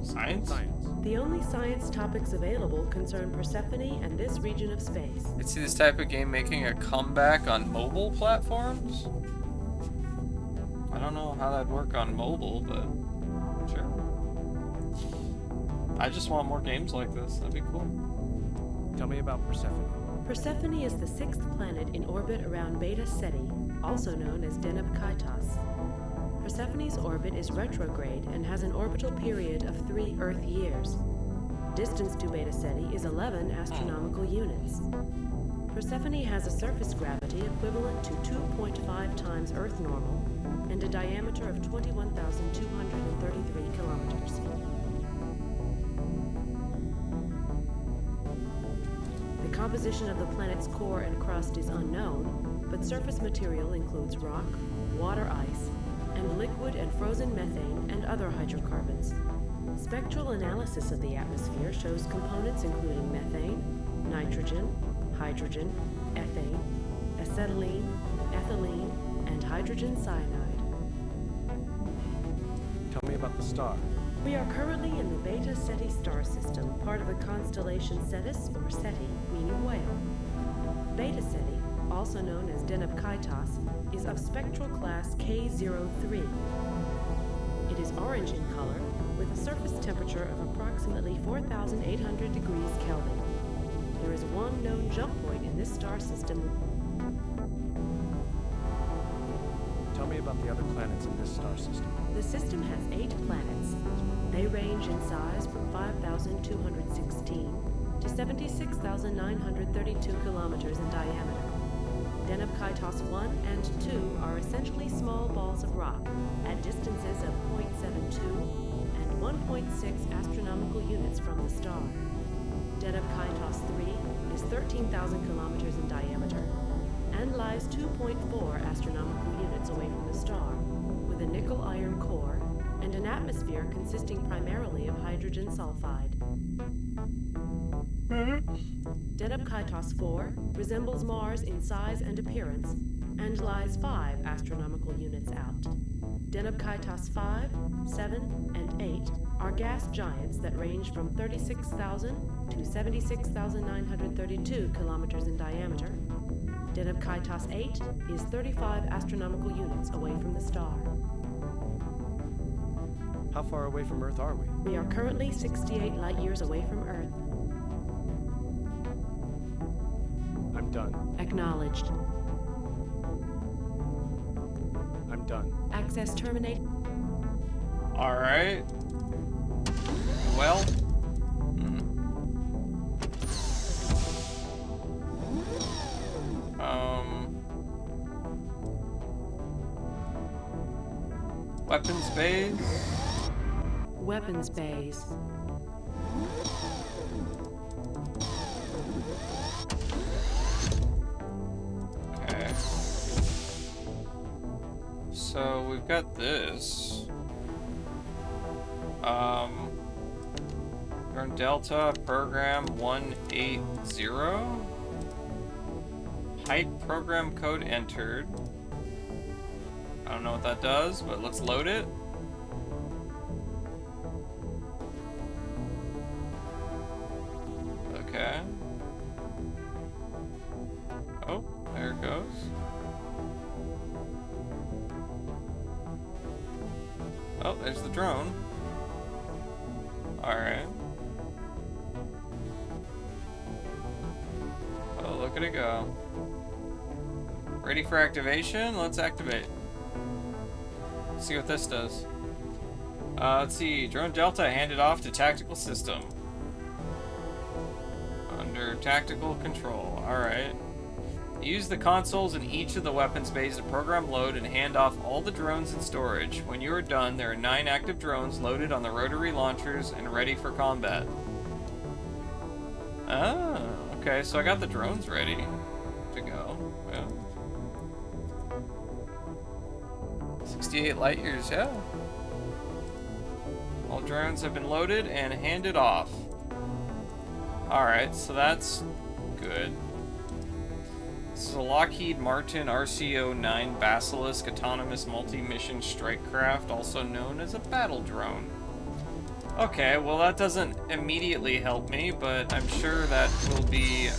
Science? The only science topics available concern Persephone and this region of space. I see this type of game making a comeback on mobile platforms. I don't know how that'd work on mobile, but sure. I just want more games like this. That'd be cool. Tell me about Persephone. Persephone is the sixth planet in orbit around Beta Ceti, also known as Deneb Kaitos. Persephone's orbit is retrograde and has an orbital period of 3 Earth years. Distance to Beta Ceti is 11 astronomical units. Persephone has a surface gravity equivalent to 2.5 times Earth normal and a diameter of 21,233 kilometers. The composition of the planet's core and crust is unknown, but surface material includes rock, water ice, and liquid and frozen methane and other hydrocarbons. Spectral analysis of the atmosphere shows components including methane, nitrogen, hydrogen, ethane, acetylene, ethylene, and hydrogen cyanide. Tell me about the star. We are currently in the Beta Ceti star system, part of the constellation Cetus or Ceti, meaning whale. Beta Ceti, also known as Deneb Kaitos, is of spectral class K03. It is orange in color, with a surface temperature of approximately 4,800 degrees Kelvin. There is one known jump point in this star system. Tell me about the other planets in this star system. The system has 8 planets. They range in size from 5,216 to 76,932 kilometers in diameter. Deneb Kaitos 1 and 2 are essentially small balls of rock at distances of 0.72 and 1.6 astronomical units from the star. Deneb Kaitos 3 is 13,000 kilometers in diameter and lies 2.4 astronomical units away from the star, with a nickel-iron core and an atmosphere consisting primarily of hydrogen sulfide. Deneb Kaitos 4 resembles Mars in size and appearance and lies 5 astronomical units out. Deneb Kaitos 5, 7, and 8 are gas giants that range from 36,000 to 76,932 kilometers in diameter. Deneb Kaitos 8 is 35 astronomical units away from the star. How far away from Earth are we? We are currently 68 light years away from Earth. I'm done. Acknowledged. I'm done. Access terminated. Alright. Well. Weapons bays. Weapons bays. Okay. So we've got this. From Delta program 180. Height program code entered. I don't know what that does, but let's load it. Okay. Oh, there it goes. Oh, there's the drone. Alright. Oh, look at it go. Ready for activation? Let's activate. See what this does. Let's see. Drone Delta handed off to tactical system. Under tactical control. Alright. Use the consoles in each of the weapons bays to program load and hand off all the drones in storage. When you are done, there are 9 active drones loaded on the rotary launchers and ready for combat. Ah, okay, so I got the drones ready to go. Yeah. 68 light years, yeah. All drones have been loaded and handed off. Alright, so that's good. This is a Lockheed Martin RCO-9 Basilisk Autonomous Multi-Mission Strike Craft, also known as a battle drone. Okay, well that doesn't immediately help me, but I'm sure that will be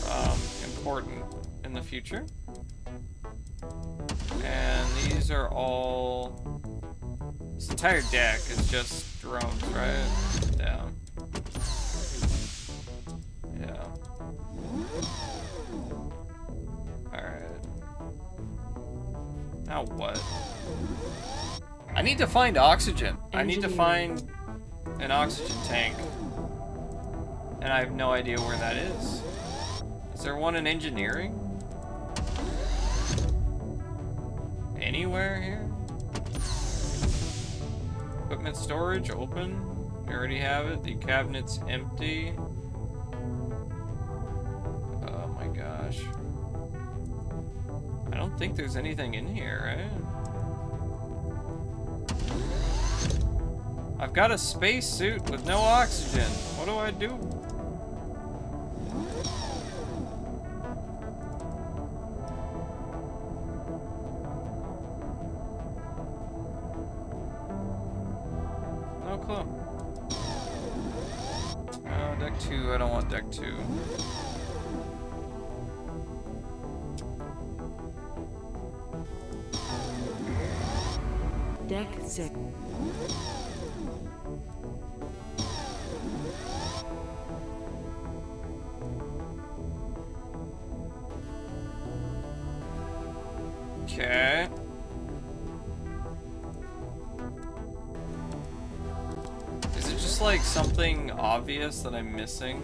important in the future. And these are all... This entire deck is just drones, right? Yeah. Yeah. Alright. Now what? I need to find oxygen. I need to find an oxygen tank. And I have no idea where that is. Is there one in engineering? Anywhere here? Equipment storage open. We already have it. The cabinet's empty. Oh my gosh. I don't think there's anything in here, right? I've got a space suit with no oxygen. What do I do? No clue. Oh, deck 2. I don't want deck 2. Deck 6. Okay. Is it just like something obvious that I'm missing?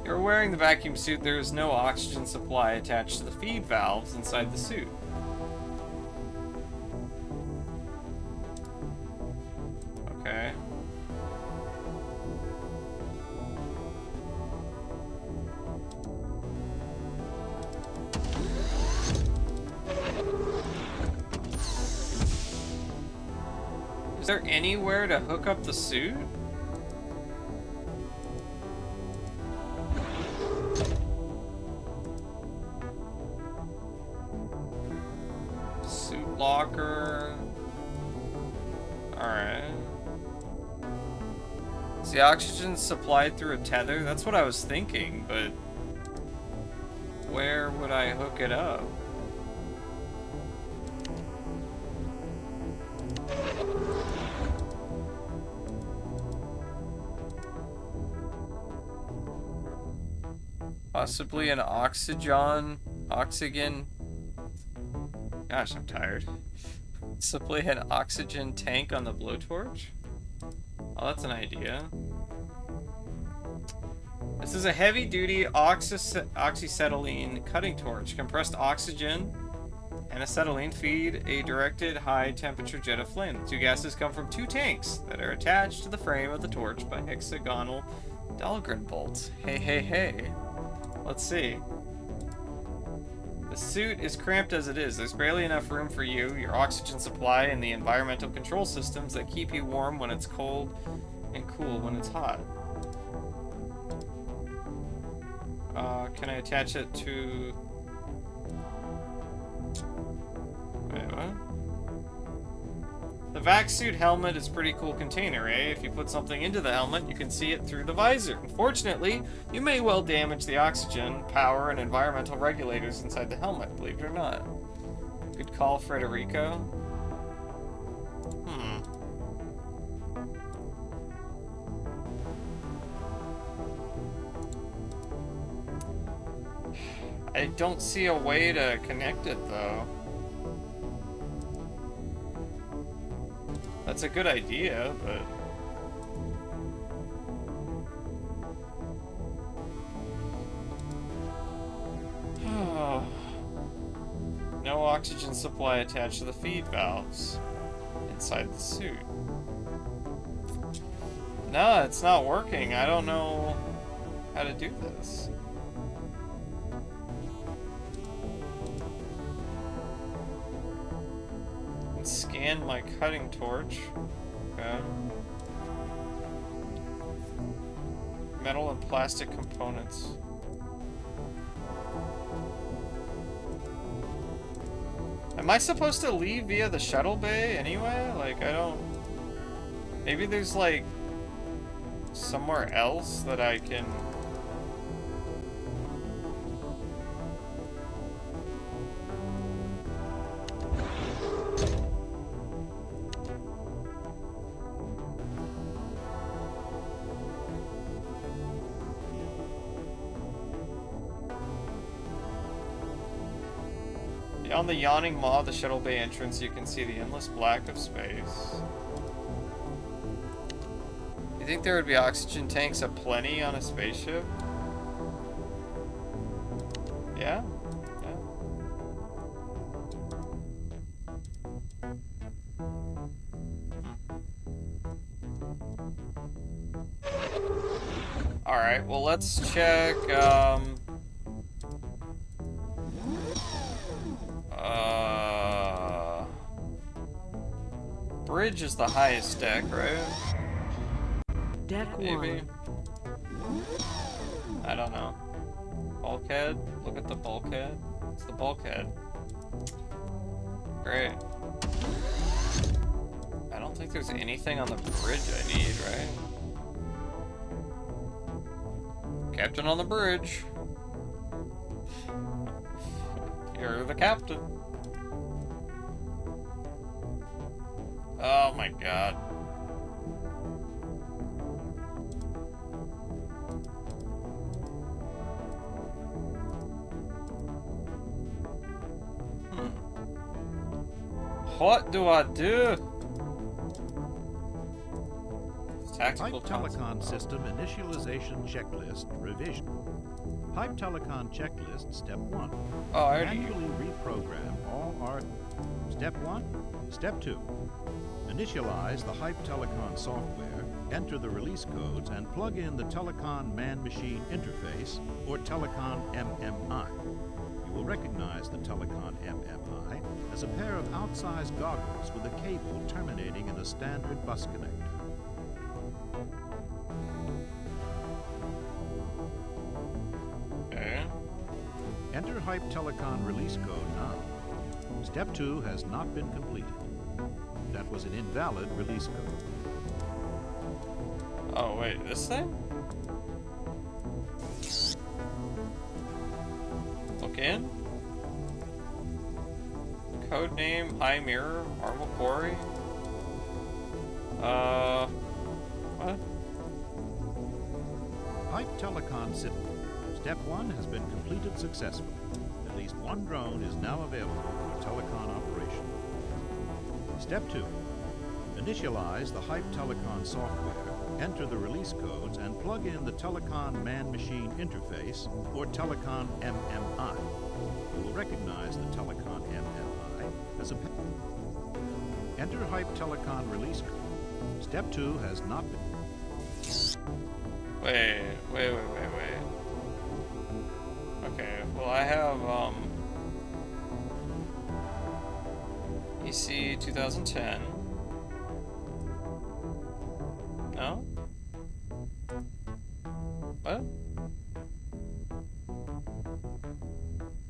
You're wearing the vacuum suit. There is no oxygen supply attached to the feed valves inside the suit. Okay. Is there anywhere to hook up the suit? Suit locker. Alright. Is the oxygen supplied through a tether? That's what I was thinking, but where would I hook it up? Possibly an oxygen. Gosh, I'm tired. Possibly an oxygen tank on the blowtorch? Oh, that's an idea. This is a heavy-duty oxyacetylene cutting torch. Compressed oxygen and acetylene feed a directed high-temperature jet of flame. The two gases come from two tanks that are attached to the frame of the torch by hexagonal Dahlgren bolts. Hey, hey, hey. Let's see. The suit is cramped as it is. There's barely enough room for you, your oxygen supply, and the environmental control systems that keep you warm when it's cold and cool when it's hot. Can I attach it to... Wait, what? The vac suit helmet is a pretty cool container, eh? If you put something into the helmet, you can see it through the visor. Unfortunately, you may well damage the oxygen, power, and environmental regulators inside the helmet, believe it or not. Good call, Frederico. I don't see a way to connect it, though. That's a good idea, but... No oxygen supply attached to the feed valves inside the suit. No, it's not working. I don't know how to do this. Scan my cutting torch. Okay. Metal and plastic components. Am I supposed to leave via the shuttle bay anyway? Like, I don't... Maybe there's, like, somewhere else that I can... On the yawning maw of the shuttle bay entrance, you can see the endless black of space. You think there would be oxygen tanks aplenty on a spaceship? Yeah? Yeah. Alright, well let's check, bridge is the highest deck, right? Deck Maybe. 1. I don't know. Bulkhead? Look at the bulkhead. It's the bulkhead. Great. I don't think there's anything on the bridge I need, right? Captain on the bridge. You're the captain. Oh my god. What do I do? Tactical Hype Telecon System Initialization Checklist Revision. Hype Telecon Checklist Step 1. Oh, I already... Manually reprogram all our... Step 1. Step 2. Initialize the Hype Telecon software, enter the release codes, and plug in the Telecon Man-Machine Interface, or Telecon MMI. You will recognize the Telecon MMI as a pair of outsized goggles with a cable terminating in a standard bus connector. Okay. Enter Hype Telecon release code now. Step 2 has not been completed. That was an invalid release code. Oh, wait, this thing? Look in. Codename High Mirror, Marble Quarry. What? Hype Telecon System. Step 1 has been completed successfully. At least one drone is now available for telecon operation. Step 2. Initialize the Hype Telecon software, enter the release codes, and plug in the Telecon Man-Machine Interface, or Telecon MMI. You will recognize the Telecon MMI as a... Enter Hype Telecon release code. Step 2 has not been... Wait. Okay, well I have, EC 2010. No? What?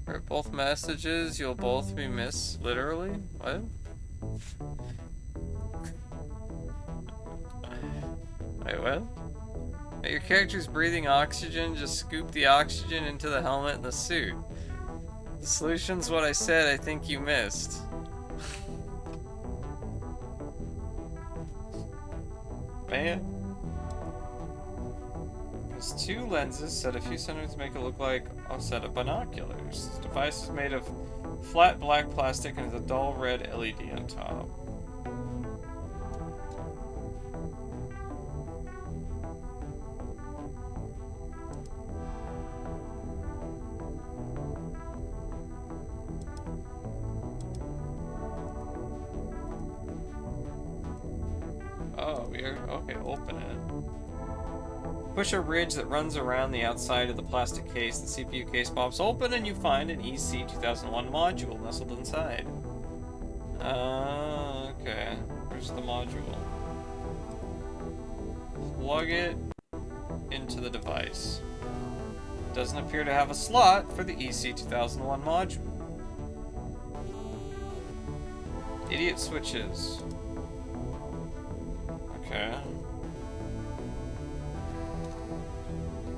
For both messages, you'll both be missed, literally? What? Wait, what? Your character's breathing oxygen, just scoop the oxygen into the helmet and the suit. The solution's what I said I think you missed. Man. There's two lenses set a few centimeters to make it look like a set of binoculars. This device is made of flat black plastic and has a dull red LED on top. Oh, weird. Okay, open it. Push a ridge that runs around the outside of the plastic case. The CPU case pops open and you find an EC 2001 module nestled inside. Okay. Where's the module? Plug it into the device. Doesn't appear to have a slot for the EC 2001 module. Idiot switches. Okay.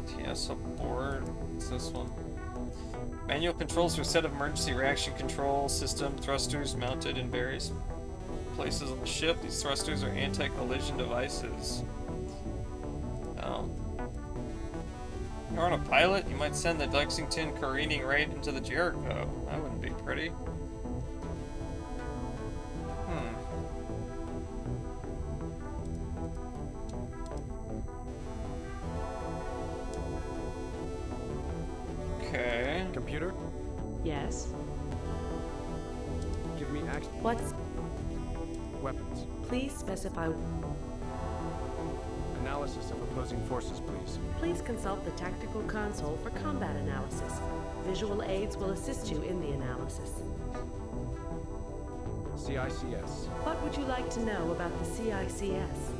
TS board. What's this one? Manual controls for a set of emergency reaction control system thrusters mounted in various places on the ship. These thrusters are anti-collision devices. Oh. You're on a pilot? You might send the Lexington careening right into the Jericho. That wouldn't be pretty. Okay. Computer? Yes? Give me access. What's... Weapons. Please specify... Analysis of opposing forces, please. Please consult the tactical console for combat analysis. Visual aids will assist you in the analysis. CICS. What would you like to know about the CICS?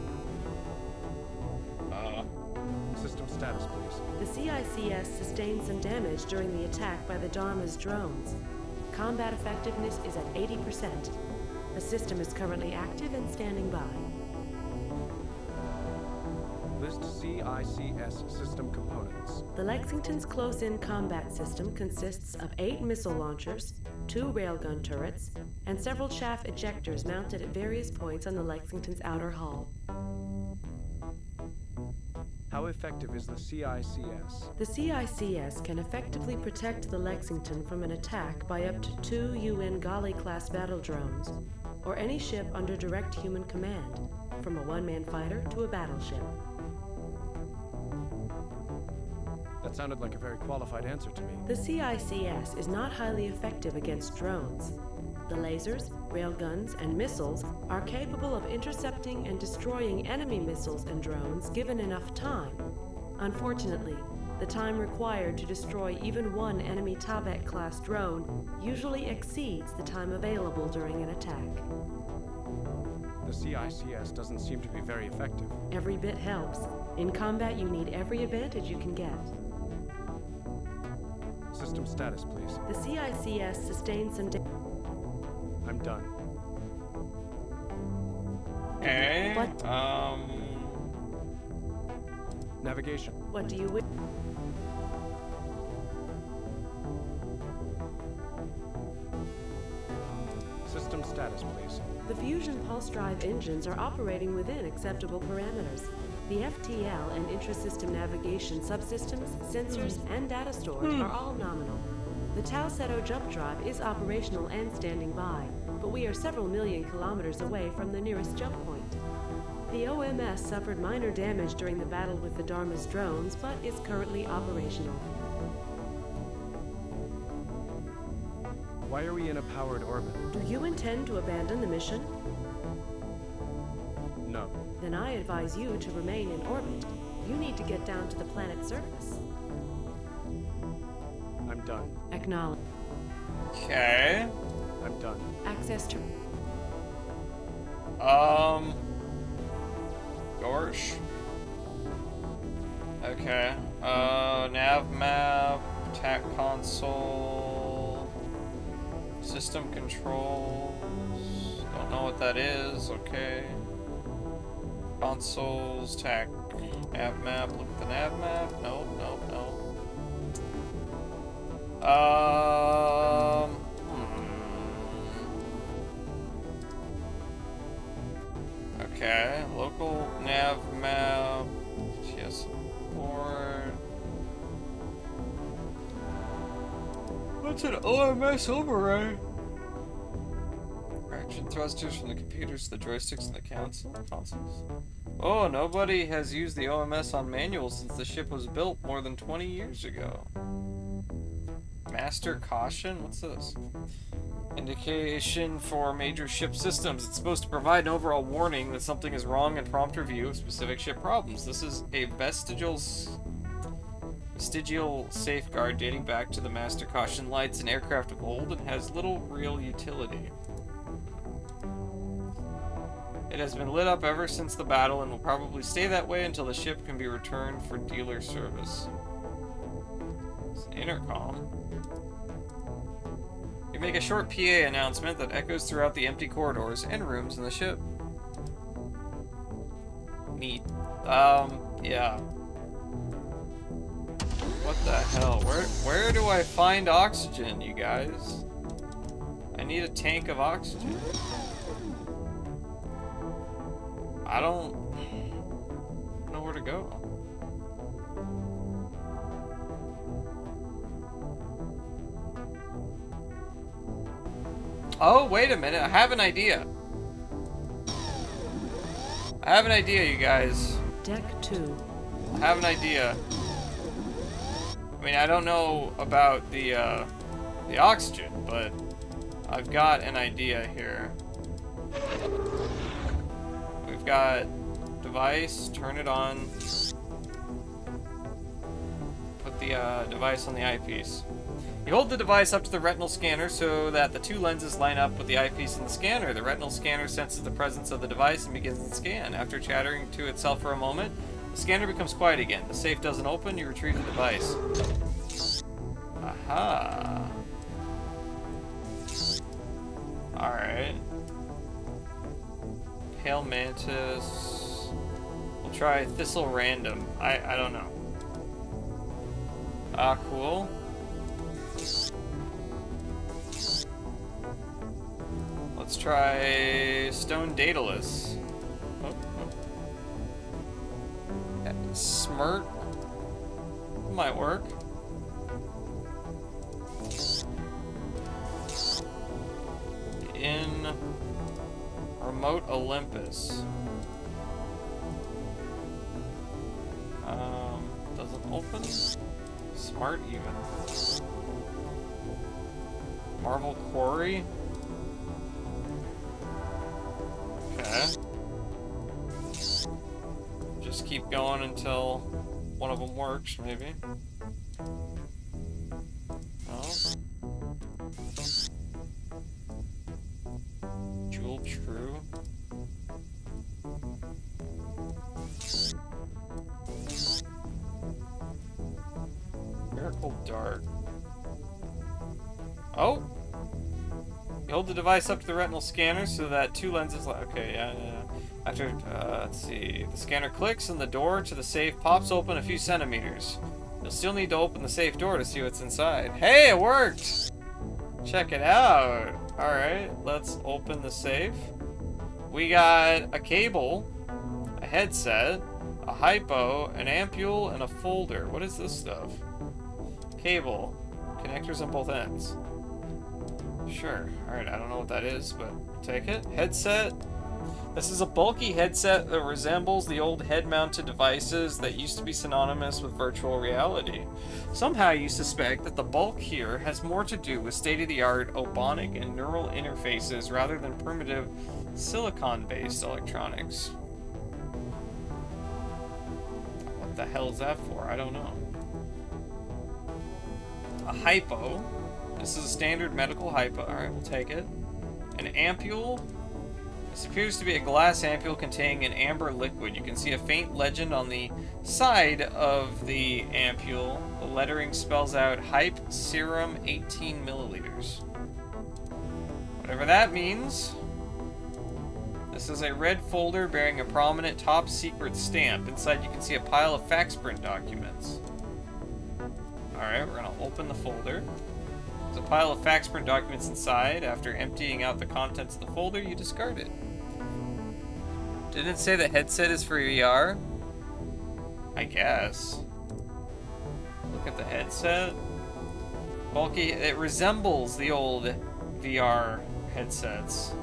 System status, please. The CICS sustained some damage during the attack by the Dharma's drones. Combat effectiveness is at 80%. The system is currently active and standing by. List CICS system components. The Lexington's close-in combat system consists of 8 missile launchers, 2 railgun turrets, and several chaff ejectors mounted at various points on the Lexington's outer hull. How effective is the CICS? The CICS can effectively protect the Lexington from an attack by up to 2 UN Galley-class battle drones, or any ship under direct human command, from a one-man fighter to a battleship. That sounded like a very qualified answer to me. The CICS is not highly effective against drones. The lasers, railguns, and missiles are capable of intercepting and destroying enemy missiles and drones given enough time. Unfortunately, The time required to destroy even one enemy Tavet-class drone usually exceeds the time available during an attack. The CICS doesn't seem to be very effective. Every bit helps. In combat, you need every advantage you can get. System status, please. The CICS sustained some damage. I'm done. Okay. What? Navigation. What do you wish? System status, please. The fusion pulse drive engines are operating within acceptable parameters. The FTL and intrasystem navigation subsystems, sensors, and data stores are all nominal. The Tau Ceto jump drive is operational and standing by, but we are several million kilometers away from the nearest jump point. The OMS suffered minor damage during the battle with the Dharma's drones, but is currently operational. Why are we in a powered orbit? Do you intend to abandon the mission? No. Then I advise you to remain in orbit. You need to get down to the planet's surface. I'm done. Acknowledge. Okay. I'm done. Access to... Gorsh. Okay. Nav map, attack console, system controls. Don't know what that is. Okay. Consoles, tac, nav map. Look at the nav map. Nope, nope, nope. Okay, local nav map. Yes, support. What's an OMS override? Action thrusters from the computers to the joysticks and the consoles. Oh, nobody has used the OMS on manual since the ship was built more than 20 years ago. Master caution? What's this? Indication for major ship systems. It's supposed to provide an overall warning that something is wrong and prompt review of specific ship problems. This is a vestigial safeguard dating back to the Master Caution lights in aircraft of old and has little real utility. It has been lit up ever since the battle and will probably stay that way until the ship can be returned for dealer service. It's an intercom. You make a short PA announcement that echoes throughout the empty corridors and rooms in the ship. Neat. Yeah. What the hell? Where do I find oxygen, you guys? I need a tank of oxygen. I don't know where to go. Oh, wait a minute. I have an idea. I have an idea, you guys. Deck 2. I have an idea. I mean, I don't know about the oxygen, but I've got an idea here. We've got device, turn it on. Put the device on the eyepiece. You hold the device up to the retinal scanner so that the two lenses line up with the eyepiece in the scanner. The retinal scanner senses the presence of the device and begins the scan. After chattering to itself for a moment, the scanner becomes quiet again. The safe doesn't open, you retrieve the device. Aha. Alright. Pale Mantis. We'll try Thistle Random. I don't know. Cool. Let's try Stone Daedalus. Oh. Yeah, Smirt. Might work. In Remote Olympus. Doesn't open. Smart even. Marvel Quarry. Okay. Just keep going until one of them works, maybe. No. Jewel True. Miracle Dart. Oh! You hold the device up to the retinal scanner so that two lenses... Okay, yeah. After, let's see. The scanner clicks and the door to the safe pops open a few centimeters. You'll still need to open the safe door to see what's inside. Hey, it worked! Check it out. Alright, let's open the safe. We got a cable, a headset, a hypo, an ampule, and a folder. What is this stuff? Cable. Connectors on both ends. Sure. Alright, I don't know what that is, but I'll take it. Headset. This is a bulky headset that resembles the old head-mounted devices that used to be synonymous with virtual reality. Somehow you suspect that the bulk here has more to do with state-of-the-art obonic and neural interfaces rather than primitive silicon-based electronics. What the hell is that for? I don't know. A hypo. This is a standard medical hypo. Alright, we'll take it. An ampule. This appears to be a glass ampule containing an amber liquid. You can see a faint legend on the side of the ampule. The lettering spells out Hype Serum 18 milliliters. Whatever that means. This is a red folder bearing a prominent top secret stamp. Inside you can see a pile of fax print documents. Alright, we're gonna open the folder. There's a pile of fax print documents inside. After emptying out the contents of the folder, you discard it. Didn't it say the headset is for VR? I guess. Look at the headset. Bulky, it resembles the old VR headsets.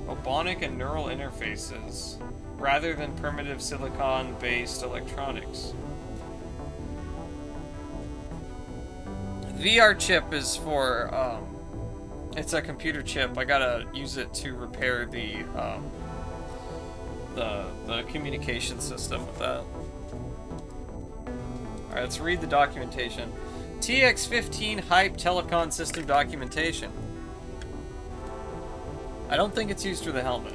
Obonic and neural interfaces, rather than primitive silicon-based electronics. The VR chip is for, it's a computer chip. I gotta use it to repair the communication system with that. Alright, let's read the documentation. TX15 Hype Telecom System documentation. I don't think it's used for the helmet.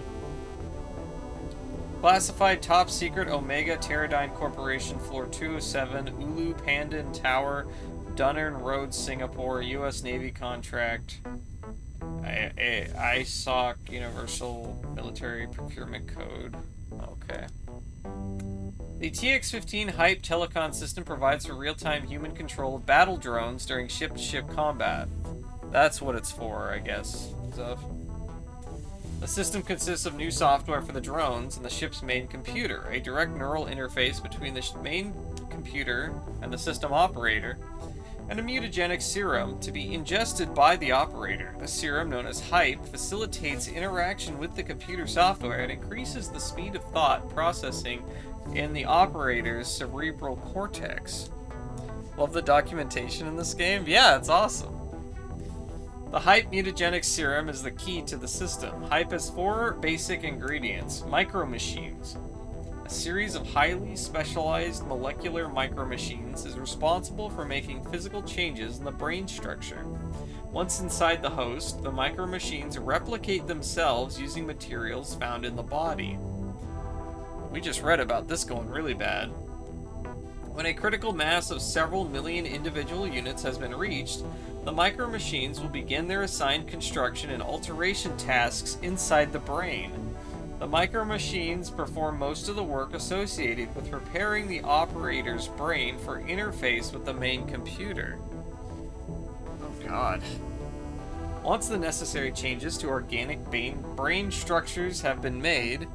Classified Top Secret Omega Teradyne Corporation, Floor 207, Ulu Pandan Tower, Dunnern Road, Singapore, U.S. Navy contract. ISOC Universal Military Procurement Code. Okay. The TX-15 Hype Telecom system provides for real-time human control of battle drones during ship-to-ship combat. That's what it's for, I guess. Stuff. The system consists of new software for the drones and the ship's main computer, a direct neural interface between the main computer and the system operator, and a mutagenic serum to be ingested by the operator. The serum, known as Hype, facilitates interaction with the computer software and increases the speed of thought processing in the operator's cerebral cortex. Love the documentation in this game? Yeah, it's awesome. The Hype mutagenic serum is the key to the system. Hype has 4 basic ingredients: micromachines. A series of highly specialized molecular micromachines is responsible for making physical changes in the brain structure. Once inside the host, the micromachines replicate themselves using materials found in the body. We just read about this going really bad. When a critical mass of several million individual units has been reached, the micromachines will begin their assigned construction and alteration tasks inside the brain. The micromachines perform most of the work associated with preparing the operator's brain for interface with the main computer. Oh god. Once the necessary changes to organic brain structures have been made,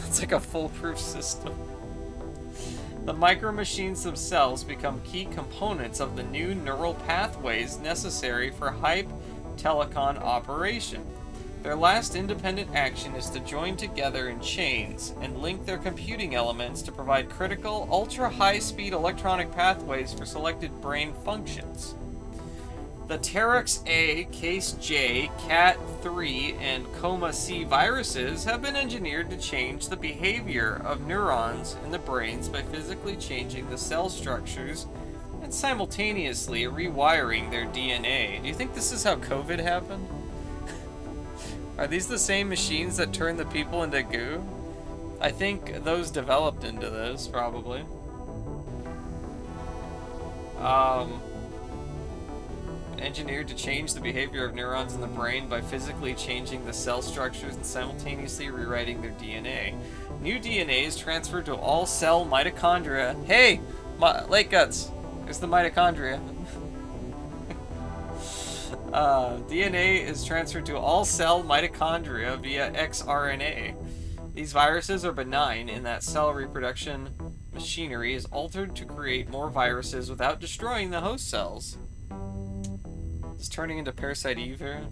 it's like a foolproof system. The micromachines themselves become key components of the new neural pathways necessary for Hype Telecom operation. Their last independent action is to join together in chains and link their computing elements to provide critical, ultra-high-speed electronic pathways for selected brain functions. The Terex A, Case J, Cat3, and Coma C viruses have been engineered to change the behavior of neurons in the brains by physically changing the cell structures and simultaneously rewiring their DNA. Do you think this is how COVID happened? Are these the same machines that turn the people into goo? I think those developed into this, probably. Engineered to change the behavior of neurons in the brain by physically changing the cell structures and simultaneously rewriting their DNA. New DNA is transferred to all cell mitochondria. Hey! Lake Guts! There's the mitochondria. DNA is transferred to all cell mitochondria via xRNA. These viruses are benign in that cell reproduction machinery is altered to create more viruses without destroying the host cells. Is turning into Parasite Eve here?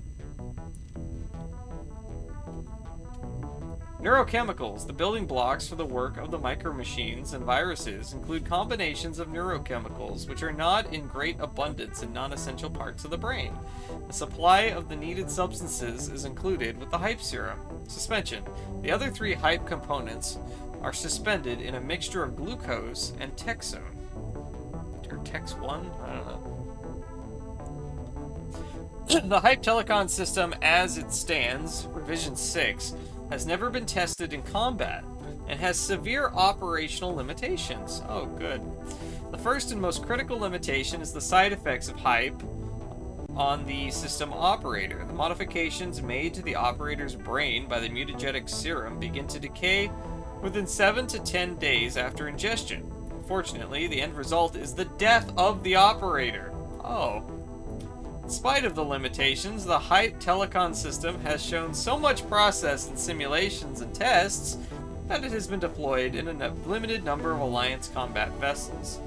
Neurochemicals. The building blocks for the work of the micromachines and viruses include combinations of neurochemicals which are not in great abundance in non-essential parts of the brain. The supply of the needed substances is included with the hype serum. Suspension. The other three hype components are suspended in a mixture of glucose and Texone. Or Tex1? I don't know. The Hype Telecon system as it stands, revision 6, has never been tested in combat and has severe operational limitations. Oh, good. The first and most critical limitation is the side effects of hype on the system operator. The modifications made to the operator's brain by the mutagenic serum begin to decay within 7 to 10 days after ingestion. Unfortunately, the end result is the death of the operator. Oh. In spite of the limitations, the Hype Telecon system has shown so much process in simulations and tests that it has been deployed in a limited number of Alliance combat vessels.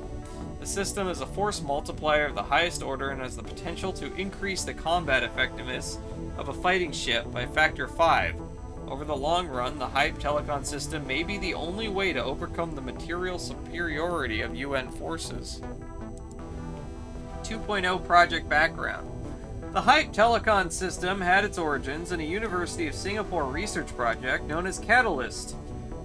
The system is a force multiplier of the highest order and has the potential to increase the combat effectiveness of a fighting ship by a factor 5. Over the long run, the Hype Telecon system may be the only way to overcome the material superiority of UN forces. 2.0 project background. The Hype Telecon system had its origins in a University of Singapore research project known as Catalyst.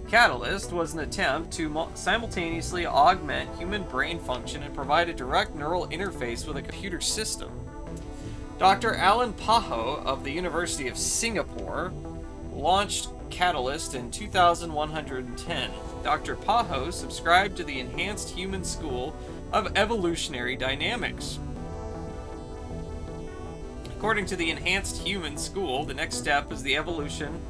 Catalyst was an attempt to simultaneously augment human brain function and provide a direct neural interface with a computer system. Dr. Alan Paho of the University of Singapore launched Catalyst in 2110. Dr. Paho subscribed to the Enhanced Human School of Evolutionary Dynamics. According to the Enhanced Human School, the next step is the evolution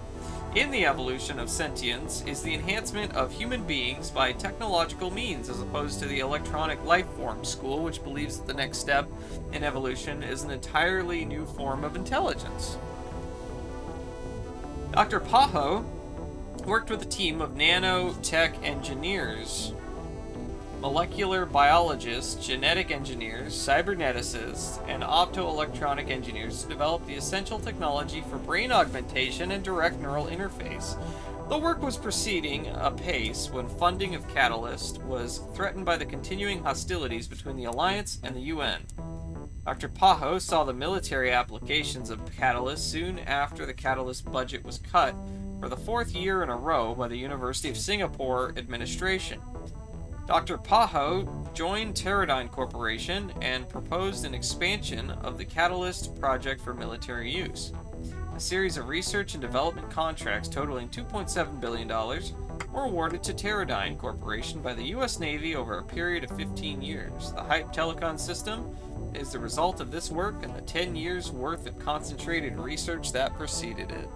of sentience is the enhancement of human beings by technological means, as opposed to the electronic life form school, which believes that the next step in evolution is an entirely new form of intelligence. Dr. Paho worked with a team of nanotech engineers, molecular biologists, genetic engineers, cyberneticists, and optoelectronic engineers to develop the essential technology for brain augmentation and direct neural interface. The work was proceeding apace when funding of Catalyst was threatened by the continuing hostilities between the Alliance and the UN. Dr. Paho saw the military applications of Catalyst soon after the Catalyst budget was cut for the 4th year in a row by the University of Singapore administration. Dr. Paho joined Teradyne Corporation and proposed an expansion of the Catalyst project for military use. A series of research and development contracts totaling $2.7 billion were awarded to Teradyne Corporation by the U.S. Navy over a period of 15 years. The Hype Telecon system is the result of this work and the 10 years worth of concentrated research that preceded it.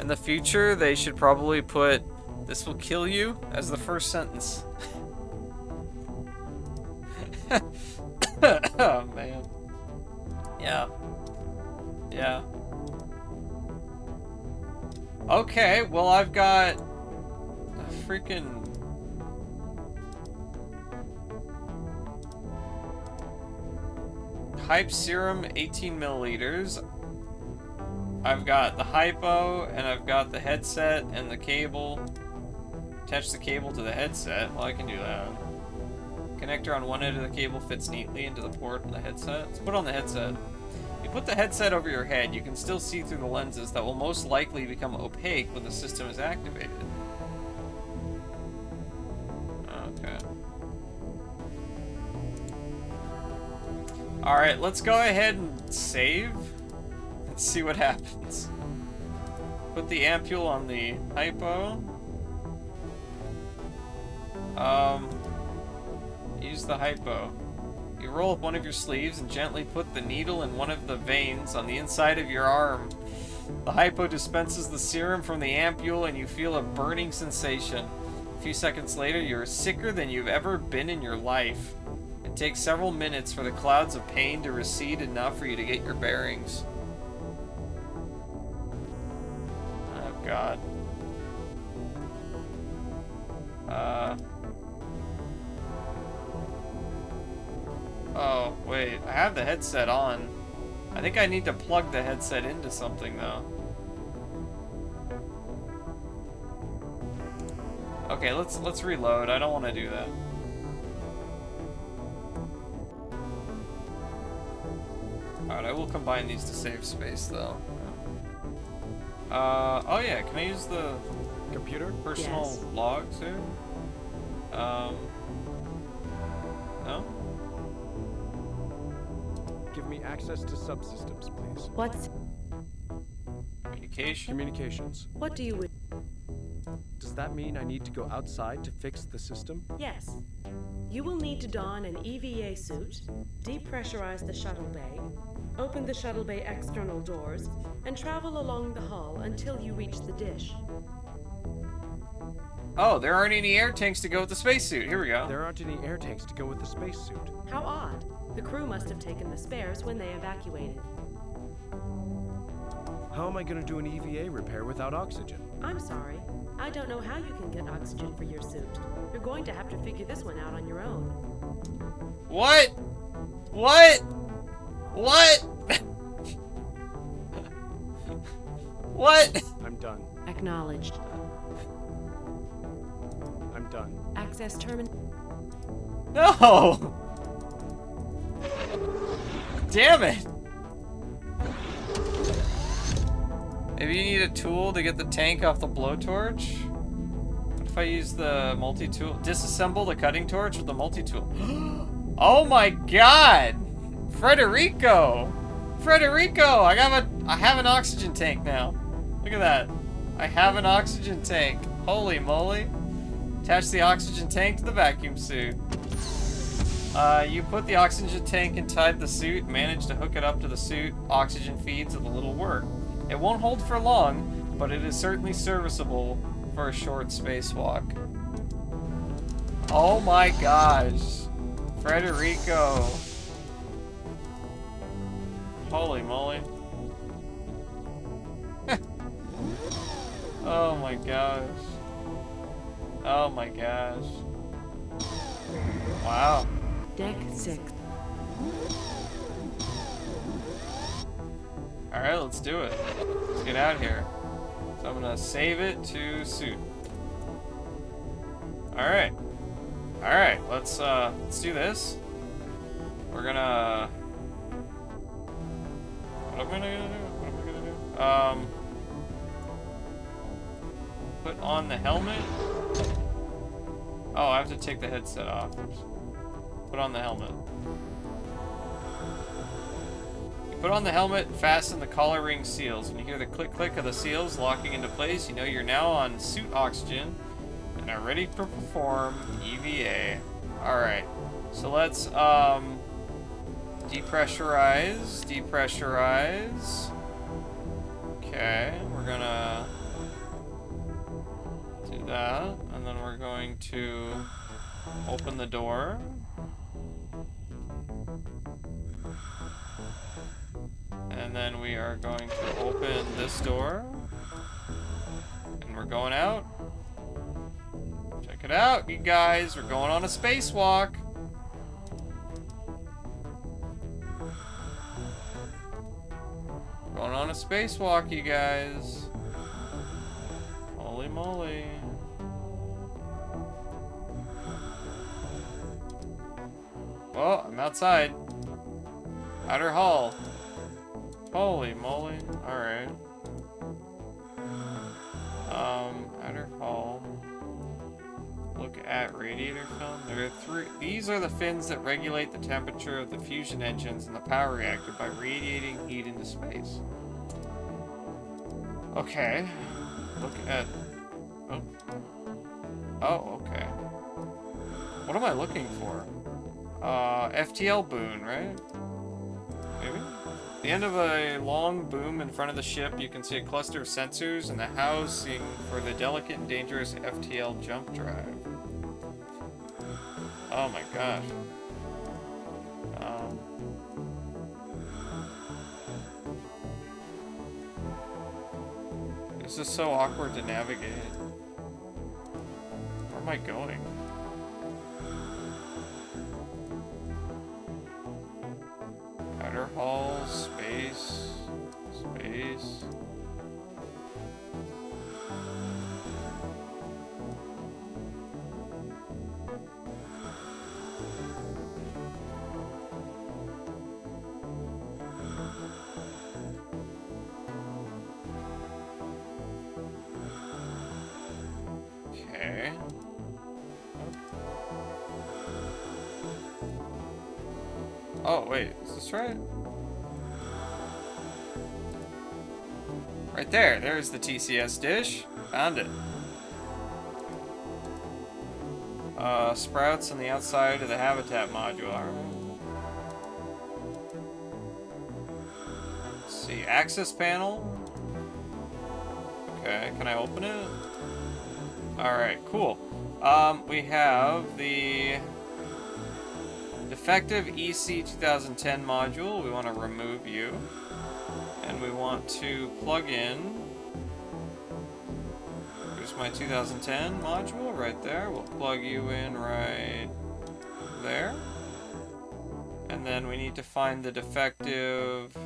In the future, they should probably put "this will kill you" as the first sentence. Oh man. Yeah. Yeah. Okay, well I've got a freaking Hype serum 18 milliliters. I've got the hypo and I've got the headset and the cable. Attach the cable to the headset. Well, I can do that. connector on one end of the cable fits neatly into the port on the headset. Let's put on the headset. You put the headset over your head, you can still see through the lenses that will most likely become opaque when the system is activated. Okay. Alright, let's go ahead and save. Let's see what happens. Put the ampule on the hypo. Use the hypo. You roll up one of your sleeves and gently put the needle in one of the veins on the inside of your arm. The hypo dispenses the serum from the ampule and you feel a burning sensation. A few seconds later, you're sicker than you've ever been in your life. It takes several minutes for the clouds of pain to recede enough for you to get your bearings. Oh, God. Oh, wait. I have the headset on. I think I need to plug the headset into something, though. Okay, let's reload. I don't want to do that. Alright, I will combine these to save space, though. Oh yeah, can I use the computer? Personal logs here? No? Give me access to subsystems, please. What's... Communication? Communications. What do you... Does that mean I need to go outside to fix the system? Yes. You will need to don an EVA suit, depressurize the shuttle bay, open the shuttle bay external doors, and travel along the hull until you reach the dish. Oh, there aren't any air tanks to go with the spacesuit. Here we go. There aren't any air tanks to go with the spacesuit. How odd. The crew must have taken the spares when they evacuated. How am I going to do an EVA repair without oxygen? I'm sorry. I don't know how you can get oxygen for your suit. You're going to have to figure this one out on your own. What? What? What? What? I'm done. Acknowledged. I'm done. Access terminal. No! Damn it! Maybe you need a tool to get the tank off the blowtorch? What if I use the multi-tool? Disassemble the cutting torch with the multi-tool. Oh my god! Frederico! Frederico! I have an oxygen tank now. Look at that. I have an oxygen tank. Holy moly. Attach the oxygen tank to the vacuum suit. You put the oxygen tank inside the suit, manage to hook it up to the suit. Oxygen feeds with a little work. It won't hold for long, but it is certainly serviceable for a short spacewalk. Oh my gosh. Frederico. Holy moly. Oh my gosh. Oh my gosh. Wow. Deck 6. Alright, let's do it. Let's get out of here. So I'm gonna save it to suit. Alright. Alright, let's do this. We're gonna... What am I gonna do? What am I gonna do? Put on the helmet. Oh, I have to take the headset off. Put on the helmet. You put on the helmet, fasten the collar ring seals. When you hear the click-click of the seals locking into place, you know you're now on suit oxygen and are ready to perform EVA. Alright, so let's depressurize. Depressurize. Okay, we're gonna do that, and then we're going to open the door. And then we are going to open this door. And we're going out. Check it out, you guys. We're going on a spacewalk. Going on a spacewalk, you guys. Holy moly. Oh, I'm outside. Outer hull. Holy moly. Alright. Outer hull. Look at radiator film. There are three. These are the fins that regulate the temperature of the fusion engines in the power reactor by radiating heat into space. Okay. Look at... Oh. Oh, okay. What am I looking for? FTL boom, right? Maybe? At the end of a long boom in front of the ship, you can see a cluster of sensors and the housing for the delicate and dangerous FTL jump drive. Oh my gosh. This is so awkward to navigate. Where am I going? Outer hull, space, space. Okay. Oh, wait, is this right? Right there, there's the TCS dish. Found it. Sprouts on the outside of the habitat module. Let's see, access panel. Okay, can I open it? Alright, cool. We have the defective EC 2010 module. We want to remove you. And we want to plug in. Here's my 2010 module right there. We'll plug you in right there. And then we need to find the defective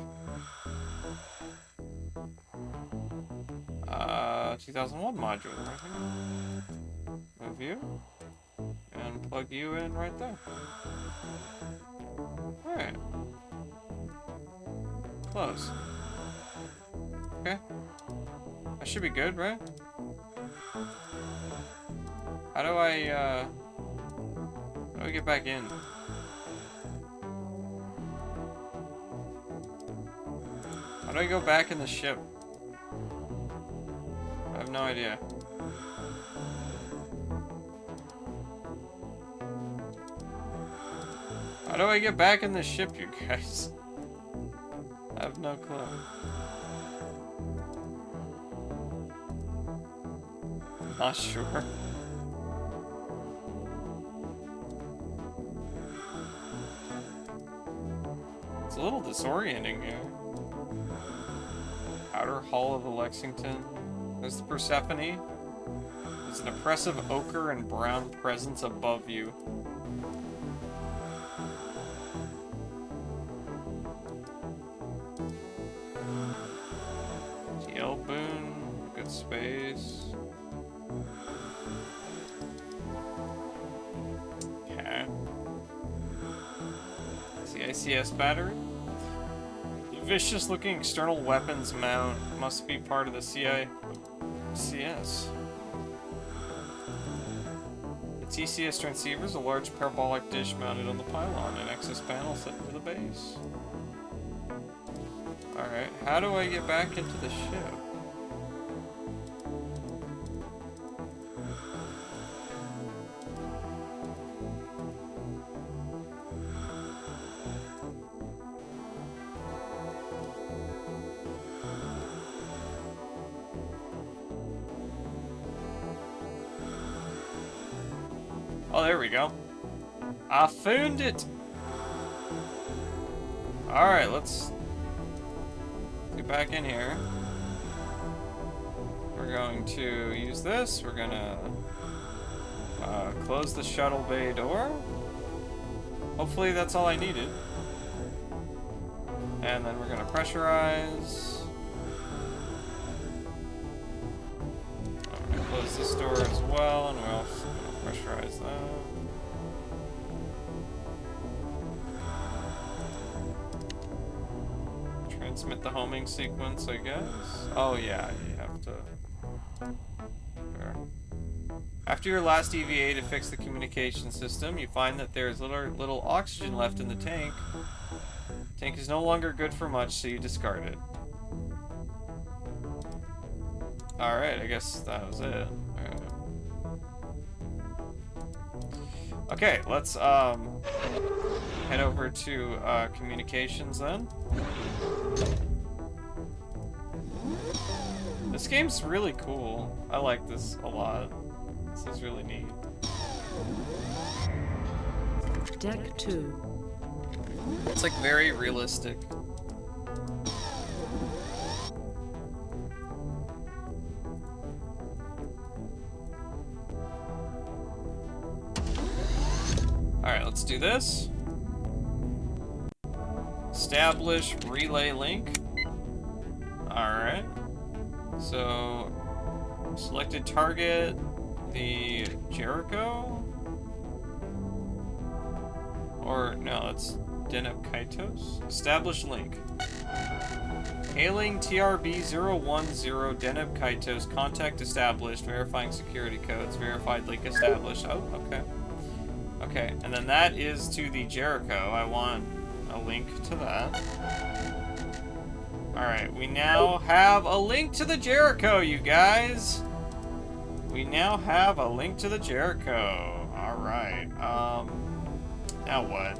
2001 module right here. Move you. And plug you in right there. Alright. Close. Okay. That should be good, right? How do I get back in? How do I go back in the ship? I have no idea. How do I get back in the ship, you guys? I have no clue. Not sure. It's a little disorienting here. Outer hull of the Lexington. There's the Persephone. There's an oppressive ochre and brown presence above you. TL Boone. Good space. Okay. It's the ICS battery. The vicious-looking external weapons mount must be part of the CICS. The TCS transceiver is a large parabolic dish mounted on the pylon, an access panel set into the base. Alright, how do I get back into the ship? Oh, there we go. I found it! Alright, let's get back in here. We're going to use this. We're gonna close the shuttle bay door. Hopefully that's all I needed. And then we're gonna pressurize. I'm gonna close this door as well, and we're also gonna pressurize that. transmit the homing sequence, I guess. Oh yeah, you have to. Fair. After your last EVA to fix the communication system, you find that there is little oxygen left in the tank. Tank is no longer good for much, so you discard it. Alright, I guess that was it. Alright. Okay, let's head over to communications then. This game's really cool. I like this a lot. This is really neat. Deck 2. It's like very realistic. Alright, let's do this. Establish relay link. Alright. So, selected target, the Jericho? Or, no, it's Deneb Kaitos. Establish link. Hailing TRB010 Deneb Kaitos. Contact established. Verifying security codes. Verified link established. Oh, okay. Okay, and then that is to the Jericho. I want a link to that. Alright, we now have a link to the Jericho, you guys! We now have a link to the Jericho. Alright, now what?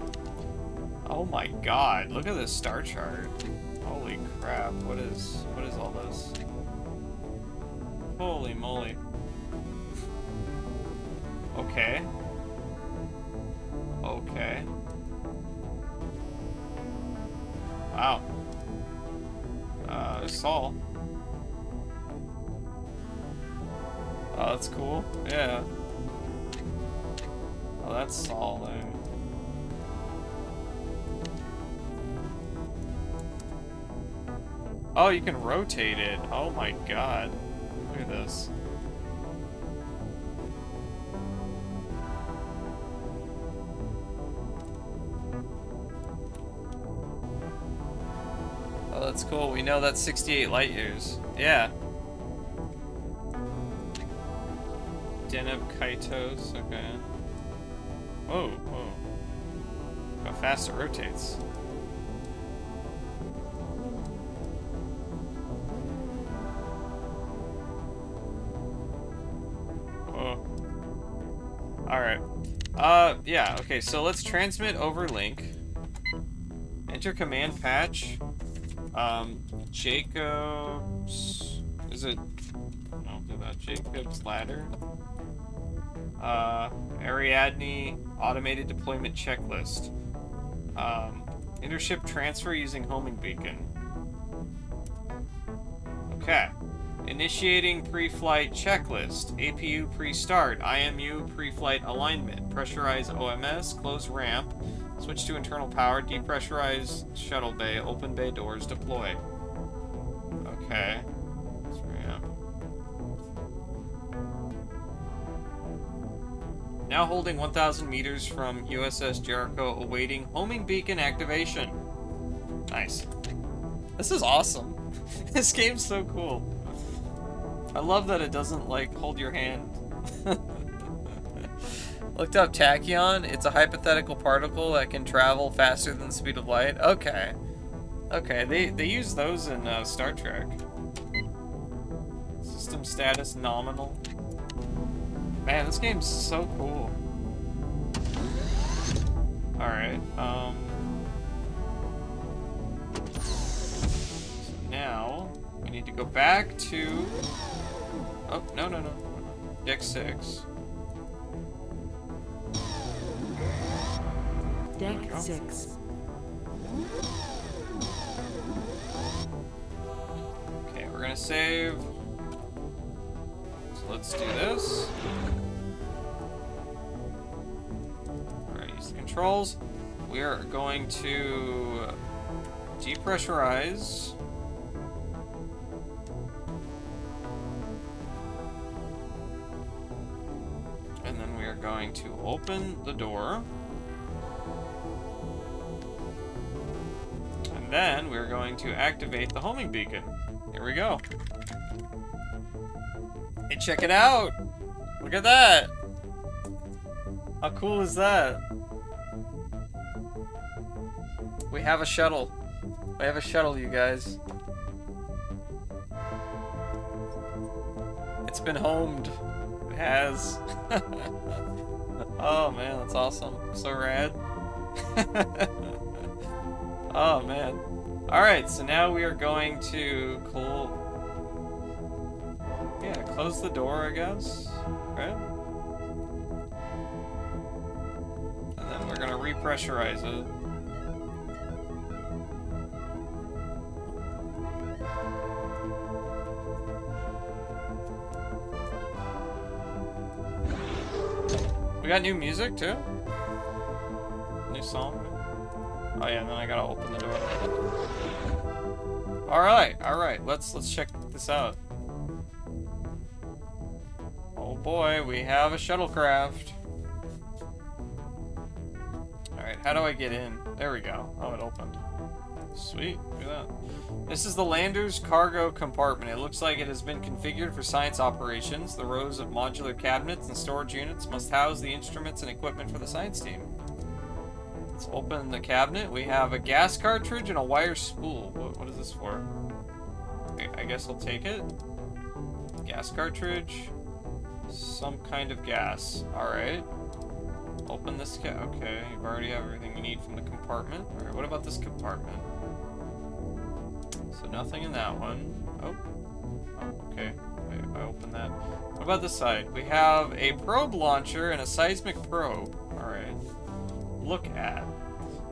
Oh my god, look at this star chart. Holy crap, what is all this? Holy moly. Okay. Okay. Wow. There's Saul. Oh, that's cool. Yeah. Oh, that's Saul there. Oh, you can rotate it. Oh my god. Look at this. Oh, that's cool. We know that's 68 light years. Yeah. Deneb Kaitos. Okay. Whoa, whoa. How fast it rotates. Alright. Yeah, okay, so let's transmit over link. Enter command patch. Jacob's... Is it... No, do that. Jacob's ladder. Ariadne automated deployment checklist. Intership transfer using homing beacon. Okay. Initiating pre-flight checklist. APU pre-start. IMU pre-flight alignment. Pressurize OMS. Close ramp. Switch to internal power. Depressurize shuttle bay. Open bay doors. Deploy. Okay. Let's ramp. Now holding 1,000 meters from USS Jericho, awaiting homing beacon activation. Nice. This is awesome. This game's so cool. I love that it doesn't, like, hold your hand. Looked up tachyon. It's a hypothetical particle that can travel faster than the speed of light. Okay. Okay, they use those in Star Trek. System status nominal. Man, this game's so cool. Alright, so now, we need to go back to... Oh, no. Deck 6. Deck 6. Okay, we're gonna save. So let's do this. Alright, use the controls. We are going to depressurize. And then we are going to open the door. And then we're going to activate the homing beacon. Here we go. Hey, check it out! Look at that! How cool is that? We have a shuttle. We have a shuttle, you guys. It's been homed. It has. Oh man, that's awesome. So rad. Oh man. Alright, so now we are going to close the door, I guess. Right? And then we're gonna repressurize it. We got new music too? New song? Oh yeah, and then I gotta open the door. Alright, let's check this out. Oh boy, we have a shuttlecraft. Alright, how do I get in? There we go. Oh, it opened. Sweet, look at that. This is the lander's cargo compartment. It looks like it has been configured for science operations. The rows of modular cabinets and storage units must house the instruments and equipment for the science team. Let's open the cabinet. We have a gas cartridge and a wire spool. What is this for? Okay, I guess I'll take it. Gas cartridge. Some kind of gas. Alright. Open this okay, you already have everything you need from the compartment. Alright, what about this compartment? So nothing in that one. Oh, okay. Wait, I open that. What about this side? We have a probe launcher and a seismic probe. Alright. Look at.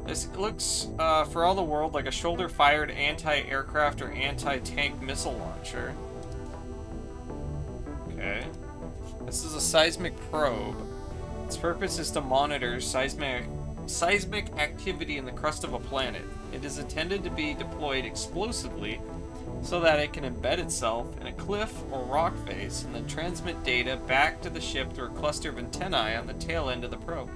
This looks, for all the world, like a shoulder-fired anti-aircraft or anti-tank missile launcher. Okay. This is a seismic probe. Its purpose is to monitor seismic activity in the crust of a planet. It is intended to be deployed explosively so that it can embed itself in a cliff or rock face and then transmit data back to the ship through a cluster of antennae on the tail end of the probe.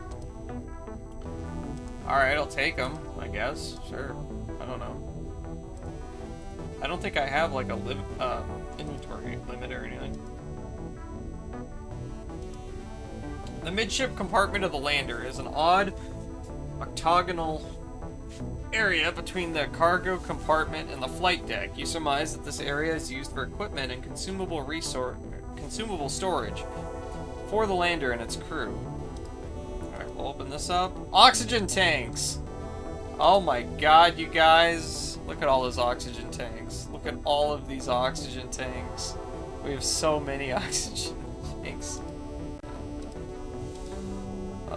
Alright, I'll take them, I guess. Sure. I don't know. I don't think I have like a inventory limit or anything. The midship compartment of the lander is an odd octagonal area between the cargo compartment and the flight deck. You surmise that this area is used for equipment and consumable storage for the lander and its crew. Alright, we'll open this up. Oxygen tanks! Oh my god, you guys. Look at all those oxygen tanks. Look at all of these oxygen tanks. We have so many oxygen tanks.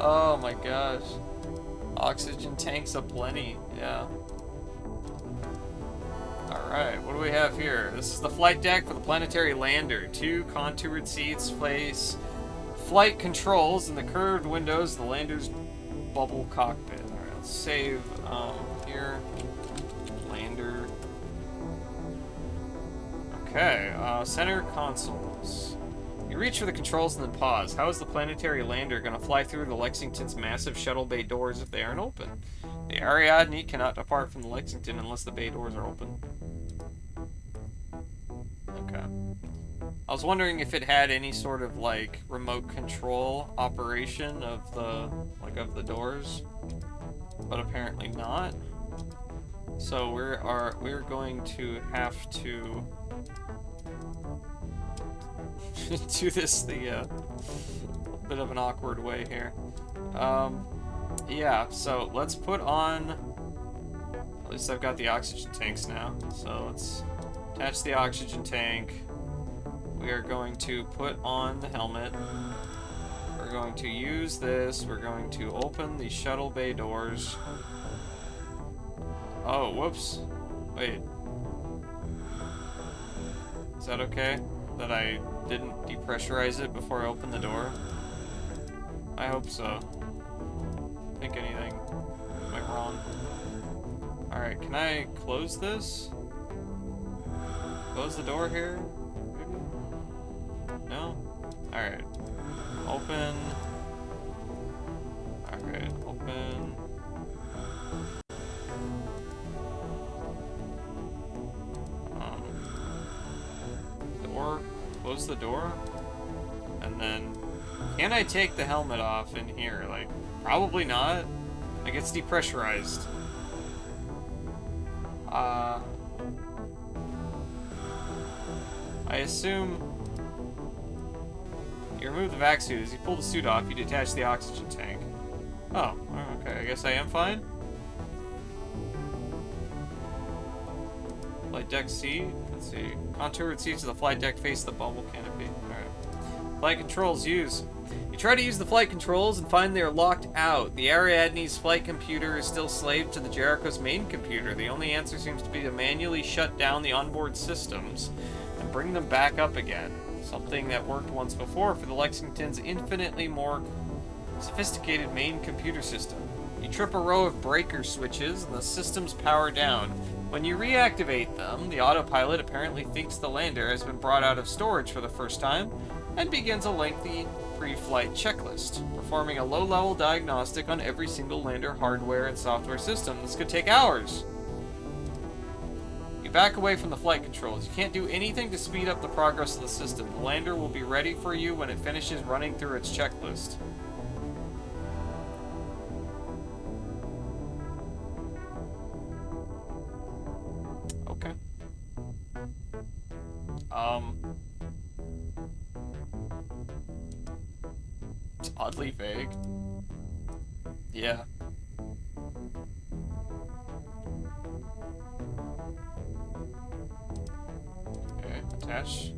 Oh my gosh. Oxygen tanks aplenty, yeah. Alright, what do we have here? This is the flight deck for the planetary lander. 2 contoured seats face flight controls and the curved windows of the lander's bubble cockpit. Alright, let's save here. Lander. Okay, center consoles. You reach for the controls and then pause. How is the planetary lander going to fly through the Lexington's massive shuttle bay doors if they aren't open? The Ariadne cannot depart from the Lexington unless the bay doors are open. Okay. I was wondering if it had any sort of like remote control operation of the doors, but apparently not. So we're going to have to do this the bit of an awkward way here. Yeah, so let's put on, at least I've got the oxygen tanks now, so let's attach the oxygen tank. We are going to put on the helmet. We're going to use this. We're going to open the shuttle bay doors. Oh, whoops. Wait. Is that okay? That I didn't depressurize it before I opened the door? I hope so. Think anything went wrong. Alright, can I close this? Close the door here? No? Alright. Open. Alright, open. close the door? And then, can I take the helmet off in here? Like, probably not. Like, it's depressurized. I assume you remove the vac suit. As you pull the suit off, you detach the oxygen tank. Oh, okay. I guess I am fine. Flight deck seat. Let's see. Contoured seats of the flight deck face the bubble canopy. Alright. Flight controls use. You try to use the flight controls and find they are locked out. The Ariadne's flight computer is still slave to the Jericho's main computer. The only answer seems to be to manually shut down the onboard systems and bring them back up again. Something that worked once before for the Lexington's infinitely more sophisticated main computer system. You trip a row of breaker switches and the systems power down. When you reactivate them, the autopilot apparently thinks the lander has been brought out of storage for the first time and begins a lengthy pre-flight checklist, performing a low-level diagnostic on every single lander hardware and software system. This could take hours. You back away from the flight controls. You can't do anything to speed up the progress of the system. The lander will be ready for you when it finishes running through its checklist. Okay. It's oddly vague. Yeah. Okay, attach.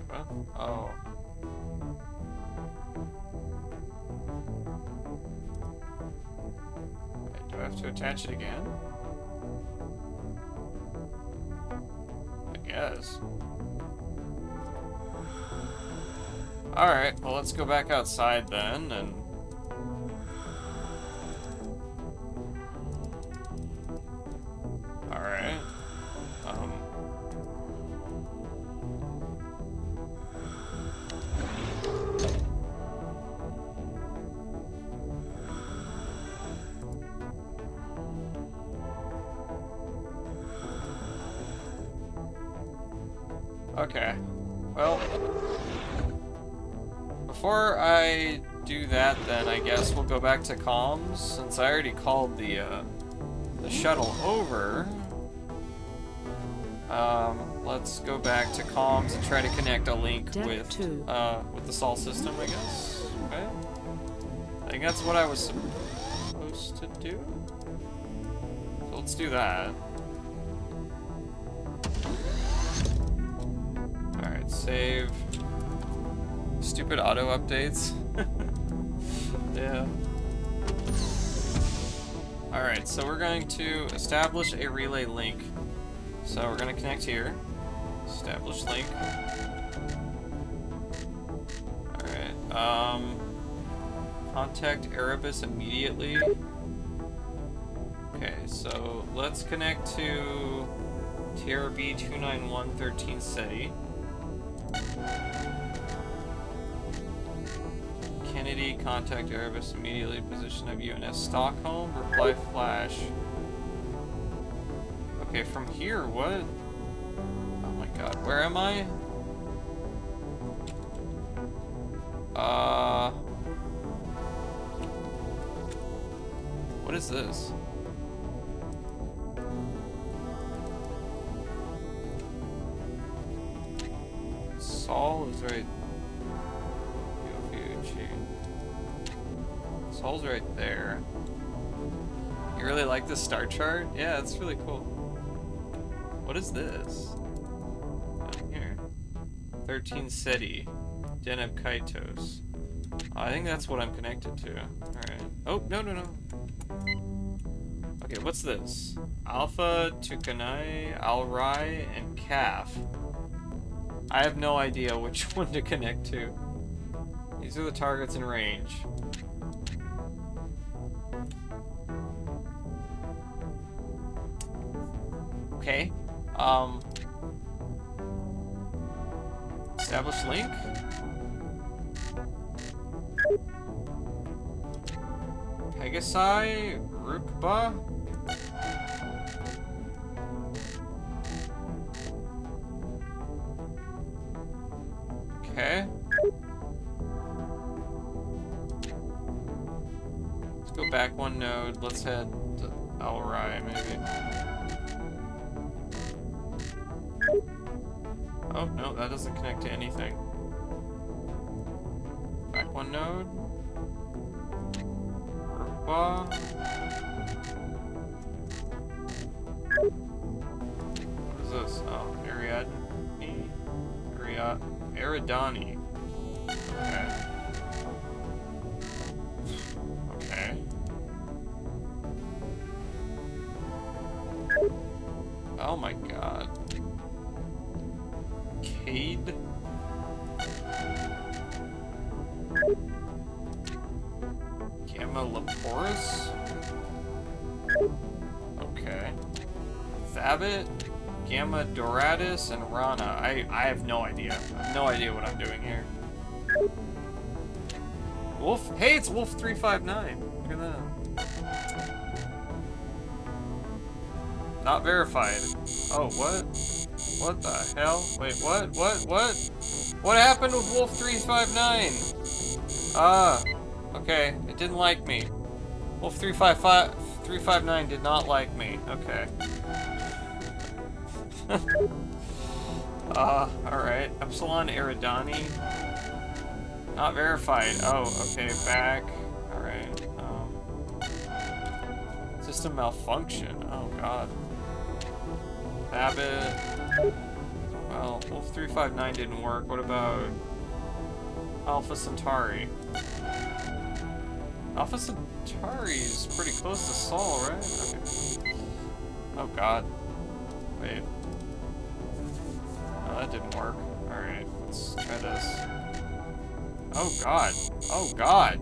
What? Oh. Okay, do I have to attach it again? I guess. Alright, well let's go back outside then, and... Alright. Okay. Well... Before I do that, then, I guess we'll go back to comms, since I already called the shuttle over. Let's go back to comms and try to connect a link with the Sol system, I guess. Okay. I think that's what I was supposed to do. So let's do that. Alright, save. Stupid auto updates. Yeah. Alright, so we're going to establish a relay link. So we're going to connect here. Establish link. Alright, contact Erebus immediately. Okay, so let's connect to TRB 29113 SETI. Kennedy, contact Erebus immediately. Position of UNS Stockholm. Reply flash. Okay, from here, what? Oh my god, where am I? What is this? Sol is right. Sol's right there. You really like this star chart? Yeah, it's really cool. What is this? Down here. 13 SETI. Deneb Kaitos. I think that's what I'm connected to. Alright. Oh, no. Okay, what's this? Alpha, Tukanai, Alrai, and Calf. I have no idea which one to connect to. These are the targets in range. Okay. Establish link. Pegasi, Rukba. Go back one node. Let's head to Alrai, maybe. Oh, no, that doesn't connect to anything. Back one node. What is this? Oh, Ariadne? Aridani. Okay. Okay. Oh my god. Cade? Gamma Leporis? Okay. Thabit, Gamma Doratus, and Rana. I have no idea. I have no idea what I'm doing here. Wolf? Hey, it's Wolf 359. Look at that. Not verified. Oh, what? What the hell? Wait, what? What? What happened with Wolf 359? Ah, okay. It didn't like me. Wolf 359 did not like me. Okay. Alright. Epsilon Eridani. Not verified. Oh, okay. Back. Alright. System malfunction. Oh, God. Babbitt. Well, Wolf 359 didn't work. What about Alpha Centauri? Alpha Centauri is pretty close to Sol, right? Okay. Oh, God. Wait. No, that didn't work. Alright, let's try this. Oh, God. Oh, God.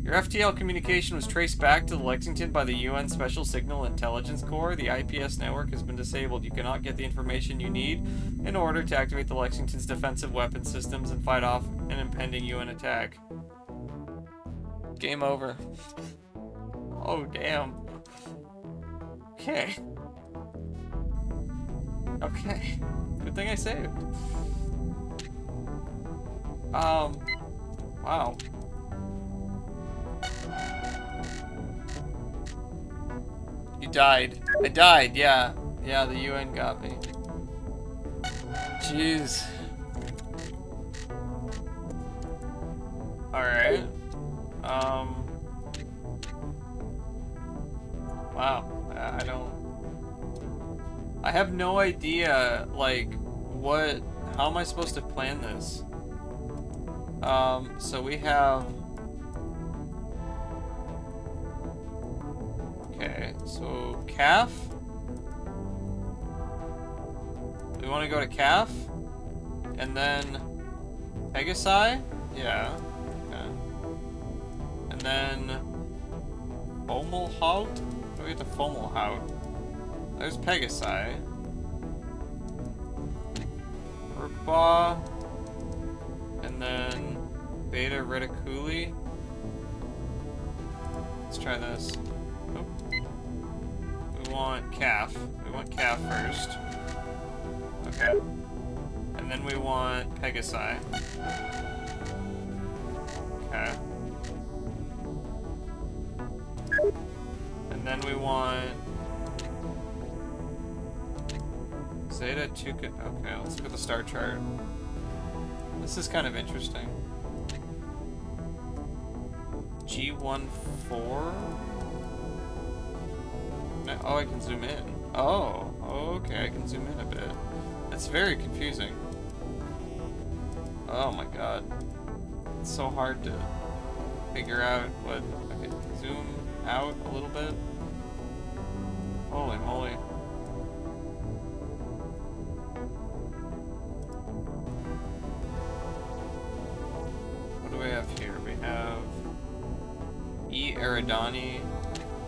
Your FTL communication was traced back to Lexington by the UN Special Signal Intelligence Corps. The IPS network has been disabled. You cannot get the information you need in order to activate the Lexington's defensive weapon systems and fight off an impending UN attack. Game over. Oh, damn. Okay. Okay. Good thing I saved. Wow. You died. I died, yeah. Yeah, the UN got me. Jeez. Alright. Wow. I don't... I have no idea, like, how am I supposed to plan this? So we have... Okay, so CAF? We want to go to CAF? And then Pegasi? Yeah. Okay. And then Fomalhaut? Go get to Fomalhaut. There's Pegasi. Urkba. And then Beta Reticuli. Let's try this. Oh. We want CAF. We want CAF first. Okay. And then we want Pegasi. Okay. And then we want Zeta Tuca. Okay, let's look at the star chart. This is kind of interesting. G14? No, oh, I can zoom in. Oh, okay, I can zoom in a bit. It's very confusing. Oh my god. It's so hard to figure out what... Okay, zoom out a little bit. Holy moly. What do we have here? We have E. Eridani.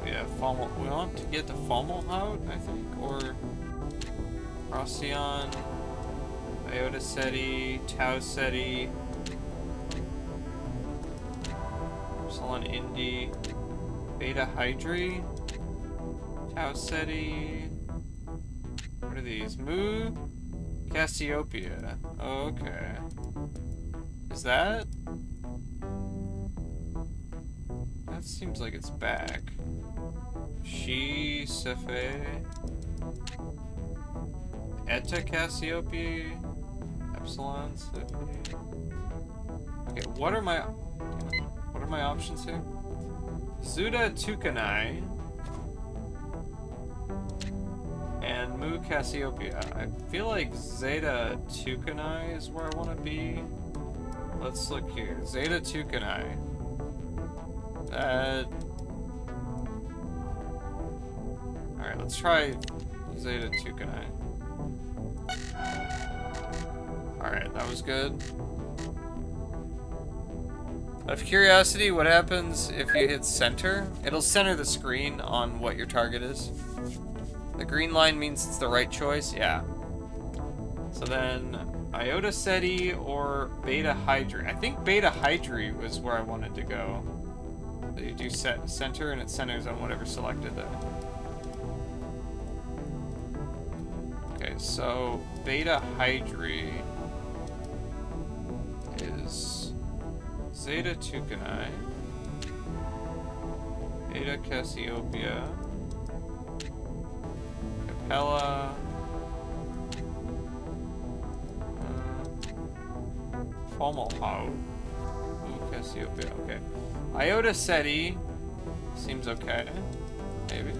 We have Fomal. We want to get the Fomalhaut, I think, or Procyon, Iota Ceti, Tau Ceti, Epsilon Indi, Beta Hydri, Tau Ceti. What are these? Mu, Cassiopeia. Oh, okay. Is that? That seems like it's back. She, Cephei. Eta Cassiope. Epsilon, Cephei. Okay, what are my options here? Zuda Tucanai and Mu Cassiopeia. I feel like Zeta Tucanai is where I want to be. Let's look here. Zeta Tucanai. Alright, let's try Zeta Tucanai. Alright, that was good. Out of curiosity, what happens if you hit center? It'll center the screen on what your target is. The green line means it's the right choice? Yeah. So then, Iota Ceti or Beta Hydri. I think Beta Hydri was where I wanted to go. So you do set center and it centers on whatever selected there. Okay, so Beta Hydri is Zeta Tucanai, Beta Cassiopeia, Capella, Fomalhaut, Cassiopeia, okay. Iota Ceti seems okay, maybe.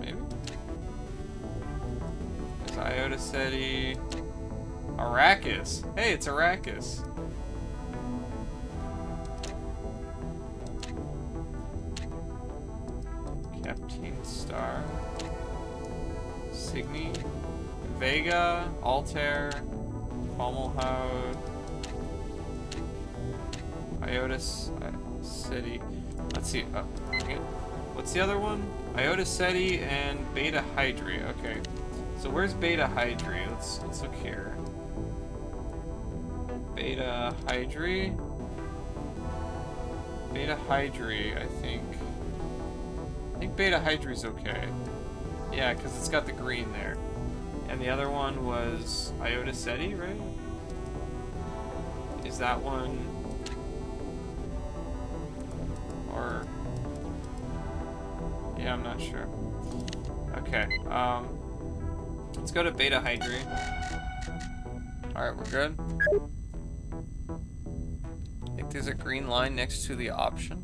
Maybe? There's Iota Ceti. Arrakis. Hey, it's Arrakis. Captain Star. Signy. Vega. Altair. Fomalhaut. Iota Ceti. Let's see. What's the other one? Iota Ceti and Beta Hydri. Okay. So where's Beta Hydri? Let's look here. Beta Hydri. Beta Hydri, I think Beta Hydri's okay. Yeah, because it's got the green there. And the other one was Iota Ceti, right? Is that one... Or... Yeah, I'm not sure. Okay, let's go to Beta Hydri. Alright, we're good. I think there's a green line next to the option.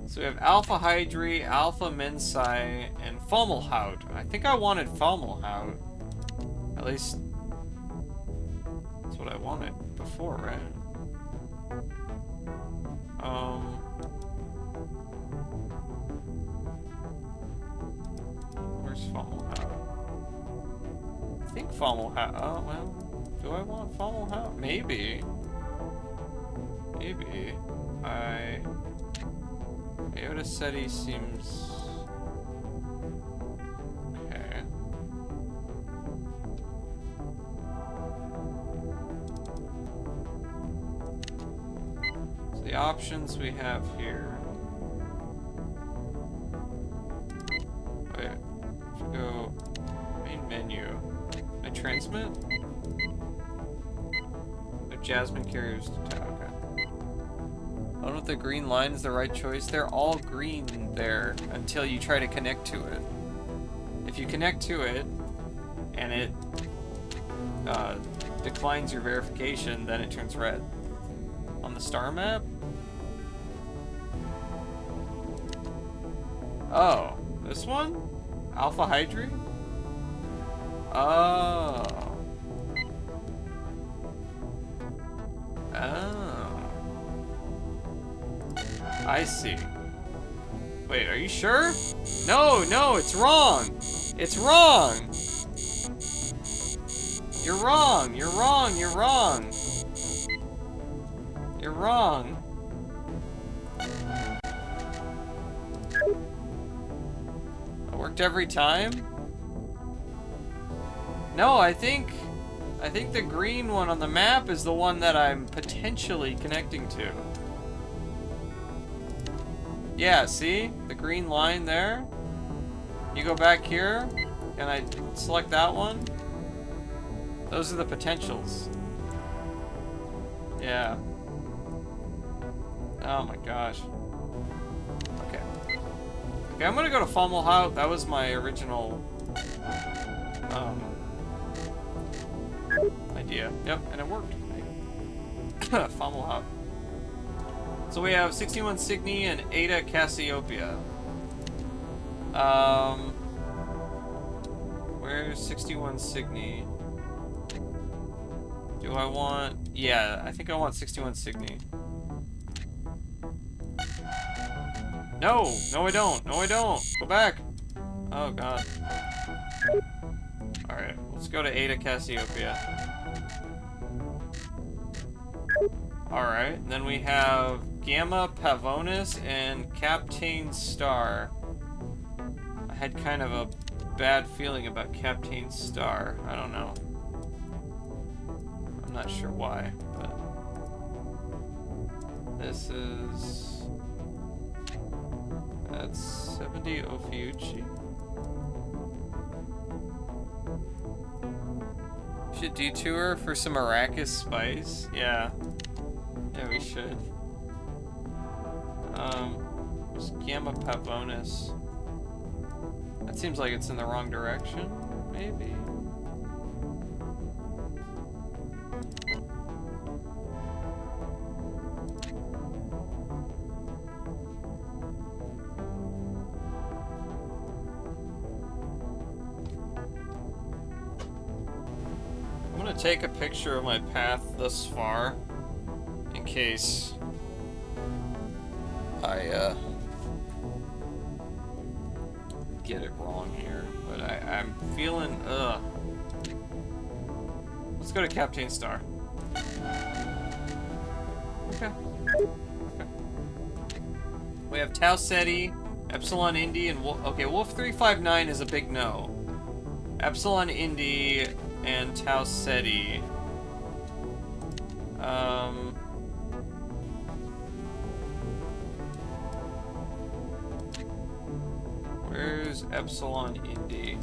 So we have Alpha Hydri, Alpha Mensai, and Fomalhaut. I think I wanted Fomalhaut. At least that's what I wanted before, right? Where's Fomalhaut? I think Fomalhaut. Oh, well. Do I want Fomalhaut? Maybe. Maybe. Iota Ceti seems... okay. So the options we have here... Wait. If we go... main menu. I transmit? Jasmine carriers to town. Okay. I don't know if the green line is the right choice. They're all green there until you try to connect to it. If you connect to it and it declines your verification, then it turns red. On the star map? Oh, this one? Alpha Hydri? Oh. Oh. I see. Wait, are you sure? No, it's wrong! It's wrong! You're wrong! You're wrong! You're wrong! You're wrong! It worked every time? No, I think the green one on the map is the one that I'm potentially connecting to. Yeah, see? The green line there? You go back here, and I select that one. Those are the potentials. Yeah. Oh my gosh. Okay. Okay, I'm gonna go to Fomalhaut. That was my original idea. Yep, and it worked. Fomalhaut. So we have 61 Cygni and Ada Cassiopeia. Where's 61 Cygni? Do I want... Yeah, I think I want 61 Cygni. No! No, I don't! No, I don't! Go back! Oh, God. Alright, let's go to Ada Cassiopeia. Alright, then we have Gamma Pavonis and Captain Star. I had kind of a bad feeling about Captain Star. I don't know. I'm not sure why, but... This is... That's 70 Ophiuchi. Should detour for some Arrakis spice? Yeah. Yeah, we should. Gamma Pavonis. That seems like it's in the wrong direction, maybe? I'm gonna take a picture of my path thus far, in case I, get it wrong here, but I'm feeling, Let's go to Captain Star. Okay. Okay. We have Tau Ceti, Epsilon Indy, and Wolf. Okay, Wolf 359 is a big no. Epsilon Indy and Tau Ceti. Where's Epsilon Indy?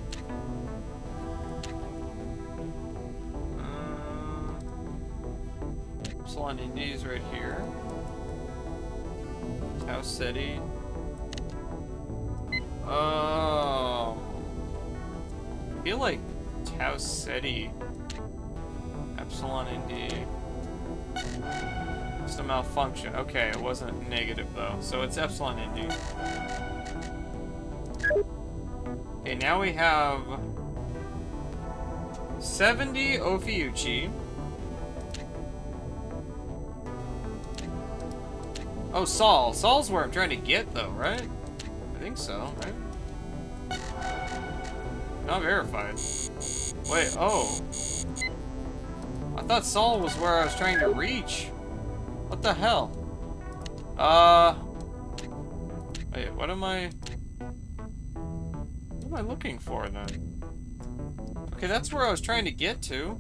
Epsilon Indy is right here. Tau Ceti. Oh. I feel like Tau Ceti. Epsilon Indy. It's a malfunction. Okay, it wasn't negative though. So it's Epsilon Indy. Okay, now we have 70 Ophiuchi. Oh, Sol. Sol's where I'm trying to get though, right? I think so, right? Not verified. Wait, oh. I thought Sol was where I was trying to reach. What the hell? Wait, what am I looking for then? Okay, that's where I was trying to get to.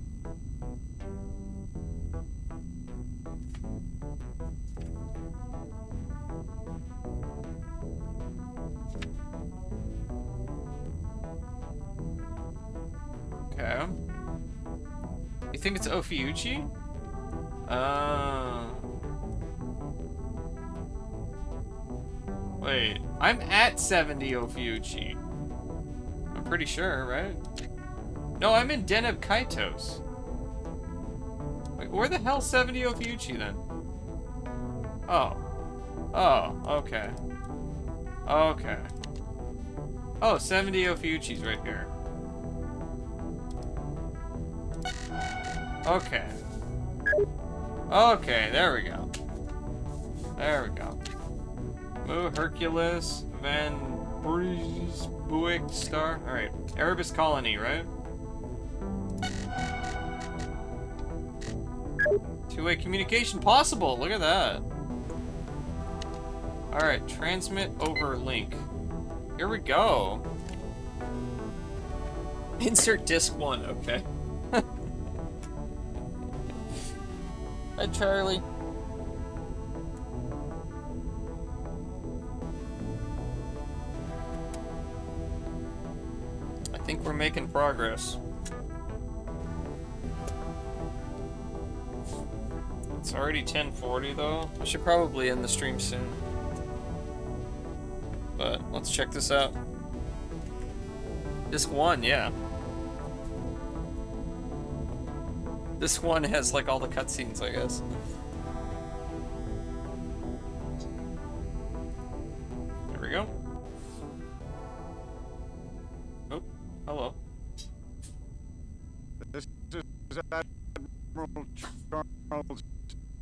Okay. You think it's Ophiuchi? Wait, I'm at 70 Ophiuchi. I'm pretty sure, right? No, I'm in Deneb Kaitos. Wait, where the hell's 70 Ophiuchi then? Oh. Oh, okay. Okay. Oh, 70 Ophiuchi's right here. Okay. Okay, there we go. There we go. Mu, Hercules, Van Buick Star. Alright. Erebus Colony, right? Two-way communication possible. Look at that. Alright, transmit over link. Here we go. Insert disc 1, okay. Hi, Charlie. I think we're making progress. It's already 10:40 though. I should probably end the stream soon. But let's check this out. Disc 1, yeah. This one has like all the cutscenes, I guess. There we go. Oh, hello. This is Admiral Charles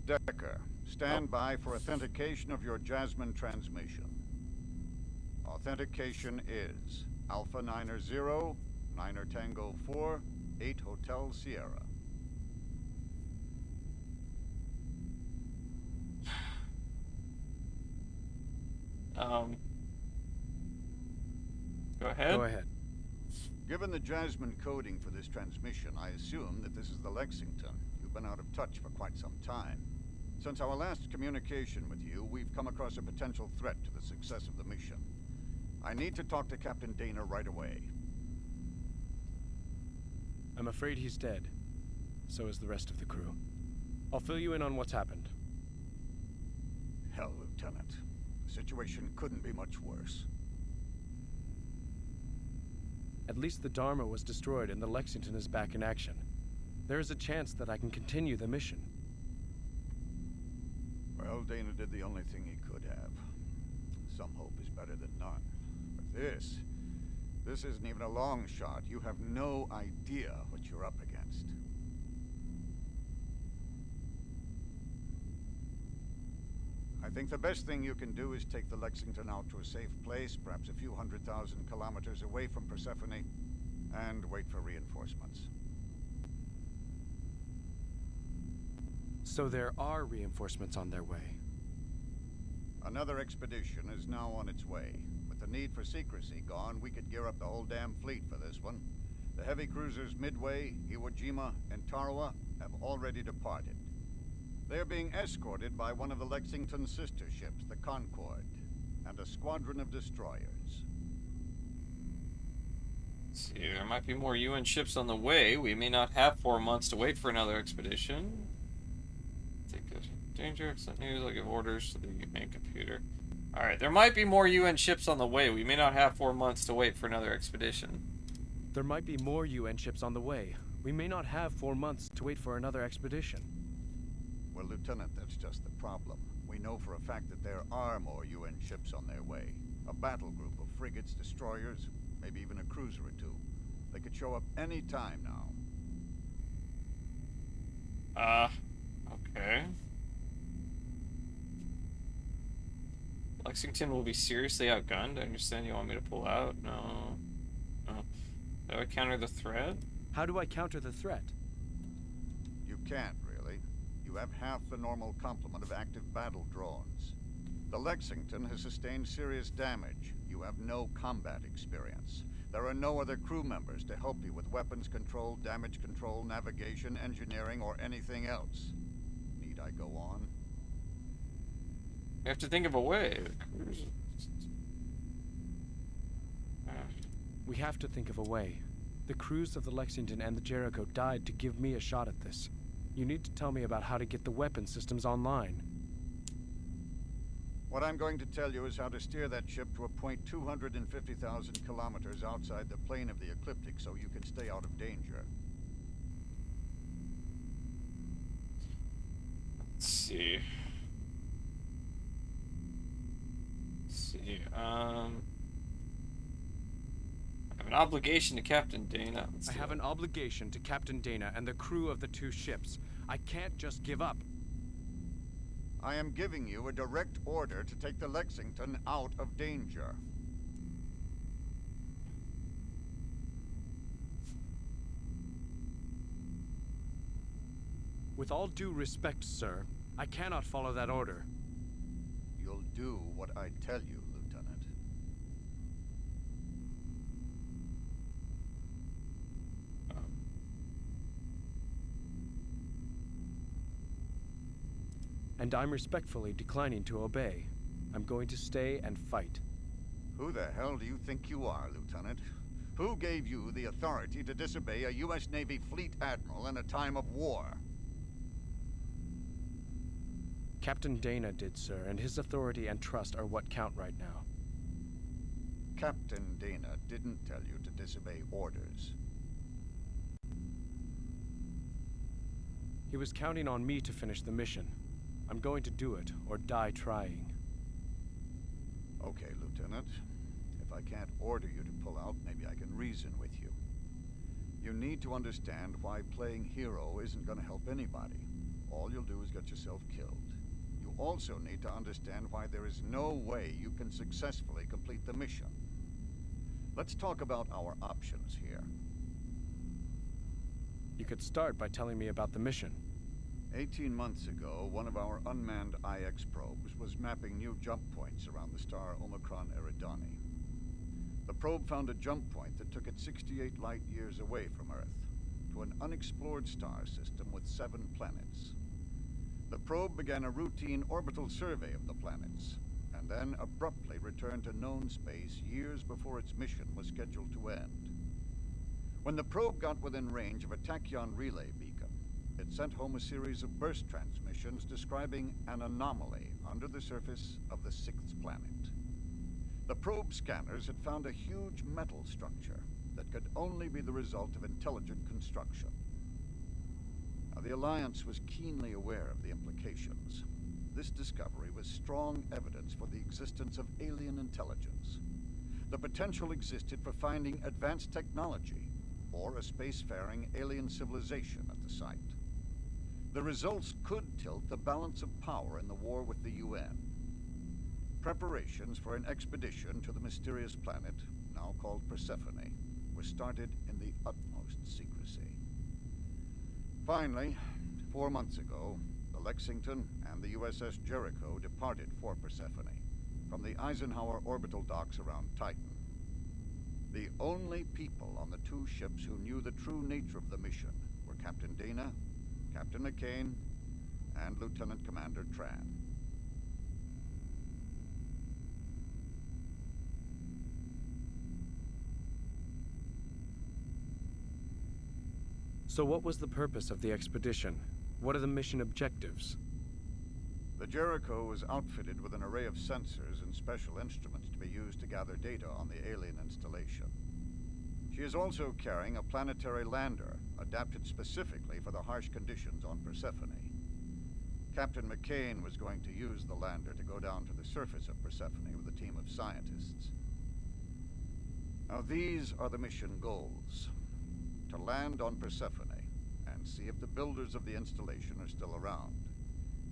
Decker. Stand by for authentication of your Jasmine transmission. Authentication is Alpha Niner 0, Niner Tango 4, 8 Hotel Sierra. Go ahead. Go ahead. Given the Jasmine coding for this transmission, I assume that this is the Lexington. You've been out of touch for quite some time. Since our last communication with you, we've come across a potential threat to the success of the mission. I need to talk to Captain Dana right away. I'm afraid he's dead. So is the rest of the crew. I'll fill you in on what's happened. Hell, Lieutenant. The situation couldn't be much worse. At least the Dharma was destroyed and the Lexington is back in action. There is a chance that I can continue the mission. Well, Dana did the only thing he could have. Some hope is better than none. But this isn't even a long shot. You have no idea what you're up against. I think the best thing you can do is take the Lexington out to a safe place, perhaps a few 100,000 kilometers away from Persephone, and wait for reinforcements. So there are reinforcements on their way. Another expedition is now on its way. With the need for secrecy gone, we could gear up the whole damn fleet for this one. The heavy cruisers Midway, Iwo Jima, and Tarawa have already departed. They're being escorted by one of the Lexington's sister ships, the Concorde, and a squadron of destroyers. Let's see, there might be more UN ships on the way. We may not have 4 months to wait for another expedition. Take a danger, send news, I'll give orders to the main computer. Alright, there might be more UN ships on the way. We may not have 4 months to wait for another expedition. There might be more UN ships on the way. We may not have 4 months to wait for another expedition. Well, Lieutenant, that's just the problem. We know for a fact that there are more UN ships on their way. A battle group of frigates, destroyers, maybe even a cruiser or two. They could show up any time now. Okay. Lexington will be seriously outgunned. I understand you want me to pull out. No. How do I counter the threat? How do I counter the threat? You can't, really. You have half the normal complement of active battle drones. The Lexington has sustained serious damage. You have no combat experience. There are no other crew members to help you with weapons control, damage control, navigation, engineering, or anything else. Need I go on? We have to think of a way. We have to think of a way. The crews of the Lexington and the Jericho died to give me a shot at this. You need to tell me about how to get the weapon systems online. What I'm going to tell you is how to steer that ship to a point 250,000 kilometers outside the plane of the ecliptic so you can stay out of danger. Let's see. I have an obligation to Captain Dana. I have an obligation to Captain Dana and the crew of the 2 ships. I can't just give up. I am giving you a direct order to take the Lexington out of danger. With all due respect, sir, I cannot follow that order. You'll do what I tell you, Lieutenant. And I'm respectfully declining to obey. I'm going to stay and fight. Who the hell do you think you are, Lieutenant? Who gave you the authority to disobey a U.S. Navy fleet admiral in a time of war? Captain Dana did, sir, and his authority and trust are what count right now. Captain Dana didn't tell you to disobey orders. He was counting on me to finish the mission. I'm going to do it, or die trying. Okay, Lieutenant. If I can't order you to pull out, maybe I can reason with you. You need to understand why playing hero isn't going to help anybody. All you'll do is get yourself killed. You also need to understand why there is no way you can successfully complete the mission. Let's talk about our options here. You could start by telling me about the mission. 18 months ago, one of our unmanned IX probes was mapping new jump points around the star Omicron Eridani. The probe found a jump point that took it 68 light years away from Earth, to an unexplored star system with 7 planets. The probe began a routine orbital survey of the planets, and then abruptly returned to known space years before its mission was scheduled to end. When the probe got within range of a tachyon relay beacon, it sent home a series of burst transmissions describing an anomaly under the surface of the 6th planet. The probe scanners had found a huge metal structure that could only be the result of intelligent construction. Now, the Alliance was keenly aware of the implications. This discovery was strong evidence for the existence of alien intelligence. The potential existed for finding advanced technology or a spacefaring alien civilization at the site. The results could tilt the balance of power in the war with the UN. Preparations for an expedition to the mysterious planet, now called Persephone, were started in the utmost secrecy. Finally, 4 months ago, the Lexington and the USS Jericho departed for Persephone from the Eisenhower orbital docks around Titan. The only people on the 2 ships who knew the true nature of the mission were Captain Dana, Captain McCain, and Lieutenant Commander Tran. So what was the purpose of the expedition? What are the mission objectives? The Jericho was outfitted with an array of sensors and special instruments to be used to gather data on the alien installation. She is also carrying a planetary lander, adapted specifically for the harsh conditions on Persephone. Captain McCain was going to use the lander to go down to the surface of Persephone with a team of scientists. Now, these are the mission goals. To land on Persephone and see if the builders of the installation are still around.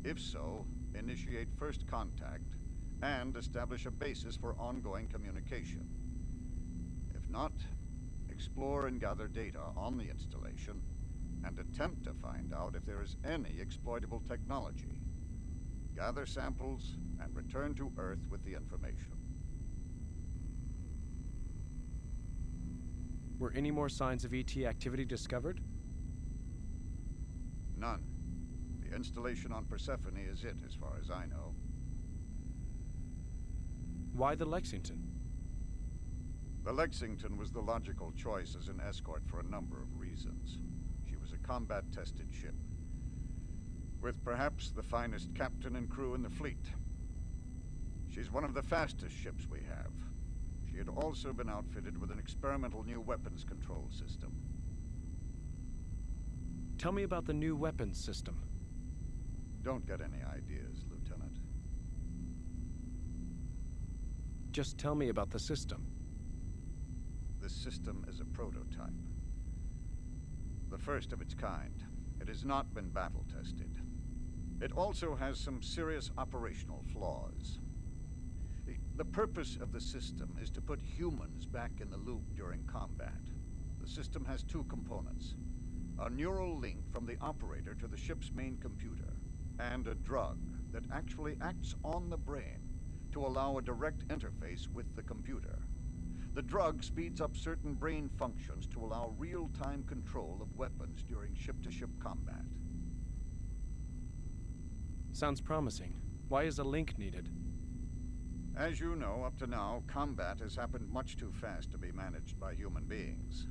If so, initiate first contact and establish a basis for ongoing communication. If not, explore and gather data on the installation and attempt to find out if there is any exploitable technology. Gather samples and return to Earth with the information. Were any more signs of ET activity discovered? None. The installation on Persephone is it, as far as I know. Why the Lexington? The Lexington was the logical choice as an escort for a number of reasons. She was a combat-tested ship, with perhaps the finest captain and crew in the fleet. She's one of the fastest ships we have. She had also been outfitted with an experimental new weapons control system. Tell me about the new weapons system. Don't get any ideas, Lieutenant. Just tell me about the system. This system is a prototype. The first of its kind. It has not been battle-tested. It also has some serious operational flaws. The purpose of the system is to put humans back in the loop during combat. The system has 2 components. A neural link from the operator to the ship's main computer, and a drug that actually acts on the brain to allow a direct interface with the computer. The drug speeds up certain brain functions to allow real-time control of weapons during ship-to-ship combat. Sounds promising. Why is a link needed? As you know, up to now, combat has happened much too fast to be managed by human beings.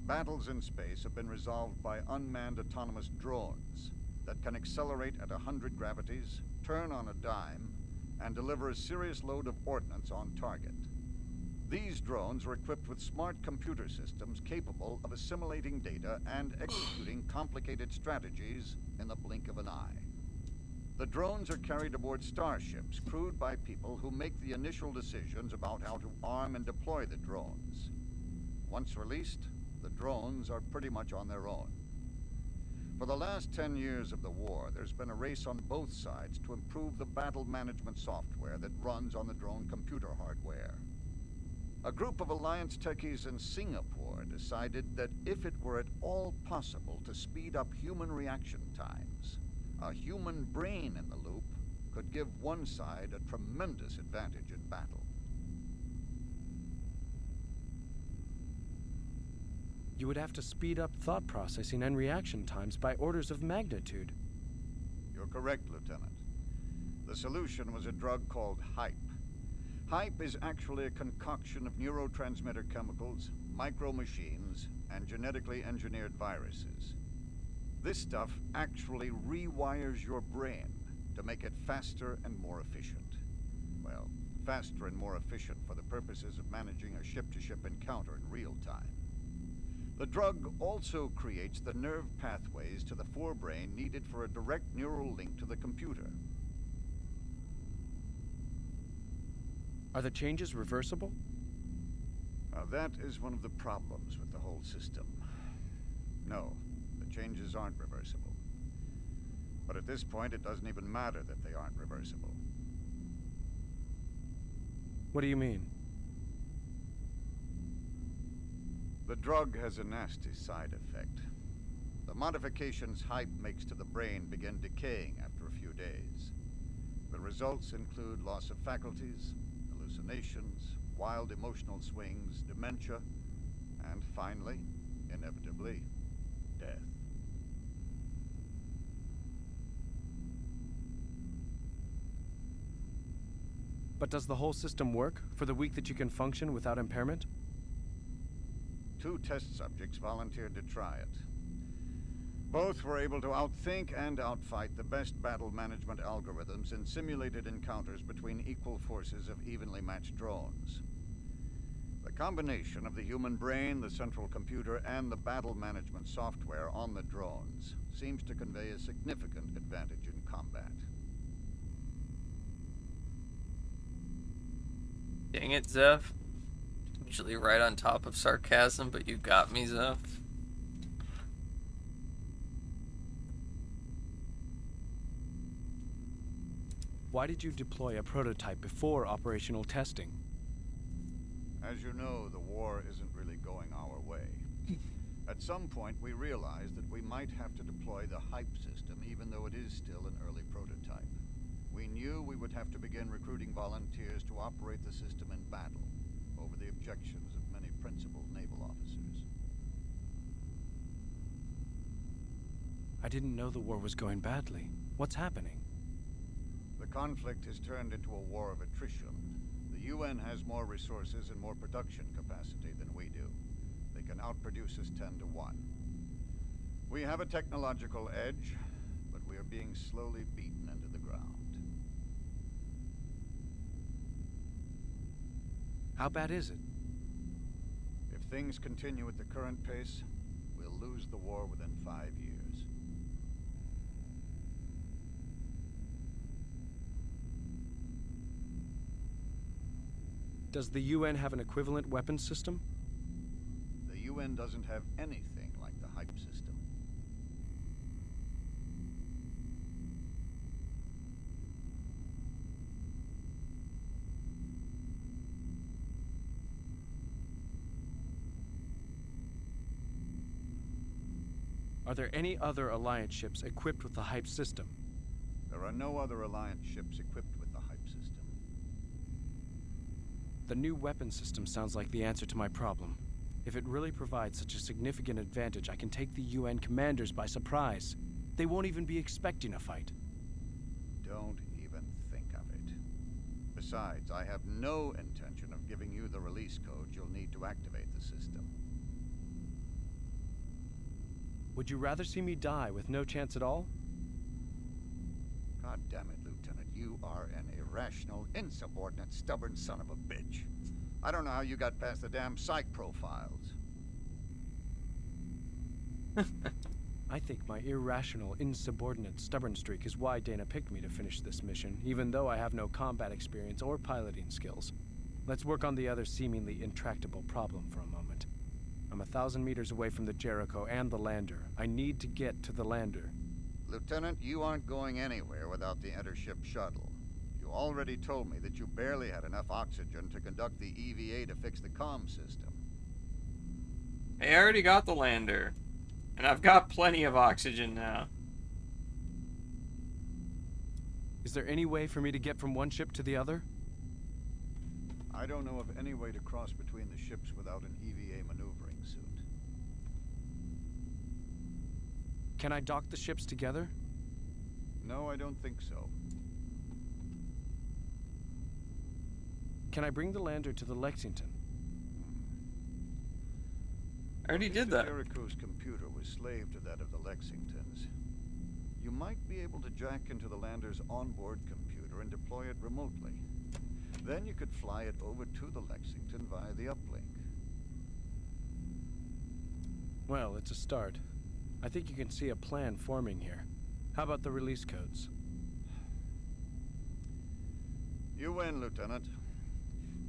Battles in space have been resolved by unmanned autonomous drones that can accelerate at 100 gravities, turn on a dime, and deliver a serious load of ordnance on target. These drones are equipped with smart computer systems capable of assimilating data and executing complicated strategies in the blink of an eye. The drones are carried aboard starships crewed by people who make the initial decisions about how to arm and deploy the drones. Once released, the drones are pretty much on their own. For the last 10 years of the war, there's been a race on both sides to improve the battle management software that runs on the drone computer hardware. A group of Alliance techies in Singapore decided that if it were at all possible to speed up human reaction times, a human brain in the loop could give one side a tremendous advantage in battle. You would have to speed up thought processing and reaction times by orders of magnitude. You're correct, Lieutenant. The solution was a drug called HYPE. HYPE is actually a concoction of neurotransmitter chemicals, micro-machines, and genetically engineered viruses. This stuff actually rewires your brain to make it faster and more efficient. Well, faster and more efficient for the purposes of managing a ship-to-ship encounter in real time. The drug also creates the nerve pathways to the forebrain needed for a direct neural link to the computer. Are the changes reversible? That is one of the problems with the whole system. No, the changes aren't reversible. But at this point, it doesn't even matter that they aren't reversible. What do you mean? The drug has a nasty side effect. The modifications HYPE makes to the brain begin decaying after a few days. The results include loss of faculties, hallucinations, wild emotional swings, dementia, and finally, inevitably, death. But does the whole system work for the week that you can function without impairment? 2 test subjects volunteered to try it. Both were able to outthink and outfight the best battle management algorithms in simulated encounters between equal forces of evenly matched drones. The combination of the human brain, the central computer, and the battle management software on the drones seems to convey a significant advantage in combat. Dang it, Zeph. Usually right on top of sarcasm, but you got me, Zeph. Why did you deploy a prototype before operational testing? As you know, the war isn't really going our way. At some point, we realized that we might have to deploy the HYPE system, even though it is still an early prototype. We knew we would have to begin recruiting volunteers to operate the system in battle, over the objections of many principal naval officers. I didn't know the war was going badly. What's happening? The conflict has turned into a war of attrition. The UN has more resources and more production capacity than we do. They can outproduce us 10 to 1. We have a technological edge, but we are being slowly beaten into the ground. How bad is it? If things continue at the current pace, we'll lose the war within 5 years. Does the UN have an equivalent weapons system? The UN doesn't have anything like the HYPE system. Are there any other Alliance ships equipped with the HYPE system? There are no other Alliance ships equipped with the HYPE system. The new weapon system sounds like the answer to my problem. If it really provides such a significant advantage, I can take the UN commanders by surprise. They won't even be expecting a fight. Don't even think of it. Besides, I have no intention of giving you the release code you'll need to activate the system. Would you rather see me die with no chance at all? God damn it, Lieutenant. You are an irrational, insubordinate, stubborn son of a bitch. I don't know how you got past the damn psych profiles. I think my irrational, insubordinate, stubborn streak is why Dana picked me to finish this mission, even though I have no combat experience or piloting skills. Let's work on the other seemingly intractable problem for a moment. I'm 1,000 meters away from the Jericho and the lander. I need to get to the lander. Lieutenant, you aren't going anywhere without the intership shuttle. You already told me that you barely had enough oxygen to conduct the EVA to fix the comm system. I already got the lander. And I've got plenty of oxygen now. Is there any way for me to get from one ship to the other? I don't know of any way to cross between the ships without an EVA maneuvering suit. Can I dock the ships together? No, I don't think so. Can I bring the lander to the Lexington? I already did that. Jericho's computer was slave to that of the Lexington's. You might be able to jack into the lander's onboard computer and deploy it remotely. Then you could fly it over to the Lexington via the uplink. Well, it's a start. I think you can see a plan forming here. How about the release codes? You win, Lieutenant.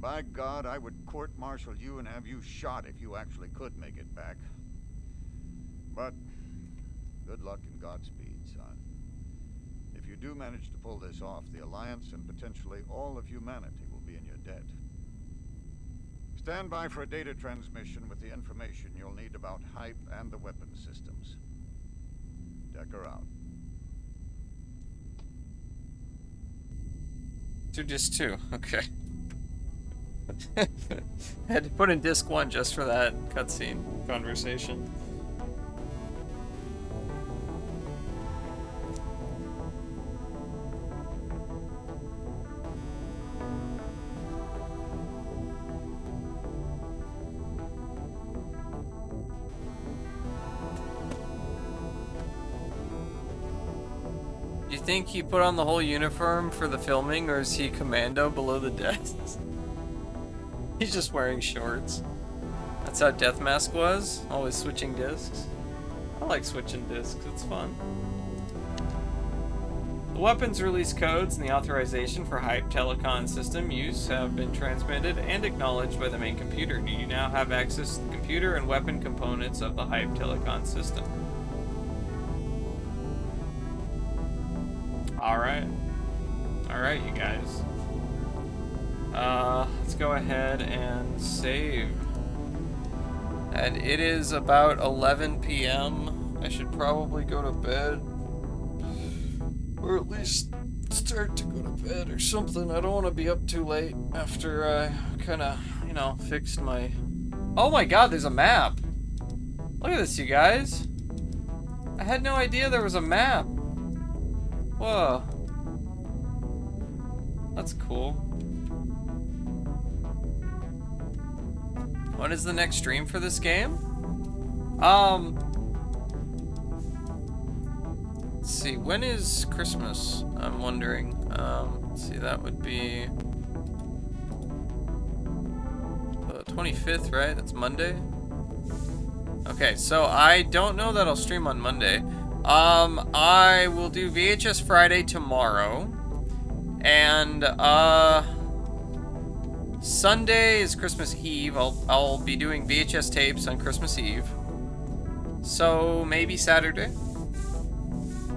By God, I would court-martial you and have you shot if you actually could make it back. But good luck and Godspeed, son. If you do manage to pull this off, the Alliance and potentially all of humanity will be in your debt. Stand by for a data transmission with the information you'll need about Hype and the weapon systems. Decker out. To disc 2, okay. I had to put in disc 1 just for that cutscene conversation. Do you think he put on the whole uniform for the filming, or is he commando below the desk? He's just wearing shorts. That's how Deathmask was, always switching discs. I like switching discs, it's fun. The weapons release codes and the authorization for Hype Telecom system use have been transmitted and acknowledged by the main computer. You now have access to the computer and weapon components of the Hype Telecom system. Alright. Alright, you guys. Let's go ahead and save. And it is about 11 p.m. I should probably go to bed. Or at least start to go to bed or something. I don't want to be up too late after I kind of, you know, fixed my... Oh my god, there's a map! Look at this, you guys! I had no idea there was a map! Whoa. That's cool. When is the next stream for this game? Let's see, when is Christmas? I'm wondering. Let's see, that would be the 25th, right? That's Monday? Okay, so I don't know that I'll stream on Monday. I will do VHS Friday tomorrow. And, Sunday is Christmas Eve. I'll be doing VHS tapes on Christmas Eve. So maybe Saturday.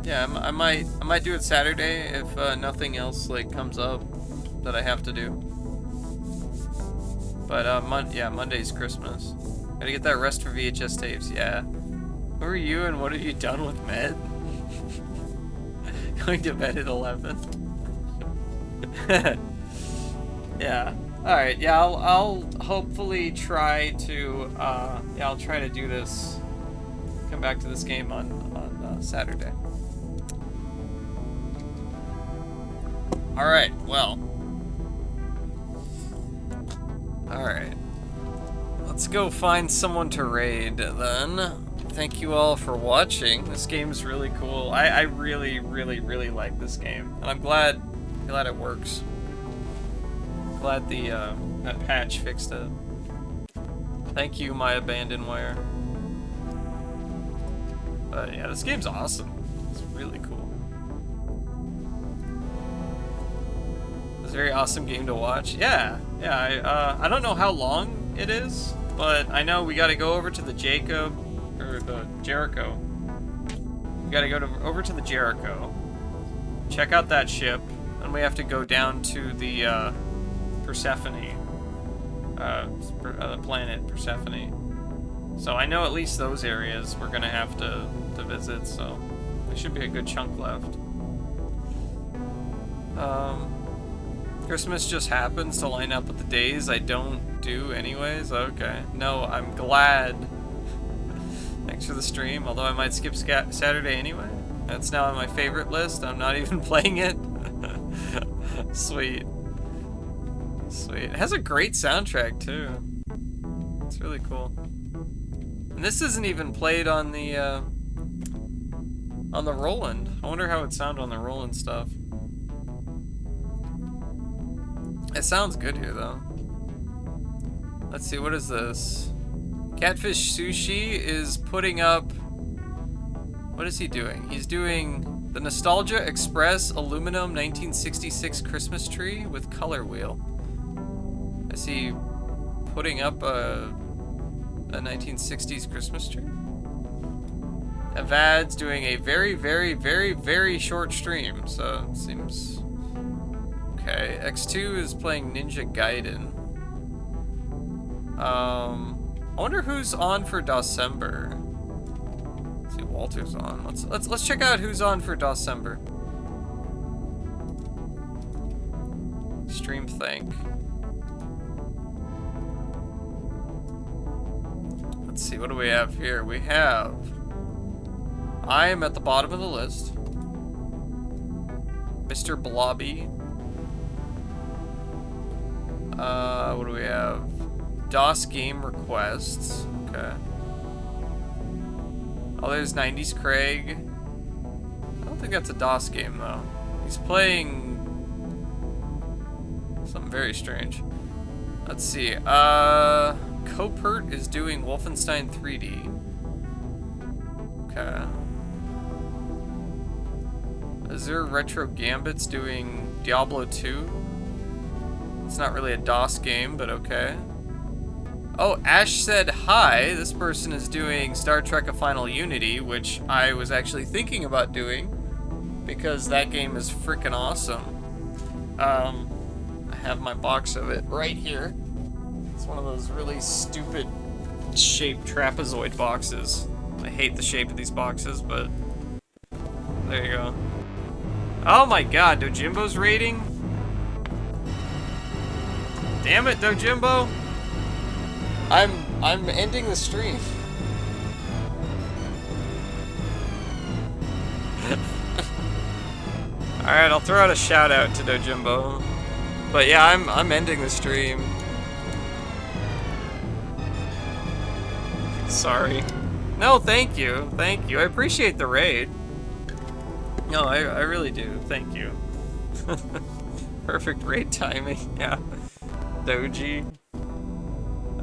Yeah, I might do it Saturday if nothing else like comes up that I have to do. But yeah, Monday's Christmas. Gotta get that rest for VHS tapes. Yeah. Who are you and what have you done with Med? Going to bed at 11. Yeah. Alright, yeah, I'll hopefully try to, yeah, I'll try to do this, come back to this game on Saturday. Alright, well. Alright. Let's go find someone to raid, then. thank you all for watching. This game's really cool. I really, really, really like this game. And I'm glad it works. Glad the that patch fixed it. Thank you, my abandonware. But yeah, this game's awesome. It's really cool. It's a very awesome game to watch. Yeah, I don't know how long it is, but I know we gotta go over to the Jericho. We gotta go over to the Jericho, check out that ship, and we have to go down to the Persephone, the planet Persephone. So I know at least those areas we're gonna have to visit, so there should be a good chunk left. Christmas just happens to line up with the days I don't do anyways. Okay. No, I'm glad. Thanks for the stream, although I might skip Saturday anyway. That's now on my favorite list. I'm not even playing it. Sweet. Sweet. It has a great soundtrack too. It's really cool. And this isn't even played on the Roland. I wonder how it sounds on the Roland stuff. It sounds good here though. Let's see, what is this? Catfish Sushi is putting up... What is he doing? He's doing the Nostalgia Express aluminum 1966 Christmas tree with color wheel. Is he putting up a 1960s Christmas tree? Avad's doing a very, very, very, very short stream, so it seems... Okay, X2 is playing Ninja Gaiden. I wonder who's on for Dosember. Let's see, Walter's on. Let's check out who's on for Dosember. Stream thank. Let's see, what do we have here? We have... I am at the bottom of the list. Mr. Blobby. What do we have? DOS game requests. Okay. Oh, there's 90s Craig. I don't think that's a DOS game, though. He's playing... something very strange. Let's see. Copert is doing Wolfenstein 3D. Okay. Azure Retro Gambit's doing Diablo 2. It's not really a DOS game, but okay. Oh, Ash said hi. This person is doing Star Trek: A Final Unity, which I was actually thinking about doing because that game is freaking awesome. I have my box of it right here. It's one of those really stupid shaped trapezoid boxes. I hate the shape of these boxes, but there you go. Oh my god, Dojimbo's rating? Damn it, Dojimbo! I'm ending the stream. Alright, I'll throw out a shout out to Dojimbo. But yeah, I'm ending the stream. Sorry. No, thank you. Thank you. I appreciate the raid. No, I really do. Thank you. Perfect raid timing. Yeah. Doji.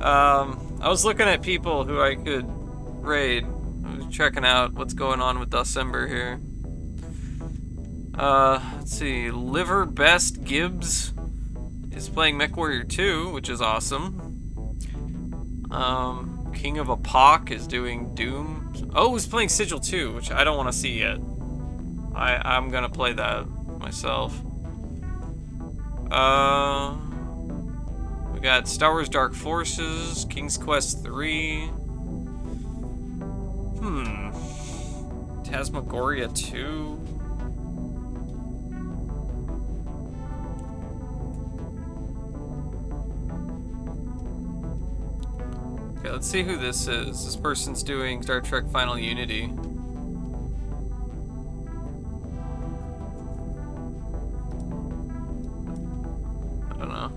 I was looking at people who I could raid. I was checking out what's going on with Dosember here. Let's see. Liver Best Gibbs is playing MechWarrior 2, which is awesome. King of Apoc is doing Doom. Oh, he's playing Sigil 2, which I don't want to see yet. I'm gonna play that myself. We got Star Wars Dark Forces, King's Quest 3. Tasmagoria 2. Okay, let's see who this is. This person's doing Star Trek Final Unity. I don't know.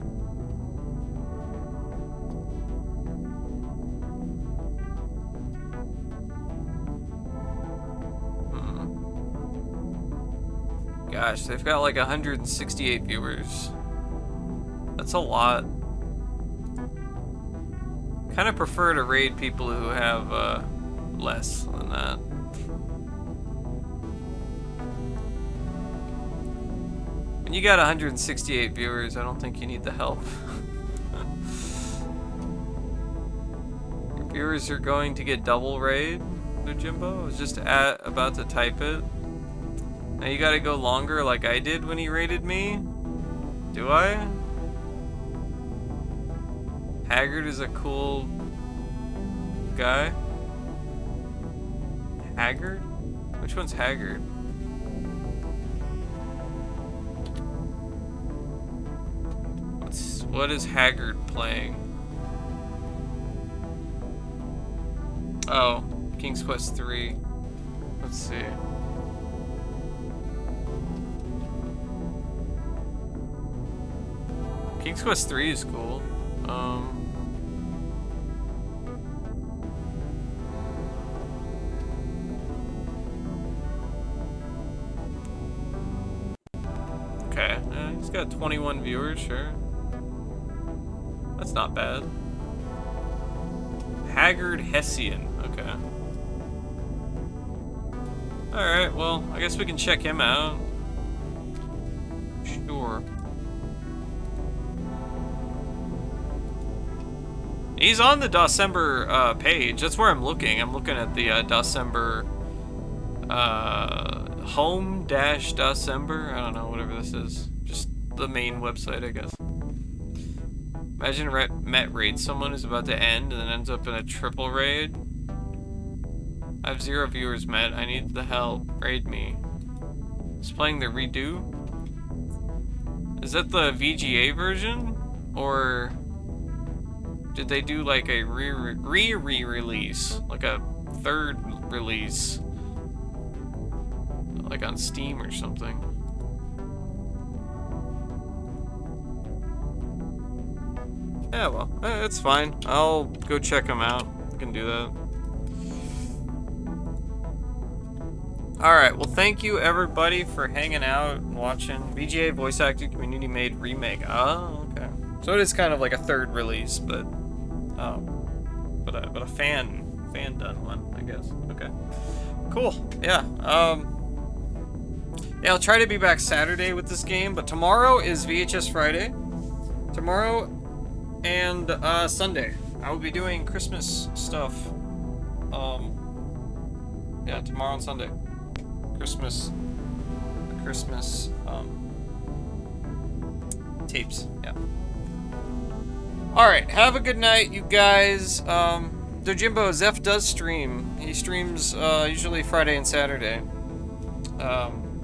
gosh, they've got like 168 viewers. That's a lot. Kind of prefer to raid people who have less than that. When you got 168 viewers, I don't think you need the help. Your viewers are going to get double raid, Dojimbo. I was just about to type it. Now you gotta go longer like I did when he raided me? Do I? Haggard is a cool guy. Haggard? Which one's Haggard? What is Haggard playing? Oh, King's Quest 3. Let's see. King's Quest 3 is cool. Okay, he's got 21 viewers, sure. That's not bad. Haggard Hessian, okay. Alright, well, I guess we can check him out. Sure. He's on the Dosember page. That's where I'm looking. I'm looking at the Dosember home-Dosember. I don't know, whatever this is. Just the main website, I guess. Imagine Met raids someone who's about to end and then ends up in a triple raid. I have 0 viewers, Met. I need the help. Raid me. He's playing the redo? Is that the VGA version? Or did they do like a re-release? Like a third release? Like on Steam or something? Yeah, well, it's fine. I'll go check them out. I can do that. Alright, well, thank you everybody for hanging out and watching. VGA voice acting community made remake. Oh, okay. So it is kind of like a third release, but a fan done one, I guess. Okay. Cool. Yeah. Yeah, I'll try to be back Saturday with this game, but tomorrow is VHS Friday. Tomorrow and Sunday. I will be doing Christmas stuff. Yeah, tomorrow and Sunday. Christmas tapes. Yeah. Alright, have a good night, you guys. Dojimbo, Zeph does stream. He streams usually Friday and Saturday.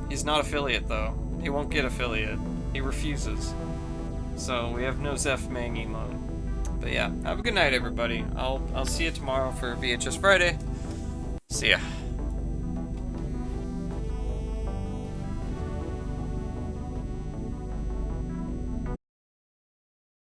He's not affiliate though. He won't get affiliate. He refuses. So we have no Zeph Mang emote. But yeah, have a good night everybody. I'll see you tomorrow for VHS Friday. See ya.